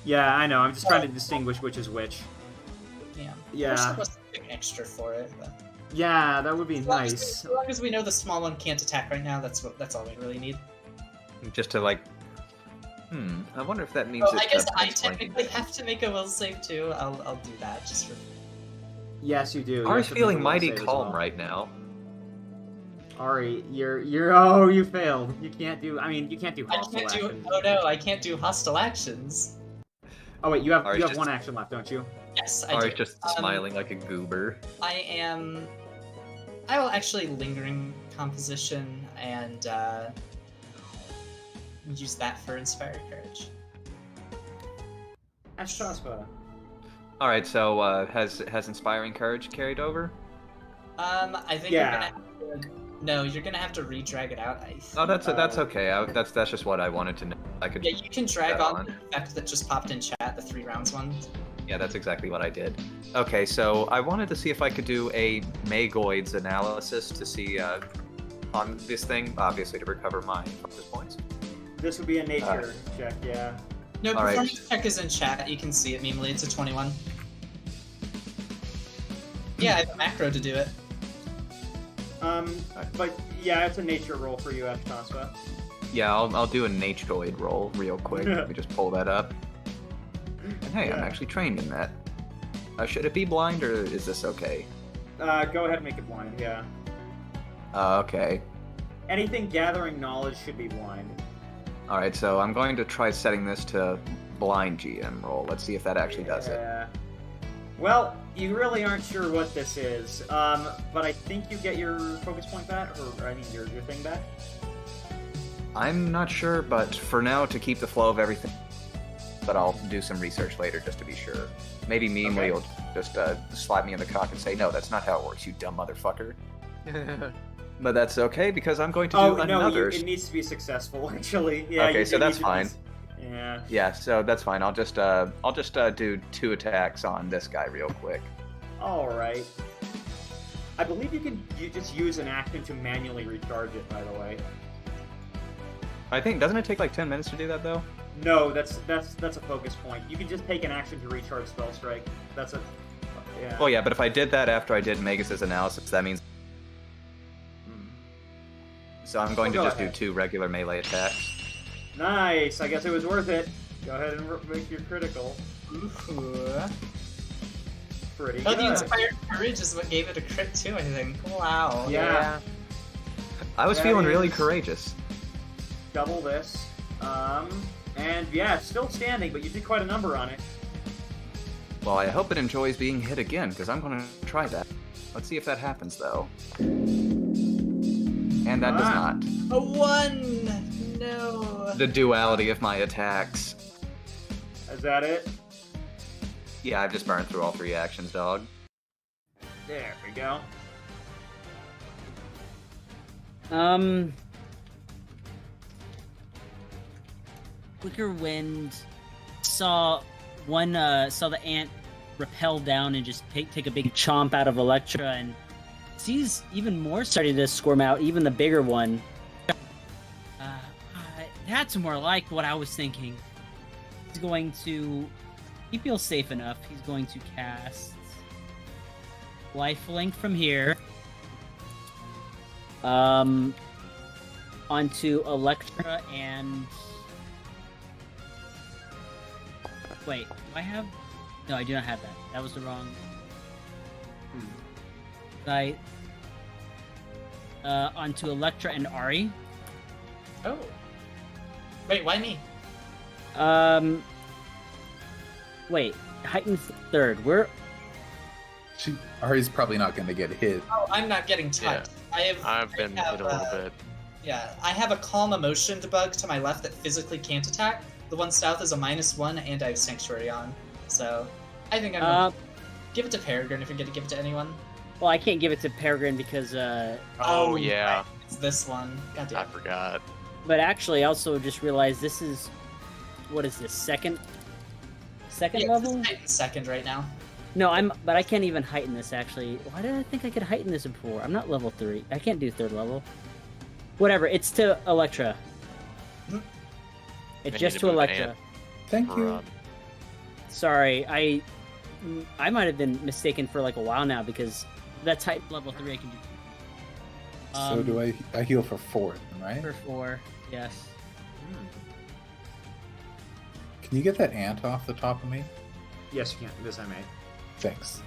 Yeah, I know. I'm just trying to distinguish which is which. Yeah. Yeah. Wish there was something extra for it. But... Yeah, that would be As long nice. as we know the small one can't attack right now, that's all we really need. Just to like. I wonder if that means. Oh, I guess I it's like- technically have to make a will save too. I'll do that just for. Yes, you do. You Ari's have to make a feeling will mighty save as calm well. right now. Ari, oh, you failed. You can't do. I mean, you can't do I hostile can't do. action. Oh no, I can't do hostile actions. Oh wait, you have Ari's just- one action left, don't you? Yes, I Ari's do. just smiling like a goober. I will actually lingering composition and use that for inspired courage. Ashtaspa. All right, so has inspiring courage carried over? I think Yeah. you're gonna have to, no, you're gonna have to re-drag it out. Oh, that's okay. That's just what I wanted to know. I could. Yeah, you can drag that on the effect that just popped in chat, the 3 rounds one. Yeah, that's exactly what I did. Okay, so I wanted to see if I could do a Magoids analysis to see on this thing, obviously to recover my focus points. This would be a nature check, yeah. No, All right. performance check is in chat. You can see it memely. It's a 21. Yeah, I have a macro to do it. But yeah, it's a nature roll for you, Ashtaspa. Yeah, I'll do a Naturoid roll real quick. Let me just pull that up. And hey, I'm Yeah. actually trained in that. Should it be blind or is this okay? Go ahead and make it blind, yeah. Okay. Anything gathering knowledge should be blind. Alright, so I'm going to try setting this to blind GM roll. Let's see if that actually does it. Yeah. Well, you really aren't sure what this is, but I think you get your focus point back, or I mean your thing back. I'm not sure, but for now, to keep the flow of everything, but I'll do some research later just to be sure. Maybe memely Okay. will just slap me in the cock and say, no, that's not how it works, you dumb motherfucker. But that's okay, because I'm going to do Oh no, another... it needs to be successful. Actually, yeah. Okay, so that's fine. Yeah. Yeah, so that's fine. I'll just do 2 attacks on this guy real quick. All right. I believe you just use an action to manually recharge it. By the way. I think, doesn't it take like 10 minutes to do that though? No, that's a focus point. You can just take an action to recharge spell strike. That's a. Yeah. Well, yeah, but if I did that after I did Magus' analysis, that means... So I'm going Well, to go just do ahead. 2 regular melee attacks. Nice. I guess it was worth it. Go ahead and make your critical. Ooh. Pretty Oh, good. the inspired courage is what gave it a crit too, I think. Wow. Yeah. I was That feeling really is- courageous. Double this. And yeah, it's still standing, but you did quite a number on it. Well, I hope it enjoys being hit again, because I'm going to try that. Let's see if that happens, though. And that does Ah. not. A 1! No. The duality of my attacks. Is that it? Yeah, I've just burned through all 3 actions, dog. There we go. Wicker Wind saw the ant rappel down and just take a big chomp out of Electra, and sees even more starting to squirm out, even the bigger one. That's more like what I was thinking. He's going to, he feels safe enough, he's going to cast Lifelink from here onto Electra and... Wait, do I have... No, I do not have that. That was the wrong... Onto Electra and Ari. Oh. Wait, why me? Wait, heightened third. Ari's probably not going to get hit. Oh, I'm not getting touched. Yeah. I've been hit a little bit. Yeah, I have a calm emotion debug to my left that physically can't attack. The one south is a -1, and I have Sanctuary on. So, I think I'm going to give it to Peregrine if you're going to give it to anyone. Well, I can't give it to Peregrine because, Oh, yeah. Right. It's this one. Goddamn. I forgot. But actually, I also just realized this is... What is this, second level? It's heightened second right now. No, but I can't even heighten this, actually. Why did I think I could heighten this before? I'm not level 3. I can't do third level. Whatever, it's to Electra. It's just to Electra. Thank you. Sorry, I might have been mistaken for like a while now because that's height level 3 I can do. So do I heal for 4, right? For 4, yes. Can you get that ant off the top of me? Yes, you can. This I may. Thanks.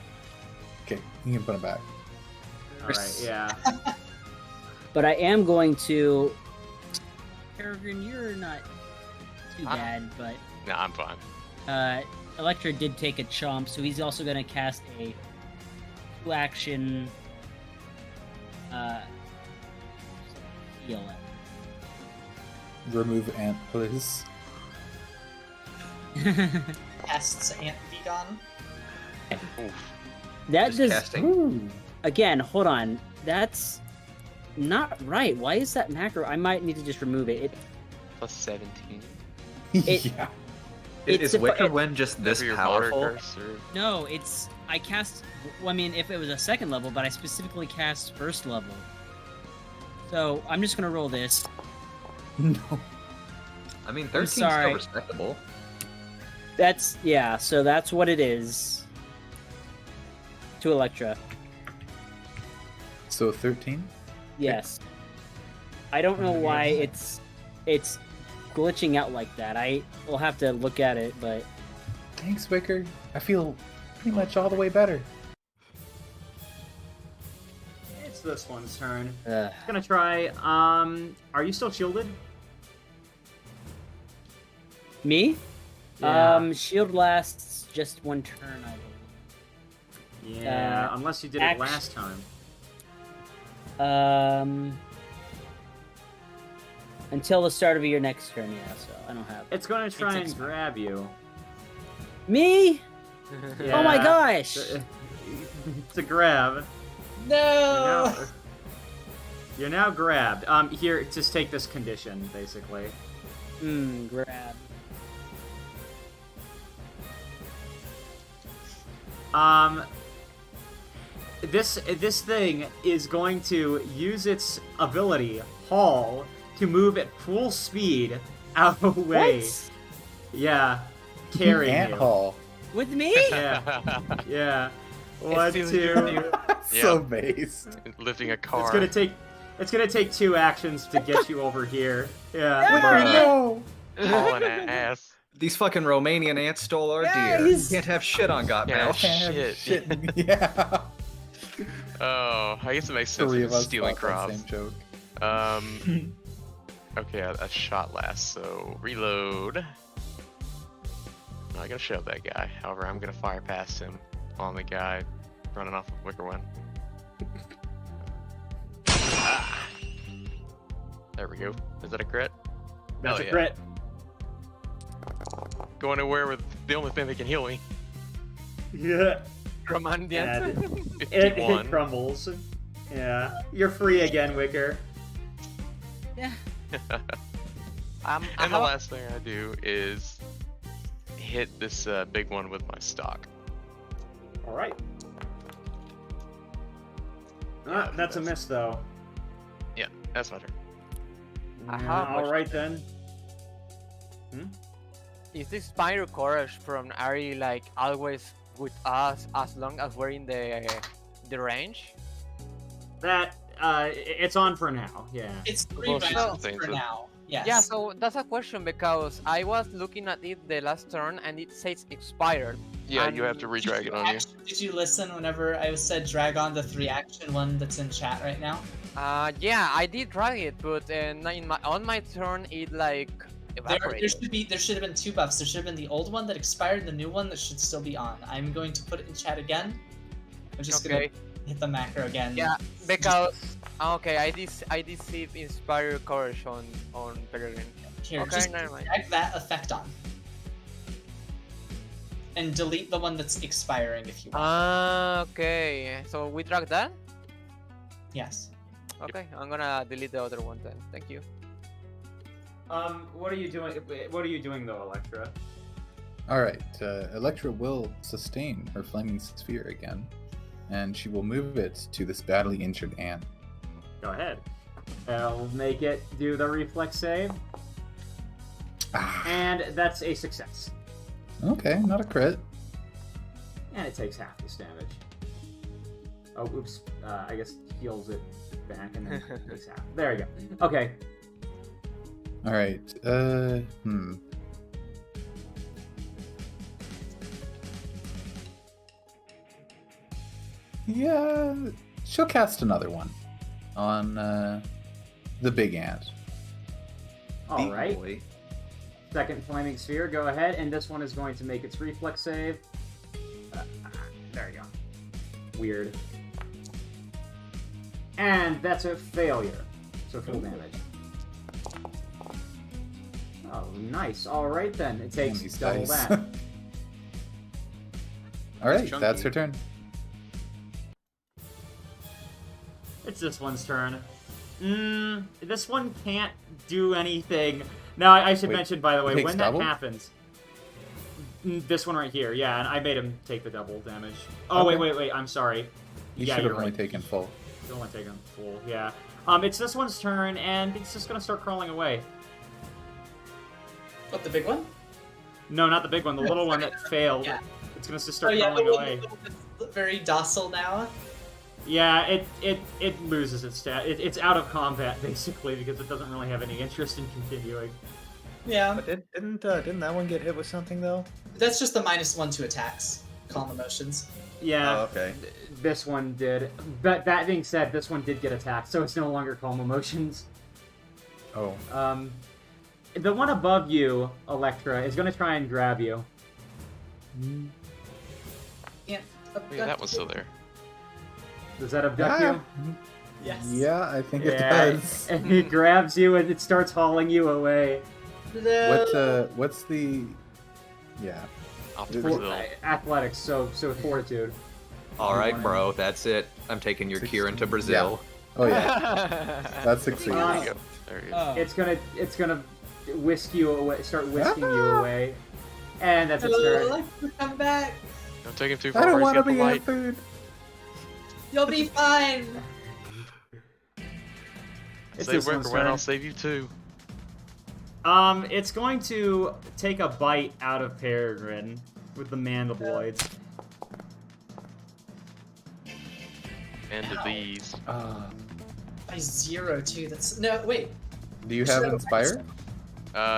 Okay, you can put him back. Alright, yeah. But I am going to... Peregrine, you're not too bad, but... No, I'm fine. Electra did take a chomp, so he's also going to cast a 2-action... heal it. Remove ant, please. Pests ant be gone. That Just does... casting. Ooh. Again, hold on. That's not right. Why is that macro? I might need to just remove it. Plus 17. Yeah. It's Is Wicker Wind just this Whatever your water powerful? curse or... No, it's... I cast... Well, I mean, if it was a second level, but I specifically cast first level. So, I'm just gonna roll this. No. I mean, 13's sorry. still respectable. That's... Yeah, so that's what it is. To Electra. So 13? Yes. I don't know why it's glitching out like that. I will have to look at it, but... Thanks, Wicker. I feel pretty much all the way better. It's this one's turn. Ugh. Gonna try, are you still shielded? Me? Yeah. Shield lasts just one turn, I believe. Yeah, unless you did it last time. Until the start of your next turn, yeah, so I don't have... It's gonna try It's and grab you. Me? Yeah, Oh my gosh! It's a grab. No! You're now grabbed. Here, just take this condition, basically. Grab. This thing is going to use its ability, Haul, to move at full speed out of the way. What? Yeah. Carry Ant you. Hall. With me? Yeah. Yeah. It's 1, still 2. you. So based. Lifting a car. It's gonna take 2 actions to get you over here. Yeah. Wicker, no! Hauling ass. These fucking Romanian ants stole our Yeah, deer. he's- You can't have shit on Gotmouth. Shit. Yeah. Oh, I guess it makes sense 3 for of us stealing thought that crops. same joke. Okay, a shot lasts, so reload. I gotta shove that guy. However, I'm gonna fire past him on the guy running off with Wicker Wind. Ah. There we go. Is that a crit? That's Hell a crit. Going anywhere with the only thing that can heal me. Yeah. Romandian. It 51. crumbles. Yeah. You're free again, Wicker. Yeah. And the last thing I do is hit this big one with my stock. All right. Yeah, That's a miss, though. Yeah, that's my turn. All right then. Is this Spire Courage from Ari like always with us as long as we're in the range? That it's on for now. Yeah. It's 3 Well, she's rounds saying for so. now. Yes. Yeah, so that's a question because I was looking at it the last turn and it says expired. Yeah, And you have to redrag it on you. Did you listen whenever I said drag on the 3 action one that's in chat right now? Yeah, I did drag it, but on my turn it like There evaporated. should have been 2 buffs. There should have been the old one that expired and the new one that should still be on. I'm going to put it in chat again. I'm just Okay. gonna hit the macro again. Yeah, because okay, I did see Inspire Courage on Peregrine. Here, Okay, just never mind. drag that effect on. And delete the one that's expiring if you want. Okay. So we drag that? Yes. Okay, I'm gonna delete the other one then. Thank you. What are you doing? What are you doing though, Electra? All right, Electra will sustain her flaming sphere again, and she will move it to this badly injured ant. Go ahead. I'll make it do the reflex save, and that's a success. Okay, not a crit. And it takes half this damage. Oh, oops. I guess heals it back and then takes half. There you go. Okay. All right. Yeah, she'll cast another one on the big ant. All right. Boy. Second flaming sphere. Go ahead, and this one is going to make its reflex save. There you go. Weird. And that's a failure. So full damage. Oh, nice. All right then. It takes These double dice. that. All right, chunky. that's her turn. It's this one's turn. This one can't do anything. Now, I should Wait, mention, by the way, it takes when that double? happens... This one right here, yeah, and I made him take the double damage. Oh, Okay. wait, I'm sorry. You Yeah, should you're have only right. taken full. You've only taken full, yeah. It's this one's turn, and it's just gonna start crawling away. What, the big one? No, not the big one, the little one that failed. Yeah. It's gonna just start the crawling one away. that's very docile now. Yeah, it loses its stat. It's out of combat, basically, because it doesn't really have any interest in continuing. Yeah. But didn't that one get hit with something though? That's just the -1 to attacks. Calm emotions. Yeah. Oh, okay. This one did. But that being said, this one did get attacked, so it's no longer calm emotions. Oh. The one above you, Electra, is going to try and grab you. Yeah. Yeah, that was still there. Does that abduct you? Yes. Yeah, I think it Yeah, does. and it grabs you and it starts hauling you away. What's the? Yeah. Off to Well, Brazil. Athletics, so fortitude. All right, bro. That's it. I'm taking your Kieran to Brazil. Oh yeah, that's succeeded. There you go. There you go. Oh. It's gonna whisk you away, start whisking you away, and that's its turn. Alexa, come back. Don't take him too I far. don't He's want to got the be light. answered. You'll be fine. It's Say this Wicker one's when turn. I'll save you too. It's going to take a bite out of Peregrine with the mandibloids. End of these. By 0 too. That's no wait. Do you have Should I- Inspire?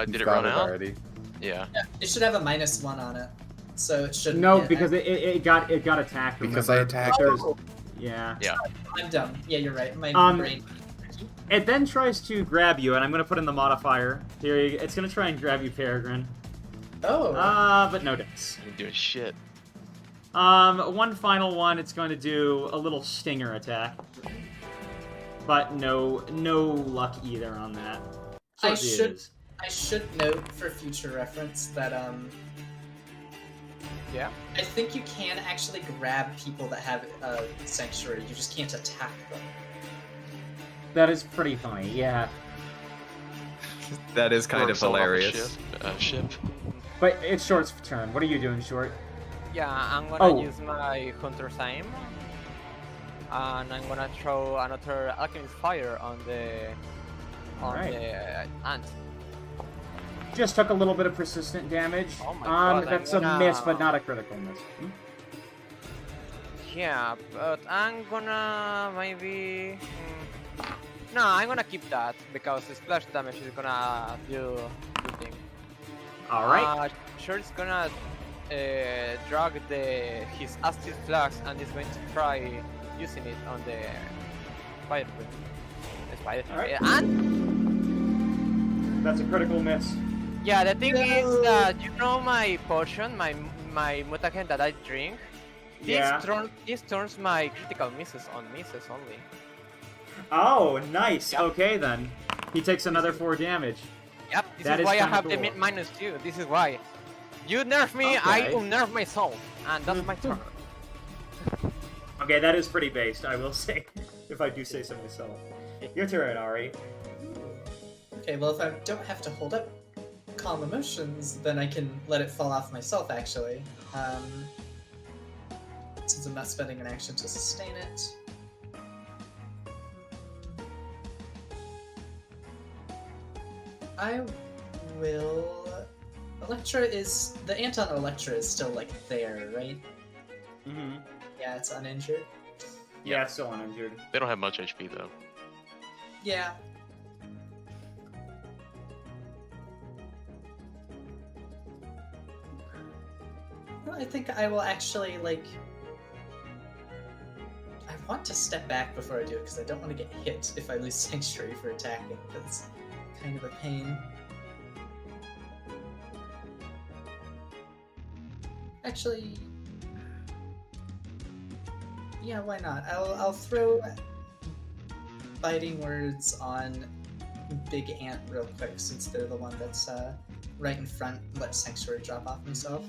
Did You've it got run out? already? Yeah. Yeah, it should have a -1 on it, so it shouldn't. No, hit. because it got attacked. Because I remember? attacked her. Yeah. I'm dumb. Yeah, you're right. My brain. It then tries to grab you, and I'm going to put in the modifier. Here, it's going to try and grab you, Peregrine. Oh. But no dice. You ain't doing shit. One final one. It's going to do a little stinger attack, but no luck either on that. I Shortly it should- is. I should note for future reference that Yeah. I think you can actually grab people that have sanctuary. You just can't attack them. That is pretty funny. Yeah. That is kind of Throw himself hilarious. off a ship. But it's Short's turn. What are you doing, Short? Yeah, I'm gonna Oh. use my Hunter's Aim. And I'm gonna throw another Alchemist Fire on the Alright. ant. Just took a little bit of persistent damage. Oh my God, That's I'm a miss, gonna- but not a critical miss. Hmm? Yeah, but I'm gonna maybe... No, I'm gonna keep that because the splash damage is gonna do the thing. Alright. Sure, it's gonna drag his acid flux and is going to try using it on the spider. The spider. Alright. And That's a critical miss. yeah, the thing is that you know my potion, my mutagen that I drink. Yeah. This turns my critical misses on misses only. Oh, nice. Yep. Okay, then. He takes another 4 damage. Yep, this That is is why I kinda have the cool. -2. This is why. You nerf me, I Okay. unnerf myself, and that's my turn. Okay, that is pretty based, I will say, if I do say so myself. Your turn, Ari. Okay, well, if I don't have to hold up calm emotions, then I can let it fall off myself, actually. Since I'm not spending an action to sustain it. I will... Electra is... The ant on Electra is still, like, there, right? Mm-hmm. Yeah, it's uninjured. Yeah, it's still uninjured. They don't have much HP though. Yeah. Well, I think I will actually, like... I want to step back before I do it, because I don't want to get hit if I lose Sanctuary for attacking. That's kind of a pain. Actually... Yeah, why not? I'll throw biting words on Big Ant real quick, since they're the one that's right in front. Let Sanctuary drop off himself.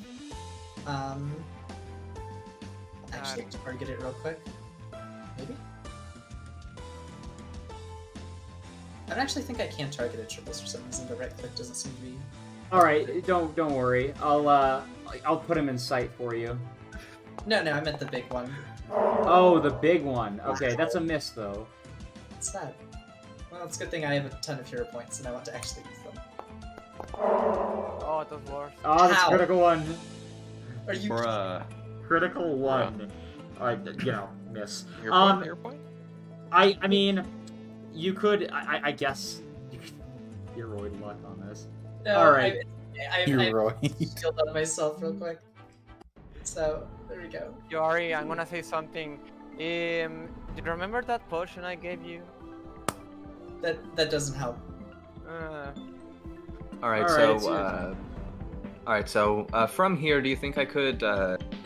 Actually, target it real quick. Maybe. I don't actually think I can target it triples for some reason. The right click doesn't seem to be. All right, don't worry. I'll put him in sight for you. No, I meant the big one. Oh, the big one. Okay, that's a miss though. What's that? Well, it's a good thing I have a ton of hero points and I want to actually use them. Oh, it does worse. Oh, that's Ow. critical one. Are you? Bruh. Critical one. Miss. Your point? Your point? I mean, you could. I guess. You could heroic luck on this. No, Alright. I Hero. healed up myself real quick. So there we go. Yori, I'm gonna say something. Do you remember that potion I gave you? That doesn't help. All right, Alright, so from here, do you think I could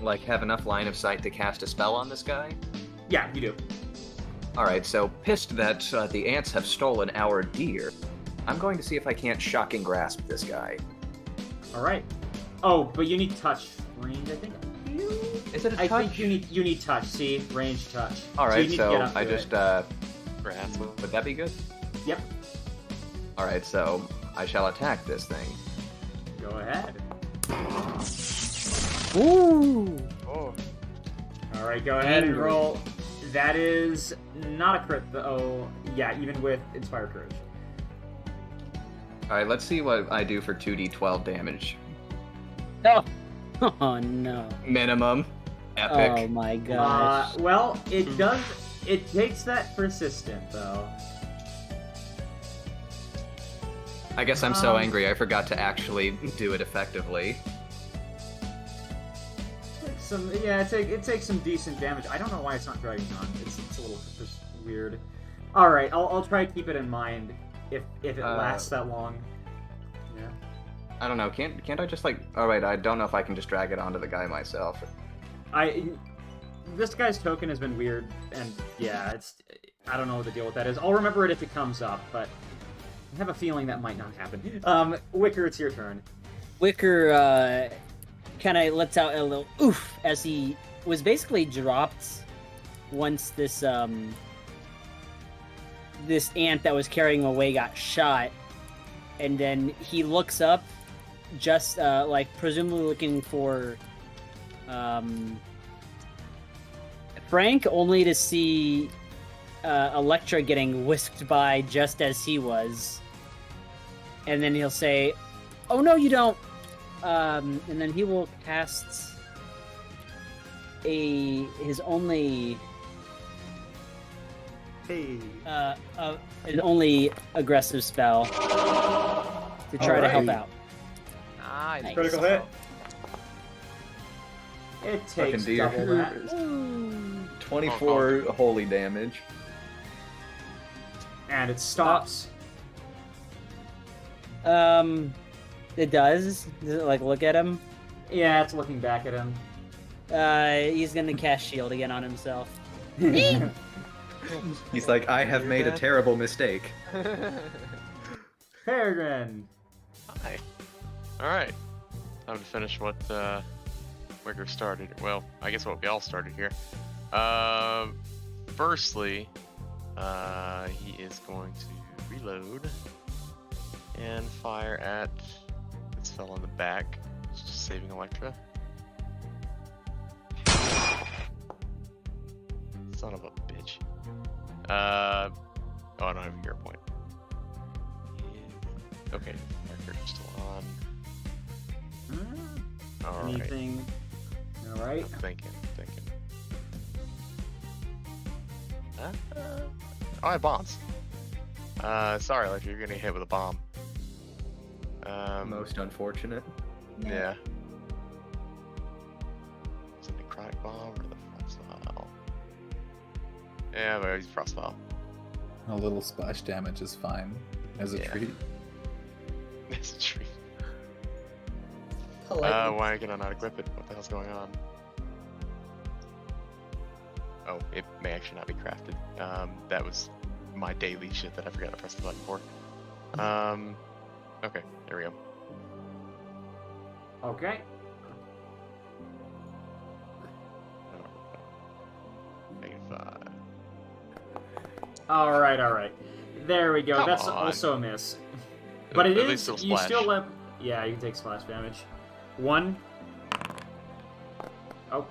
like have enough line of sight to cast a spell on this guy? Yeah, you do. All right, so pissed that the ants have stolen our deer, I'm going to see if I can't shocking grasp this guy. All right. Oh, but you need touch range, I think. Is it a I touch? think you need touch. See, range touch. All right, you need to get so up I to just it. Grasp. would that be good? Yep. All right, so I shall attack this thing. Go ahead. Ooh. Oh. All right, go ahead and Angry. roll. That is not a crit, though. Yeah, even with Inspire Courage. All right, let's see what I do for 2d12 damage. Oh. Oh no. Minimum. Epic. Oh my gosh. Well, it does. It takes that persistent, though. I guess I'm so angry I forgot to actually do it effectively. It takes some decent damage. I don't know why it's not dragging on. It's a little just weird. All right, I'll try to keep it in mind if it lasts that long. Yeah. I don't know. Can't I just like? All right, I don't know if I can just drag it onto the guy myself. This guy's token has been weird, and yeah, I don't know what the deal with that is. I'll remember it if it comes up, but I have a feeling that might not happen. Wicker, it's your turn. Wicker kind of lets out a little oof as he was basically dropped once this ant that was carrying him away got shot, and then he looks up, just like presumably looking for Frank, only to see Electra getting whisked by just as he was. And then he'll say, "Oh no, you don't." And then he will cast his only aggressive spell to try to help out. Nice. Critical hit. It takes Fucking double deer. that. 24 holy damage. And it stops. It does. Does it like look at him? Yeah, it's looking back at him. He's gonna cast shield again on himself. He's like, I have made a terrible mistake. Peregrine. Hi. Alright. Time to finish what Wicker started. Well, I guess what we all started here. Firstly, he is going to reload and fire at this fellow in the back. Just saving Electra. Son of a bitch. Oh, I don't have a hero point. Okay, marker's still on. Alright. Anything? Alright. Thinking. Oh, I have bombs. Sorry, Electra, you're gonna get hit with a bomb. Most unfortunate. Yeah. Is it the necrotic bomb or the frost vial? Yeah, but he's frost vial. A little splash damage is fine as a Yeah. treat. It's a treat. Politely. Why can I not equip it? What the hell's going on? Oh, it may actually not be crafted. That was my daily shit that I forgot to press the button for. Okay, there we go. Okay. -5. Alright. There we go. Come That's on. also a miss. But it At least is, it'll you splash. still have... Yeah, you can take splash damage. 1. Oh.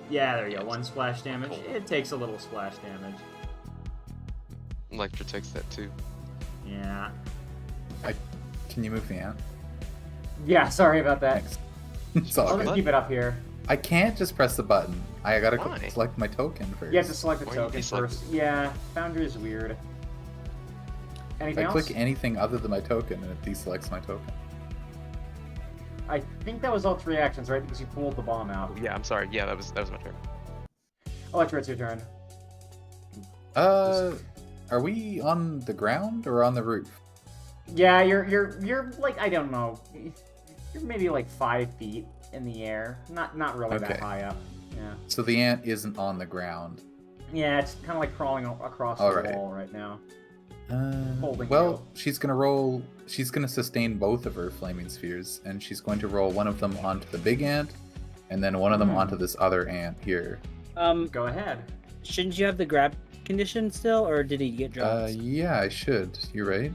Yeah, there you go. 1 splash damage. Cool. It takes a little splash damage. Electra takes that too. Yeah. Can you move the ant? Yeah, sorry about that. Thanks. It's all I'll just good. keep it up here. I can't just press the button. I gotta Why? select my token first. You have to select the Why don't you token deselect first. Yeah, Foundry is weird. If Anything I else? click anything other than my token, and it deselects my token. I think that was all 3 actions, right? Because you pulled the bomb out. Yeah, I'm sorry. Yeah, that was my turn. Electra, it's your turn. Are we on the ground or on the roof? Yeah, you're like, I don't know. You're maybe like 5 feet in the air. Not really that Okay. high up. Yeah. So the ant isn't on the ground. Yeah, it's kind of like crawling across the Alright. wall right now. Holding Well, she's gonna roll. She's gonna sustain both of her flaming spheres, and she's going to roll one of them onto the big ant, and then one of them onto this other ant here. Go ahead. Shouldn't you have the grab condition still, or did he get dropped? Yeah, I should. You're right.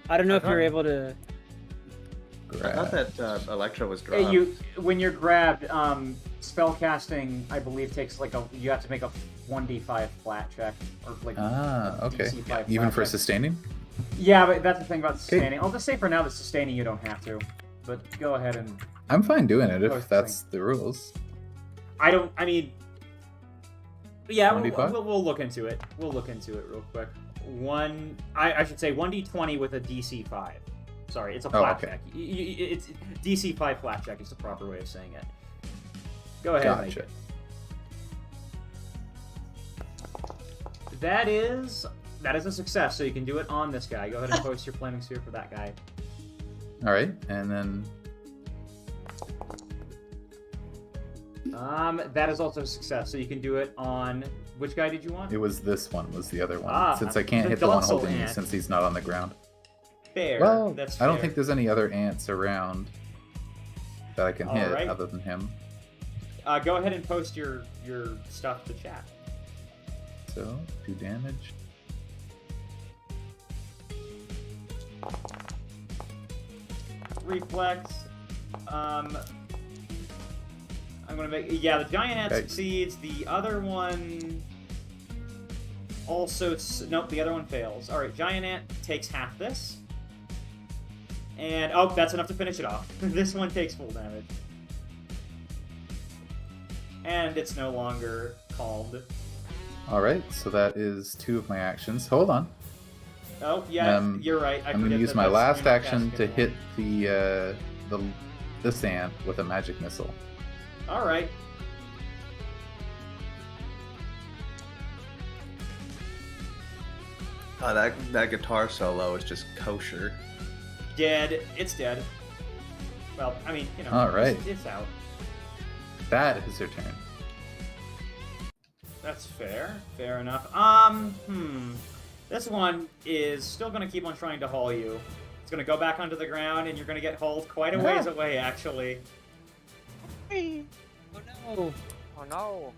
I don't know if thought- you're able to. I thought that Electra was Hey, dropped. when you're grabbed, spell casting, I believe, takes like you have to make a 1d5 flat check, or like a Okay. DC5 Even flat for check. sustaining? Yeah, but that's the thing about sustaining. I'll just say for now that sustaining you don't have to, but go ahead and I'm fine doing it Oh, if that's the rules. I mean, yeah, 1d5? we'll look into it. We'll look into it real quick. I should say 1d20 with a DC5. Sorry, it's a flat okay. check. It's DC5 flat check is the proper way of saying it. Go ahead. and make Gotcha. it. That is a success. So you can do it on this guy. Go ahead and post your flaming sphere for that guy. All right, and then That is also a success. So you can do it on which guy did you want? it was this one was the other one. Ah, Since I can't the hit the one docile holding you ant. since he's not on the ground. Fair. Well, That's I don't fair. think there's any other ants around that I can hit Alright. other than him. Go ahead and post your stuff to chat. So, 2 damage. Reflex. I'm gonna make. Yeah, the giant ant Okay. succeeds. The other one also. Nope, the other one fails. All right, giant ant takes half this. And oh, that's enough to finish it off. This one takes full damage. And it's no longer calmed. Alright, so that is 2 of my actions. Hold on. Oh, yeah, you're right. I'm going to use my last action to hit this ant with a magic missile. Alright. That guitar solo is just kosher. Dead. It's dead. Well, I mean, you know, Alright. It's out. That is your turn. That's fair. Fair enough. This one is still going to keep on trying to haul you. It's going to go back onto the ground, and you're going to get hauled quite a ways away, actually. Oh no! Oh no.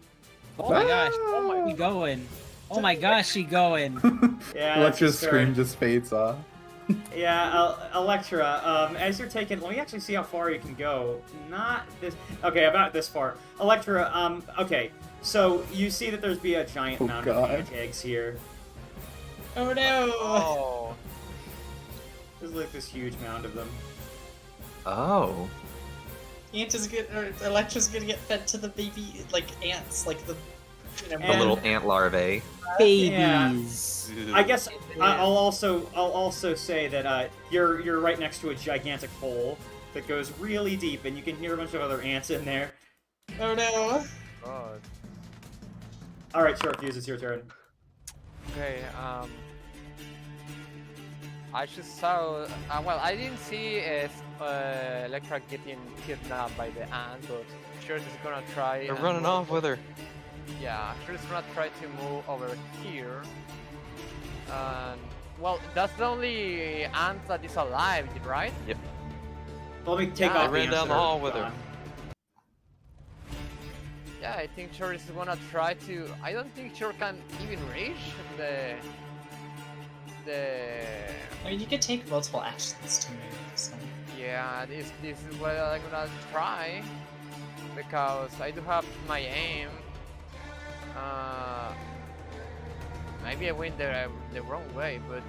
Oh my gosh! Oh my, she going! Oh my gosh, she going! Yeah. Electra's that's scream just fades off. Yeah, Electra, as you're taking... Let me actually see how far you can go. Not this... Okay, about this far. Electra, okay. So, you see that there's a giant mound of ant eggs here. Oh no! Oh. There's like this huge mound of them. Oh. Electra's gonna get fed to the baby, like, ants, like the... You know, The little ant larvae. Babies. I guess I'll also say that you're right next to a gigantic hole that goes really deep, and you can hear a bunch of other ants in there. Oh no! God. All right, Short Fuse, it's your turn. Okay, I just saw, well, I didn't see Electra getting kidnapped by the ant, but sure is gonna try. They're and running move- off with her. Yeah, sure is gonna try to move over here. And, well, that's the only ant that is alive, right? Yep. Let me take Yeah, off I the ran ants down that the are hall with her. gone. Yeah, I think Sure is gonna try to. I don't think Sure can even reach the. I mean, you could take multiple actions to move, so... Yeah, this is what I'm gonna try because I do have my aim. Maybe I went the wrong way, but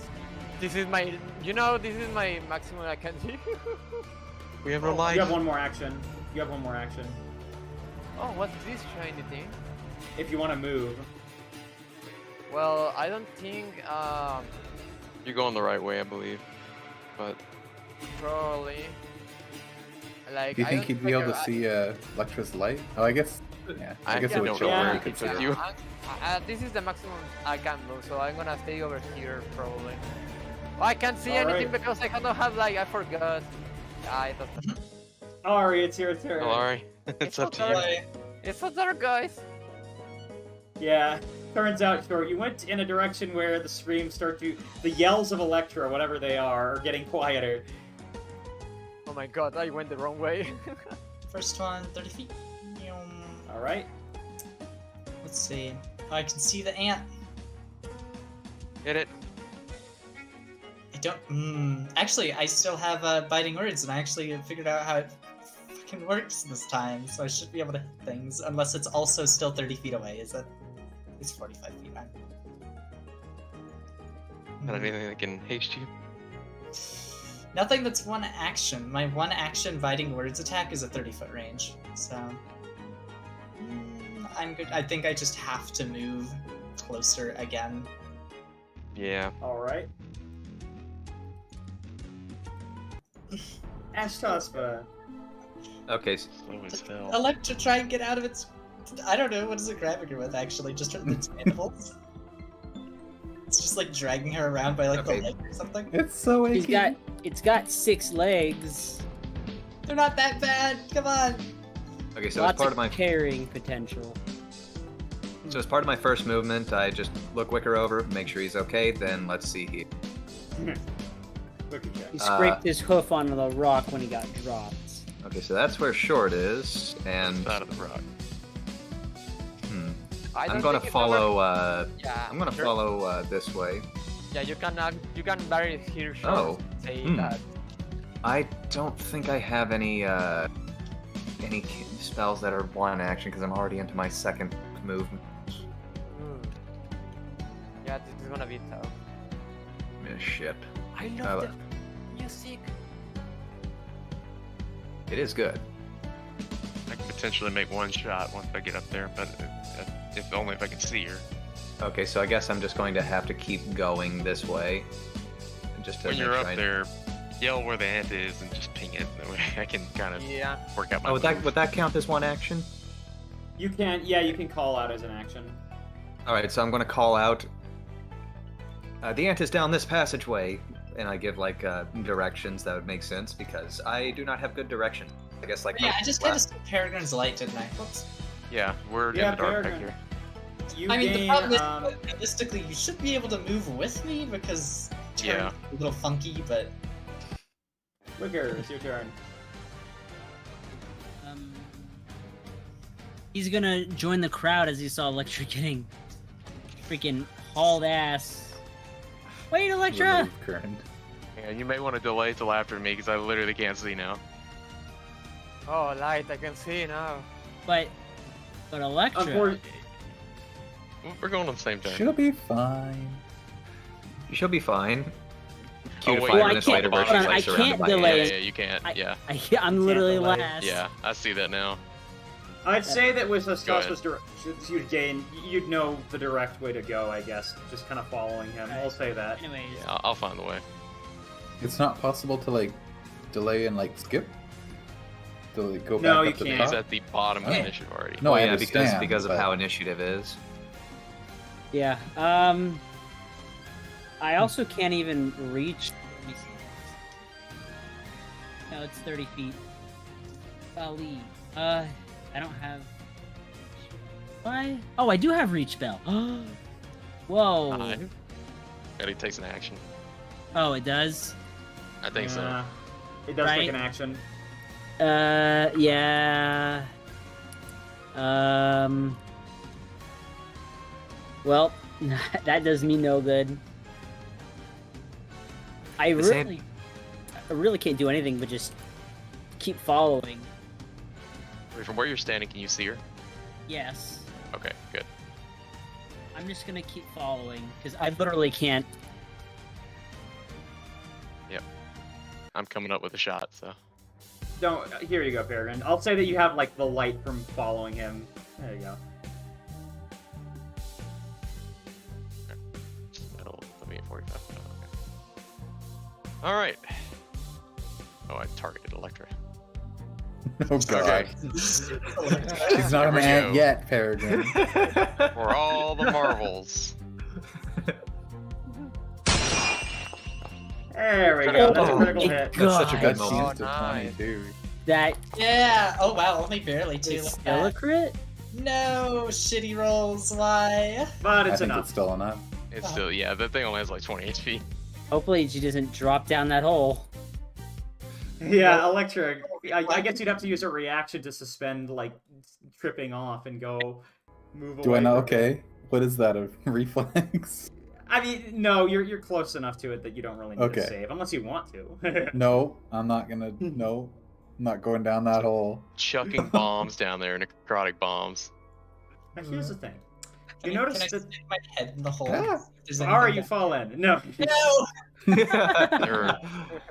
this is my. This is my maximum I can do. We have no life. You have one more action. You have one more action. Oh, what's this shiny thing? If you want to move. Well, I don't think. You're going the right way, I believe. But Probably. Like. Do you I think don't he'd be able to I- see Electra's light? Oh, I guess. Yeah, I guess I it would don't show know where where you it could is see with it. you. This is the maximum I can move, so I'm gonna stay over here probably. Oh, I can't see anything Alright. because I cannot have like I forgot. Yeah, it doesn't. Ari, it's your turn. Alright, it's up to you. Bye. It's so dark, guys. Yeah. Turns out, Short, you went in a direction where the screams start to... The yells of Electra, whatever they are getting quieter. Oh my god, I went the wrong way. First one, 30 feet. Alright. Let's see. Oh, I can see the ant. Hit it. I don't... Actually, I still have biting words, and I actually figured out how it fucking works this time, so I should be able to hit things, unless it's also still 30 feet away. Is it? It's 45 feet. Got anything that can haste you? Nothing that's one action. My one action biting words attack is a 30-foot range, so... I'm good. I think I just have to move closer again. Yeah. Alright. Ashtaspa. Okay. Slow as hell. Electra, try and get out of its... I don't know, what is it grabbing her with, actually? Just its mandibles? It's just, like, dragging her around by, like, Okay. the leg or something? It's so achy. It's got 6 legs. They're not that bad! Come on! Okay, so Lots as part of my carrying potential. So as part of my first movement, I just look Wicker over, make sure he's okay, then let's see here. Look at He that. scraped his hoof onto the rock when he got dropped. Okay, so that's where Short is, and Out of the rock. I I'm don't gonna think it's follow. Yeah. I'm gonna sure. follow this way. Yeah, you can very hear shots Oh. say Hmm. that. I don't think I have any spells that are one action because I'm already into my second move. Yeah, this is gonna be tough. Shit. I love the music. It is good. I can potentially make one shot once I get up there, but if only if I can see her. Okay, so I guess I'm just going to have to keep going this way. Just to When make you're sure up there, yell where the ant is and just ping it. That way I can kind of work out my Oh, move. would that count as one action? You can, yeah, you can call out as an action. Alright, so I'm going to call out. The ant is down this passageway. And I give, like, directions that would make sense because I do not have good direction. I guess, like. Yeah, I just kind of said Peregrine's light, didn't I? Whoops. Yeah, we're in the dark back here. You I mean, the gain, problem is, realistically, you should be able to move with me because Yeah. a little funky, but Wicker, it's your turn. He's gonna join the crowd as he saw Electra getting freaking hauled ass. Wait, Electra! Remove current. Yeah, you may want to delay till after me because I literally can't see now. Oh, light, I can see now. But Electra. We're going on the same turn. She'll be fine. She'll be fine. Cue Oh, to wait, 5 Well, I minutes can't- later where hold on, she's I like surrounded can't by delay ants. Yeah, you can't. Yeah. I'm literally delay. last. Yeah, I see that now. I'd say that with a Go ahead. Stas's directions, you'd know the direct way to go, I guess. Just kind of following him. I'll say that. Anyways, Yeah, I'll find the way. It's not possible to like delay and like skip. To like, go No, back you up to the can't. He's top? at the bottom of Oh. initiative already. No, I yeah, understand, because of but- how initiative is. yeah. I also can't even reach. Let me see. No, it's 30 feet. Ali. I don't have. Why? Oh, I do have reach spell. Whoa. But he takes an action. Oh, it does. I think so. Yeah. It does Right. take an action. Yeah. Well, that does me no good. I really can't do anything but just keep following. Wait, from where you're standing, can you see her? Yes. Okay, good. I'm just gonna keep following because I literally can't. I'm coming up with a shot, so. Don't. Here you go, Peregrine. I'll say that you have like the light from following him. There you go. That'll put me at 45. Oh, okay. Alright. Oh, I targeted Electra. Oh god. Okay. She's not Here an we ant go. yet, Peregrine. For all the marvels. There we go. That's a Oh critical my hit. God. That's such a good Oh, chance to nice. 22. That yeah. Oh wow, only barely too. is still a crit. No shitty rolls. Why? But I it's think enough. it's still enough. It's still, yeah, that thing only has like 20 HP. Hopefully she doesn't drop down that hole. Yeah, Electra. I guess you'd have to use a reaction to suspend, like, tripping off and go move away. Do I know? from it. Okay. What is that? A reflex? I mean, no, you're close enough to it that you don't really need to Okay. save, unless you want to. No, I'm not gonna. No, I'm not going down that hole. Chucking bombs down there, necrotic bombs. Now, here's the thing. Can You I- notice can I that. stick my head in the hole? Ah. If there's Are anything you down- fallen? No. No. There are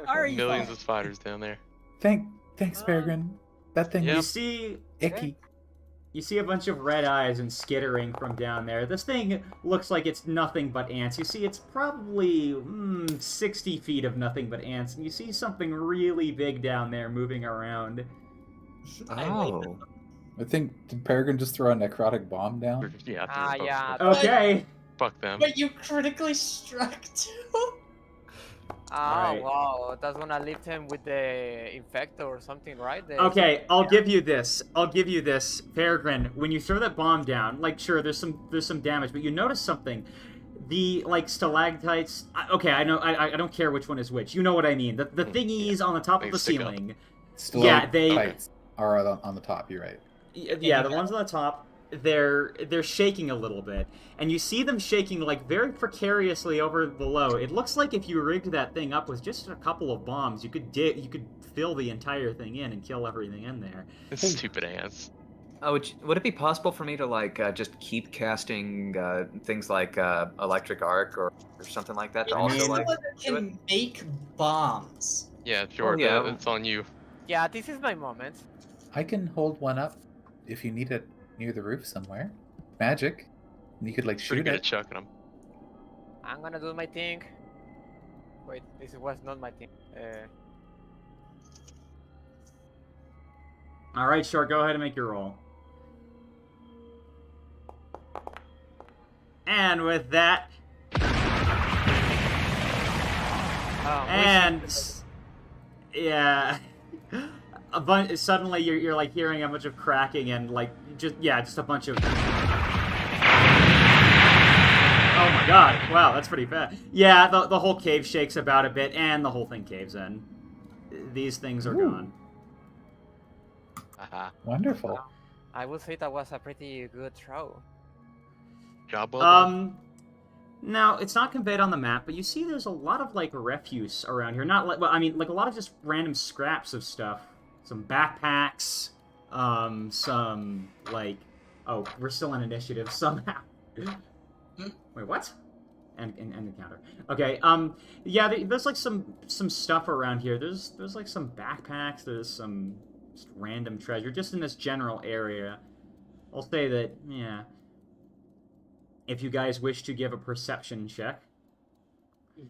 Are you millions fine? of spiders down there. Thanks, Peregrine. That thing Yeah. You is see, icky. you see a bunch of red eyes and skittering from down there. This thing looks like it's nothing but ants. You see, it's probably 60 feet of nothing but ants, and you see something really big down there moving around. Oh. I think did Peregrine just throw a necrotic bomb down? Yeah, Ah, they're yeah. both- Okay. Fuck them. But you critically struck too. Ah, Alright. wow. That's gonna lift him with the infector or something, right? Okay, I'll give you this. Peregrine. When you throw that bomb down, like, sure, there's some damage, but you notice something. The, like, stalactites. Okay, I know. I don't care which one is which. You know what I mean. The thingies on the top They of the stick up. ceiling. Still Yeah, they- are on the top. You're right. Yeah, the ones on the top. they're shaking a little bit, and you see them shaking like very precariously over below. It looks like if you rigged that thing up with just a couple of bombs, you could fill the entire thing in and kill everything in there. Stupid ants. Would it be possible for me to just keep casting things like electric arc or something like that to also Someone do can it? make bombs. Yeah, sure. yeah. It's on you. Yeah, this is my moment. I can hold one up if you need it near the roof somewhere. Magic. And you could Pretty shoot good it. at chucking them. I'm gonna do my thing. Wait, this was not my thing. All right, Short, go ahead and make your roll. And with that, and yeah, suddenly you're like hearing a bunch of cracking and just a bunch of. Oh my god! Wow, that's pretty bad. Yeah, the whole cave shakes about a bit, and the whole thing caves in. These things are gone. Wonderful. I would say that was a pretty good throw. Job well done. Now it's not conveyed on the map, but you see there's a lot of refuse around here. Not a lot of just random scraps of stuff. Some backpacks, some oh, we're still in initiative somehow. Wait, what? And encounter. Okay. Yeah, there's some stuff around here. There's some backpacks. There's some just random treasure just in this general area. I'll say that, yeah. If you guys wish to give a perception check.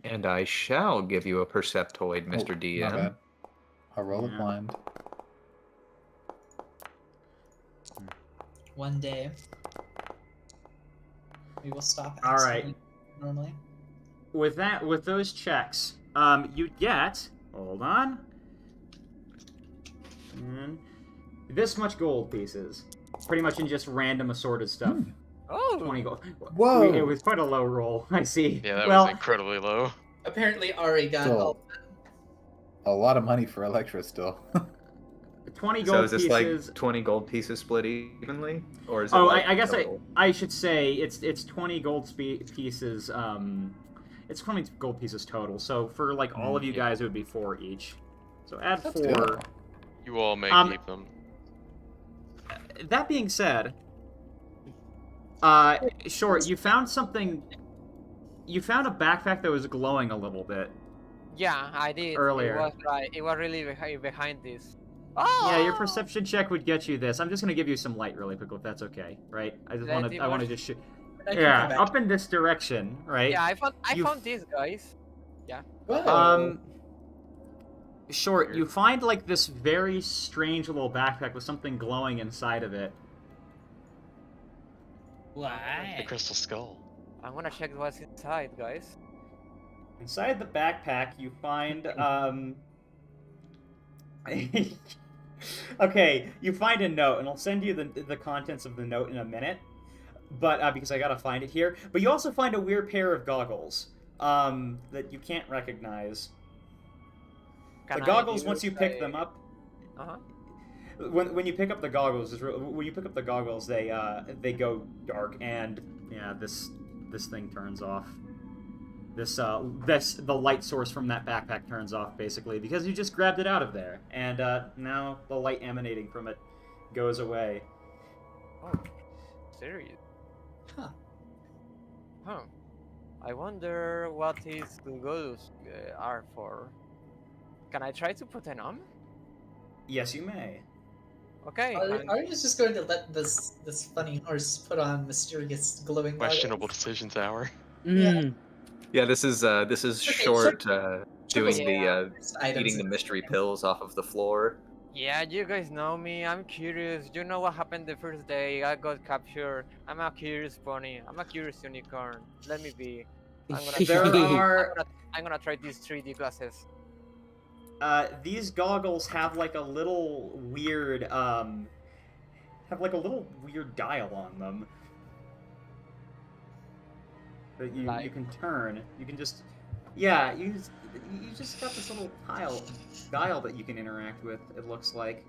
And I shall give you a perceptoid, Mr. My DM. bad. I'll roll a blind. One day, we will stop. All right. Normally. With those checks, you get. Hold on. This much gold pieces, pretty much in just random assorted stuff. Oh, 20 gold. Whoa! It was quite a low roll. I see. Yeah, that well, was incredibly low. Apparently, Ari got Still, all. a lot of money for Electra still. 20 So gold is this pieces. 20 gold pieces split evenly, or is it? Oh, I guess total? I should say it's 20 gold pieces. It's 20 gold pieces total. So for all of you guys, it would be 4 each. So add That's 4. good. You all may keep them. That being said, Short, you found something. You found a backpack that was glowing a little bit. yeah, I did. Earlier. It was right. It was really behind this. Oh! Yeah, your perception check would get you this. I'm just gonna give you some light really quick, if that's okay, right? I want to just shoot. Yeah, up in this direction, right? Yeah, I found these guys. Whoa. Short, you find this very strange little backpack with something glowing inside of it. The Why? crystal skull. I'm gonna check what's inside, guys. Inside the backpack, you find okay, you find a note, and I'll send you the contents of the note in a minute. But because I gotta find it here. But you also find a weird pair of goggles that you can't recognize. The goggles, once you pick them up, when you pick up the goggles, they go dark, and yeah, this thing turns off. The light source from that backpack turns off basically because you just grabbed it out of there, and now the light emanating from it goes away. Oh, serious? Huh. I wonder what these goggles are for. Can I try to put them on? Yes, you may. Okay. Ari is just going to let this funny horse put on mysterious glowing Questionable goggles. decisions hour. Mm. Yeah, this is Okay, Short doing Yeah. eating the mystery pills off of the floor. Yeah, you guys know me. I'm curious. You know what happened the first day I got captured. I'm a curious pony. I'm a curious unicorn. Let me be. I'm gonna try these 3D glasses. These goggles have a little weird dial on them that you can turn. You can just you just got this little dial that you can interact with. It looks like.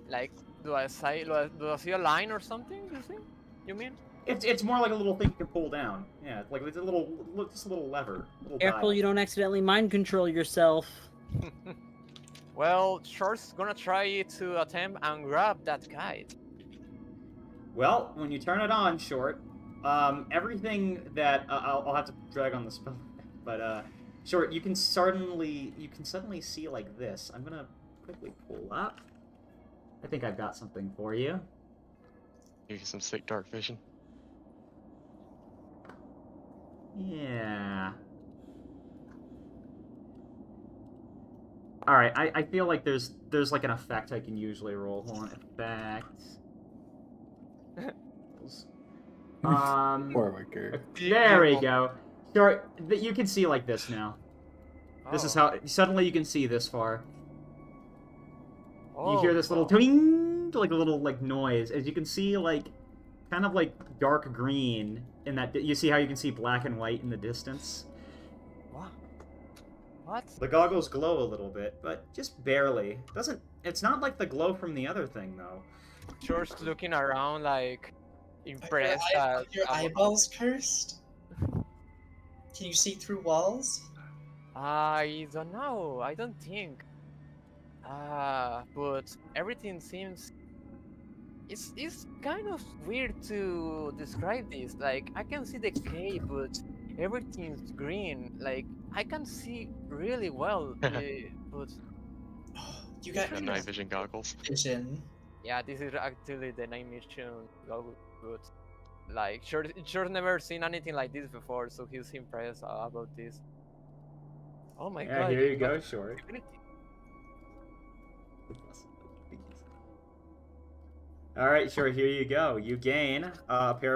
Like, do I see a line or something? You think? You mean? It's more like a little thing you can pull down. Yeah, like it's just a little lever. Little Careful dial. you don't accidentally mind control yourself. Well, Short's gonna try to attempt and grab that kite. Well, when you turn it on, Short, everything that I'll have to drag on the spell, but Short, you can suddenly see like this. I'm gonna quickly pull up. I think I've got something for you. Give you some sick dark vision. Yeah. All right, I feel like there's like an effect I can usually roll. Hold on, effect. Poor Wicker. There we go. Sorry, you can see like this now. This is how suddenly you can see this far. You hear this little twing, like a little like noise, as you can see like kind of like dark green in that. You see how you can see black and white in the distance. What? The goggles glow a little bit, but just barely. It's not like the glow from the other thing though. Short's looking around like impressed. Are your eyeballs cursed? Can you see through walls? I don't know. I don't think. But everything seems. It's kind of weird to describe this. Like I can see the cave, but everything's green. Like I can see really well, but You got The night vision goggles. vision. yeah, this is actually the night mission goggles. But like, Short's never seen anything like this before, so he's impressed about this. Oh my god! Here you go, Short. All right, Short. Here you go. You gain a pair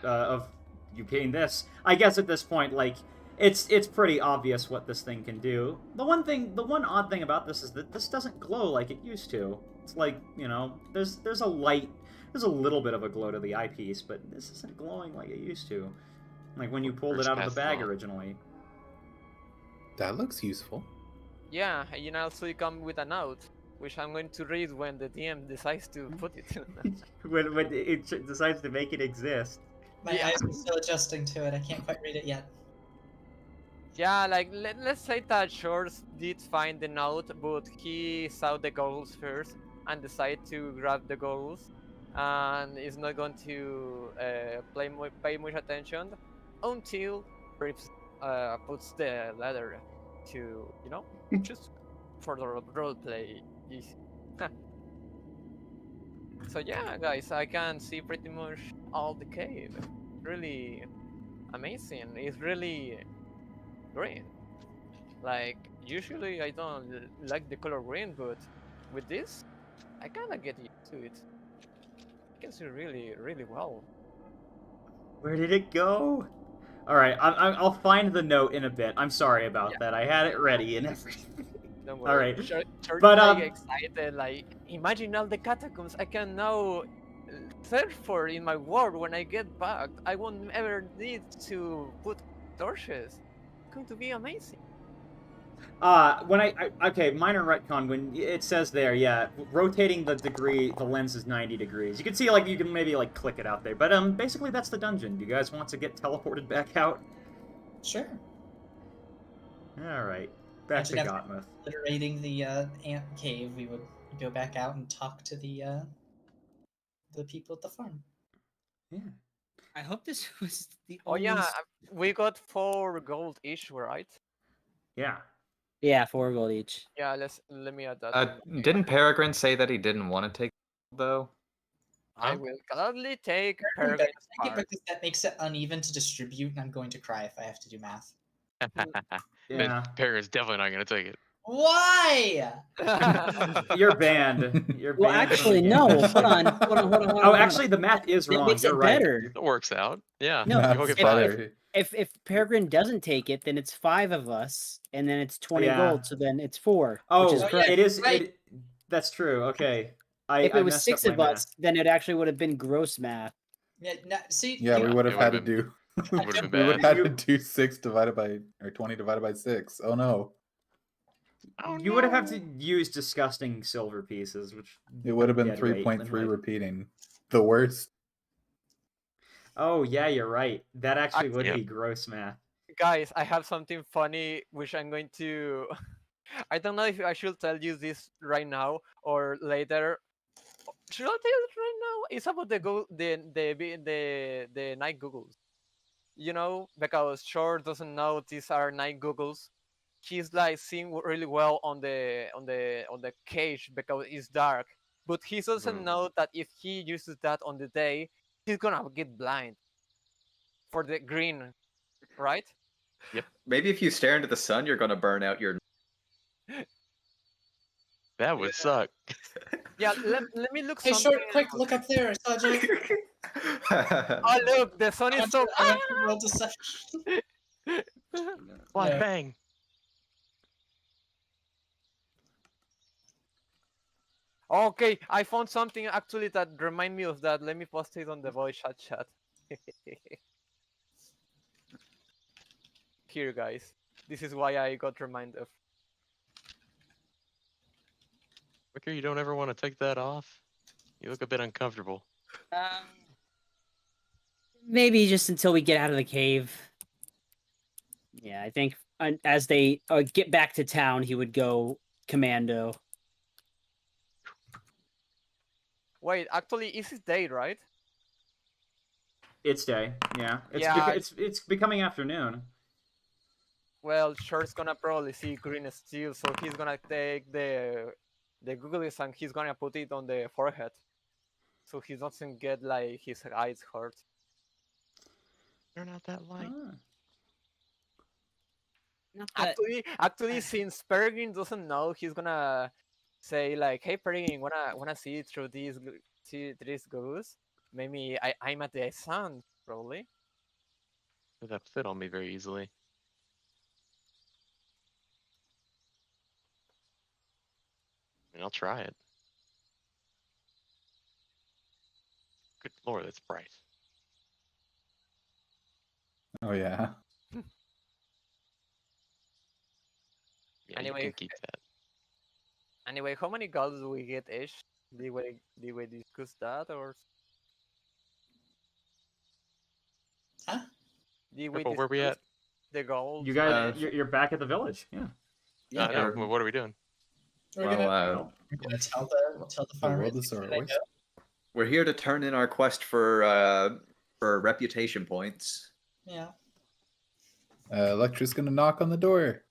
of you gain this. I guess at this point, like, it's pretty obvious what this thing can do. The one odd thing about this is that this doesn't glow like it used to. It's like, you know, there's a little bit of a glow to the eyepiece, but this isn't glowing like it used to. Like when you pulled it out of the bag originally. That looks useful. Yeah, and also it comes with a note, which I'm going to read when the DM decides to put it. when it decides to make it exist. My eyes are still adjusting to it. I can't quite read it yet. Yeah, like let's say that Shorts did find the note, but he saw the goggles first and decided to grab the goggles, and is not going to pay much attention until Rips puts the letter to, you know, just for the roleplay. So yeah, guys, I can see pretty much all the cave. Really amazing. It's really green. Like usually I don't like the color green, but with this, I kinda get used to it. I can see really, really well. Where did it go? All right, I'll find the note in a bit. I'm sorry about that. I had it ready and everything. Don't worry. All right, Short but like excited. Like imagine all the catacombs I can now search for in my world when I get back. I won't ever need to put torches. It's going to be amazing. When okay, minor retcon, when it says there, yeah, rotating the lens is 90 degrees. You can see, like, you can maybe, like, click it out there. But, basically that's the dungeon. Do you guys want to get teleported back out? Sure. Alright, back to Gotmouth. Obliterating the ant cave, we would go back out and talk to the people at the farm. Yeah. I hope this was the Oh only... yeah, we got 4 gold each, right? Yeah. Yeah, 4 gold each. Yeah, let me add that. Didn't Peregrine say that he didn't want to take though? I will gladly take Take Peregrine's it part. because that makes it uneven to distribute, and I'm going to cry if I have to do math. Yeah. Peregrina's definitely not going to take it. Why? You're banned. You're Well, banned from actually, the no. game. Hold on. Oh, actually, the math is That wrong. makes You're it right. better. It works out. Yeah. No, you won't get 5. If Peregrine doesn't take it, then it's 5 of us, and then it's 20 Yeah. gold, so then it's 4. Oh, which is correct. it is. Right. That's true. Okay. If it was messed 6 up of my us, then it actually would have been gross math. Yeah, see. Yeah, we would have it had to would've do. It would have We been would bad. have had to do 6 divided by, or 20 divided by 6. Oh no. Oh, You would have to use disgusting silver pieces, which It would have been dead weight 3.3 limit. repeating. The worst. Oh yeah, you're right. That actually would Yep. be gross math. Guys, I have something funny which I'm going to. I don't know if I should tell you this right now or later. Should I tell it right now? It's about the night googles. You know, because Short doesn't know these are night googles. He's like seeing really well on the cage because it's dark. But he doesn't know that if he uses that on the day, he's gonna get blind for the green, right? Maybe if you stare into the sun, you're going to burn out your. That would suck. Yeah, let me look Hey, something. Short, quick, look up there. I saw Jack. Oh look, the sun is so. I went to roll deception. Black Yeah. bang. Okay, I found something actually that remind me of that. Let me post it on the voice chat. Here, guys. This is why I got reminded. Wicker, you don't ever want to take that off? You look a bit uncomfortable. Maybe just until we get out of the cave. Yeah, I think as they get back to town, he would go commando. Wait, actually, is it day, right? It's day. Yeah. Yeah. It's becoming afternoon. Well, Short's gonna probably see green steel, so he's gonna take the googlies and he's gonna put it on the forehead, so he doesn't get like his eyes hurt. They're not that light. Actually, since Peregrine doesn't know, he's gonna say like, "Hey, Peregrine, wanna see through these googles? Maybe I'm at the sun, probably." That fit on me very easily. I mean, I'll try it. Good lord, that's bright. Oh yeah. Yeah, Anyway, you can keep that. Anyway, how many goals do we get each? Did we discuss that or? Huh? Did we Purple, where we discuss at? the goals? You guys, you're back at the village. Yeah. Yeah, No, well, what are we doing? We're Well, gonna tell the farmer world is our where they oyster. go. we're here to turn in our quest for reputation points. Yeah. Electra's gonna knock on the door.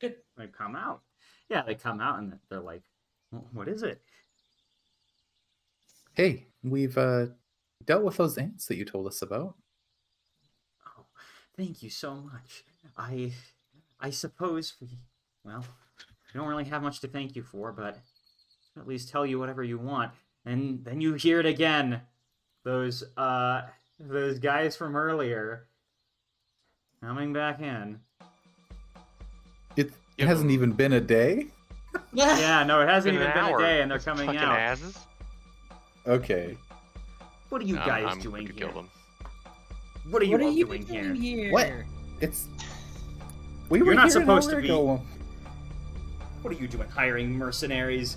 Good. They come out. Yeah, they come out and they're like, "What is it?" Hey, we've dealt with those ants that you told us about. Oh, thank you so much. I suppose we don't really have much to thank you for, but at least tell you whatever you want. And then you hear it again. Those guys from earlier coming back in. It hasn't even been a day? Yeah, no, it hasn't Been even an been a hour. day, and they're Those coming fucking out. asses. Okay. What are you guys I'm doing gonna here? kill them. What are you What are all you doing doing here? here? What? It's... We You're were not here an supposed hour to be- ago. What are you doing, hiring mercenaries?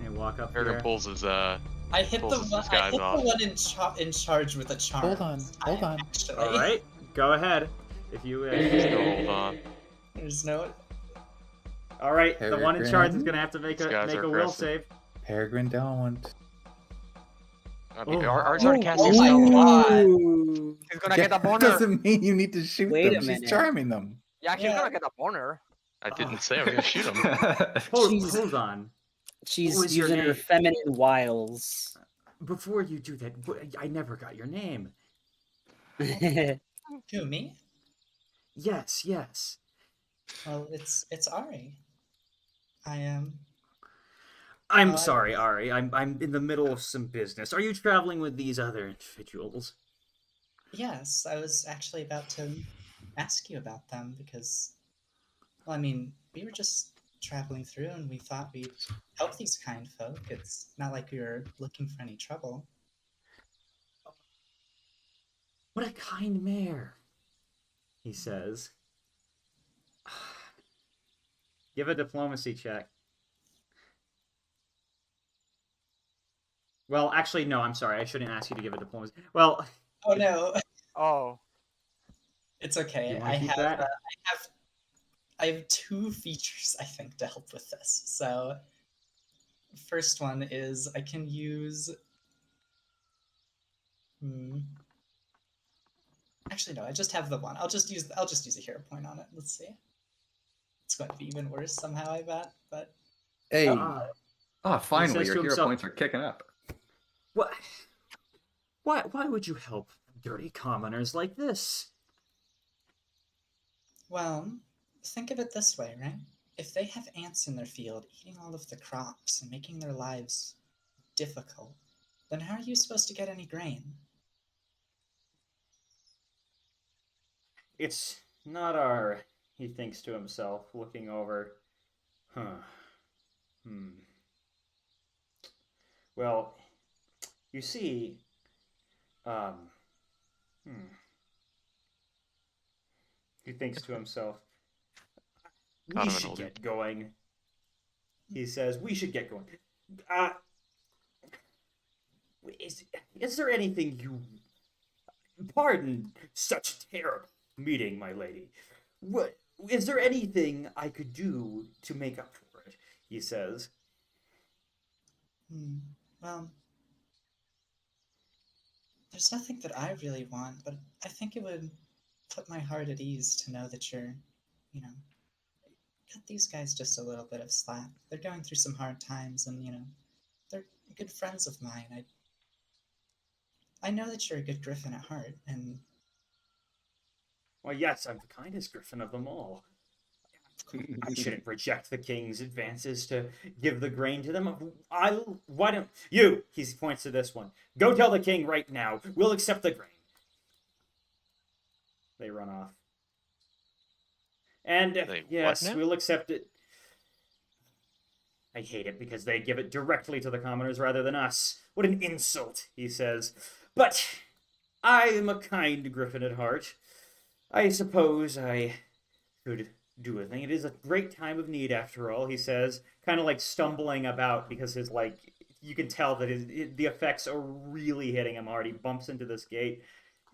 They walk up Peregrine here. pulls his I hit the Pulls his one. I disguise hit off. the one in charge with a charm. Hold on, hold on. Actually. All right, go ahead. If you wish. still hold on. There's no. All right, the one in charge is Peregrine? gonna have to make These guys a are will aggressive. save. Peregrine don't. I mean, Oh. Art's already casting Oh my spell. God. He's gonna get a That boner. doesn't mean you need to shoot Wait them. a She's minute. charming them. Yeah, he's Yeah. gonna get a boner. I didn't say I was gonna shoot him. She's- Hold on. She's What was your using her name? feminine wiles. Before you do that, I never got your name. Who, me? Yes, yes. Well, it's Ari. I am. I'm I- sorry, Ari. I'm in the middle of some business. Are you traveling with these other individuals? Yes, I was actually about to ask you about them because, well, I mean, we were just traveling through and we thought we'd help these kind folk. It's not like we were looking for any trouble. What a kind mare, he says. Give a diplomacy check. Well, actually, no, I'm sorry. I shouldn't ask you to give a diplomacy. Well... Oh, no. Oh. It's okay. You want to keep that? I have 2 features, I think, to help with this. So, first one is I can use... Actually, no, I just have the one. I'll just use a hero point on it. Let's see. It's going to be even worse somehow, I bet. But Hey. Finally, your hero points are kicking up. What? Why would you help dirty commoners like this? Well, think of it this way, right? If they have ants in their field eating all of the crops and making their lives difficult, then how are you supposed to get any grain? It's not our... He thinks to himself, looking over. Well, you see... He thinks to himself, we should get going. He says, we should get going. Is there anything you... Pardon such terrible meeting, my lady. What... Is there anything I could do to make up for it? He says. Well, there's nothing that I really want, but I think it would put my heart at ease to know that you're, cut these guys just a little bit of slack. They're going through some hard times, and, they're good friends of mine. I know that you're a good griffin at heart, and... Well, yes, I'm the kindest griffin of them all. I shouldn't reject the king's advances to give the grain to them. Why don't you, he points to this one, go tell the king right now, we'll accept the grain. They run off. And, yes, we'll accept it. I hate it because they give it directly to the commoners rather than us. What an insult, he says. But I am a kind griffin at heart. I suppose I could do a thing. It is a great time of need, after all, he says, kind of like stumbling about because his, you can tell that the effects are really hitting him hard. He bumps into this gate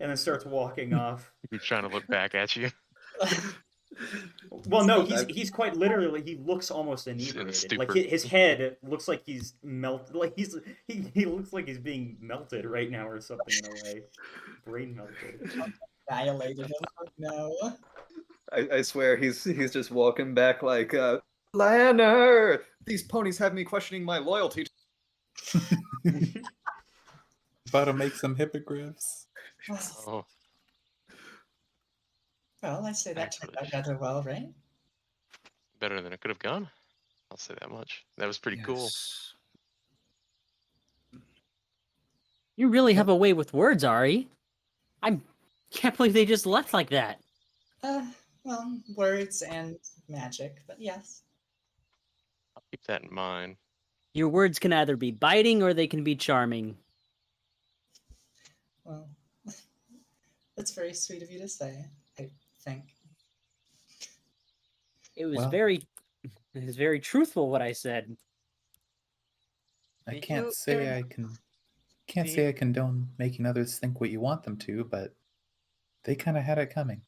and then starts walking off. He's trying to look back at you. Well, no, he's quite literally, he looks almost inebriated. Like, his head looks like he's melted. Like, he looks like he's being melted right now or something in a way. Brain melted. Dilated him. No. I swear he's just walking back like, Lanner! These ponies have me questioning my loyalty. About to make some hippogriffs. Oh. Well, I say that turned out rather well, right? Better than it could have gone. I'll say that much. That was pretty cool. You really have a way with words, Ari. I can't believe they just left like that. Well, words and magic, but yes. I'll keep that in mind. Your words can either be biting or they can be charming. Well, that's very sweet of you to say, I think. It was very truthful what I said. I can't say I condone making others think what you want them to, but they kind of had it coming.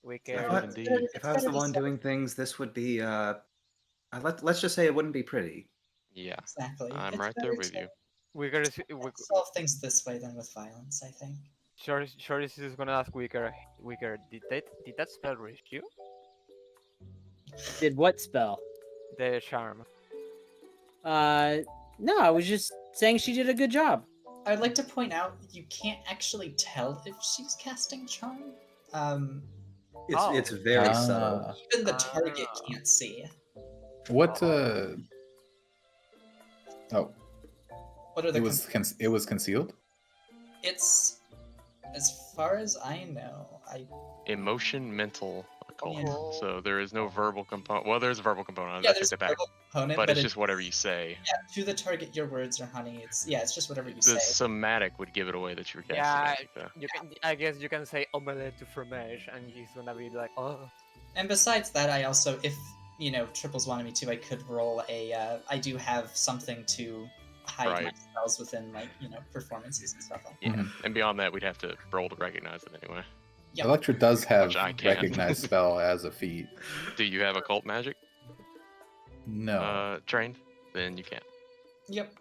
Wicker. If I was the one doing things, this would be, let's just say it wouldn't be pretty. Yeah, exactly. I'm right there with you. Wicker solve things this way than with violence, I think. Shoris is gonna ask Wicker, did that spell reach you? Did what spell? The charm. No, I was just saying she did a good job. I'd like to point out you can't actually tell if she's casting charm. It's very subtle. Even the target can't see. What? Oh. What are the? It was concealed. It's, as far as I know, Emotion, mental, occult. Yeah. So there is no verbal component. Well, there's a verbal component. Yeah, I there's take a that back. verbal component, But it's just whatever you say. Yeah, to the target, your words are honey. It's just whatever you The say. somatic would give it away that you were casting. Yeah, magic, though. I guess you can say omelette to fromage, and he's gonna be like, oh. And besides that, I also, you know, Triples wanted me to, I could roll a. I do have something to hide my Right. spells within, like, you know, performances and stuff like that. Yeah. And beyond that, we'd have to roll to recognize it anyway. Yep. Electra does have Which I can't. recognize spell as a feat. Do you have occult magic No. trained? Then you can't. Yep.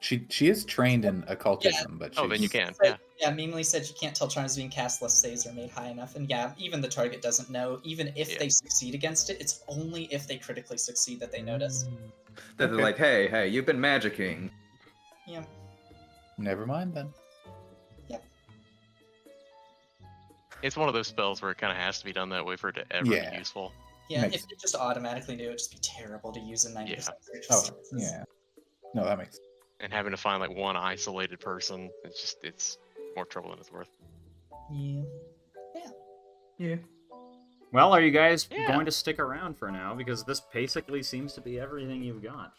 She is trained in occultism, but she's... Oh, then you can. Said, Yeah. Mimely said you can't tell charms being cast unless saves are made high enough. And yeah, even the target doesn't know. Even if they succeed against it, it's only if they critically succeed that they notice. They're like, hey, you've been magicking. Yeah. Never mind then. It's one of those spells where it kind of has to be done that way for it to ever Yeah. be useful. Yeah, Makes if it just automatically knew, it'd just be terrible to use in 90% Yeah. Oh, circumstances. yeah. No, that makes sense. And having to find like one isolated person, it's more trouble than it's worth. Yeah. Yeah. Well, are you guys Yeah. going to stick around for now? Because this basically seems to be everything you've got.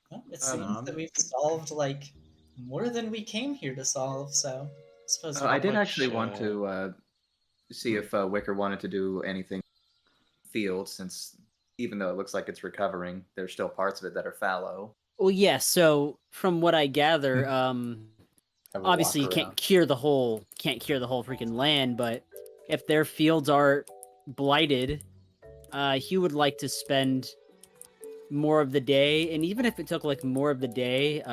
Well, it seems that we've solved, like, more than we came here to solve, so I suppose... I did much, actually want to see if Wicker wanted to do anything field, since even though it looks like it's recovering, there's still parts of it that are fallow. Well, yeah. So from what I gather, Have a obviously you walk can't around. cure the whole freaking land, but if their fields are blighted, he would like to spend more of the day, and even if it took like more of the day,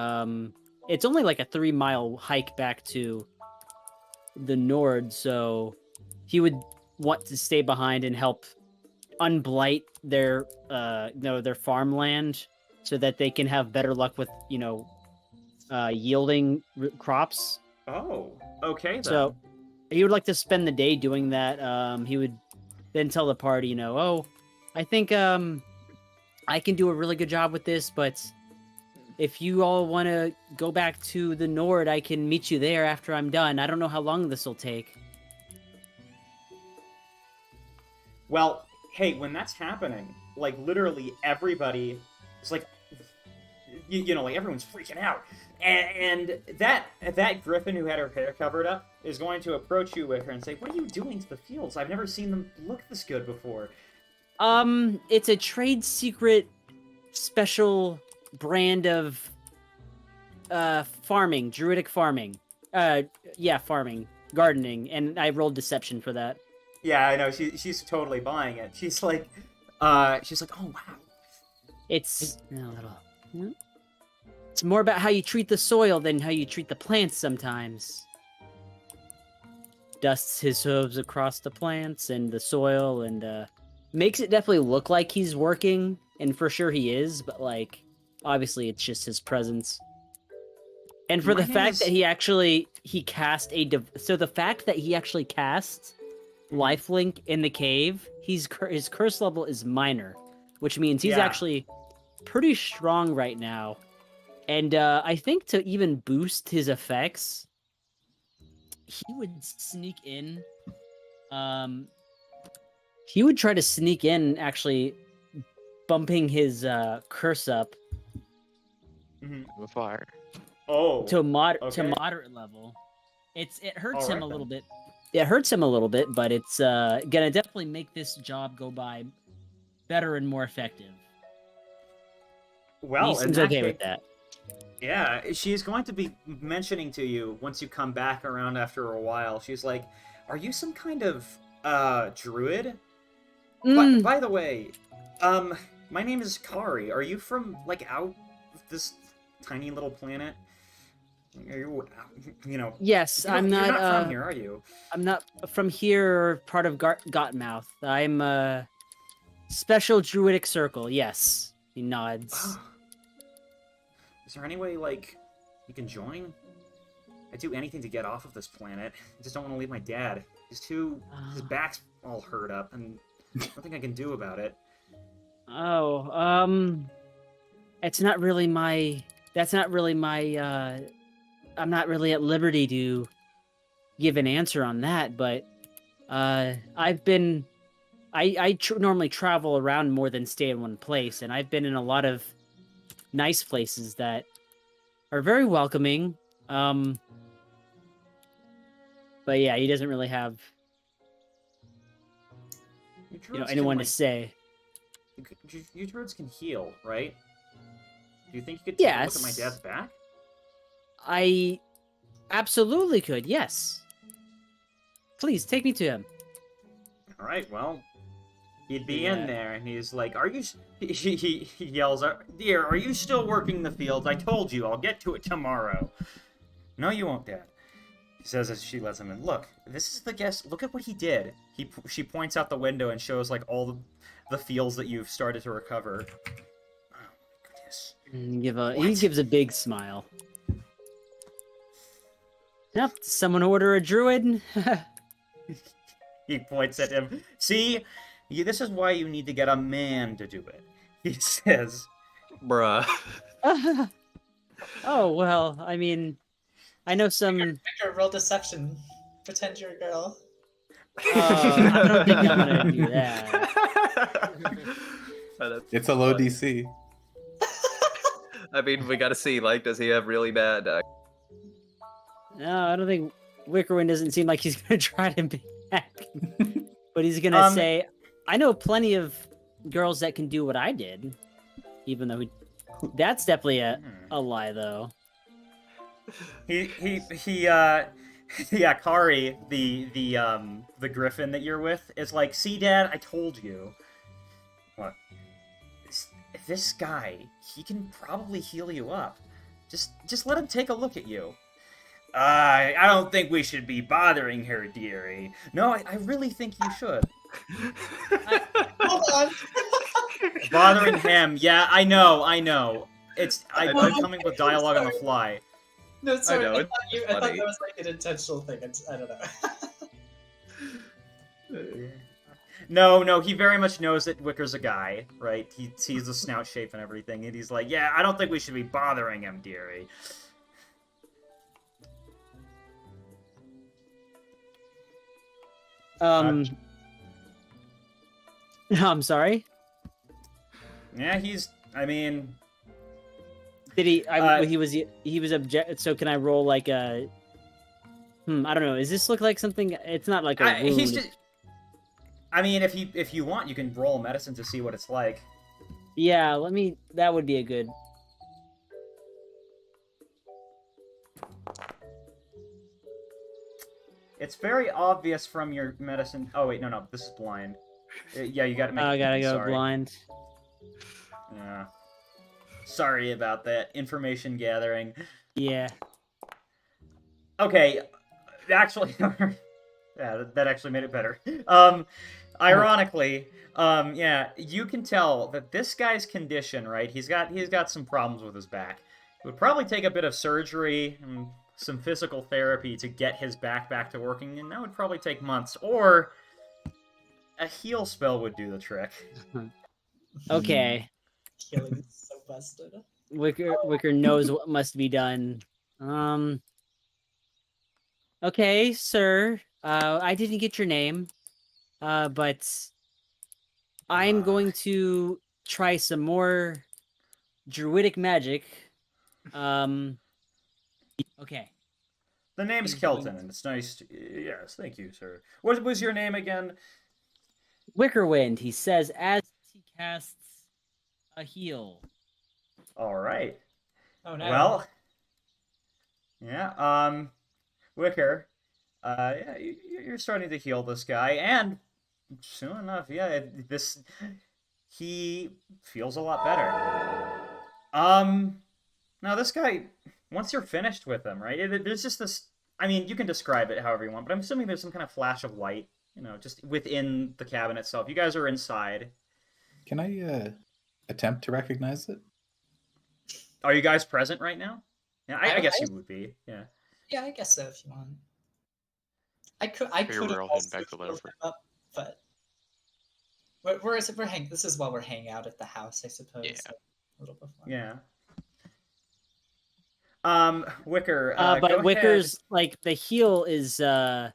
it's only like a 3-mile hike back to the Nord, so he would want to stay behind and help unblight their their farmland so that they can have better luck with yielding crops. Oh, okay then. So he would like to spend the day doing that. He would then tell the party, oh, I think I can do a really good job with this, but if you all want to go back to the Nord, I can meet you there after I'm done. I don't know how long this will take. Well, hey, when that's happening, like, literally everybody is like, like, everyone's freaking out. And that griffin who had her hair covered up is going to approach you, Wicker, and say, what are you doing to the fields? I've never seen them look this good before. It's a trade secret special brand of farming, druidic farming. Farming, gardening, and I rolled deception for that. Yeah, I know. She's totally buying it. She's like, oh wow. It's it's more about how you treat the soil than how you treat the plants sometimes. Dusts his hooves across the plants and the soil and makes it definitely look like he's working, and for sure he is, but like obviously it's just his presence. And for the fact that he cast the fact that he actually cast lifelink in the cave, his curse level is minor, which means he's actually pretty strong right now. And I think to even boost his effects, he would sneak in. He would try to sneak in, actually bumping his curse up The fire. Oh. to okay. moderate level. It hurts him Alright a little then. bit. It hurts him a little bit, but it's gonna definitely make this job go by better and more effective. Well, He in seems that okay case, with that. yeah, she's going to be mentioning to you once you come back around after a while. She's like, "Are you some kind of druid?" By the way, my name is Kari. Are you from like out of this tiny little planet? Are you, Yes, I'm you're not. not from here, are you? I'm not from here or part of Gotmouth. I'm a special druidic circle. Yes, he nods. Is there any way, like, you can join? I'd do anything to get off of this planet. I just don't want to leave my dad. His back's all hurt up, and nothing I can do about it. It's not really my. That's not really my. I'm not really at liberty to give an answer on that, but I've been. I normally travel around more than stay in one place, and I've been in a lot of nice places that are very welcoming. But yeah, he doesn't really have anyone to say. You druids can heal, right? Do you think you could take a look at my dad's back? I absolutely could, yes. Please, take me to him. All right, well, he'd be in there, and he's like, "Are you?" He yells, "Dear, are you still working the fields? I told you, I'll get to it tomorrow." "No, you won't, Dad." She says as she lets him in. "Look, this is the guest. Look at what he did." She points out the window and shows like all the fields that you've started to recover. Oh my goodness. He gives a big smile. Yep, someone order a druid. He points at him. "See, this is why you need to get a man to do it," he says. Bruh. Oh, well, I mean, I know some... Wicker, roll deception. Pretend you're a girl. I don't think I'm gonna do that. It's a low DC. I mean, we gotta see, like, does he have really bad... No, I don't think Wickerwind doesn't seem like he's gonna try to be back. But he's gonna say, I know plenty of girls that can do what I did. Even though that's definitely a lie, though. Yeah, Kari, the griffin that you're with, is like, "See, Dad, I told you." What? This guy, he can probably heal you up. Just let him take a look at you. I don't think we should be bothering her, dearie. No, I really think you should. Hold on. Bothering him, yeah, I know. I'm coming with dialogue on the fly. No, sorry. know, I it's thought funny. that was like an intentional thing. I don't know. No, he very much knows that Wicker's a guy, right? He sees the snout shape and everything, and he's like, "Yeah, I don't think we should be bothering him, dearie." I'm sorry. Yeah, I mean... Did he? He was object. So can I roll like a? I don't know. Does this look like something? It's not like a wound. He's just... I mean, if you want, you can roll medicine to see what it's like. Yeah, that would be a good. It's very obvious from your medicine. Oh wait, no, this is blind. Yeah, you gotta make. I gotta go sorry. blind. Yeah. Sorry about that. Information gathering. Yeah. Okay. Actually, yeah, that actually made it better. Ironically, yeah, you can tell that this guy's condition, right? He's got some problems with his back. It would probably take a bit of surgery and some physical therapy to get his back to working, and that would probably take months. Or a heal spell would do the trick. Okay. Healing is so busted. Wicker knows what must be done. Okay, sir. I didn't get your name, but I'm going to try some more druidic magic. Okay. The name's Kelton, and it's nice to... Yes, thank you, sir. What was your name again? Wickerwind, he says, as he casts a heal. All right. Oh no. Well, yeah, Wicker, yeah, you're starting to heal this guy, and soon enough, yeah, he feels a lot better. Now this guy, once you're finished with him, right, there's just this, I mean, you can describe it however you want, but I'm assuming there's some kind of flash of light, just within the cabin itself. You guys are inside. Can I, attempt to recognize it? Are you guys present right now? Yeah, I guess you would be. Yeah. Yeah, I guess so if you want. I could we're all heading also back to healed Lover. him up, but this is while we're hanging out at the house, I suppose. Yeah. So a little before. Yeah. Wicker. But Wicker's like the heel is it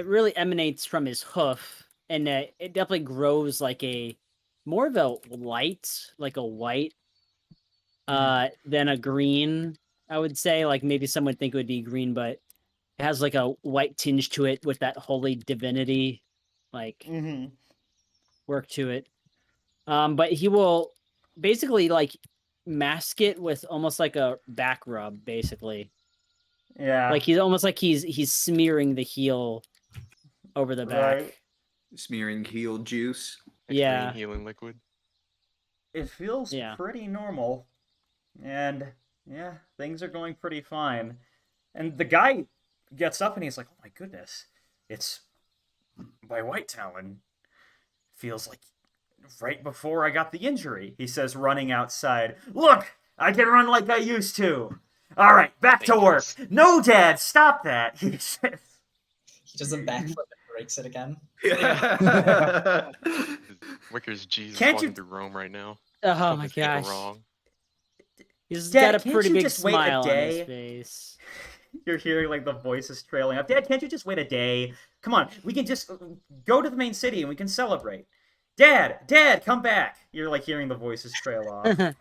really emanates from his hoof, and it definitely grows like more of a light, like a white, than a green. I would say, like maybe some would think it would be green, but it has like a white tinge to it with that holy divinity, like Mm-hmm. work to it. But he will basically like mask it with almost like a back rub, basically. Yeah. Like he's almost like he's smearing the heel over the back. Right. Smearing heel juice. Yeah. Extreme healing liquid. It feels Yeah. pretty normal. And yeah, things are going pretty fine. And the guy gets up and he's like, "Oh my goodness, it's my white talon. Feels like right before I got the injury." He says, running outside. "Look, I can run like I used to. All right, back to work." Dangerous. "No, Dad, stop that." He says. He does a backflip and breaks it again. Wicker's Jesus Can't walking you- through Rome right now. Oh Don't my just get it gosh. wrong. He's Dad, got a can't pretty you big just wait a smile on his day? face. You're hearing like the voices trailing up. "Dad, can't you just wait a day? Come on, we can just go to the main city and we can celebrate. Dad, come back." You're like hearing the voices trail off.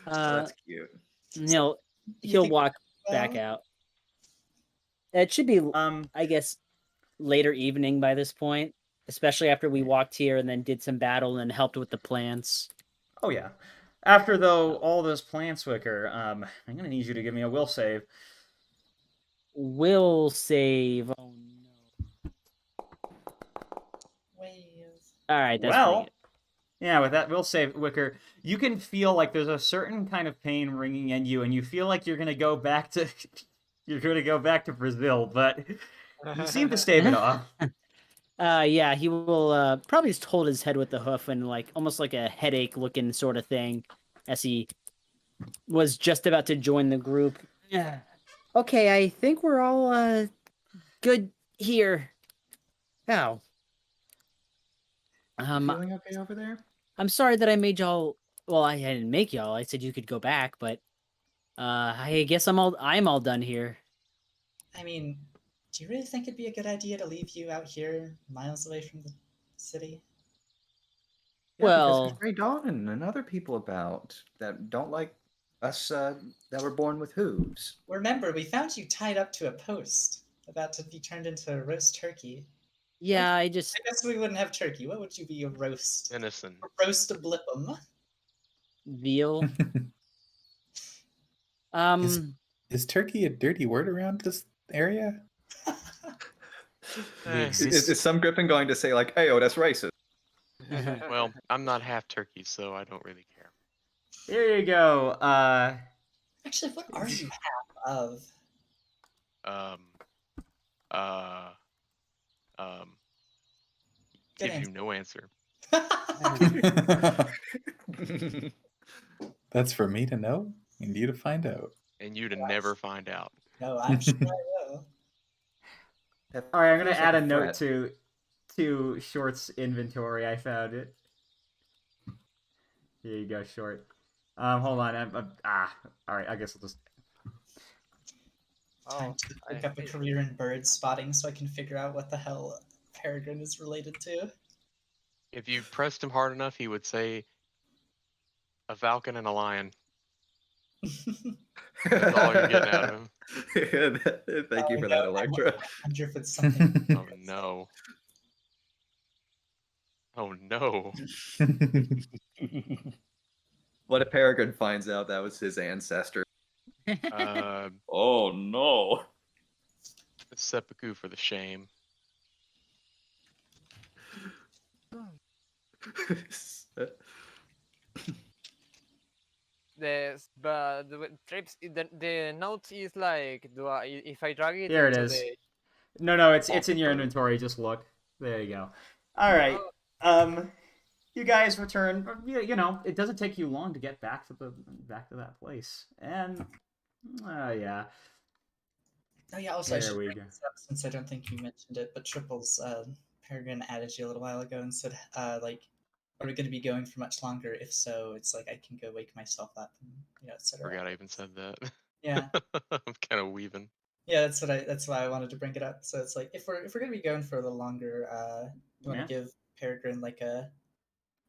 That's cute. He'll You think- walk back out. It should be, Um, I guess, later evening by this point, especially after we walked here and then did some battle and helped with the plants. oh yeah. After though all those plants, Wicker, I'm gonna need you to give me a will save. Will save. Oh no! Wave. All right, that's Well, pretty good. yeah, with that will save, Wicker, you can feel like there's a certain kind of pain ringing in you, and you feel like you're gonna go back to Brazil, but you seem to stave it off. Yeah, he will probably just hold his head with the hoof and like almost like a headache looking sort of thing as he was just about to join the group. Yeah. Okay, I think we're all good here. How? Feeling okay over there? I'm sorry that I made y'all. Well, I didn't make y'all. I said you could go back, but I guess I'm all done here. I mean, do you really think it'd be a good idea to leave you out here, miles away from the city? Yeah, Well- because there's Grey Dawn and other people about that don't like us that were born with hooves. Remember, we found you tied up to a post, about to be turned into a roast turkey. Yeah, I I just guess we wouldn't have turkey. What would you be? A roast? Innocent. A roast of Blippum. veal. Is turkey a dirty word around this area? Is some Griffin going to say like, "Hey, oh, that's racist"? Well, I'm not half turkey, so I don't really care. Here you go. Actually, what are you half of? Good Give answer. you no answer. That's for me to know and you to find out. And you to never find out. No, I'm sure I will. All right, I'm gonna Feels like add a a note threat. to Short's inventory. I found it. Here you go, Short. Hold on. All right. I guess I'll just. Time to pick up a career in bird spotting so I can figure out what the hell Peregrine is related to. If you pressed him hard enough, he would say a falcon and a lion. That's all you're getting out of him. Thank you for that, Electra. I wonder if it's something. Oh no. Oh no. What if Peregrine finds out that was his ancestor? Oh no. Seppuku for the shame. The trips. The note is like, if I drag it Here it into is. the No, it's in your inventory. Just look. There you go. All right. You guys return. You know, it doesn't take you long to get back to that place. And yeah. Oh yeah, also I There should we bring go. this up since I don't think you mentioned it, but Triples Peregrine added you a little while ago and said like, are we going to be going for much longer? If so, it's like I can go wake myself up and etc. Forgot I even said that. Yeah. I'm kind of weaving. Yeah, that's why I wanted to bring it up. So it's like if we're gonna be going for a little longer, you want to give Peregrine like a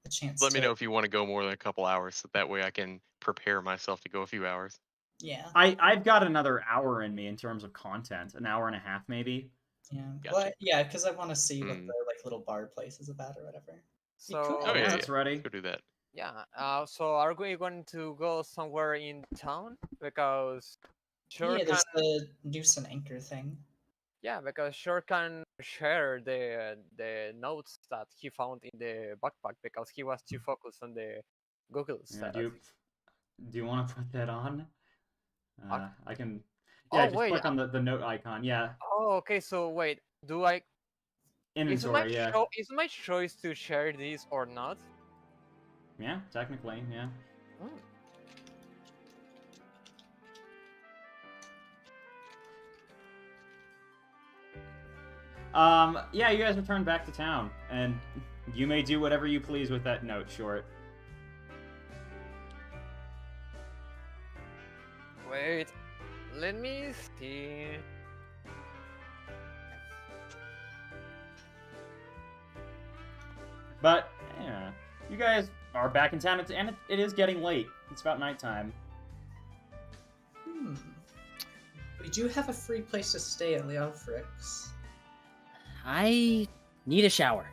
chance. Let me know if you want to go more than a couple hours, so that way I can prepare myself to go a few hours. Yeah. I've got another hour in me in terms of content, an hour and a half maybe. Yeah. Gotcha. Well, yeah, because I want to see what Hmm. the like little bar place is about or whatever. So Oh yeah, that's ready. Let's go do that. yeah. So are we going to go somewhere in town? Because sure Yeah, can. there's the noose and anchor thing. Yeah, because sure can share the notes that he found in the backpack because he was too focused on the Google Yeah, stuff. do you want to put that on? I can. Yeah, Oh just wait. click on the note icon. Yeah, Oh okay. So wait. Do I? inventory. Yeah, Is my choice to share this or not? yeah, technically, yeah. Hmm. Yeah, you guys return back to town, and you may do whatever you please with that note, Short. Wait. Let me see. But yeah, you guys are back in town, and it is getting late. It's about nighttime. We do have a free place to stay at Leofrix. I need a shower.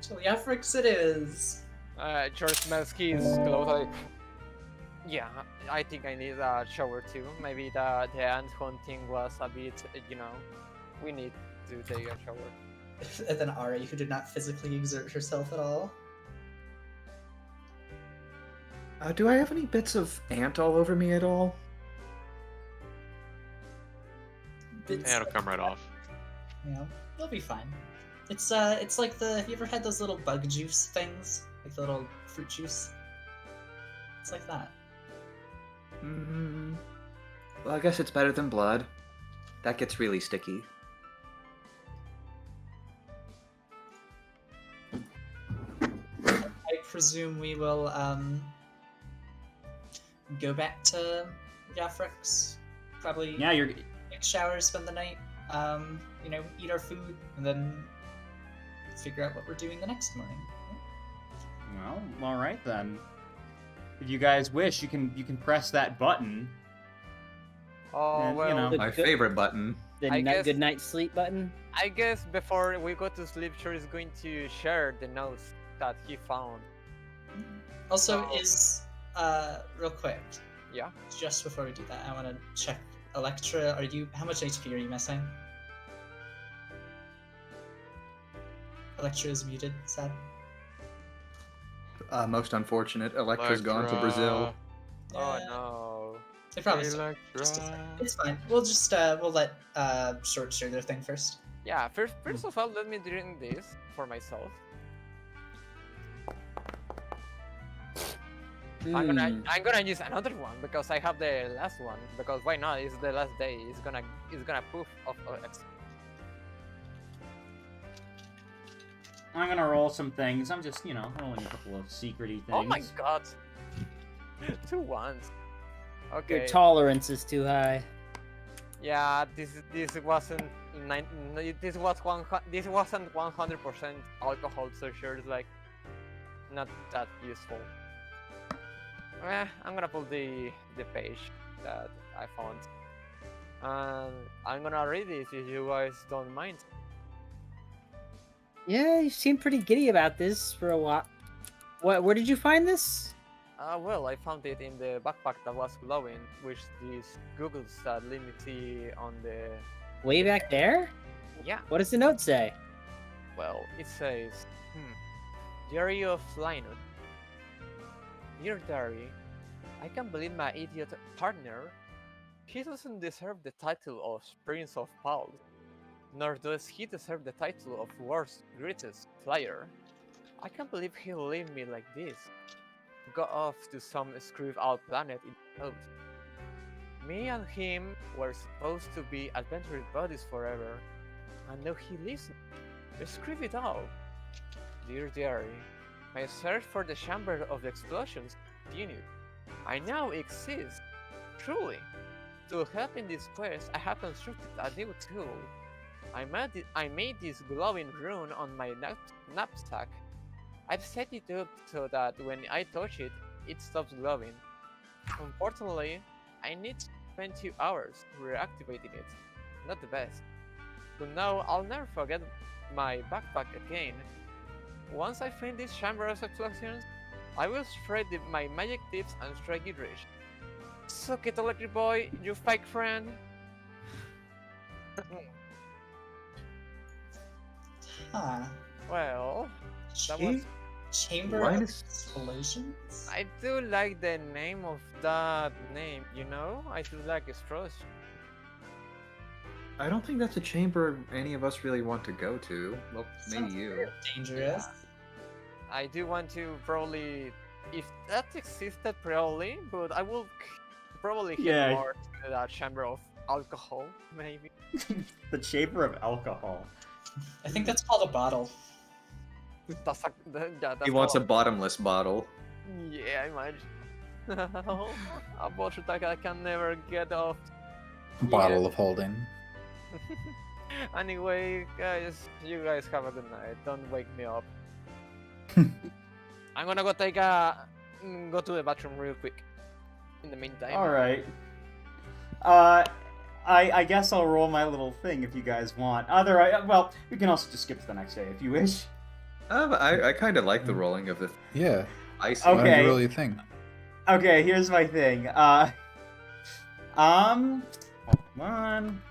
So Leofrix it is. George Smelski's clothes. Like, yeah, I think I need a shower too. Maybe the ant hunting was a bit, we need to take a shower. And then Ari, who did not physically exert herself at all. Do I have any bits of ant all over me at all? Yeah, it'll come right off. Yeah, you'll be fine. It's like have you ever had those little bug juice things? Like the little fruit juice? It's like that. Well, I guess it's better than blood. That gets really sticky. I presume we will go back to Yafrix. Probably Yeah, you're. take showers, spend the night, eat our food, and then figure out what we're doing the next morning. Well, all right then. If you guys wish, you can press that button. Oh And, well. you know, My favorite button. The I guess- good night sleep button. I guess before we go to sleep, sure is going to share the notes that he found. Also, Oh. is real quick, Yeah. just before we do that, I want to check. Electra, how much HP are you missing? Electra is muted, sad. Most unfortunate. Electra's gone to Brazil. Oh Yeah, no. They probably still just a second. It's fine. We'll just we'll let Short share their thing first. Yeah. First of all, let me drink this for myself. I'm gonna use another one because I have the last one. Because why not? It's the last day. It's gonna poof of I'm gonna roll some things. I'm just, rolling a couple of secrety things. Oh my god. 2 1s. Okay. Your tolerance is too high. Yeah, this wasn't this wasn't 100% alcohol, so sure it's like not that useful. I'm gonna pull the page that I found, and I'm gonna read this if you guys don't mind. Yeah, you seem pretty giddy about this for a while. Where did you find this? Well, I found it in the backpack that was glowing, which these Googles that let me see on the. Way back there? Yeah. What does the note say? Well, it says, Diary of Linus. Dear Diary, I can't believe my idiot partner. He doesn't deserve the title of Prince of Pals, nor does he deserve the title of World's Greatest Flyer. I can't believe he'll leave me like this. Go off to some screwed-out planet in the coast. Me and him were supposed to be adventurous buddies forever, and now he leaves me. Screw it all. Dear Diary, my search for the chamber of the explosions continued. I now exist, truly. To help in this quest, I have constructed a new tool. I made this glowing rune on my knapsack. I've set it up so that when I touch it, it stops glowing. Unfortunately, I need to spend 2 hours reactivating it. Not the best. But now I'll never forget my backpack again. Once I finish this chamber of explosions, I will spread my magic tips and strike it rich. Suck it, Electric Boy, you fake friend. Huh. Well, that Gee, was. Chamber Why of does- Explosions? I do like the name of that name, you know? I do like explosion. I don't think that's a chamber any of us really want to go to. Well, maybe Sounds you. very dangerous. I do want to probably, if that existed, probably, but I will probably hit Yeah. more to that chamber of alcohol, maybe. The chamber of alcohol. I think that's called a bottle. That's a, yeah, that's He wants a all. bottomless bottle. Yeah, I imagine. A bottle that I can never get off. Bottle of holding. Anyway, guys, you guys have a good night. Don't wake me up. I'm gonna go go to the bathroom real quick. In the meantime. Alright. I guess I'll roll my little thing if you guys want. Well, we can also just skip to the next day if you wish. I kind of like the rolling of the Yeah. ice. Okay. Why don't you roll your thing? Okay, here's my thing. Hold on.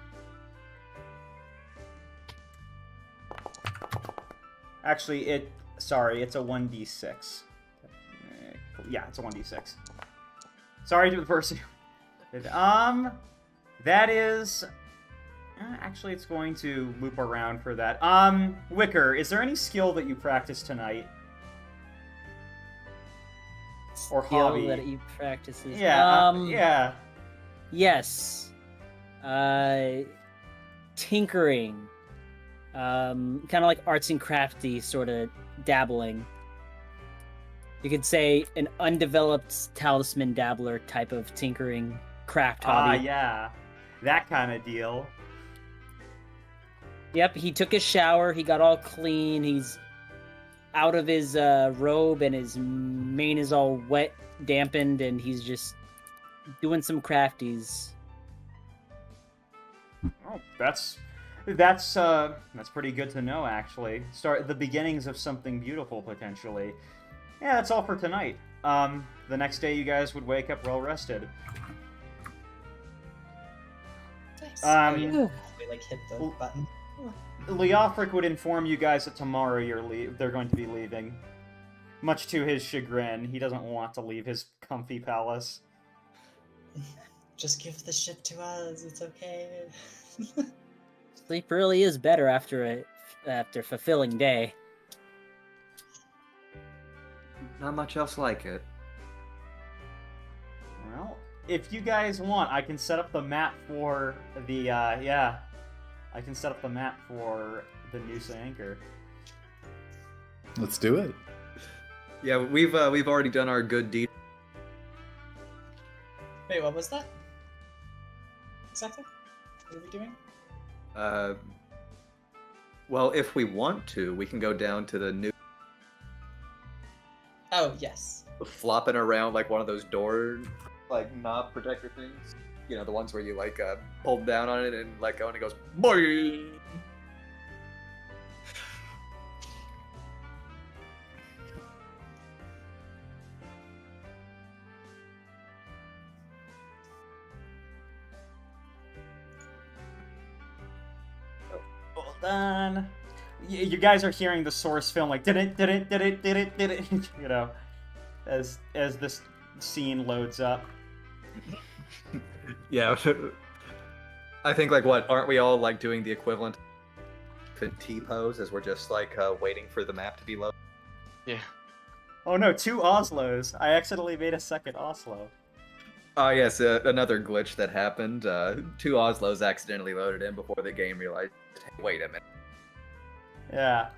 Actually, it's a 1d6. Yeah, it's a 1d6. Sorry to the person. That is. Actually, it's going to loop around for that. Wicker, is there any skill that you practice tonight? Or Skill hobby? that you practice. Yeah, yeah. Yes. Tinkering. Kind of like arts and crafty sort of dabbling. You could say an undeveloped talisman dabbler type of tinkering craft hobby. Yeah. That kind of deal. Yep, he took his shower, he got all clean, he's out of his robe and his mane is all wet, dampened, and he's just doing some crafties. Oh, that's pretty good to know, actually. Start the beginnings of something beautiful, potentially. Yeah, that's all for tonight. The next day you guys would wake up well rested. Nice. Um, We like hit the button. Leofric would inform you guys that tomorrow they're going to be leaving. Much to his chagrin, he doesn't want to leave his comfy palace. Just give the ship to us. It's okay. Sleep really is better after a fulfilling day. Not much else like it. Well, if you guys want, I can set up the map for the I can set up the map for the Noosa Anchor. Let's do it. Yeah, we've already done our good deed. Wait, what was that? Exactly? What are we doing? Well, if we want to, we can go down to the new Oh, yes. flopping around like one of those door like knob protector things. You know, the ones where you like pull down on it and let go and it goes boing. Hold on. You guys are hearing the source film like did it, you know, as this scene loads up. Yeah. I think like what aren't we all like doing the equivalent to T pose as we're just like waiting for the map to be loaded? Yeah. Oh no, 2 Oslos. I accidentally made a second Oslo. Oh yes, another glitch that happened. 2 Oslos accidentally loaded in before the game realized, hey, wait a minute. Yeah.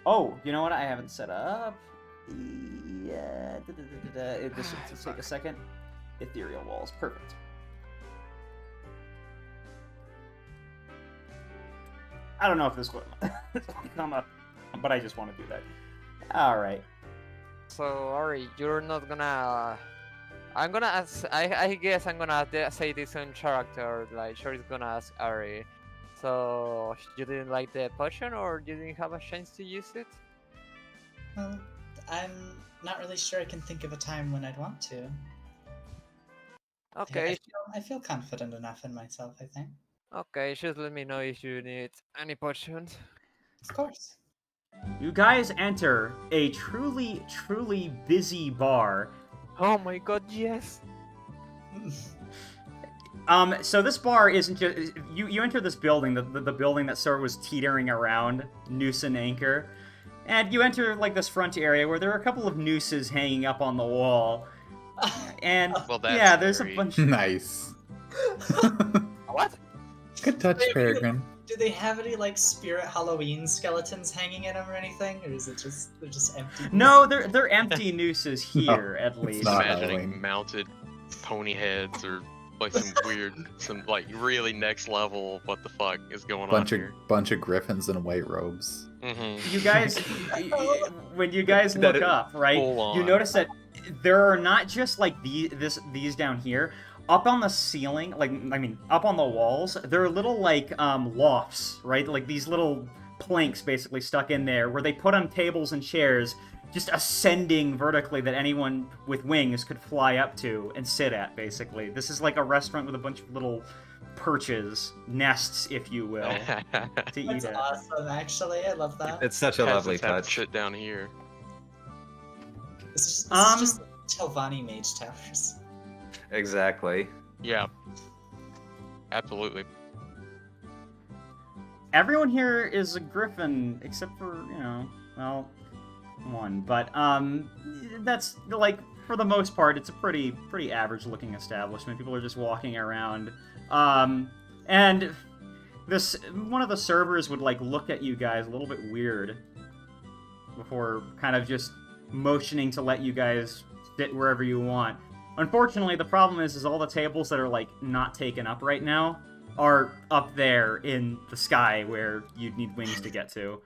Oh, you know what? I haven't set up. Yeah. This will take a second. Ethereal walls. Perfect. I don't know if this will come up, but I just want to do that. All right. So Ari, you're not gonna. I'm gonna ask. I guess I'm gonna say this in character. Like Shori's gonna ask Ari. So you didn't like the potion, or you didn't have a chance to use it? Well, I'm not really sure I can think of a time when I'd want to. Okay. I feel confident enough in myself, I think. Okay, just let me know if you need any potions. Of course. You guys enter a truly, truly busy bar. Oh my god, yes. So this bar isn't just you enter this building, the building that sort of was teetering around noose and anchor, and you enter like this front area where there are a couple of nooses hanging up on the wall, and Well, that's yeah, there's a scary. bunch. Nice. What? Good touch, Peregrine. Do they have any like spirit Halloween skeletons hanging in them or anything, or is it just they're just empty? No, they're empty nooses here at it's least. not. Imagining Halloween. mounted pony heads or like some weird, some like really next level. What the fuck is going on here? Bunch of griffins in white robes. Mm-hmm. You guys, when you guys look up, right, Full you on. notice that there are not just like these down here. Up on the ceiling, up on the walls, there are little like lofts, right? Like these little planks basically stuck in there where they put on tables and chairs, just ascending vertically that anyone with wings could fly up to and sit at. Basically, this is like a restaurant with a bunch of little perches, nests, if you will, to eat That's at. awesome, actually. I love that. It's such a lovely touch. Sit down here. This is just Telvanni Mage Towers. Exactly. Yeah. Absolutely. Everyone here is a griffin except for one, but that's like for the most part it's a pretty average looking establishment. People are just walking around, and this one of the servers would like look at you guys a little bit weird before kind of just motioning to let you guys sit wherever you want. Unfortunately, the problem is all the tables that are like not taken up right now are up there in the sky where you'd need wings to get to.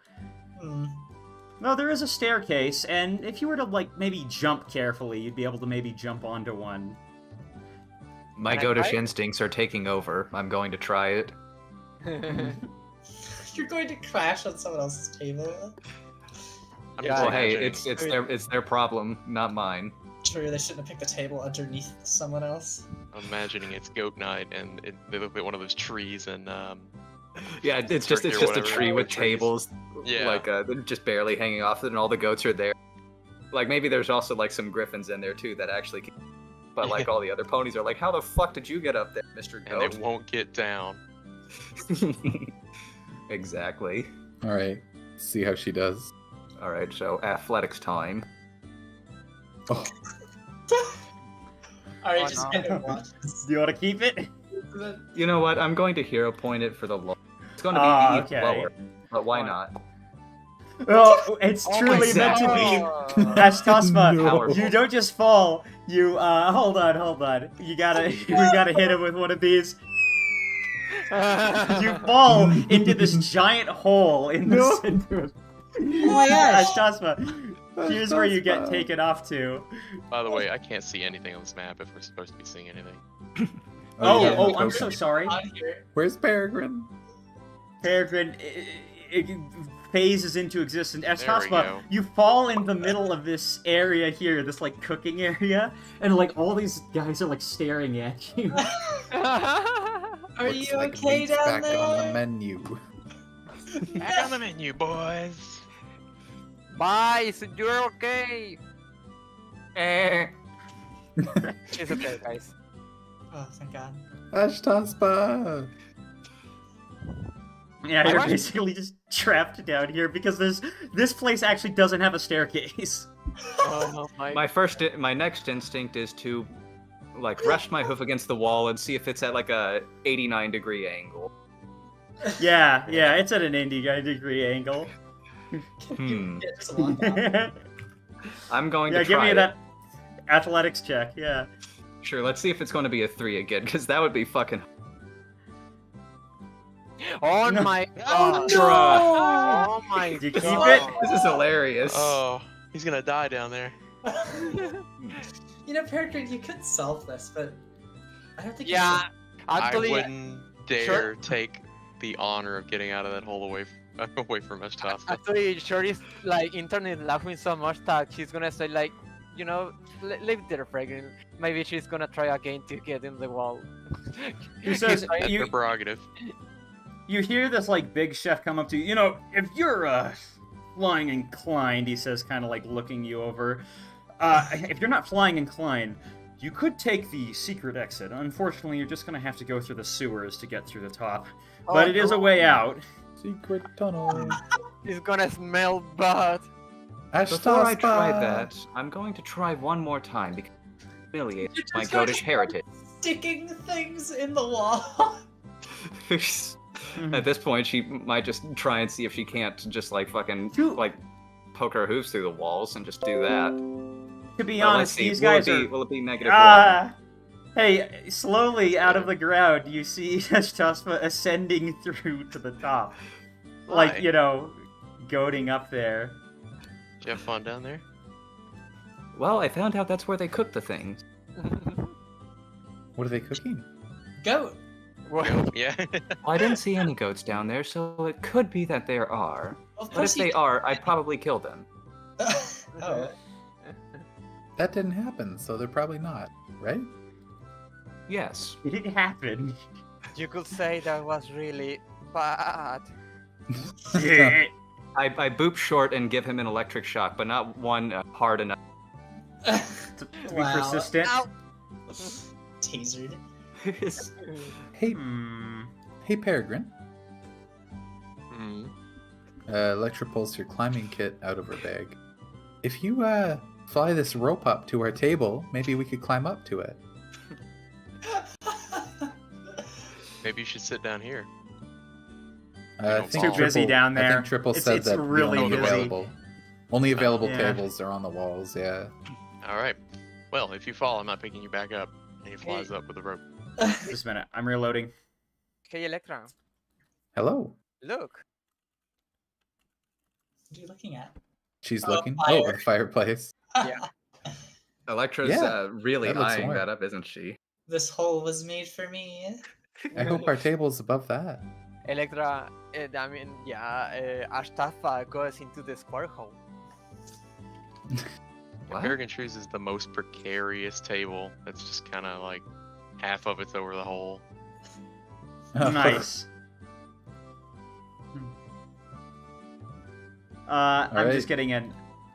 No, there is a staircase, and if you were to like maybe jump carefully, you'd be able to maybe jump onto one. My Can I goatish try? instincts are taking over. I'm going to try it. You're going to crash on someone else's table. I'm Yeah, just Well, hey, imagining- it's their problem, not mine. True, they shouldn't have picked the table underneath someone else. I'm imagining it's Goat Night, and they look at one of those trees, and Yeah, it's just Turkey or a whatever, tree or with trees. tables, Yeah. like they're just barely hanging off it, and all the goats are there. Like maybe there's also like some griffins in there too that actually. Can... But like all the other ponies are like, how the fuck did you get up there, Mr. and Goat? they won't get down. Exactly. All right. See how she does. All right, so athletics time. Oh, Alright, Oh, just no. kind of watches. Do you want to keep it? You know what? I'm going to hero point it for the low. It's going to be Ah, even okay. lower, but why not? Oh, it's Oh truly my meant to God. be. Ash Tosma, No. you don't just fall. You hold on. We gotta hit him with one of these. You fall into this giant hole in the No. center of Oh my gosh. Ash Tosma. Here's where you get taken off to. By the way, I can't see anything on this map if we're supposed to be seeing anything. yeah, I'm okay. so sorry. On here. Where's Peregrine? Peregrine it phases into existence. There we Estaspa, go. you fall in the middle of this area here, this like cooking area, and like all these guys are like staring at you. Are Looks you like okay meat's down back there? on the menu. Back on the menu, boys. Bye, so you're okay. It's okay, guys. Oh, thank God. Ashtaspa! Yeah, I you're watched- basically just trapped down here because this place actually doesn't have a staircase. Oh no, My next instinct is to like rest my hoof against the wall and see if it's at like a 89-degree angle. Yeah, it's at an 90-degree angle. Hmm. Yeah, just walk out. I'm going Yeah, to give try me it. that athletics check. Yeah. Sure, let's see if it's going to be a 3 again, because that would be fucking. Oh No. my Oh, god! no! Oh my Did you keep god! it? This is hilarious. Oh, he's gonna die down there. You know, Peregrine, you could solve this, but I don't think. Yeah, I actually, wouldn't dare take the honor of getting out of that hole away from Ashtafa. actually, Shorty's like internet laughing so much that she's gonna say like, you know, leave it there, Fragrant. Maybe she's gonna try again to get in the wall. He says, That's you, their prerogative. you hear this, like, big chef come up to you. You know, if you're, flying inclined, he says, kind of, like, looking you over. If you're not flying inclined, you could take the secret exit. Unfortunately, you're just gonna have to go through the sewers to get through the top. But it is a way out. Secret tunnel. It's gonna smell bad. Before I try Ashtaspa. that, I'm going to try one more time because it humiliates You're my just goatish fucking heritage. Sticking things in the wall. At this point, she might just try and see if she can't just like fucking like poke her hooves through the walls and just do that. To be But let's honest, see, these will guys it be, are... will it be -1? Hey, slowly out of the ground, you see Ashtaspa ascending through to the top. Why? Like, you know, goading up there. Did you have fun down there? Well, I found out that's where they cook the things. What are they cooking? Goat. Well, Yeah. Well, I didn't see any goats down there, so it could be that there are. Of But if course they are, I'd probably kill them. Oh. That didn't happen, so they're probably not, right? Yes. It didn't happen. you could say that was really bad. I boop short and give him an electric shock, but not one hard enough. To be Wow. persistent. Ow. Tasered. Hey, Hmm. hey, Peregrine. Hmm. Electra pulls her climbing kit out of her bag. If you fly this rope up to our table, maybe we could climb up to it. Maybe you should sit down here. I It's think too busy Triple- down I there. think Triple It's- said it's that really the only busy. available, only available Yeah. tables are on the walls. Yeah. All right. Well, if you fall, I'm not picking you back up. And he flies up with a rope. Just a minute. I'm reloading. Hey, Electra, Hello. look. What are you looking at? She's Oh, looking. fire. Oh, the fireplace. Yeah. Electra's Yeah, really that looks eyeing warm. that up, isn't she? This hole was made for me. I hope our table's above that. Electra, I mean, yeah, Ashtafa goes into the square hole. What? Peregrine chooses the most precarious table. That's just kind of like half of it's over the hole. Nice. I'm Alright. just getting an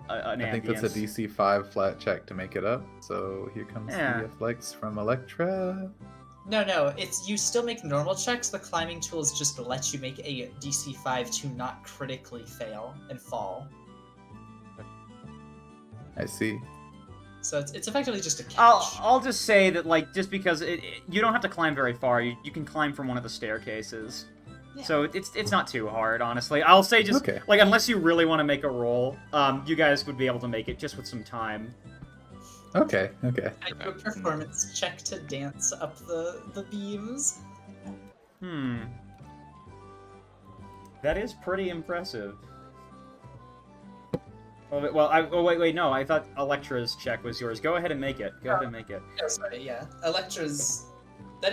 I think ambience. that's a DC 5 flat check to make it up. So here comes Yeah. the flex from Electra. No, it's you still make normal checks. The climbing tools just let you make a DC 5 to not critically fail and fall. I see. So it's effectively just a catch. I'll just say that, like, just because you don't have to climb very far, you can climb from one of the staircases. Yeah. So it's not too hard, honestly. I'll say just Okay. like, unless you really want to make a roll, you guys would be able to make it just with some time. Okay. I do a performance check to dance up the beams. That is pretty impressive. Oh, wait, no, I thought Electra's check was yours. Go ahead and make it. Go ahead and make it. Oh, sorry, yeah. That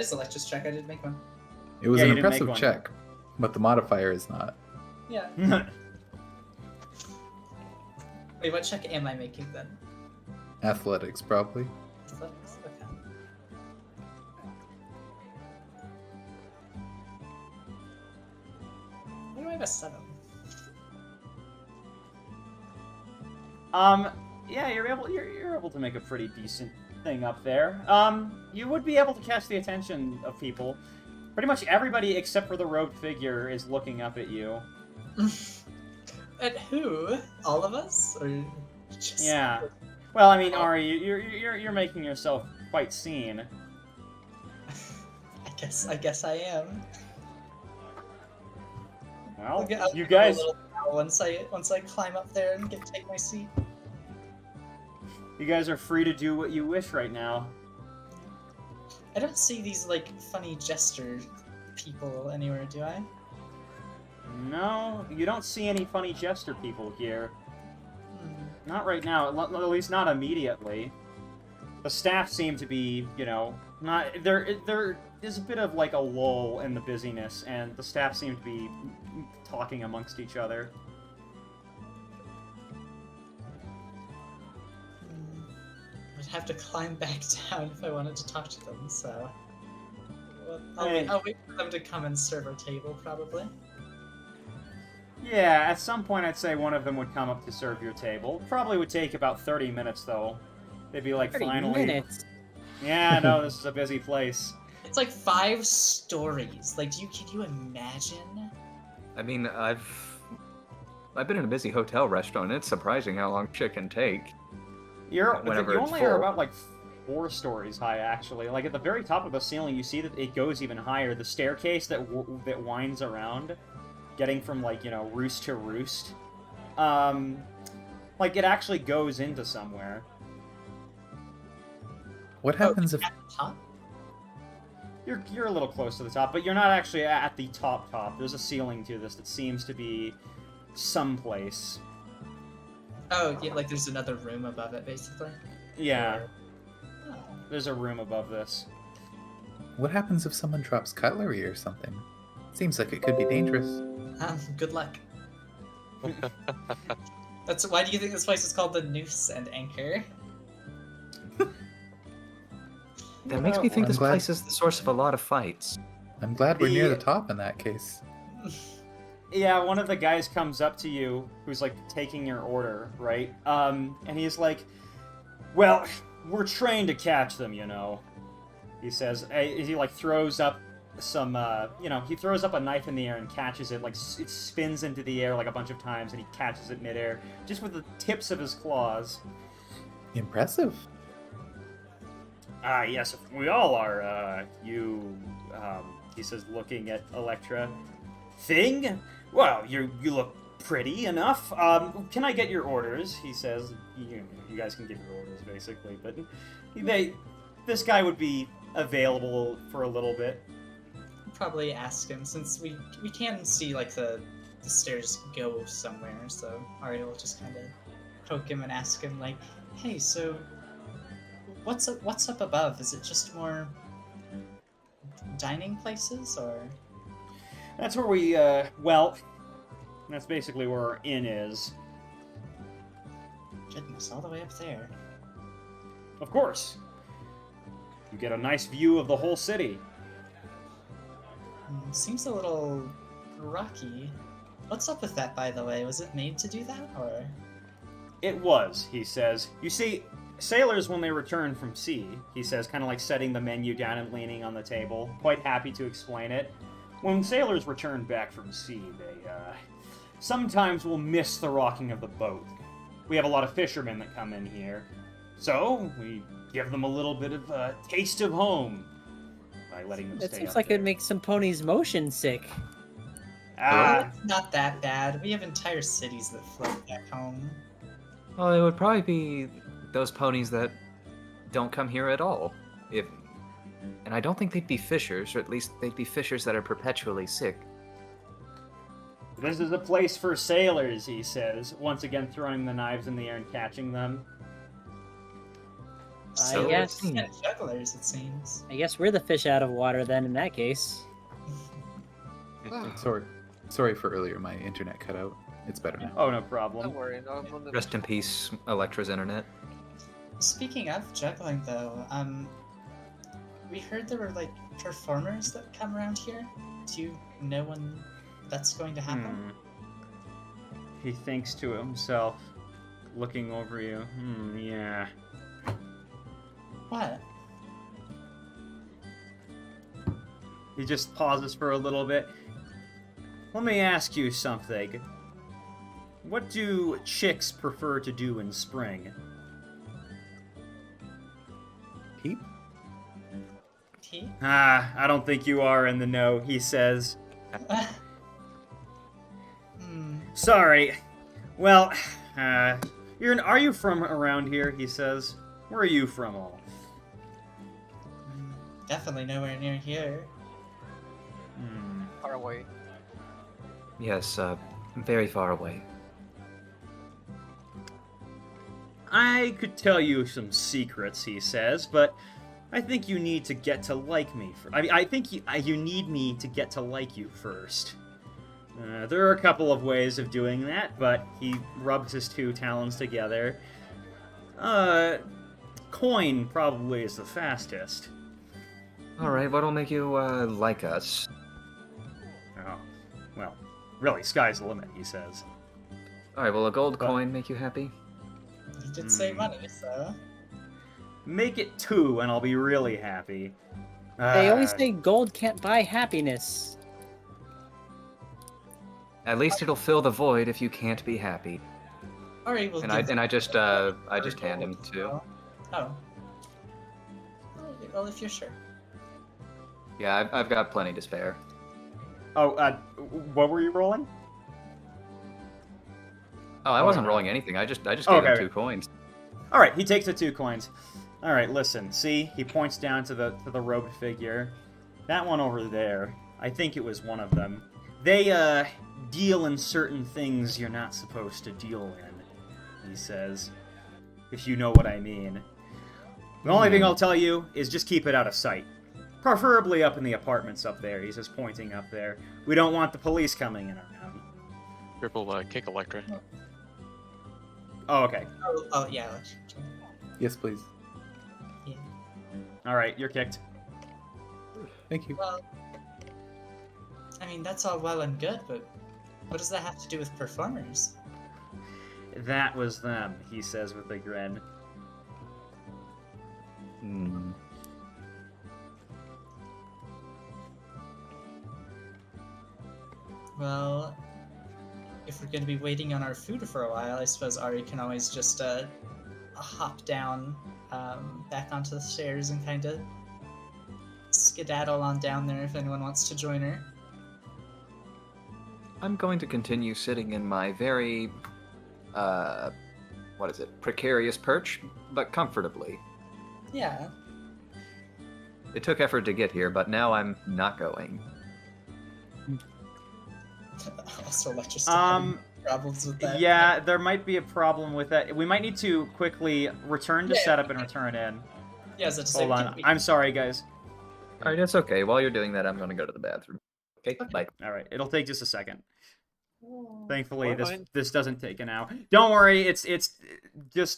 is Electra's check. I did make one. It was Yeah, an you didn't make impressive one. check, but the modifier is not. Yeah. Wait, what check am I making then? Athletics, probably. Athletics? Okay. Why do I have a 7? Yeah, you're able to make a pretty decent thing up there. You would be able to catch the attention of people. Pretty much everybody except for the robed figure is looking up at you. At who? All of us? Or just... Yeah. Well, I mean, Ari, you're making yourself quite seen. I guess I am. Well, I'll you give it a guys, little bow once I climb up there and take my seat. you guys are free to do what you wish right now. I don't see these like funny jester people anywhere, do I? No, you don't see any funny jester people here. Not right now, at least not immediately. The staff seem to be, you know, not... There is a bit of, like, a lull in the busyness, and the staff seem to be talking amongst each other. I'd have to climb back down if I wanted to talk to them, so... Well, I'll wait for them to come and serve our table, probably. Yeah, at some point I'd say one of them would come up to serve your table. Probably would take about 30 minutes, though. They'd be like, 30 finally... minutes? Yeah, no, this is a busy place. It's like 5 stories. Like, can you imagine? I mean, I've been in a busy hotel restaurant, and it's surprising how long shit can take. You whenever it's only full. are about, like, 4 stories high, actually. Like, at the very top of the ceiling, you see that it goes even higher. The staircase that winds around, getting from, like, you know, roost to roost, like, it actually goes into somewhere. What happens if At the top? You're a little close to the top, but you're not actually at the top. There's a ceiling to this that seems to be someplace. Oh, yeah, like there's another room above it, basically? Yeah, Oh. there's a room above this. what happens if someone drops cutlery or something? Seems like it could be dangerous. Good luck. Why do you think this place is called the Noose and Anchor? That makes me think I'm this glad- place is the source of a lot of fights. I'm glad we're near The- the top in that case. Yeah, one of the guys comes up to you who's, like, taking your order, right? And he's like, well, we're trained to catch them, you know. He says, he, like, throws up some, you know, he throws up a knife in the air and catches it, like, it spins into the air, like, a bunch of times, and he catches it midair, just with the tips of his claws. Impressive. Yes, we all are, he says, looking at Electra. Thing? Well, you look pretty enough. Can I get your orders? He says. You guys can give your orders, basically, but this guy would be available for a little bit. Probably ask him, since we can see, like, the stairs go somewhere, so Aria will just kind of poke him and ask him, like, hey, so what's up above? Is it just more dining places, or? That's where we, well, that's basically where our inn is. Goodness, all the way up there. Of course. You get a nice view of the whole city. Seems a little rocky. What's up with that, by the way? Was it made to do that, or? It was, he says. You see, sailors, when they return from sea, he says, kind of like setting the menu down and leaning on the table, quite happy to explain it. When sailors return back from sea, they, sometimes will miss the rocking of the boat. We have a lot of fishermen that come in here, so we give them a little bit of a taste of home by letting them That stay seems up like there. it'd make some ponies motion sick. It's not that bad. We have entire cities that float back home. Well, it would probably be those ponies that don't come here at all. And I don't think they'd be fishers, or at least they'd be fishers that are perpetually sick. This is a place for sailors, he says, once again throwing the knives in the air and catching them. So I guess. it seems. And jugglers, it seems. I guess we're the fish out of water then. In that case. Sorry for earlier. My internet cut out. It's better now. Oh, no problem. Don't worry, no, I'm on the... Rest in peace, Electra's internet. Speaking of juggling, though, we heard there were, like, performers that come around here. Do you know when that's going to happen? He thinks to himself, looking over you. Yeah. What? He just pauses for a little bit. Let me ask you something. What do chicks prefer to do in spring? Keep? He? I don't think you are in the know, he says. Sorry. Well, are you from around here, he says. Where are you from all? Definitely nowhere near here. Far away. Yes, very far away. I could tell you some secrets, he says, but I think you need to get to like me. I think you need me to get to like you first. There are a couple of ways of doing that, but he rubs his two talons together. Coin probably is the fastest. Alright, what'll make you, like us? Oh, well, really, sky's the limit, he says. Alright, will a gold coin make you happy? You did say money, so... Make it 2 and I'll be really happy. They always say gold can't buy happiness. At least it'll fill the void if you can't be happy. Alright, well, And I just hand him 2. Oh. Well, if you're sure. Yeah, I've got plenty to spare. Oh, what were you rolling? Oh, I wasn't rolling anything. I just gave him 2 coins. All right, he takes the 2 coins. All right, listen. See, he points down to the robed figure. That one over there. I think it was one of them. They deal in certain things you're not supposed to deal in. He says, if you know what I mean. The only thing I'll tell you is just keep it out of sight. Preferably up in the apartments up there. He's just pointing up there. We don't want the police coming in around. Triple kick Electra. Oh, okay. Oh yeah. Yes, please. Yeah. All right, you're kicked. Thank you. Well, I mean, that's all well and good, but what does that have to do with performers? That was them, he says with a grin. Hmm. Well, if we're going to be waiting on our food for a while, I suppose Ari can always just hop down back onto the stairs and kind of skedaddle on down there if anyone wants to join her. I'm going to continue sitting in my very, precarious perch, but comfortably. Yeah. It took effort to get here, but now I'm not going. Also, Electra still having problems with that. Yeah, there might be a problem with that. We might need to quickly return to setup and return in. Yeah, is that to Hold say on. I'm sorry, guys. Alright, that's okay. While you're doing that, I'm going to go to the bathroom. Okay, bye. All right, it'll take just a second. Oh. Thankfully, Fine. this doesn't take an hour. Don't worry. It's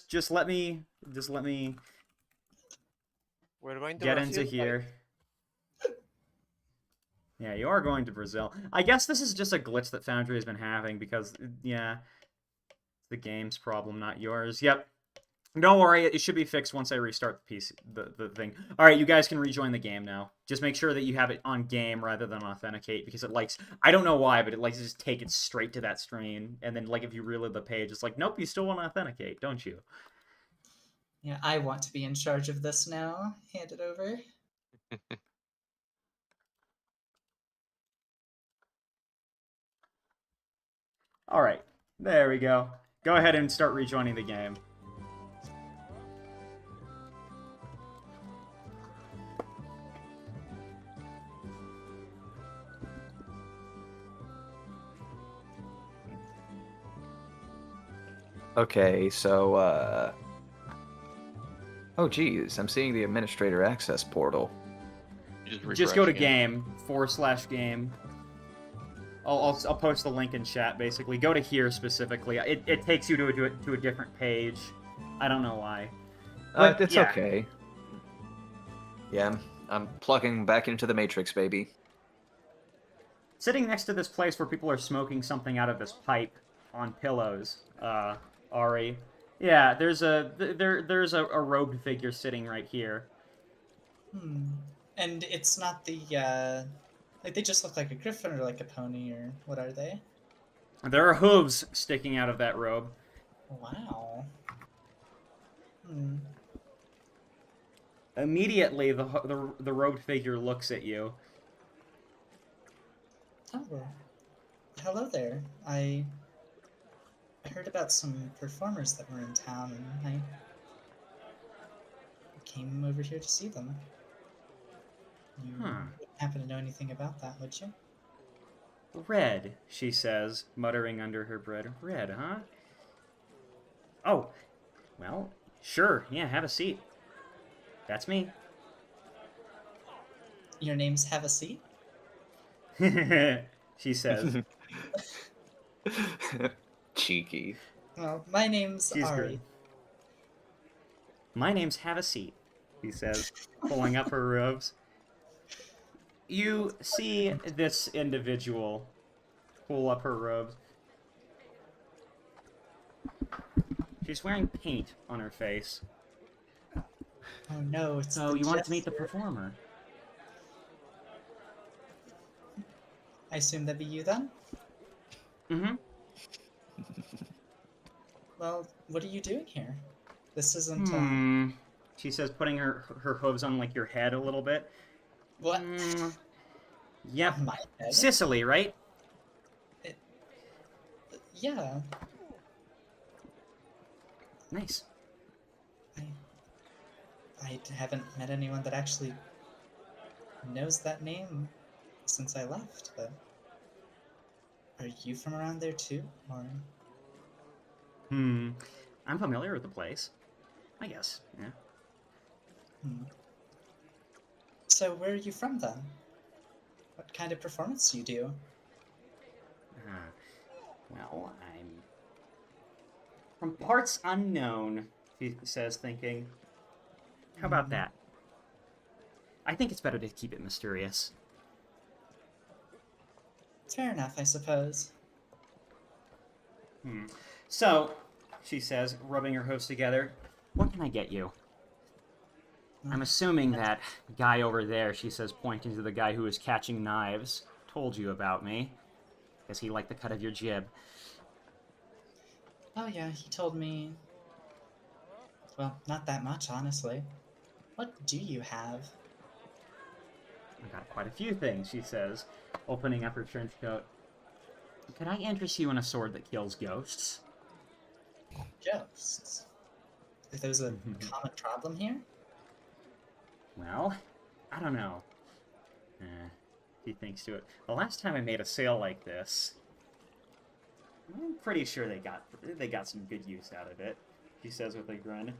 just let me We're going to get Brazil, into right? here. Yeah, you are going to Brazil. I guess this is just a glitch that Foundry has been having because, yeah, it's the game's problem, not yours. Yep. Don't worry, it should be fixed once I restart the PC, the thing. All right, you guys can rejoin the game now. Just make sure that you have it on game rather than authenticate because it likes, I don't know why, but it likes to just take it straight to that screen. And then, like, if you reload the page, it's like, nope, you still want to authenticate, don't you? Yeah, I want to be in charge of this now. Hand it over. All right, there we go. Go ahead and start rejoining the game. Okay, so, oh, geez, I'm seeing the administrator access portal. Just go to game, /game. I'll post the link in chat, basically. Go to here, specifically. It takes you to a different page. I don't know why. But, it's yeah. okay. Yeah, I'm plugging back into the Matrix, baby. Sitting next to this place where people are smoking something out of this pipe on pillows, Ari. Yeah, there's a robed figure sitting right here. And it's not the, like, they just look like a griffin or like a pony, or what are they? There are hooves sticking out of that robe. Wow. Immediately, the robed figure looks at you. Oh, hello there. I heard about some performers that were in town, and I came over here to see them. You wouldn't happen to know anything about that, would you? Red, she says, muttering under her breath. Red, huh? Oh, well, sure, yeah, have a seat. That's me. Your name's Have a Seat? She says. Cheeky. Well, my name's She's Ari. good. My name's Have a Seat, he says, pulling up her robes. You see this individual pull up her robes. She's wearing paint on her face. Oh no, it's So the you wanted to meet the jester. performer. I assume that'd be you then? Mm-hmm. Well, what are you doing here? This isn't, She says, putting her hooves on, like, your head a little bit. What? Yep. My head? Sicily, right? Yeah. Nice. I haven't met anyone that actually knows that name since I left, but... Are you from around there too, or...? I'm familiar with the place. I guess, yeah. So where are you from, then? What kind of performance do you do? Well, I'm... From parts unknown, he says, thinking. How about that? I think it's better to keep it mysterious. Fair enough, I suppose. So, she says, rubbing her hooves together, what can I get you? I'm assuming that guy over there, she says, pointing to the guy who is catching knives, told you about me. Because he liked the cut of your jib. Oh yeah, he told me... Well, not that much, honestly. What do you have? I got quite a few things, she says, opening up her trench coat. Could I interest you in a sword that kills ghosts? Ghosts? If there's a common problem here? Well, I don't know. He thinks to it. The last time I made a sale like this, I'm pretty sure they got some good use out of it, he says with a grin.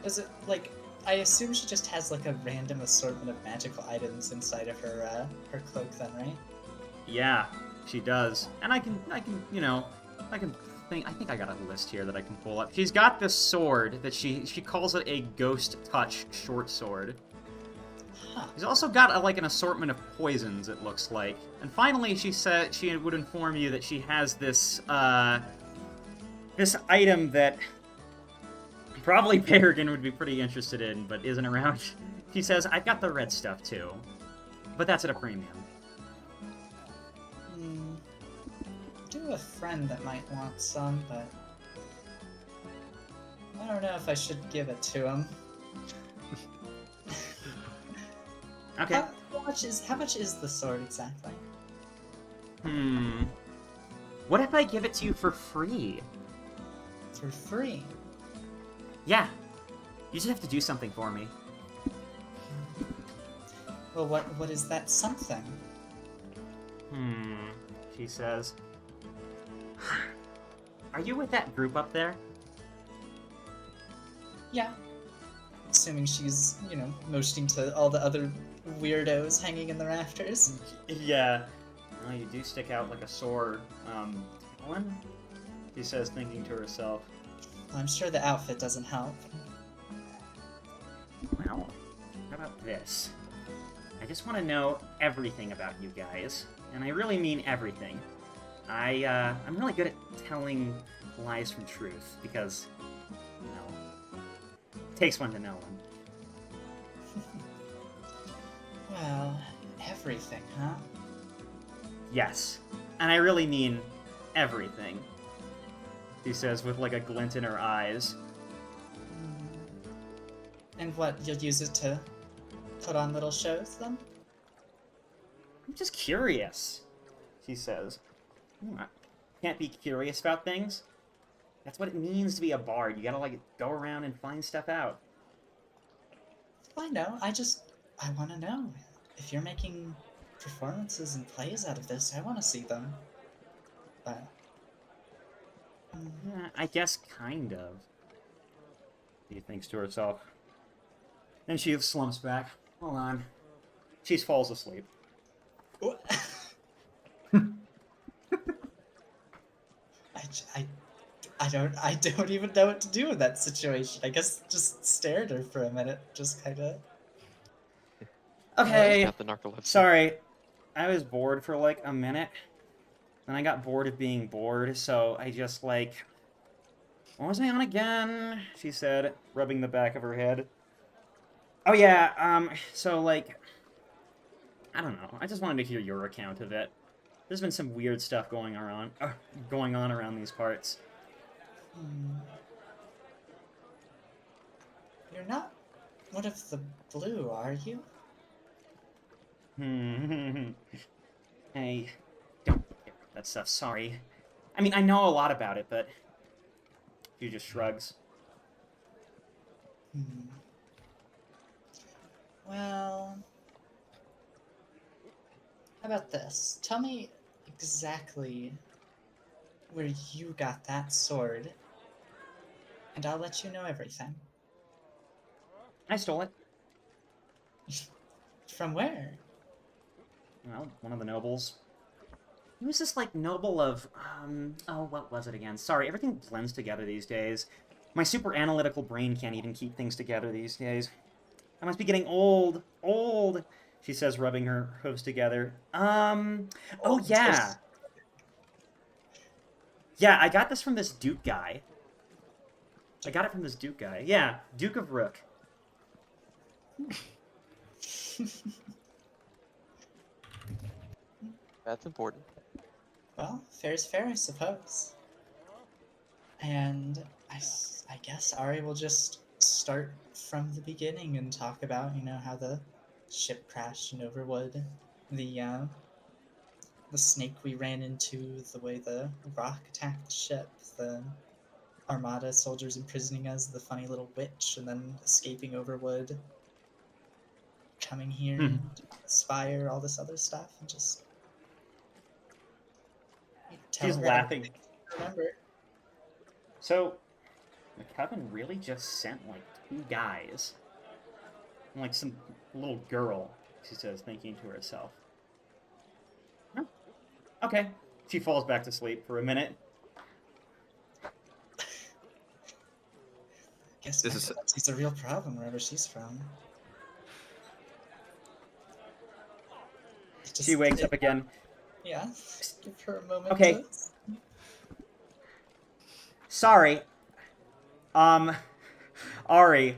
Is it, like, I assume she just has, like, a random assortment of magical items inside of her, her cloak then, right? Yeah, she does. And I can, you know, I think I got a list here that I can pull up. She's got this sword that she calls it a Ghost Touch short sword. Huh. She's also got like an assortment of poisons, it looks like. And finally, she said she would inform you that she has this this item that probably Peregrine would be pretty interested in, but isn't around. She says, I've got the red stuff too, but that's at a premium. I do have a friend that might want some, but I don't know if I should give it to him. Okay. How much is the sword exactly? What if I give it to you for free? For free? Yeah. You just have to do something for me. Well, what is that something? She says. Are you with that group up there? Yeah. Assuming she's, you know, motioning to all the other weirdos hanging in the rafters. Yeah. Well, you do stick out like a sore, one? She says, thinking to herself. I'm sure the outfit doesn't help. Well, how about this? I just want to know everything about you guys. And I really mean everything. I'm really good at telling lies from truth, because, you know, it takes one to know one. Well, everything, huh? Yes. And I really mean everything. She says with like a glint in her eyes. And what, you'll use it to put on little shows, then? I'm just curious, she says. Can't be curious about things. That's what it means to be a bard. You gotta, like, go around and find stuff out. I know. I want to know. If you're making performances and plays out of this, I want to see them. But... Yeah, I guess kind of. She thinks to herself. Then she slumps back. Hold on. She falls asleep. I don't even know what to do in that situation. I guess just stare at her for a minute, just kind of. Okay. Got the narcolepsy. Sorry, I was bored for like a minute. Then I got bored of being bored, so I just like. What was I on again? She said, rubbing the back of her head. Oh yeah. So like. I don't know. I just wanted to hear your account of it. There's been some weird stuff going on around these parts. You're not one of the blue, are you? Hey, don't get that stuff. Sorry. I mean, I know a lot about it, but she just shrugs. Well, how about this? Tell me exactly where you got that sword, and I'll let you know everything. I stole it. From where? Well, one of the nobles. Who's this, like, noble of, oh, what was it again? Sorry, everything blends together these days. My super analytical brain can't even keep things together these days. I must be getting old. Old, she says, rubbing her hooves together. Oh, yeah. Yeah, I got this from this Duke guy. Yeah, Duke of Rook. That's important. Well, fair's fair, I suppose. And I guess Ari will just start from the beginning and talk about, how the ship crashed in Overwood, the snake we ran into, the way the rock attacked the ship, the Armada soldiers imprisoning us, the funny little witch, and then escaping Overwood, coming here, to Spire, all this other stuff, and just... She's laughing. Remember. So, the Coven really just sent, like, 2 guys. And, like, some little girl, she says, thinking to herself. Huh. Okay. She falls back to sleep for a minute. Guess it's a real problem wherever she's from. She wakes up again. Yeah, give her a moment. Okay. Sorry. Ari.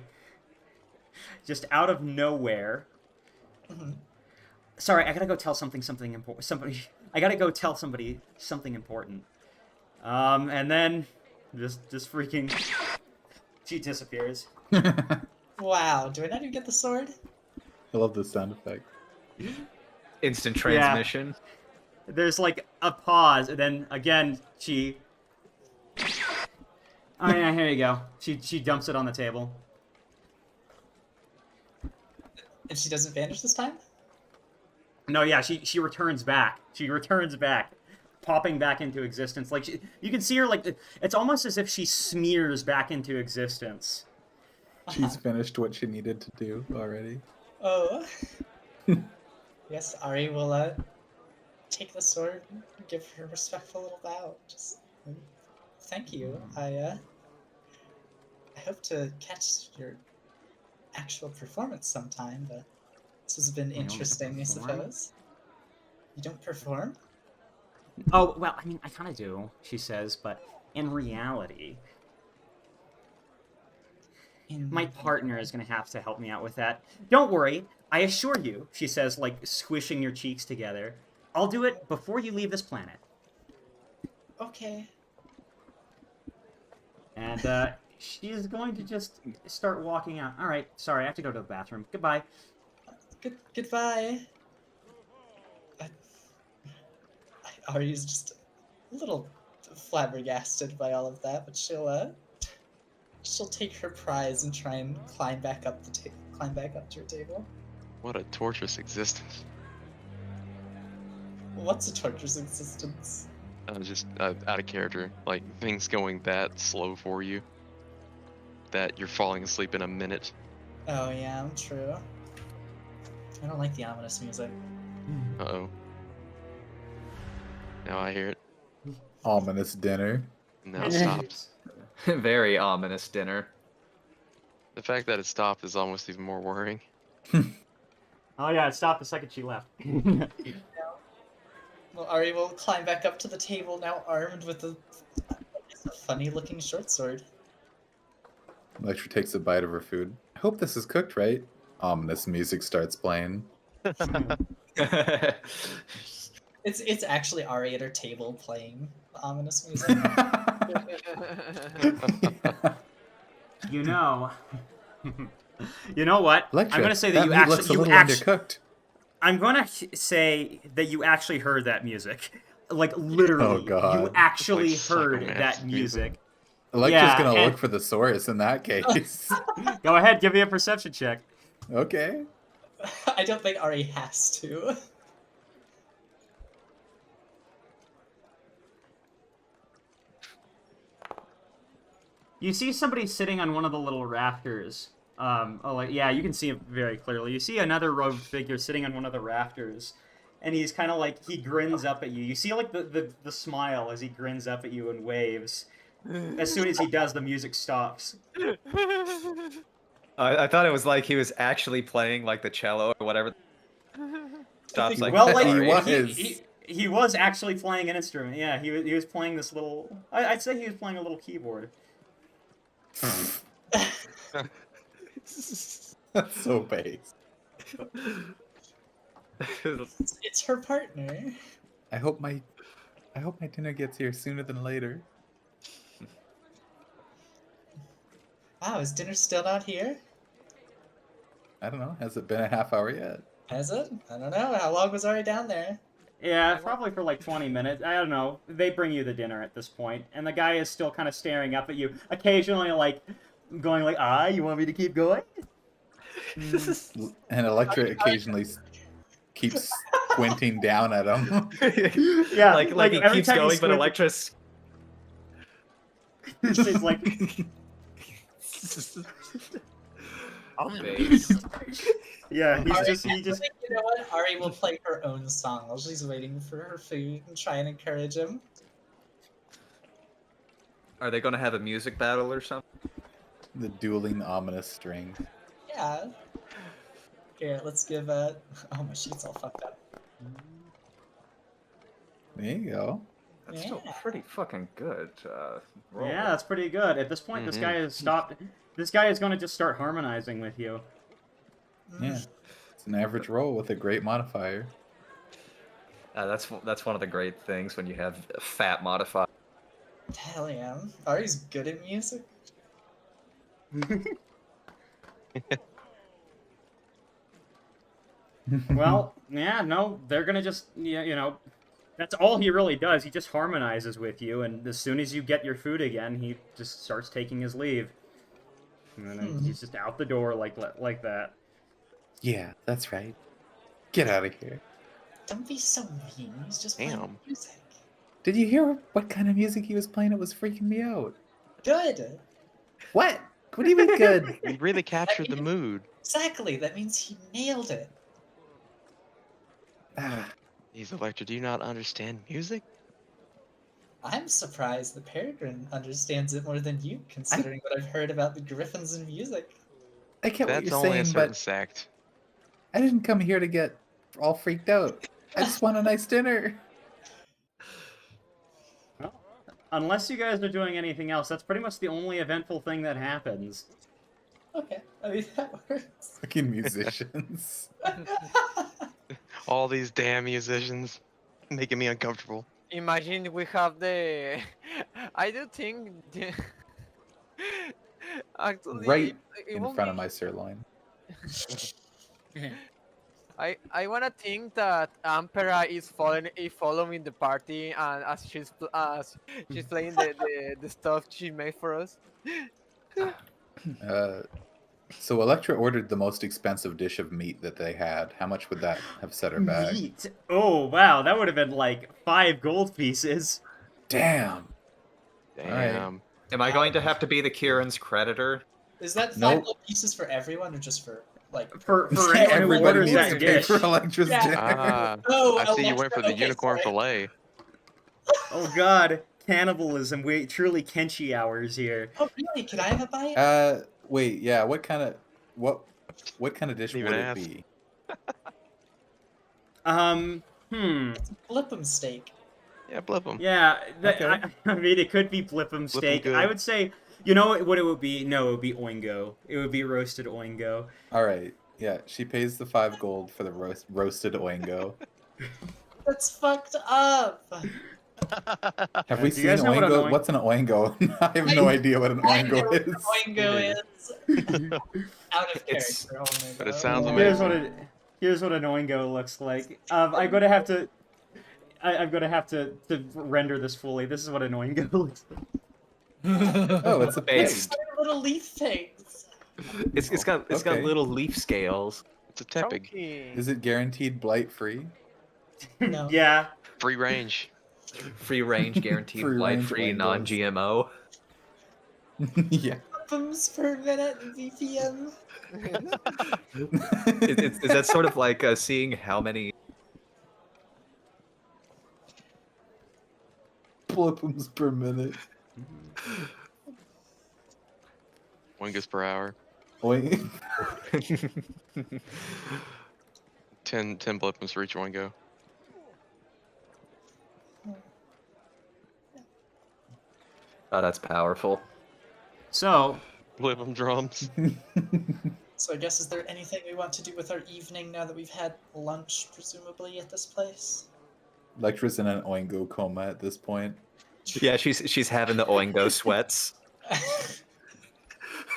Just out of nowhere. Sorry, I gotta go tell something important. I gotta go tell somebody something important. And then just freaking she disappears. Wow, do I not even get the sword? I love the sound effect. Instant transmission. Yeah. There's like a pause, and then again she. Oh yeah, here you go. She dumps it on the table. And she doesn't vanish this time? No, yeah, she returns back. She returns back, popping back into existence. Like you can see her like it's almost as if she smears back into existence. She's finished what she needed to do already. Oh. Yes, Ari will take the sword and give her a respectful little bow. Just thank you. I hope to catch your actual performance sometime, but this has been interesting, I suppose. You don't perform? Oh, well, I mean, I kind of do, she says, but in reality, my partner is going to have to help me out with that. Don't worry, I assure you, she says, like, squishing your cheeks together. I'll do it before you leave this planet. Okay. And, she is going to just start walking out. All right, sorry, I have to go to the bathroom. Goodbye. Goodbye. Ari's just a little flabbergasted by all of that, but she'll take her prize and try and climb back up climb back up to her table. What a torturous existence. What's a torturous existence? Just out of character. Like, things going that slow for you. That you're falling asleep in a minute. Oh yeah, true. I don't like the ominous music. Uh-oh. Now I hear it. Ominous dinner. Now it stopped. Very ominous dinner. The fact that it stopped is almost even more worrying. Oh yeah, it stopped the second she left. Well, Ari will climb back up to the table, now armed with a funny-looking short sword. Electra takes a bite of her food. I hope this is cooked right. Ominous music starts playing. It's actually Ari at her table playing the ominous music. You know. You know what? Electra, I'm gonna say that meat looks a little undercooked. I'm gonna say that you actually heard that music. Like, literally. Oh, God. You actually Like heard psychomath that music. Electra's gonna and- look for the source in that case. Go ahead, give me a perception check. Okay. I don't think Ari has to. You see somebody sitting on one of the little rafters. Yeah, you can see it very clearly. You see another robed figure sitting on one of the rafters, and he's kind of like, he grins up at you. You see like the smile as he grins up at you and waves. As soon as he does, the music stops. I thought it was like he was actually playing like the cello or whatever. Stops like Well, like Sorry. he was actually playing an instrument. Yeah, he was playing this little. I'd say he was playing a little keyboard. That's so base. It's her partner. I hope my dinner gets here sooner than later. Wow, is dinner still not here? I don't know. Has it been a half hour yet? Has it? I don't know. How long was Ari down there? Yeah, probably for like 20 minutes. I don't know. They bring you the dinner at this point, and the guy is still kind of staring up at you, occasionally like going like, you want me to keep going? And Electra occasionally keeps squinting down at him. Yeah, like he every keeps time going, but squint- Electra's. It's like, yeah, he just. You know what? Ari will play her own song while she's waiting for her food and try and encourage him. Are they going to have a music battle or something? The dueling ominous string. Yeah. Here, let's give Oh, my sheet's all fucked up. There you go. That's still pretty fucking good. Roll. Yeah, that's pretty good. At this point, this guy has stopped. This guy is going to just start harmonizing with you. Yeah. It's an average roll with a great modifier. That's one of the great things when you have a fat modifier. Hell yeah. Ari's good at music. Well, yeah, no, they're gonna just, that's all he really does. He just harmonizes with you, and as soon as you get your food again, he just starts taking his leave. And then he's just out the door like that. Yeah, that's right. Get out of here. Don't be so mean. He's just playing music. Did you hear what kind of music he was playing? It was freaking me out. Good. What? What do you mean good? You really captured the mood. Exactly. That means he nailed it. He's Electra, do you not understand music? I'm surprised that Peregrine understands it more than you, considering what I've heard about the Griffins and music. I get what That's you're only saying, a certain but sect. I didn't come here to get all freaked out. I just want a nice dinner. Well, unless you guys are doing anything else, that's pretty much the only eventful thing that happens. Okay, I mean, that works. Fucking musicians. All these damn musicians making me uncomfortable. Imagine we have the. I do think. Actually, Right it in will front be- of my sirloin. I wanna think that Ampera is following the party, and as she's playing the stuff she made for us. So Electra ordered the most expensive dish of meat that they had. How much would that have set her back? Meat. Oh wow, that would have been like 5 gold pieces. Damn. Damn. Am I going to have to be the Kieran's creditor? Is that 5 Nope. gold pieces for everyone or just for like? For anyone who Everybody orders needs that to pay dish. for Electra's Yeah. dinner. Ah, Oh, I see you went for the Electra, okay, unicorn sorry. fillet. Oh god, cannibalism. We truly Kenshi hours here. Oh really? Can I have a bite? Wait, yeah. What kind of dish Didn't would even it ask. be? Blip'em steak. Yeah, blip them. Yeah, Okay. I mean, it could be Blip'em steak. good. I would say, you know what it would be? No, it would be Oingo. It would be roasted Oingo. All right. Yeah, she pays the 5 gold for the roasted oingo. That's fucked up. Have we Do you seen guys know what an oingo? What's an oingo? I have no idea what an I know oingo what is. Oingo is. Out of It's- character only. But it though. sounds Here's amazing. here's what an Oingo looks like. I'm gonna have to. I'm gonna have to render this fully. This is what an Oingo looks like. Oh, it's a pig. It's Little leaf things. it's got Okay. little leaf scales. It's a tepig. Chunky. Is it guaranteed blight free? No. Yeah. Free range. Free range, guaranteed Free blight range free, Oingos. non-GMO. Yeah. Bums per minute VPN. Is that sort of like seeing how many? Blippums per minute. Wingus per hour. Oing. 10 blippums for each Wingo. Oh, that's powerful. So, Blippum drums. So I guess is there anything we want to do with our evening now that we've had lunch, presumably at this place? Electra's in an oingo coma at this point. Yeah, she's having the Oingo sweats.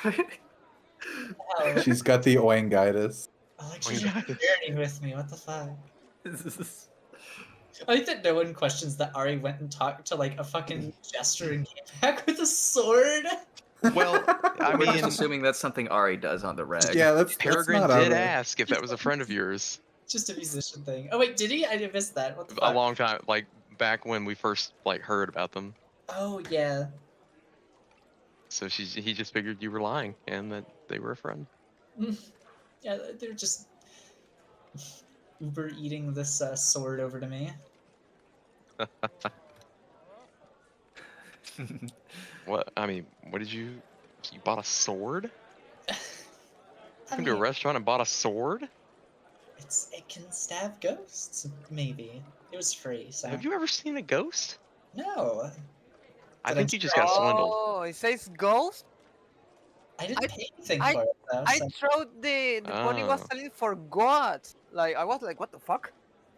Oh, She's got the oingitis. I like she's journey with me. What the fuck? I think that no one questions that Ari went and talked to like a fucking jester and came back with a sword. Well, I We're just mean, assuming that's something Ari does on the reg. Yeah, that's Peregrine not did our- ask if that was a friend of yours Just a musician thing. Oh wait, did he? I missed that. What the a fuck? long time, like back when we first like heard about them. Oh yeah. So he just figured you were lying and that they were a friend. Yeah, they're just Uber eating this sword over to me. What? I mean, what did you bought a sword? I Went to a mean, restaurant and bought a sword? it can stab ghosts, maybe. It was free, so Have you ever seen a ghost? no. I Did think I you just got swindled. Oh, it says ghost. I didn't pay anything I- for it though. I so- thought the money was Oh. selling for gods. Like I was like, what the fuck?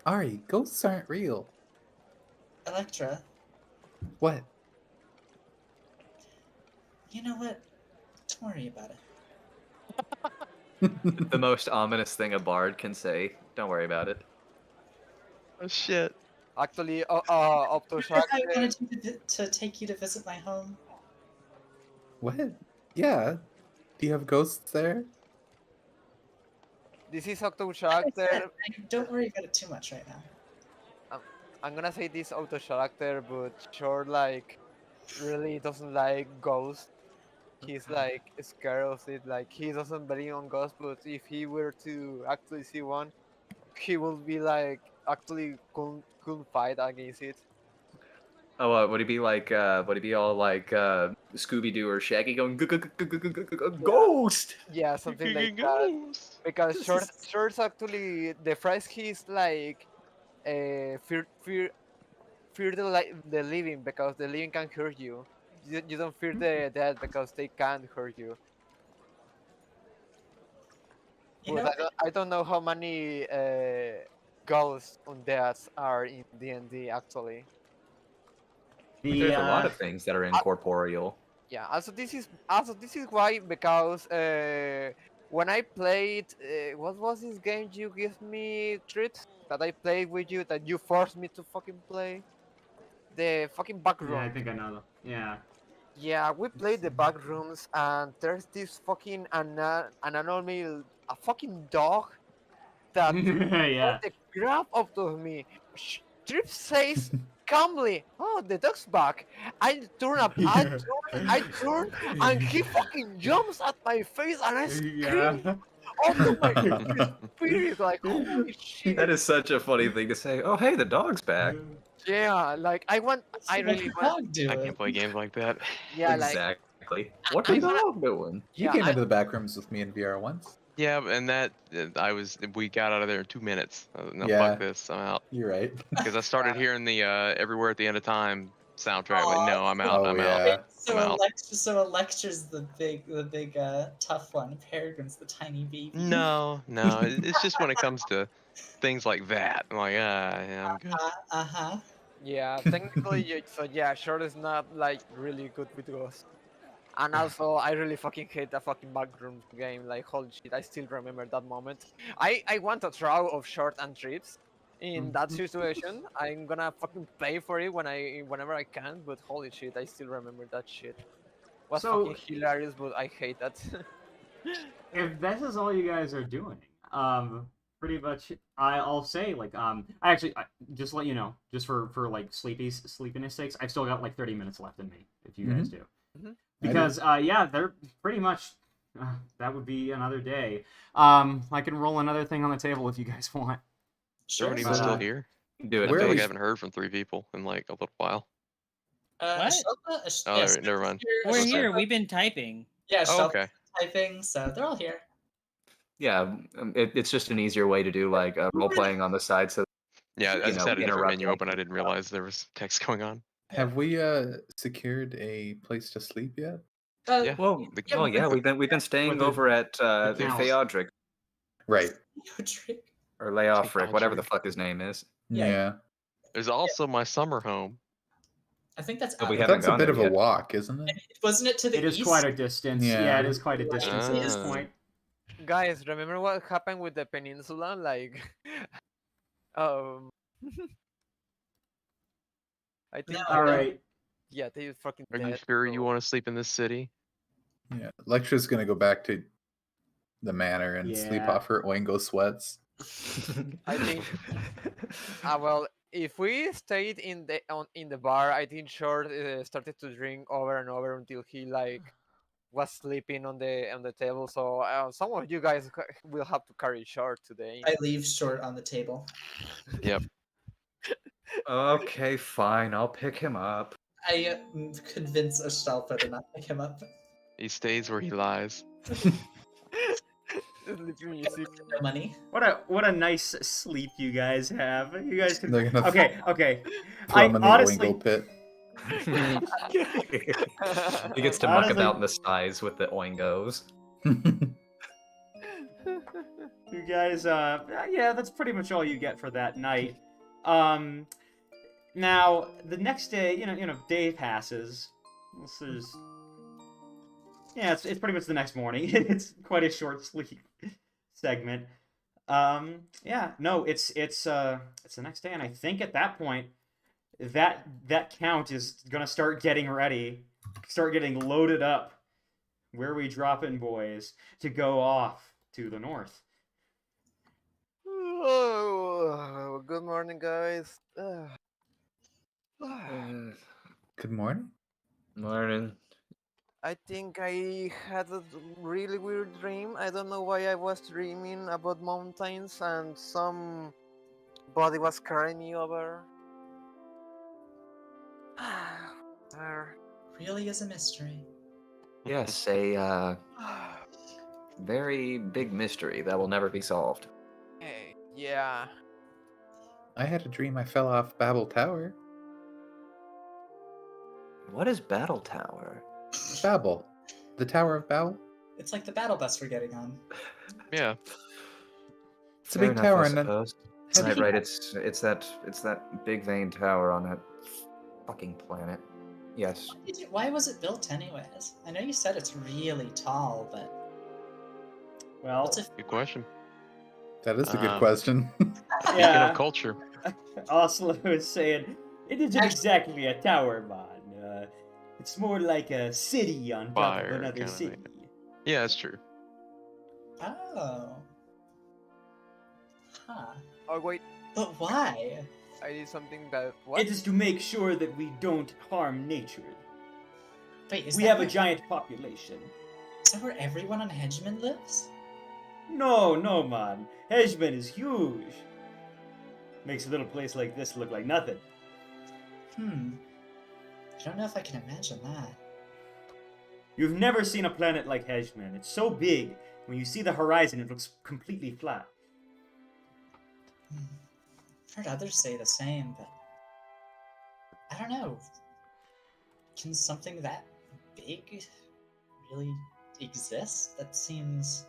Ari, ghosts aren't real. Electra, What? you know what? Don't worry about it. The most ominous thing a bard can say. Don't worry about it. Oh shit. Actually, Optoshark. I wanted to take you to visit my home. What? Yeah. Do you have ghosts there? This is Like Optoshark. I said, don't worry about it too much right now. I'm gonna say this Optoshark, but sure, like, really doesn't like ghosts. He's like scared of it. Like he doesn't believe on ghosts, but if he were to actually see one, he will be like actually couldn't fight against it. Oh, would he be like? Would he be all like Scooby Doo or Shaggy going ghost? Yeah, something like that. Ghost. Because shorts actually the phrase he's like fear the living because the living can hurt you. You don't fear the dead because they can't hurt you. You But know, I don't know how many ghosts undeads are in D&D actually. There's a lot of things that are incorporeal. Yeah. Also this is why because when I played, what was this game you give me, Treat? That I played with you, that you forced me to fucking play? The fucking back Yeah, I room. think I know. Yeah. Yeah, we played the back rooms, and there's this fucking a fucking dog that got Yeah. the crap out of me. Trip says calmly, "Oh, the dog's back." I turn, and he fucking jumps at my face, and I scream Yeah. out of my fucking spirit, like, "Holy That shit!" is such a funny thing to say. Oh, hey, the dog's back. Yeah, like I What's really the want, dog I doing? can't play games like that. yeah, like Exactly. What I are the wanna, dog doing? You yeah, came into the back rooms with me in VR once. Yeah, and that we got out of there in 2 minutes. No, Yeah. fuck this, I'm out. You're right. Because I started hearing the "Everywhere at the End of Time" soundtrack. Like, no, I'm out. Oh, I'm yeah. out. Wait, I'm out. so Electra's the big tough one. Peregrine's the tiny baby. No, it's just when it comes to things like that. I'm like, yeah, I'm good. Uh-huh. yeah, technically, so yeah, short is not like really good with Ghost. And also, I really fucking hate that fucking backroom game. Like, holy shit, I still remember that moment. I want a trial of short and trips. In that situation, I'm gonna fucking pay for it whenever I can. But holy shit, I still remember that shit. Was So, fucking hilarious, but I hate that. if this is all you guys are doing, pretty much, I'll say, like, I actually, just to let you know, just for like sleepiness sakes, I've still got like 30 minutes left in me, if you guys do. Mhm. Because, yeah, they're pretty much, that would be another day. I can roll another thing on the table if you guys want. Is Sure. everyone even still here? Do I it. Where feel are like we- I haven't heard from 3 people in like a little while. What? Oh, yes, never mind. We're What's here. that? We've been typing. Yeah, Oh, Shelby's okay. typing, so they're all here. Yeah, it's just an easier way to do like role playing on the side. So Yeah, I just had a different interrupt menu one open. I didn't realize there was text going on. Have we secured a place to sleep yet? Yeah. Well, Yeah, we've been staying the- over at the cows. Theodric Right. or Layoffric, Theodric. whatever the fuck his name is. Yeah. Yeah. There's also my summer home. I think that's. But we out. haven't That's a gone bit there of a yet. walk, isn't it? Wasn't it to the It is east? quite a distance. Yeah. Yeah, it is quite a distance at this Ah. point. Guys, remember what happened with the peninsula? Like, um, I think. All right. Yeah, they fucking. Are you dead, sure you so- want to sleep in this city? Yeah. Electra's gonna go back to the manor and sleep Yeah. off her Oingo sweats. I think. Well, if we stayed in the bar, I think Short started to drink over and over until he like was sleeping on the table. So some of you guys will have to carry Short today. I leave Short on the table. Yep. Okay, fine. I'll pick him up. I convince Astalpa to not pick him up. He stays where he lies. Sleeping music. No money. What a nice sleep you guys have. You guys can. They're gonna Okay. throw him in the honestly, Oingo pit. He gets to muck Honestly- about in the skies with the Oingos. you guys, yeah, that's pretty much all you get for that night. Now the next day, you know, day passes. This is, yeah, it's pretty much the next morning. It's quite a short sleep segment. Yeah, no, it's the next day, and I think at that point, that count is gonna start getting ready, start getting loaded up. Where we dropping, boys, to go off to the north? Oh, good morning, guys. Good morning. Morning. I think I had a really weird dream. I don't know why I was dreaming about mountains and some body was carrying me over. Really is a mystery. Yes, a very big mystery that will never be solved. Hey, yeah. I had a dream I fell off Babel Tower. What is Battle Tower? Babel. The Tower of Babel? It's like the battle bus we're getting on. Yeah. It's a big tower and then Right. It's that big vane tower on that fucking planet. Yes. Why was it built anyways? I know you said it's really tall, but Well, Good question. That is a good question. Speaking of culture, Oslo is saying, it isn't exactly a tower, man. It's more like a city on top Fire of another kinda city. thing. Yeah, that's true. Oh. Huh. Oh wait, But why? I did something that. What? It is to make sure that we don't harm nature. Wait, is We that have a where- giant population. Is that where everyone on Hedgeman lives? No, man. Hedgeman is huge. Makes a little place like this look like nothing. I don't know if I can imagine that. You've never seen a planet like Hedgeman. It's so big, when you see the horizon, it looks completely flat. I've heard others say the same, but I don't know. Can something that big really exist? That seems.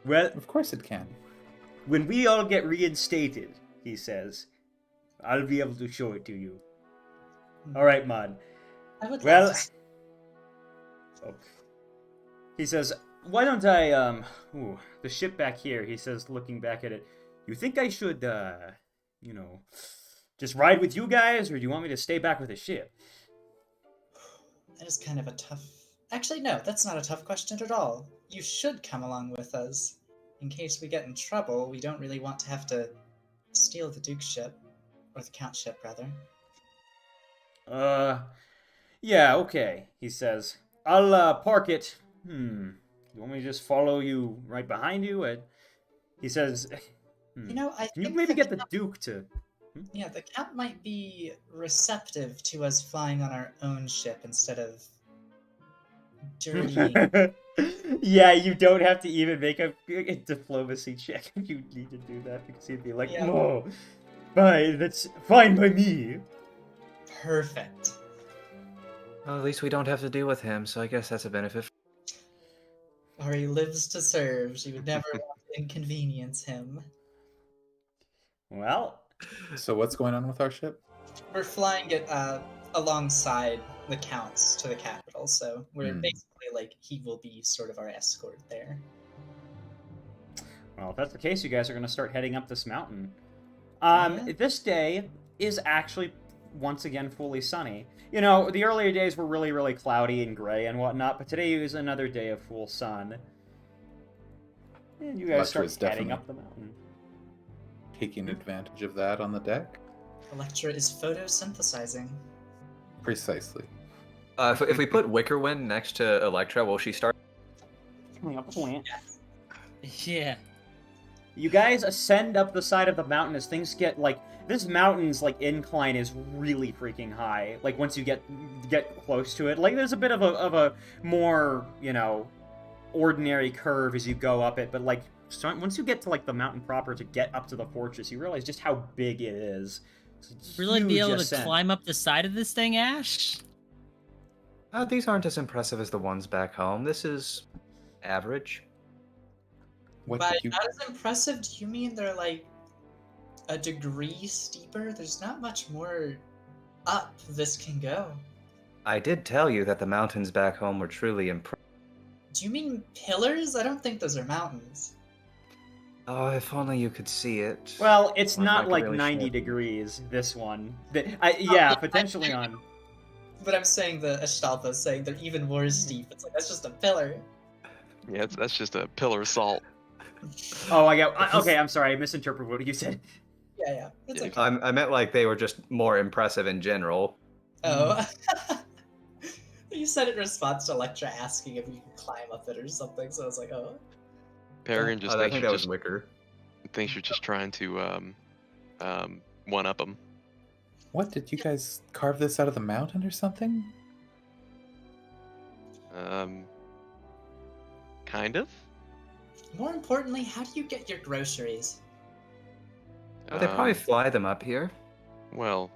Well, Of course it can. when we all get reinstated, he says, I'll be able to show it to you. Alright, man. I would Well, love to. oh. He says, why don't I, the ship back here, he says, looking back at it, you think I should, just ride with you guys, or do you want me to stay back with the ship? That is kind of a tough. Actually, no, that's not a tough question at all. You should come along with us. In case we get in trouble, we don't really want to have to steal the Duke's ship. Or the Count's ship, rather. Yeah, okay, he says. I'll, park it. You want me to just follow you right behind you? He says, You know, I Can you think maybe the get the Count- Duke to... Yeah, the Count might be receptive to us flying on our own ship instead of dirtying. Yeah, you don't have to even make a diplomacy check if you need to do that, because he'd be like, Yeah. no, fine, that's fine by me. Perfect. Well, at least we don't have to deal with him, so I guess that's a benefit. Ari lives to serve. She would never want to inconvenience him. Well, So what's going on with our ship? We're flying it alongside the Count's to the capital, so we're basically like he will be sort of our escort there. well, if that's the case, you guys are going to start heading up this mountain. Yeah. This day is actually, once again, fully sunny. You know, the earlier days were really, really cloudy and gray and whatnot, but today is another day of full sun. And you guys Electra is start heading definitely- up the mountain. Taking advantage of that on the deck? Electra is photosynthesizing. Precisely. If we put Wicker next to Electra, will she start? Coming up plant. Yeah. You guys ascend up the side of the mountain as things get, like, this mountain's, like, incline is really freaking high. Like, once you get close to it. Like, there's a bit of a more, ordinary curve as you go up it, but, like, once you get to, like, the mountain proper to get up to the fortress, you realize just how big it is. It's a Really be huge able to ascent. climb up the side of this thing, Ash? These aren't as impressive as the ones back home. This is average. What By did you... not as impressive, do you mean they're like a degree steeper? There's not much more up this can go. I did tell you that the mountains back home were truly impressive. Do you mean pillars? I don't think those are mountains. Oh, if only you could see it. Well, it's Or if I not could like really 90 show it. degrees, this one. Yeah, yeah, potentially on... But I'm saying the Ashtalpa is saying they're even more steep. It's like, that's just a pillar. Yeah, that's just a pillar of salt. Oh, okay, I'm sorry, I misinterpreted what you said. Yeah. It's Yeah. okay. I meant like they were just more impressive in general. Oh. You said it in response to Electra asking if you could climb up it or something, so I was like, oh. Peregrine just I thinks think you're that was just Wicker. thinks you're just trying to one up them. What, did you guys carve this out of the mountain or something? Kind of. More importantly, how do you get your groceries? Oh, they probably Um, fly them up here. Well,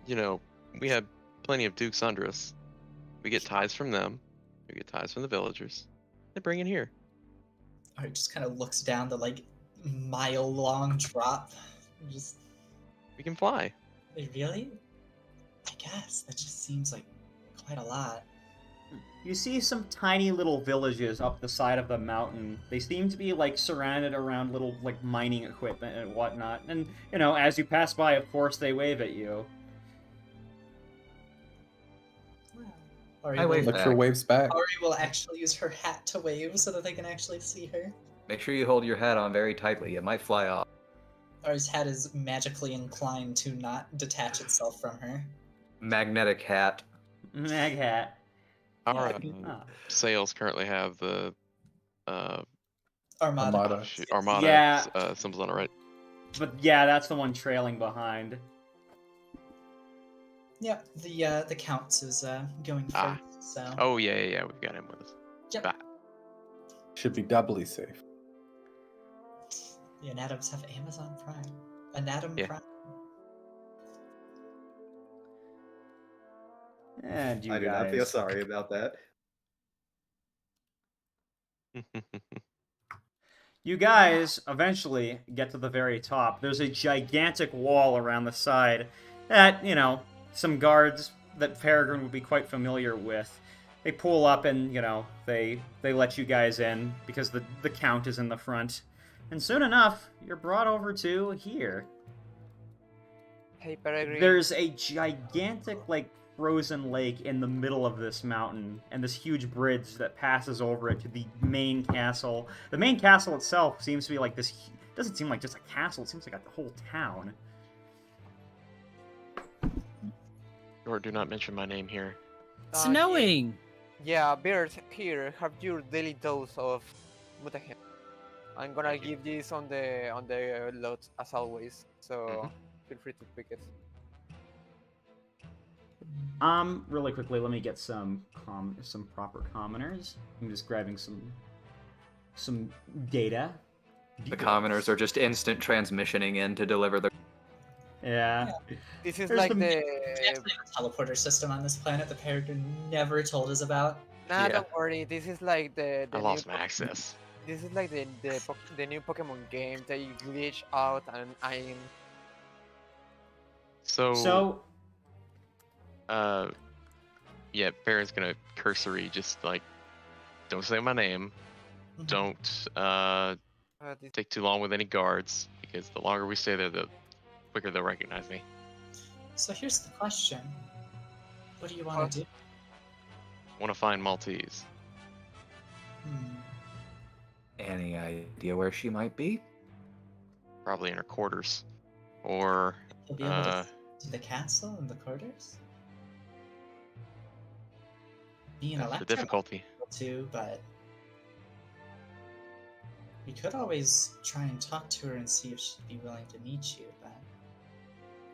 we have plenty of dukes under us. We get ties from them. We get ties from the villagers. They bring it here. Or it just kind of looks down the like mile-long drop. Just We can fly. really? I guess that just seems like quite a lot. you see some tiny little villages up the side of the mountain. They seem to be, like, surrounded around little, like, mining equipment and whatnot. And, you know, as you pass by, of course, they wave at you. I wave Look back. for waves back. Ari will actually use her hat to wave so that they can actually see her. Make sure you hold your hat on very tightly. It might fly off. Ari's hat is magically inclined to not detach itself from her. Magnetic hat. Mag hat. Our Ah. sails currently have the Armada. Armada Yeah. symbols on it, right? But yeah, that's the one trailing behind. Yep, the Count is going first, Ah. so... Oh yeah, we've got him with us. Yep. Bah. Should be doubly safe. The Anatoms have Amazon Prime. Anatom Yeah. Prime. And you I do guys... not feel sorry about that. You guys eventually get to the very top. There's a gigantic wall around the side that, you know, some guards that Peregrine would be quite familiar with. They pull up and, you know, they let you guys in because the Count is in the front. And soon enough, you're brought over to here. Hey, Peregrine. There's a gigantic, like, frozen lake in the middle of this mountain, and this huge bridge that passes over it to the main castle. The main castle itself seems to be like this... doesn't seem like just a castle, it seems like a whole town. Or do not mention my name here. Snowing! Yeah, Beard, here, have your daily dose of mutagen. I'm gonna Thank you. give this on the lot as always, so feel free to pick it. Really quickly, let me get some proper commoners. I'm just grabbing some data. The commoners are just instant transmissioning in to deliver the. Yeah. This is There's like some- We actually have a teleporter system on this planet that Peregrine never told us about. Nah, Yeah. don't worry. This is like the I new lost my access. This is like the new Pokemon game. They glitch out and I'm. So, yeah, Baron's gonna cursory just like, don't say my name, Mhm. don't This, take too long with any guards, because the longer we stay there, the quicker they'll recognize me. So here's the question. What do you want to do? Want to find Maltese? Hmm. Any idea where she might be? Probably in her quarters, or You'll be able to the castle and the quarters? Me and that's the Electra difficulty. too, but we could always try and talk to her and see if she'd be willing to meet you, but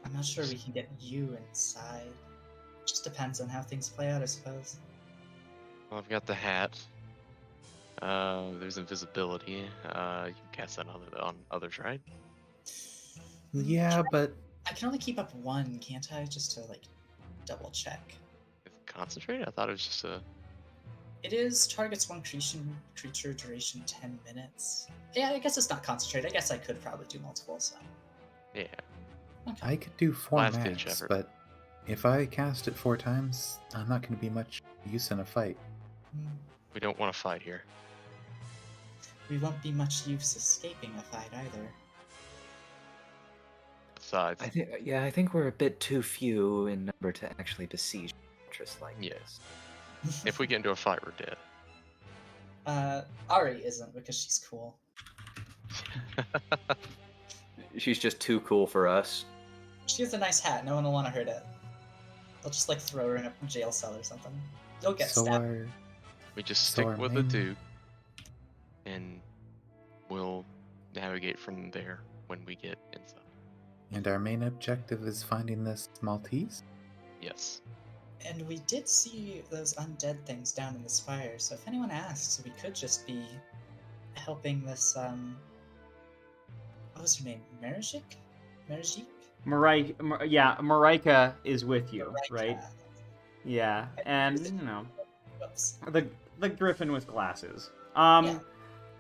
I'm not sure we can get you inside. Just depends on how things play out, I suppose. Well, I've got the hat. There's invisibility. You can cast that on others, right? Yeah, but I can only keep up one, can't I? Just to like double check. Is it concentrated? I thought it was just a. It is targets one creature duration 10 minutes. Yeah, I guess it's not concentrated. I guess I could probably do multiple, so. Yeah. Okay. I could do 4 Last ditch max. effort. But if I cast it 4 times, I'm not going to be much use in a fight. Hmm. We don't want to fight here. We won't be much use escaping a fight either. Besides, I think we're a bit too few in number to actually besiege a fortress like yes. If we get into a fight, we're dead. Ari isn't because she's cool. this. She's just too cool for us. She has a nice hat. No one will want to hurt it. They'll just like throw her in a jail cell or something. You'll get So stabbed. our We just So stick our with the main- Duke, and we'll navigate from there when we get inside. and our main objective is finding this Maltese. Yes. And we did see those undead things down in this fire, so if anyone asks, we could just be helping this, what was her name? Marajik? Marika is with you, right? Marika. Yeah, and you know Whoops. the griffin with glasses. Yeah.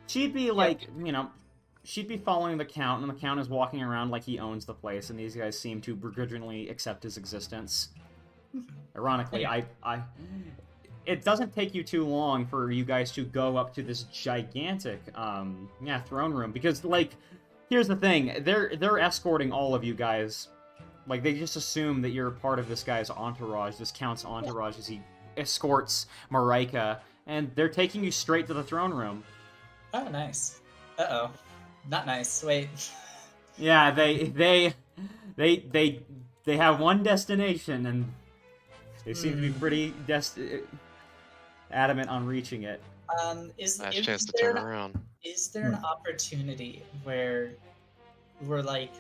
She'd be like, you know, she'd be following the Count, and the Count is walking around like he owns the place, and these guys seem to begrudgingly accept his existence. Ironically, it doesn't take you too long for you guys to go up to this gigantic, throne room. Because, like, here's the thing. They're escorting all of you guys. Like, they just assume that you're part of this guy's entourage, this count's entourage, as he escorts Marika. And they're taking you straight to the throne room. Oh, nice. Uh-oh. Not nice. Wait. Yeah, they have one destination, and they seem to be pretty adamant on reaching it. Last chance to turn around. Is there an opportunity where we're, like,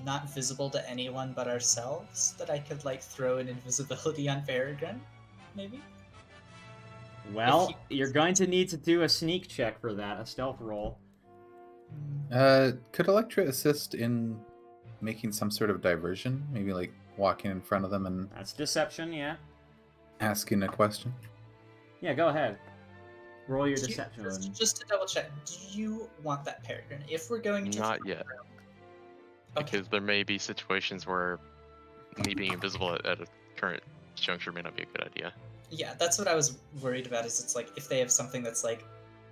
not visible to anyone but ourselves, that I could, like, throw an invisibility on Peregrine, maybe? Well, you're going to need to do a sneak check for that, a stealth roll. Could Electra assist in making some sort of diversion? Maybe like walking in front of them and That's deception, yeah. asking a question? Yeah, go ahead. Roll your deception. Just to double check, do you want that Peregrine? If we're going to Not yet. Okay. Because there may be situations where me being invisible at a current juncture may not be a good idea. Yeah, that's what I was worried about. Is it's like if they have something that's like,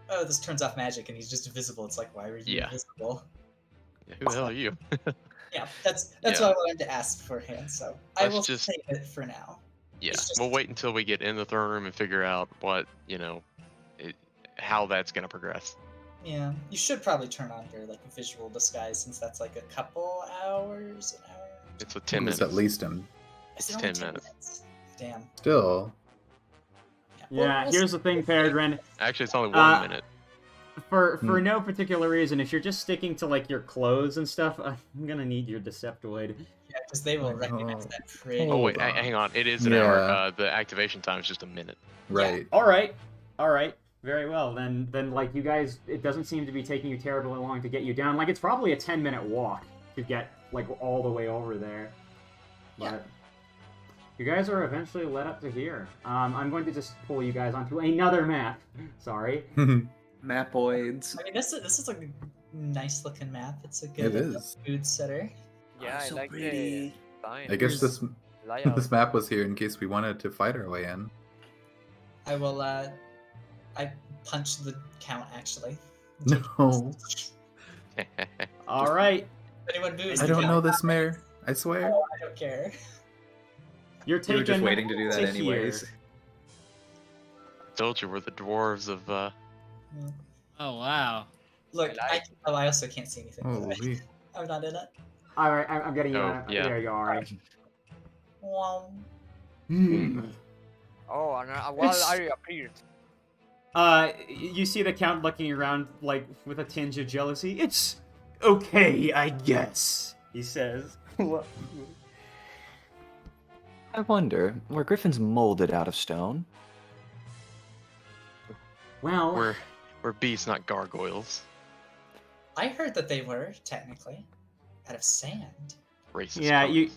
oh, this turns off magic, and he's just invisible. It's like, why were you invisible? Yeah, who the hell are you? Yeah, that's what I wanted to ask beforehand. So I will just save it for now. Yeah, It's just- we'll wait until we get in the throne room and figure out what how that's gonna progress. Yeah, you should probably turn on your like visual disguise since that's like a couple hours, an hour. It's a 10 It's minutes. at least in. Is It's it only 10 minutes. Damn. Still. Yeah, Well, here's the thing, Peregrine. Actually, it's only 1 minute. For no particular reason, if you're just sticking to like your clothes and stuff, I'm gonna need your Deceptoid. Yeah, because they will recognize that pretty. Oh wait, Hold on. hang on. It is an Yeah. hour. The activation time is just a minute. Right. All right, very well. Then like you guys, it doesn't seem to be taking you terribly long to get you down. Like it's probably a 10-minute walk to get like all the way over there. But Yeah. you guys are eventually led up to here. I'm going to just pull you guys onto another map. Sorry. Mapoids. I mean, this is like a nice looking map. It's a good It is. food setter. Yeah, so I like pretty. the sign. I guess this layout. this map was here in case we wanted to fight our way in. I will. I punched the count actually. No. All right. If anyone moves, I the don't count know this mayor. I swear. Oh, I don't care. You're You taking. were just waiting to do that here. anyways. Told you we're the dwarves of. Oh wow. Look, I I also can't see anything. by the way. Holy. I'm not in it. All right, I'm getting you. Oh, yeah. There you are. Wow. Oh, and while It's- I appeared. You see the Count looking around, like, with a tinge of jealousy. It's okay, I guess, he says. I wonder, were griffins molded out of stone? Well, We're beasts, not gargoyles. I heard that they were technically out of sand. Racist. yeah, comments.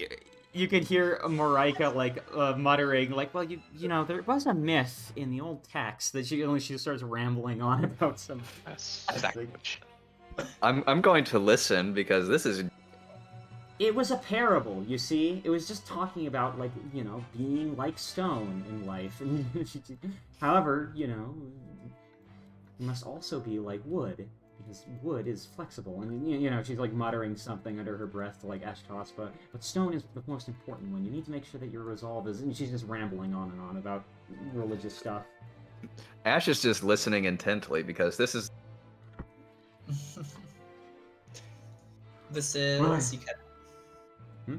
you could hear Marika, like, muttering, like, well, you know, there was a myth in the old text that she starts rambling on about some... That's sacrilege. I'm going to listen because this is It was a parable, you see? It was just talking about, like, you know, being like stone in life. However, you know, you must also be like wood, because wood is flexible. And, you know, she's, like, muttering something under her breath to, like, Ashtos, but stone is the most important one. You need to make sure that your resolve is... And she's just rambling on and on about religious stuff. Ash is just listening intently because this is This is Right. you cut. Hmm?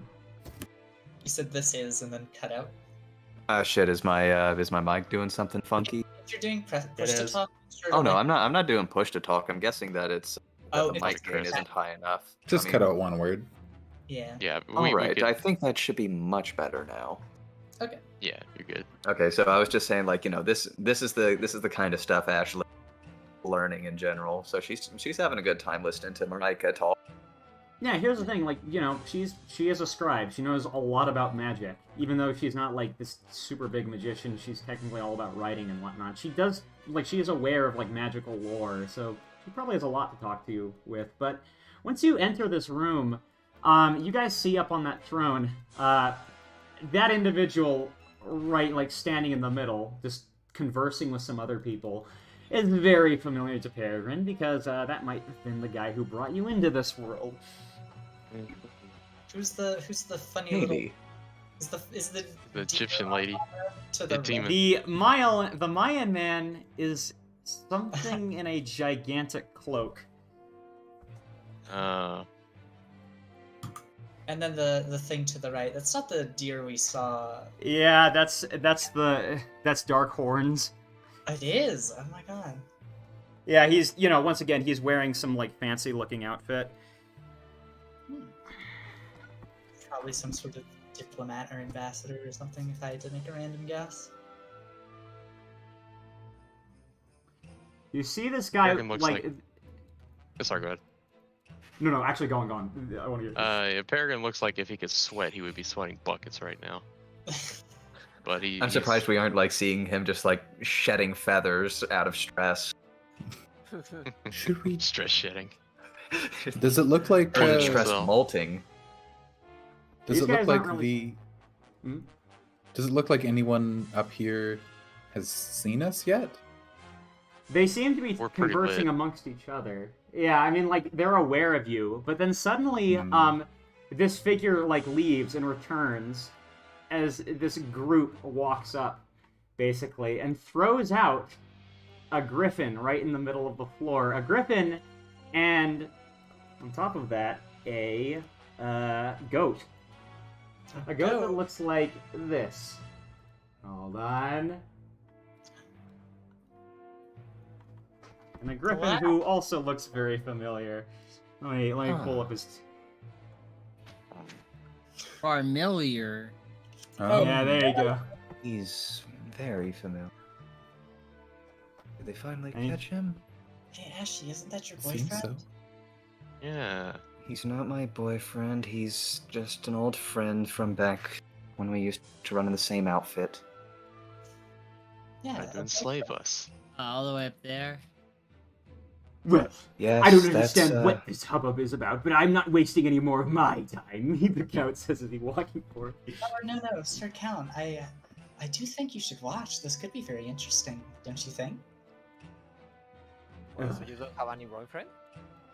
You said this is and then cut out. shit. Is my mic doing something funky? If you're doing push to is. talk, sure to Oh no, like- I'm not doing push to talk. I'm guessing that it's Oh, the it's mic gain Chris. isn't high enough. Just I mean, cut out one word. Yeah. Yeah. All right, could- I think that should be much better now. Okay. Yeah, you're good. Okay, so I was just saying, like, you know, this is the kind of stuff Ash learning in general. So she's having a good time listening to Marika talk. Yeah, here's the thing, like, you know, she is a scribe. She knows a lot about magic. Even though she's not, like, this super big magician, she's technically all about writing and whatnot. She does, like, she is aware of, like, magical lore, so she probably has a lot to talk to you with. But once you enter this room, you guys see up on that throne, that individual right, like standing in the middle, just conversing with some other people, is very familiar to Peregrine, because that might have been the guy who brought you into this world. Who's the funny Maybe. little? Is the Egyptian lady. To The the demon. The Mayan man is something in a gigantic cloak. And then the thing to the right. That's not the deer we saw. Yeah, that's Dark Horns. It is. Oh my god. Yeah, he's, once again, he's wearing some, like, fancy-looking outfit. Probably some sort of diplomat or ambassador or something, if I had to make a random guess. You see this guy, Peregrine looks like... Sorry, go ahead. No, actually, go on. I want to hear Peregrine looks like if he could sweat, he would be sweating buckets right now. But I'm surprised we aren't like seeing him just like shedding feathers out of stress. Should we? Stress shedding. Does it look like? Or stress molting. Does These it look guys like aren't really- Does it look like anyone up here has seen us yet? They seem to be We're pretty conversing lit. amongst each other. Yeah, I mean, like, they're aware of you, but then suddenly, this figure, like, leaves and returns as this group walks up, basically, and throws out a griffin right in the middle of the floor. A griffin, and on top of that, a goat. A goat that looks like this. Hold on. And a griffin who also looks very familiar. Let me pull up his... Familiar. Yeah, there you go. He's very familiar. Did they finally Hey. catch him? Hey, Ashley, isn't that your Seems boyfriend? so. Yeah. He's not my boyfriend. He's just an old friend from back when we used to run in the same outfit. Yeah. Tried to enslave us. All the way up there. Well, Yes, I don't that's, understand what this hubbub is about, but I'm not wasting any more of my time. The count says as he walking forward. No, Sir Count. I do think you should watch. This could be very interesting, don't you think? So you don't have any boyfriend?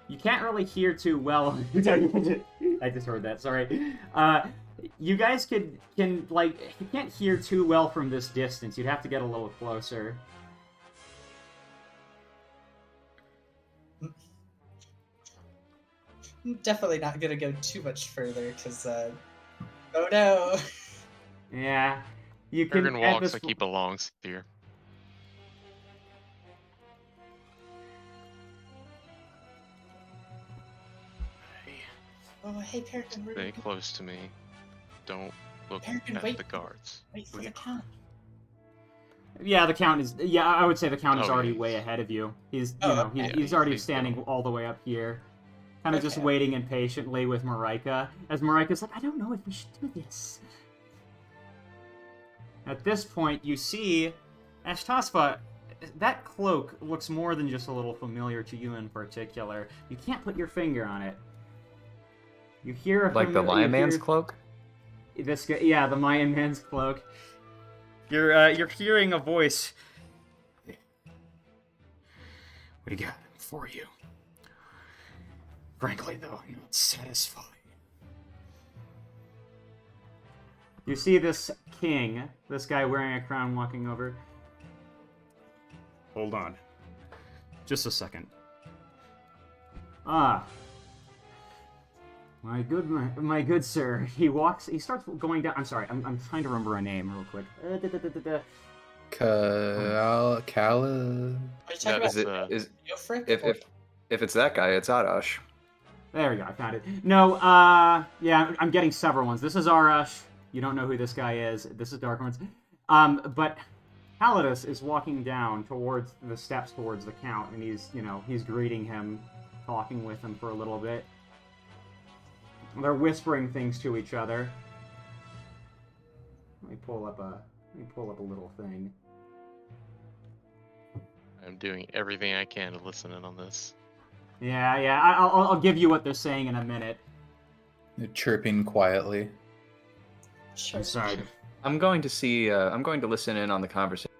You can't really hear too well. I just heard that. Sorry. You guys can like you can't hear too well from this distance. You'd have to get a little closer. I'm definitely not gonna go too much further, because, oh no! Yeah, you can. Peregrine at walks this- like he belongs here. Oh, hey, Peregrine, Stay close to me. Don't look Peregrine, at wait. the guards. wait for the Count. Yeah, the count is. Yeah, I would say the count is Oh, already yeah. way ahead of you. He's, okay. he's already He's standing going. all the way up here, kind of just Okay. waiting impatiently with Marika. As Marika's like, I don't know if we should do this. At this point, you see, Ashtaspa, that cloak looks more than just a little familiar to you in particular. You can't put your finger on it. You hear a Like the familiar- Lion you Man's hear- cloak? This guy, yeah, the Mayan man's cloak. You're hearing a voice. We got him for you. Frankly, though, I'm not satisfied. You see this king, this guy wearing a crown walking over. Hold on. Just a second. Ah. My good sir. He starts going down. I'm sorry, I'm trying to remember a name real quick. Cala. Are you talking about Is it is Geofrick? if it's that guy, it's Arash. There we go, I found it. No, yeah, I'm getting several ones. This is Arash. You don't know who this guy is. This is Dark Ones. But Halidus is walking down towards the steps towards the Count, and he's greeting him, talking with him for a little bit. They're whispering things to each other. Let me pull up a little thing. I'm doing everything I can to listen in on this. Yeah, I'll give you what they're saying in a minute. They're chirping quietly. Sure. I'm sorry. I'm going to see. I'm going to listen in on the conversation.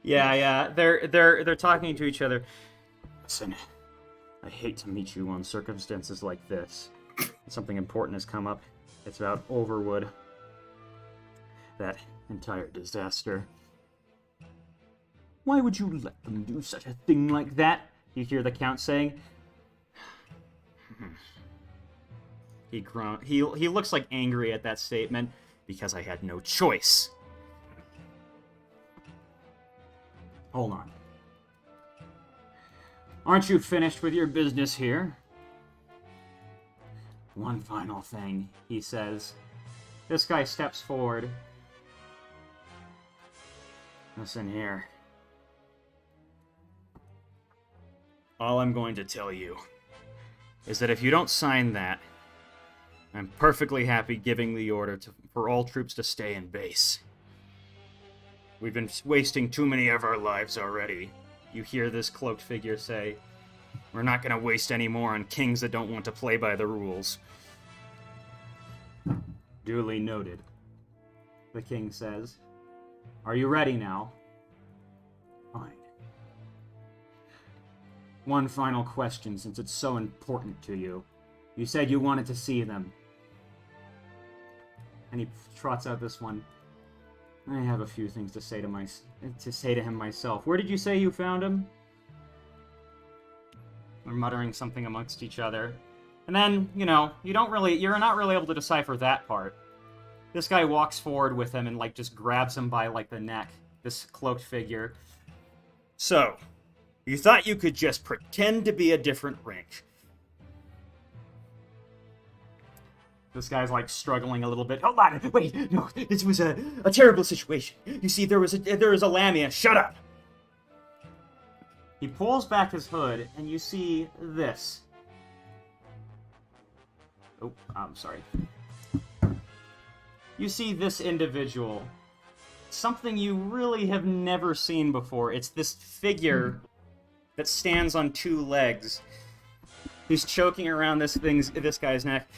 Yeah. They're talking to each other. Listen, I hate to meet you on circumstances like this. Something important has come up. It's about Overwood. That entire disaster. Why would you let them do such a thing like that? You hear the Count saying. He groaned. He looks like angry at that statement. Because I had no choice. Hold on. Aren't you finished with your business here? One final thing, he says. This guy steps forward. Listen here. All I'm going to tell you is that if you don't sign that, I'm perfectly happy giving the order for all troops to stay in base. We've been wasting too many of our lives already. You hear this cloaked figure say, we're not going to waste any more on kings that don't want to play by the rules. Duly noted. The king says, are you ready now? Fine. One final question, since it's so important to you. You said you wanted to see them. And he trots out this one. I have a few things to say to him myself. Where did you say you found him? They're muttering something amongst each other. And then, you're not really able to decipher that part. This guy walks forward with him and, just grabs him by, the neck. This cloaked figure. So, you thought you could just pretend to be a different rank. This guy's, struggling a little bit. Hold on, wait, no, this was a terrible situation. You see, there was a Lamia. Shut up! He pulls back his hood, and you see this. Oh, I'm sorry. You see this individual. Something you really have never seen before. It's this figure that stands on two legs. He's choking around this guy's neck.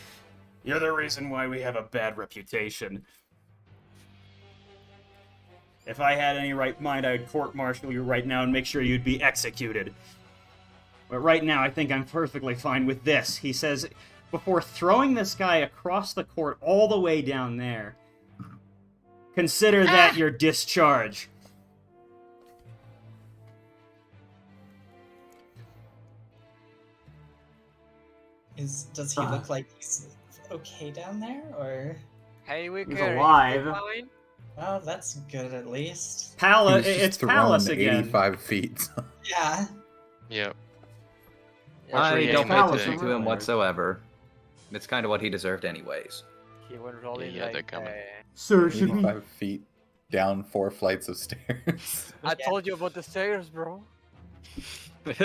You're the reason why we have a bad reputation. If I had any right mind, I'd court-martial you right now and make sure you'd be executed. But right now, I think I'm perfectly fine with this, he says, before throwing this guy across the court all the way down there. Consider that your discharge. Does he look like he's okay down there, or? Hey, Wicker. He's alive. Fine? Well, that's good at least. It's Palace again. 85 feet. Yeah. Yep. I don't pay Palace attention to him whatsoever. It's kind of what he deserved anyways. He went rolling Yeah, they're coming. Sir, should we... 85 feet down 4 flights of stairs. I told you about the stairs, bro. Watch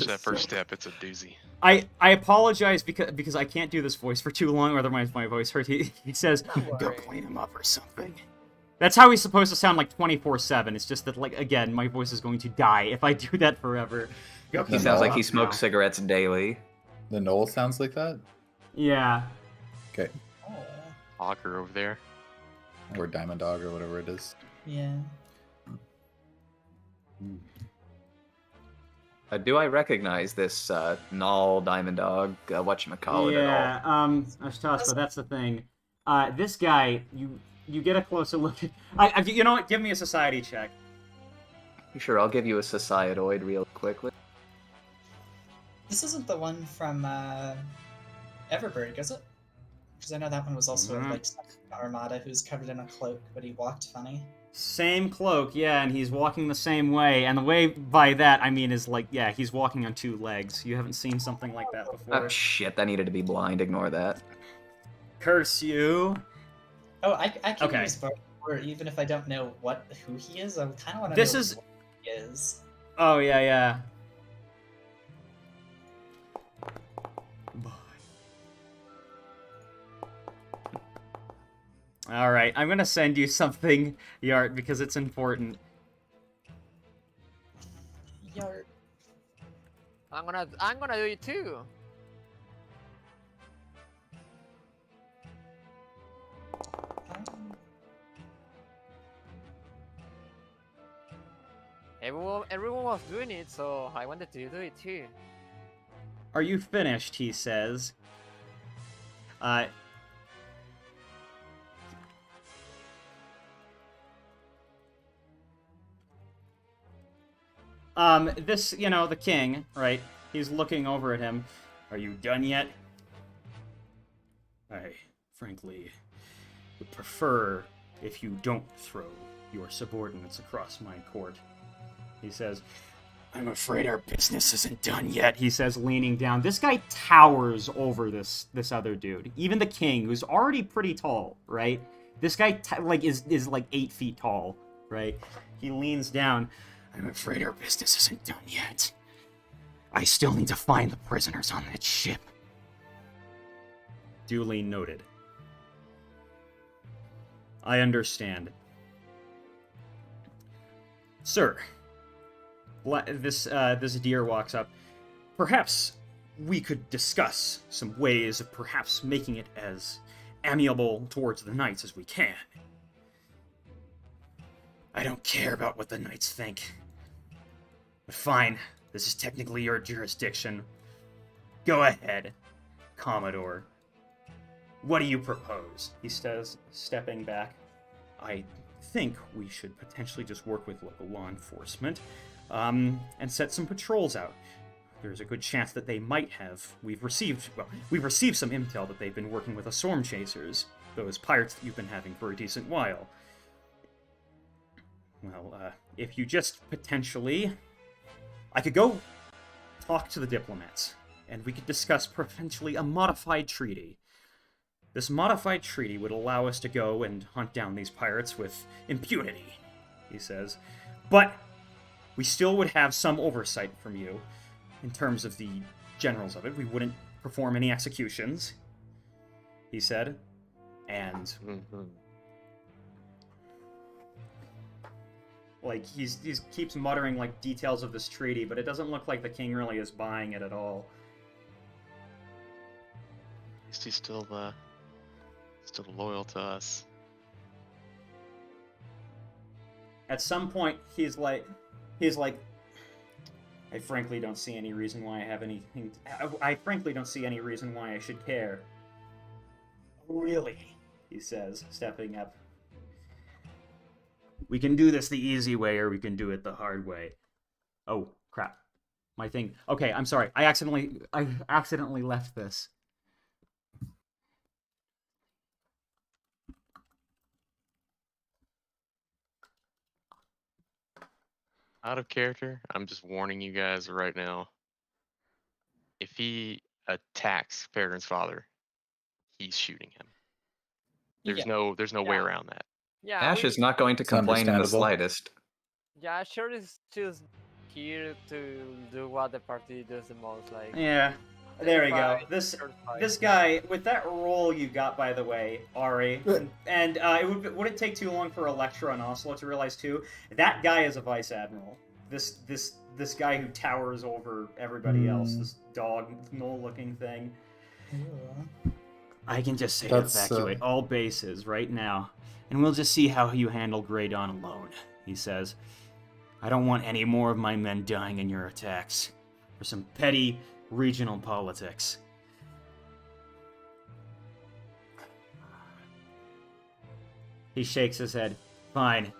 that first step. It's a doozy. I apologize because I can't do this voice for too long, or otherwise my voice hurts. He says, go clean him up or something. That's how he's supposed to sound 24/7. It's just that, again, my voice is going to die if I do that forever. He sounds like he smokes cigarettes daily. The Knoll sounds like that? Yeah. Okay. Oh. Auger over there. Or Diamond Dog or whatever it is. Yeah. Do I recognize this Null Diamond Dog, whatchamacallit at all? Ashtaspa, that's the thing. This guy, you get a closer look at... you know what? Give me a society check. Sure, I'll give you a societoid real quickly. This isn't the one from Everberg, is it? Because I know that one was also an Armada who's covered in a cloak, but he walked funny. Same cloak, yeah, and he's walking the same way. And the way by that, I mean, is he's walking on 2 legs. You haven't seen something like that before. Oh, shit, that needed to be blind. Ignore that. Curse you. Oh, I can use both, or even if I don't know who he is, I kind of want to know what he is. Oh, yeah. Alright, I'm gonna send you something, Yart, because it's important. Yart. I'm gonna do it too. everyone was doing it, so I wanted to do it too. Are you finished? He says. This, the king, right? He's looking over at him. Are you done yet? I, frankly, would prefer if you don't throw your subordinates across my court. He says, I'm afraid our business isn't done yet, he says, leaning down. This guy towers over this other dude. Even the king, who's already pretty tall, right? This guy, is like 8 feet tall, right? He leans down. I'm afraid our business isn't done yet. I still need to find the prisoners on that ship. Duly noted. I understand. Sir, this deer walks up. Perhaps we could discuss some ways of perhaps making it as amiable towards the knights as we can. I don't care about what the knights think. But fine, this is technically your jurisdiction. Go ahead, Commodore. What do you propose? He says, stepping back. I think we should potentially just work with local law enforcement, and set some patrols out. There's a good chance that they might have. We've received some intel that they've been working with the storm chasers, those pirates that you've been having for a decent while. Well, if you just potentially... I could go talk to the diplomats, and we could discuss potentially a modified treaty. This modified treaty would allow us to go and hunt down these pirates with impunity, he says. But we still would have some oversight from you in terms of the generals of it. We wouldn't perform any executions, he said. And... he keeps muttering, details of this treaty, but it doesn't look like the king really is buying it at all. At least he's still loyal to us. At some point, he's like, I frankly don't see any reason why I have anything... I frankly don't see any reason why I should care. Really? He says, stepping up. We can do this the easy way, or we can do it the hard way. Oh, crap. My thing... Okay, I'm sorry. I accidentally left this. Out of character, I'm just warning you guys right now. If he attacks Peregrine's father, he's shooting him. There's no way around that. Yeah, Ash is not going to It's complain in the understandable. slightest. Yeah, sure is just here to do what the party does the most. Yeah, there we go. Fight, This fight. guy, with that roll you got, by the way, Ari, and it wouldn't take too long for Electra and Oslo to realize too, that guy is a vice admiral. This guy who towers over everybody else, this dog gnoll-looking thing. I can just say to evacuate all bases right now, and we'll just see how you handle Grey Dawn alone, he says. I don't want any more of my men dying in your attacks for some petty regional politics. He shakes his head. Fine.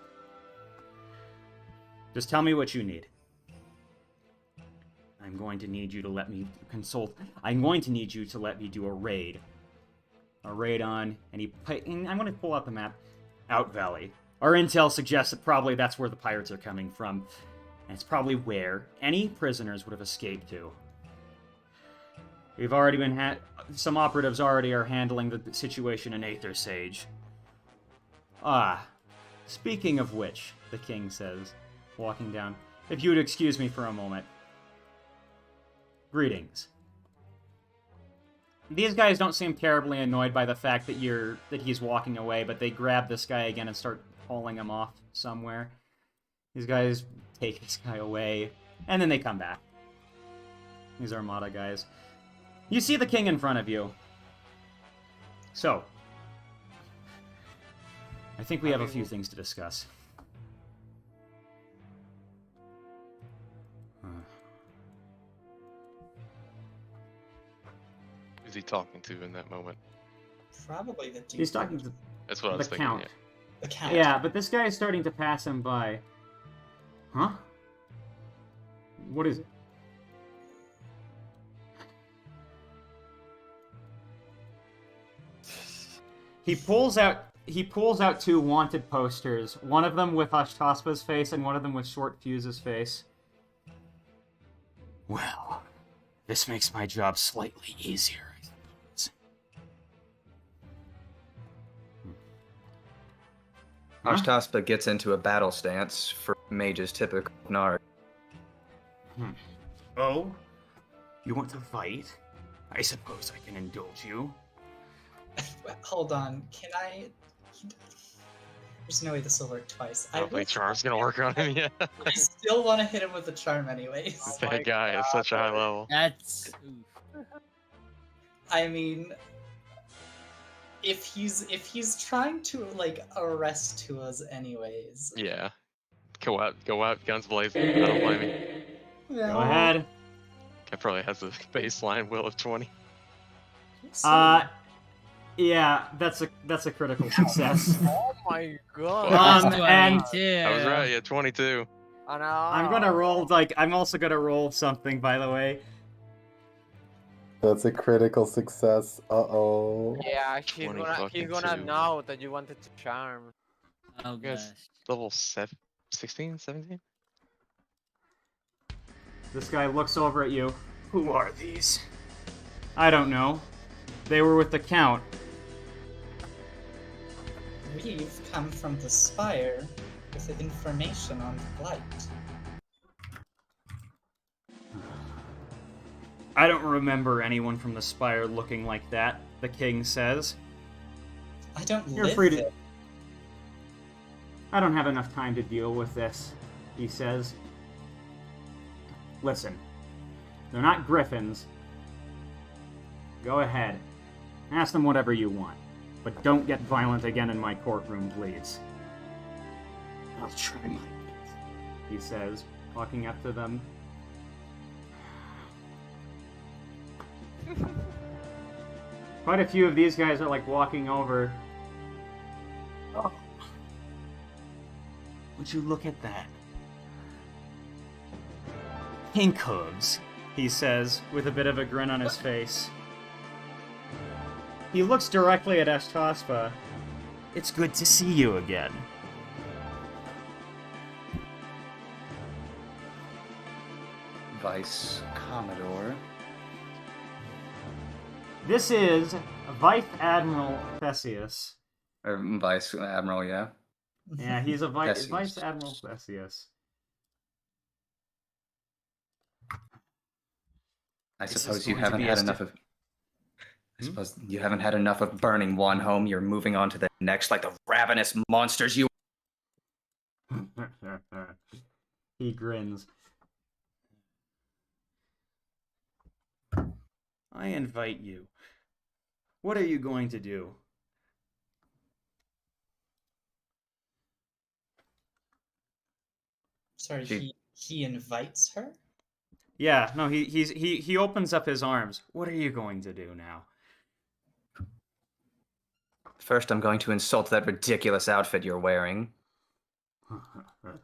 Just tell me what you need. I'm going to need you to let me consult. I'm going to need you to let me do a raid. A raid on, and I'm going to pull out the map, Out Valley. Our intel suggests that probably that's where the pirates are coming from. And it's probably where any prisoners would have escaped to. We've already been some operatives already are handling the situation in Aether Sage. Ah, speaking of which, the king says, walking down, if you would excuse me for a moment. Greetings. These guys don't seem terribly annoyed by the fact that he's walking away, but they grab this guy again and start hauling him off somewhere. These guys take this guy away, and then they come back. These Armada guys. You see the king in front of you. So, I think we have a few things to discuss. is he talking to in that moment? Probably the dude. He's talking to That's what I the was thinking. Count. Yeah. The Count. Yeah, but this guy is starting to pass him by. Huh? What is it? He pulls out two wanted posters, one of them with Ashtaspa's face and one of them with Short Fuse's face. Well, this makes my job slightly easier, I suppose. Ashtaspa gets into a battle stance for mage's typical Gnarg. Oh? You want to fight? I suppose I can indulge you. Hold on, can I? There's no way this will work twice. I don't think Charm's gonna work on him yet. I still want to hit him with the charm anyways. That guy is such a high level. That's. I mean, if he's trying to like arrest Tuas anyways. Yeah. Go out, guns blazing. I don't blame you. Yeah. Go ahead. Guy probably has a baseline will of 20. Yeah, that's a critical success. Oh my god. And I was right, yeah, 22. Oh, no. I'm also gonna roll something, by the way. That's a critical success. Uh-oh. Yeah, he's 20 gonna fucking two. know that you wanted to charm. Oh You guys gosh. level 16, 17? This guy looks over at you. Who are these? I don't know. They were with the Count. We've come from the Spire with information on the Blight. I don't remember anyone from the Spire looking like that, the king says. I don't You're live free to... there. I don't have enough time to deal with this, he says. Listen, they're not griffins. Go ahead. Ask them whatever you want. But don't get violent again in my courtroom, please. I'll try my best, he says, walking up to them. Quite a few of these guys are like walking over. Oh. Would you look at that? Pink hooves, he says, with a bit of a grin on his face. He looks directly at Ashtaspa. It's good to see you again. Vice Commodore. This is Vice Admiral Theseus. Or Vice Admiral, yeah. Yeah, he's a Vice Theseus. Admiral Theseus. I This is suppose you going to haven't be had a enough of. I suppose you haven't had enough of burning one home. You're moving on to the next, like the ravenous monsters you. He grins. I invite you. What are you going to do? Sorry, She- he invites her? Yeah, no, he opens up his arms. What are you going to do now? First, I'm going to insult that ridiculous outfit you're wearing. Afraid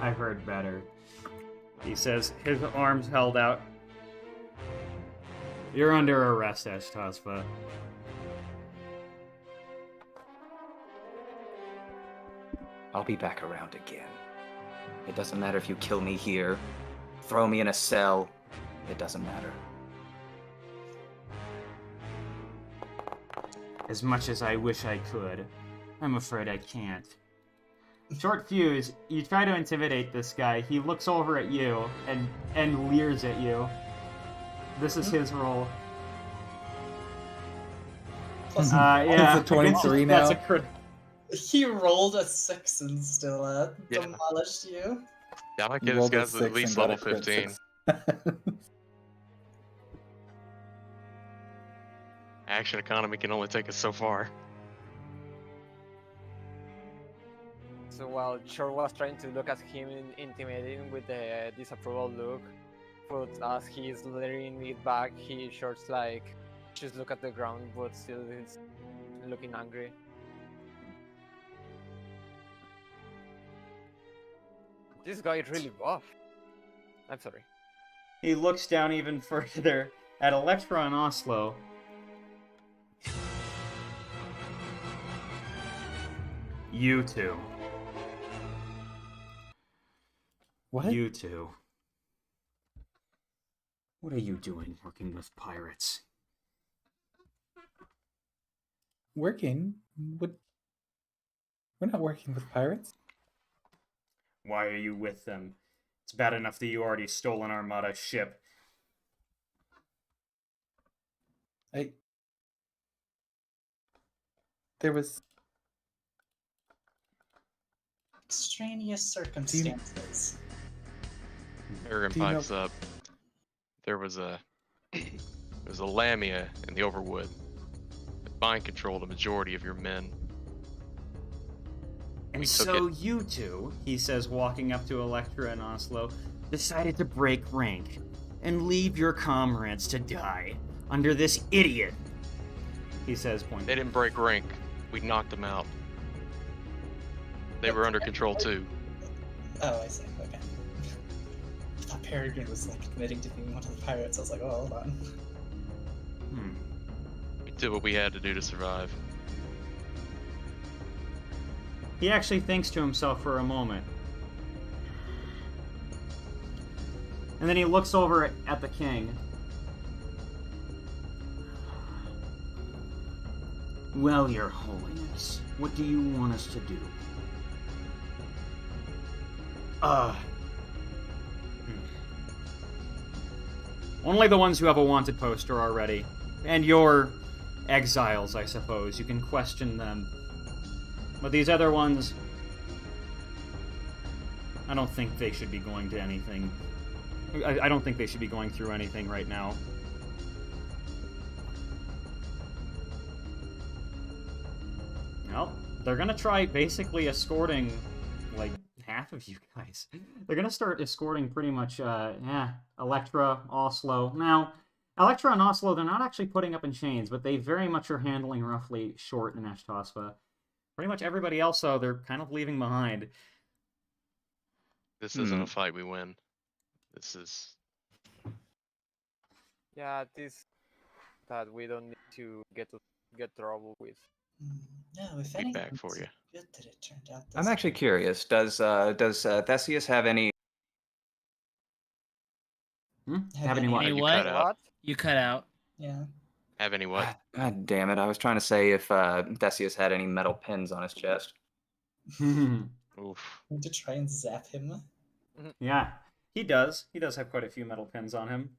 I've heard better. He says, his arms held out. You're under arrest, Ashtaspa. I'll be back around again. It doesn't matter if you kill me here, throw me in a cell. It doesn't matter. As much as I wish I could, I'm afraid I can't. Short Fuse, you try to intimidate this guy. He looks over at you and leers at you. This is his role. Plus, Yeah, It's a 23 that's now. a crit. he rolled a 6 and still Yeah. demolished you. Yeah, I like You this rolled a guy's at 6 least and got level a crit 15. 6. Action economy can only take us so far. So while Shore was trying to look at him intimidating with the disapproval look, but as he's laying it back, he shorts like just look at the ground, but still he's looking angry. This guy is really buff. I'm sorry. He looks down even further at Electra and Oslo. You two. What? You two. What are you doing working with pirates? Working? What? We're not working with pirates. Why are you with them? It's bad enough that you already stole an Armada ship. There was extraneous circumstances. Aragon Do you know- pipes up. There was a Lamia in the Overwood that mind controlled a majority of your men. And We took so you two, he says, walking up to Electra and Oslo, decided to break rank and leave your comrades to die under this idiot. He says, pointing. They didn't break rank. We knocked them out. They were under control too. Oh, I see. Okay. I thought Peregrine was like committing to being one of the pirates. I was like, oh, hold on. We did what we had to do to survive. He actually thinks to himself for a moment. And then he looks over at the king. Well, your holiness, what do you want us to do? Only the ones who have a wanted poster already. And your exiles, I suppose. You can question them. But these other ones, I don't think they should be going to anything. I don't think they should be going through anything right now. Well, they're gonna try basically escorting, like, half of you guys. They're gonna start escorting pretty much, Electra, Oslo. Now, Electra and Oslo, they're not actually putting up in chains, but they very much are handling roughly Short and Eshtospa. Pretty much everybody else, though, they're kind of leaving behind. This isn't a fight we win. This is... Yeah, this that we don't need to get trouble with. No, if Be anything, back for it's you. good that it turned out this I'm actually way. curious. Does Theseus have any? Have any what? Any You what? cut out. What? You cut out. Yeah. Have any what? God damn it! I was trying to say if Theseus had any metal pins on his chest. Oof. Want to try and zap him? Yeah, he does. He does have quite a few metal pins on him.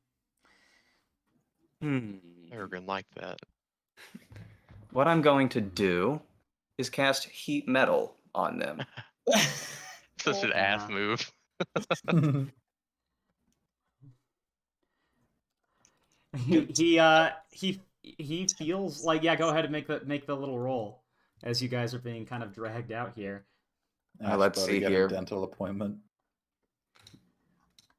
Peregrine like that. What I'm going to do is cast heat metal on them. Such an ass move. He feels like, yeah, go ahead and make the little roll as you guys are being kind of dragged out here. Let's About to see get here. a dental appointment.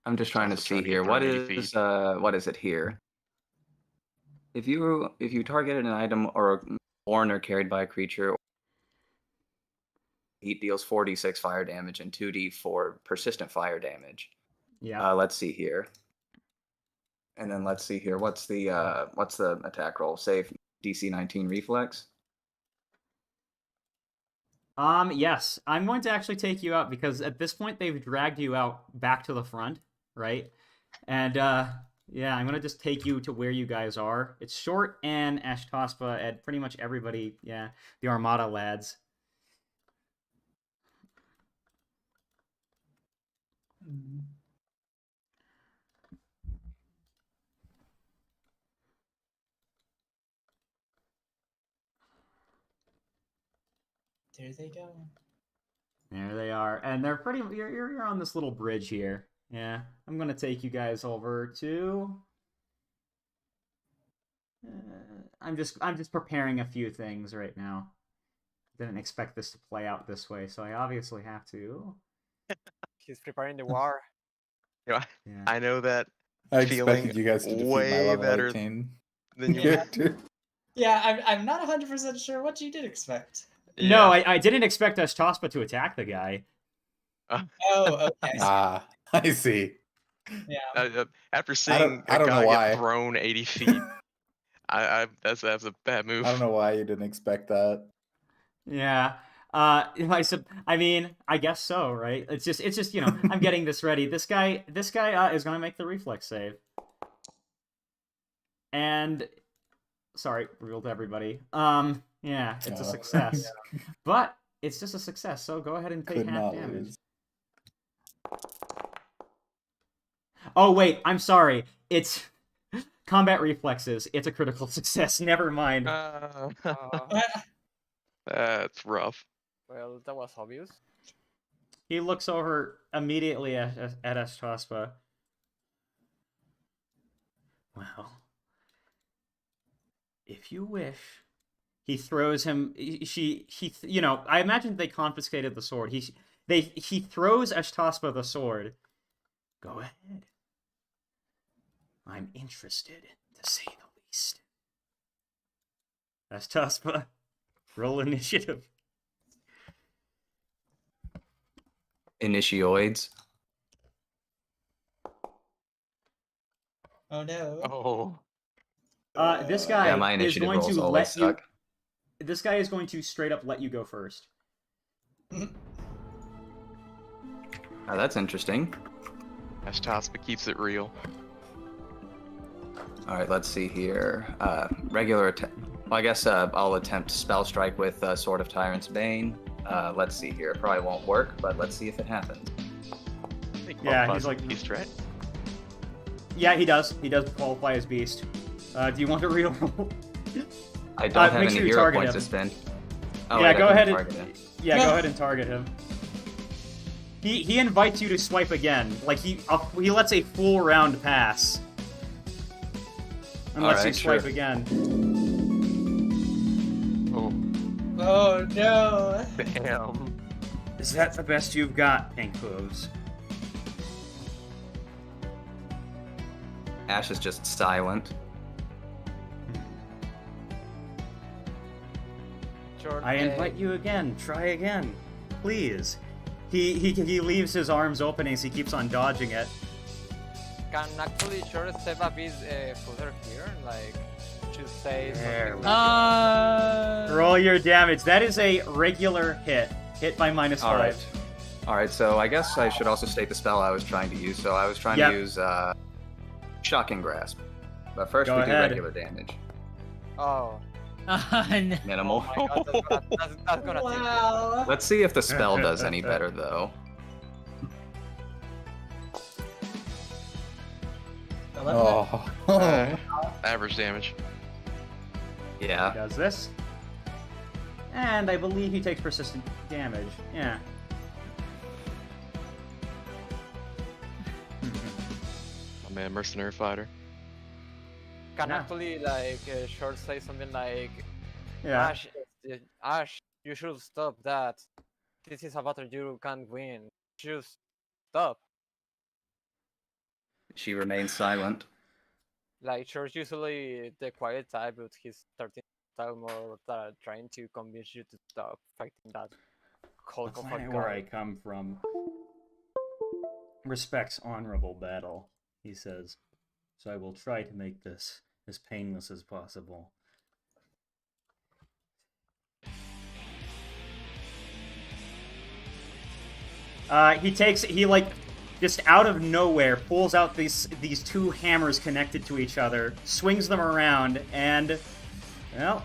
I'm just trying to Also see trying to here. get What 380 is what is it here? If you target an item or born or carried by a creature, heat deals 4d6 fire damage and 2d4 persistent fire damage. Yeah. Let's see here. And then let's see here. What's the attack roll? Save DC 19 reflex. Yes, I'm going to actually take you out because at this point they've dragged you out back to the front, right? And yeah, I'm gonna just take you to where you guys are. It's Short and Eshtospa and pretty much everybody. Yeah, the Armada lads. There they go. There they are, and they're pretty. You're on this little bridge here. Yeah, I'm gonna take you guys over to. I'm just preparing a few things right now. Didn't expect this to play out this way, so I obviously have to. He's preparing the war. You know, Yeah. I know that I feeling expected you guys to defeat my way level better 18 than you. character. Yeah, I'm not 100% sure what you did expect. No, I didn't expect Tospa to attack the guy. Oh, okay. I see. Yeah. After seeing I a don't know guy why. get thrown 80 feet, that's a bad move. I don't know why you didn't expect that. Yeah. I mean, I guess so, right? It's just I'm getting this ready. This guy is gonna make the reflex save. And sorry, reveal to everybody. Yeah, it's a success. But it's just a success, so go ahead and take Could half not damage. lose. Oh wait, I'm sorry. It's combat reflexes. It's a critical success. Never mind. That's rough. Well, that was obvious. He looks over immediately at Tospa. Well, if you wish. He throws him. I imagine they confiscated the sword. He throws Tospa the sword. Go ahead. I'm interested, to say the least. Tospa, roll initiative. Initioids. Oh no. Oh. This guy Yeah, my is initiative going rolls to always let you. suck. This guy is going to straight up let you go first. Oh, that's interesting. Tospa keeps it real. All right, let's see here. Regular attack. Well, I guess I'll attempt Spell Strike with Sword of Tyrant's Bane. Let's see here. It probably won't work, but let's see if it happens. Yeah, he's like beast, right? Yeah, he does. He does qualify as beast. Do you want to reroll? I don't have make any sure you hero target points him. to spend. Oh, Yeah, wait, I go couldn't ahead. target him. Go ahead and target him. He invites you to swipe again. Like he lets a full round pass. And lets you swipe again. Oh. Oh no. Damn. Is that the best you've got, Pink Hooves? Ash is just silent. I invite you again. Try again, please. He leaves his arms open as he keeps on dodging it. Can actually short step a bit further here, like to say There something we like Roll your damage. That is a regular hit. Hit by -5. All right. All right. So I guess I should also state the spell I was trying to use. So I was trying to use Shocking Grasp. But first Go we ahead. do regular damage. Oh. No. Minimal. Oh my God, that's gonna Wow. Let's see if the spell does any better though. Oh. Average damage. Yeah. He does this. And I believe he takes persistent damage. Yeah. Oh man, mercenary fighter. Can Yeah. actually like short say something like Yeah. Ash, you should stop that. This is a battle you can't win. Just stop. She remains silent. Like Short's usually the quiet type, but he's starting to style more trying to convince you to stop fighting that Hulk of a Planet where I guy. come from respects honorable battle, he says. So I will try to make this as painless as possible. He just out of nowhere pulls out these two hammers connected to each other, swings them around, and well,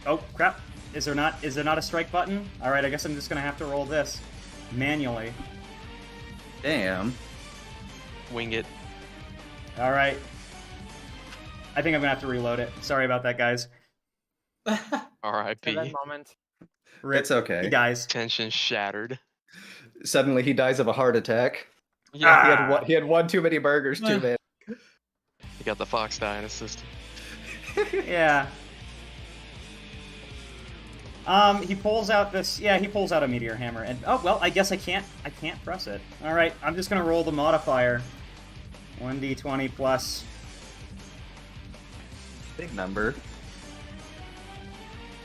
oh crap! Is there not a strike button? All right, I guess I'm just gonna have to roll this manually. Damn. Wing it. All right. I think I'm gonna have to reload it. Sorry about that, guys. At R.I.P. that moment, Rip. It's okay. He dies. Tension shattered. Suddenly he dies of a heart attack. Yeah, He had one too many burgers too bad. he got the fox die in his system. Yeah. He pulls out this. Yeah, he pulls out a meteor hammer, and oh well, I guess I can't press it. All right, I'm just gonna roll the modifier. 1d20 plus. Big number.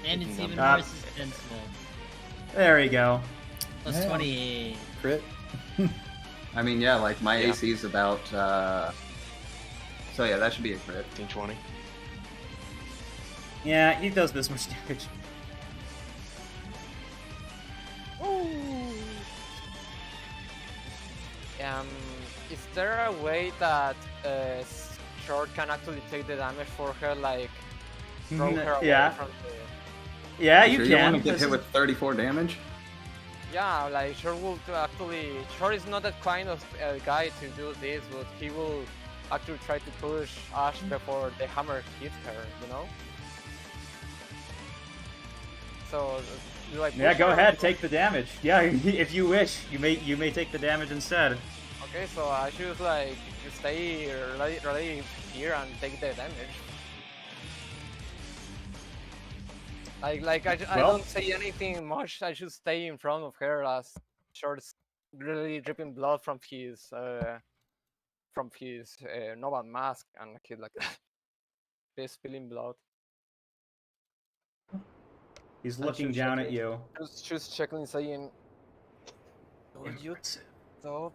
And it's even Uh, more suspenseful. There you go. Plus Yeah. 28. Crit. I mean, yeah, like my Yeah. AC is about. So yeah, that should be a crit. 15-20. Yeah, he does this much damage. Is there a way that Short can actually take the damage for her, like throw her away Yeah. from the... Yeah, You you sure can. you don't want to get This hit is- with 34 damage? Yeah, like Short will actually... Short is not that kind of guy to do this, but he will actually try to push Ash before the hammer hits her, you know? So, like... Yeah, push go her- ahead, take the damage. Yeah, if you wish, you may take the damage instead. Okay, so I should like stay really here and take the damage. I Well- don't say anything much. I should stay in front of her as Short's really dripping blood from his Nova mask and a kid like that. He's spilling blood. He's I looking should down check at it. you. Just checking, saying, "Would you stop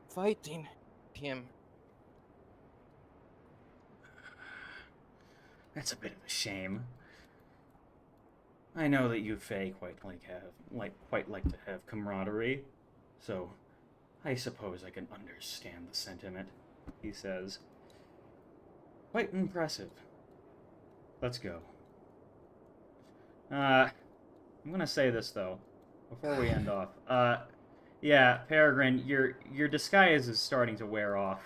fighting him?" That's a bit of a shame. I know that you Fae quite like to have camaraderie, so I suppose I can understand the sentiment, he says. Quite impressive. Let's go. I'm gonna say this though, before we end off. Yeah, Peregrine, your disguise is starting to wear off.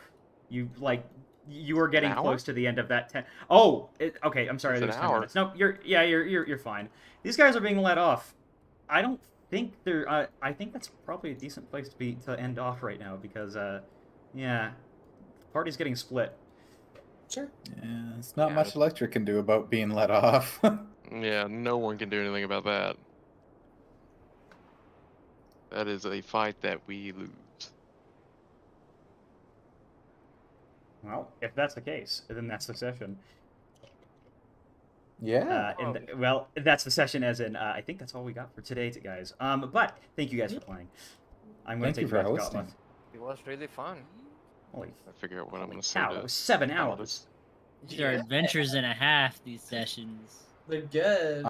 You are getting hour? close to the end of that 10. Oh, okay. I'm sorry. It's an There's 10 hour. minutes. No, you're fine. These guys are being let off. I don't think they're. I think that's probably a decent place to end off right now because yeah, the party's getting split. Sure. Yeah, it's not Yeah. much Electra can do about being let off. Yeah, no one can do anything about that. That is a fight that we lose. Well, if that's the case, then that's the session. Yeah. Well, that's the session. As in, I think that's all we got for today, guys. But thank you guys for playing. I'm going Thank to you take you for back to hosting. Gotmouth. It was really fun. Holy I figure out what I'm holy gonna say cow! to That was 7 all hours. this. These are adventures and a half, these sessions. They're good.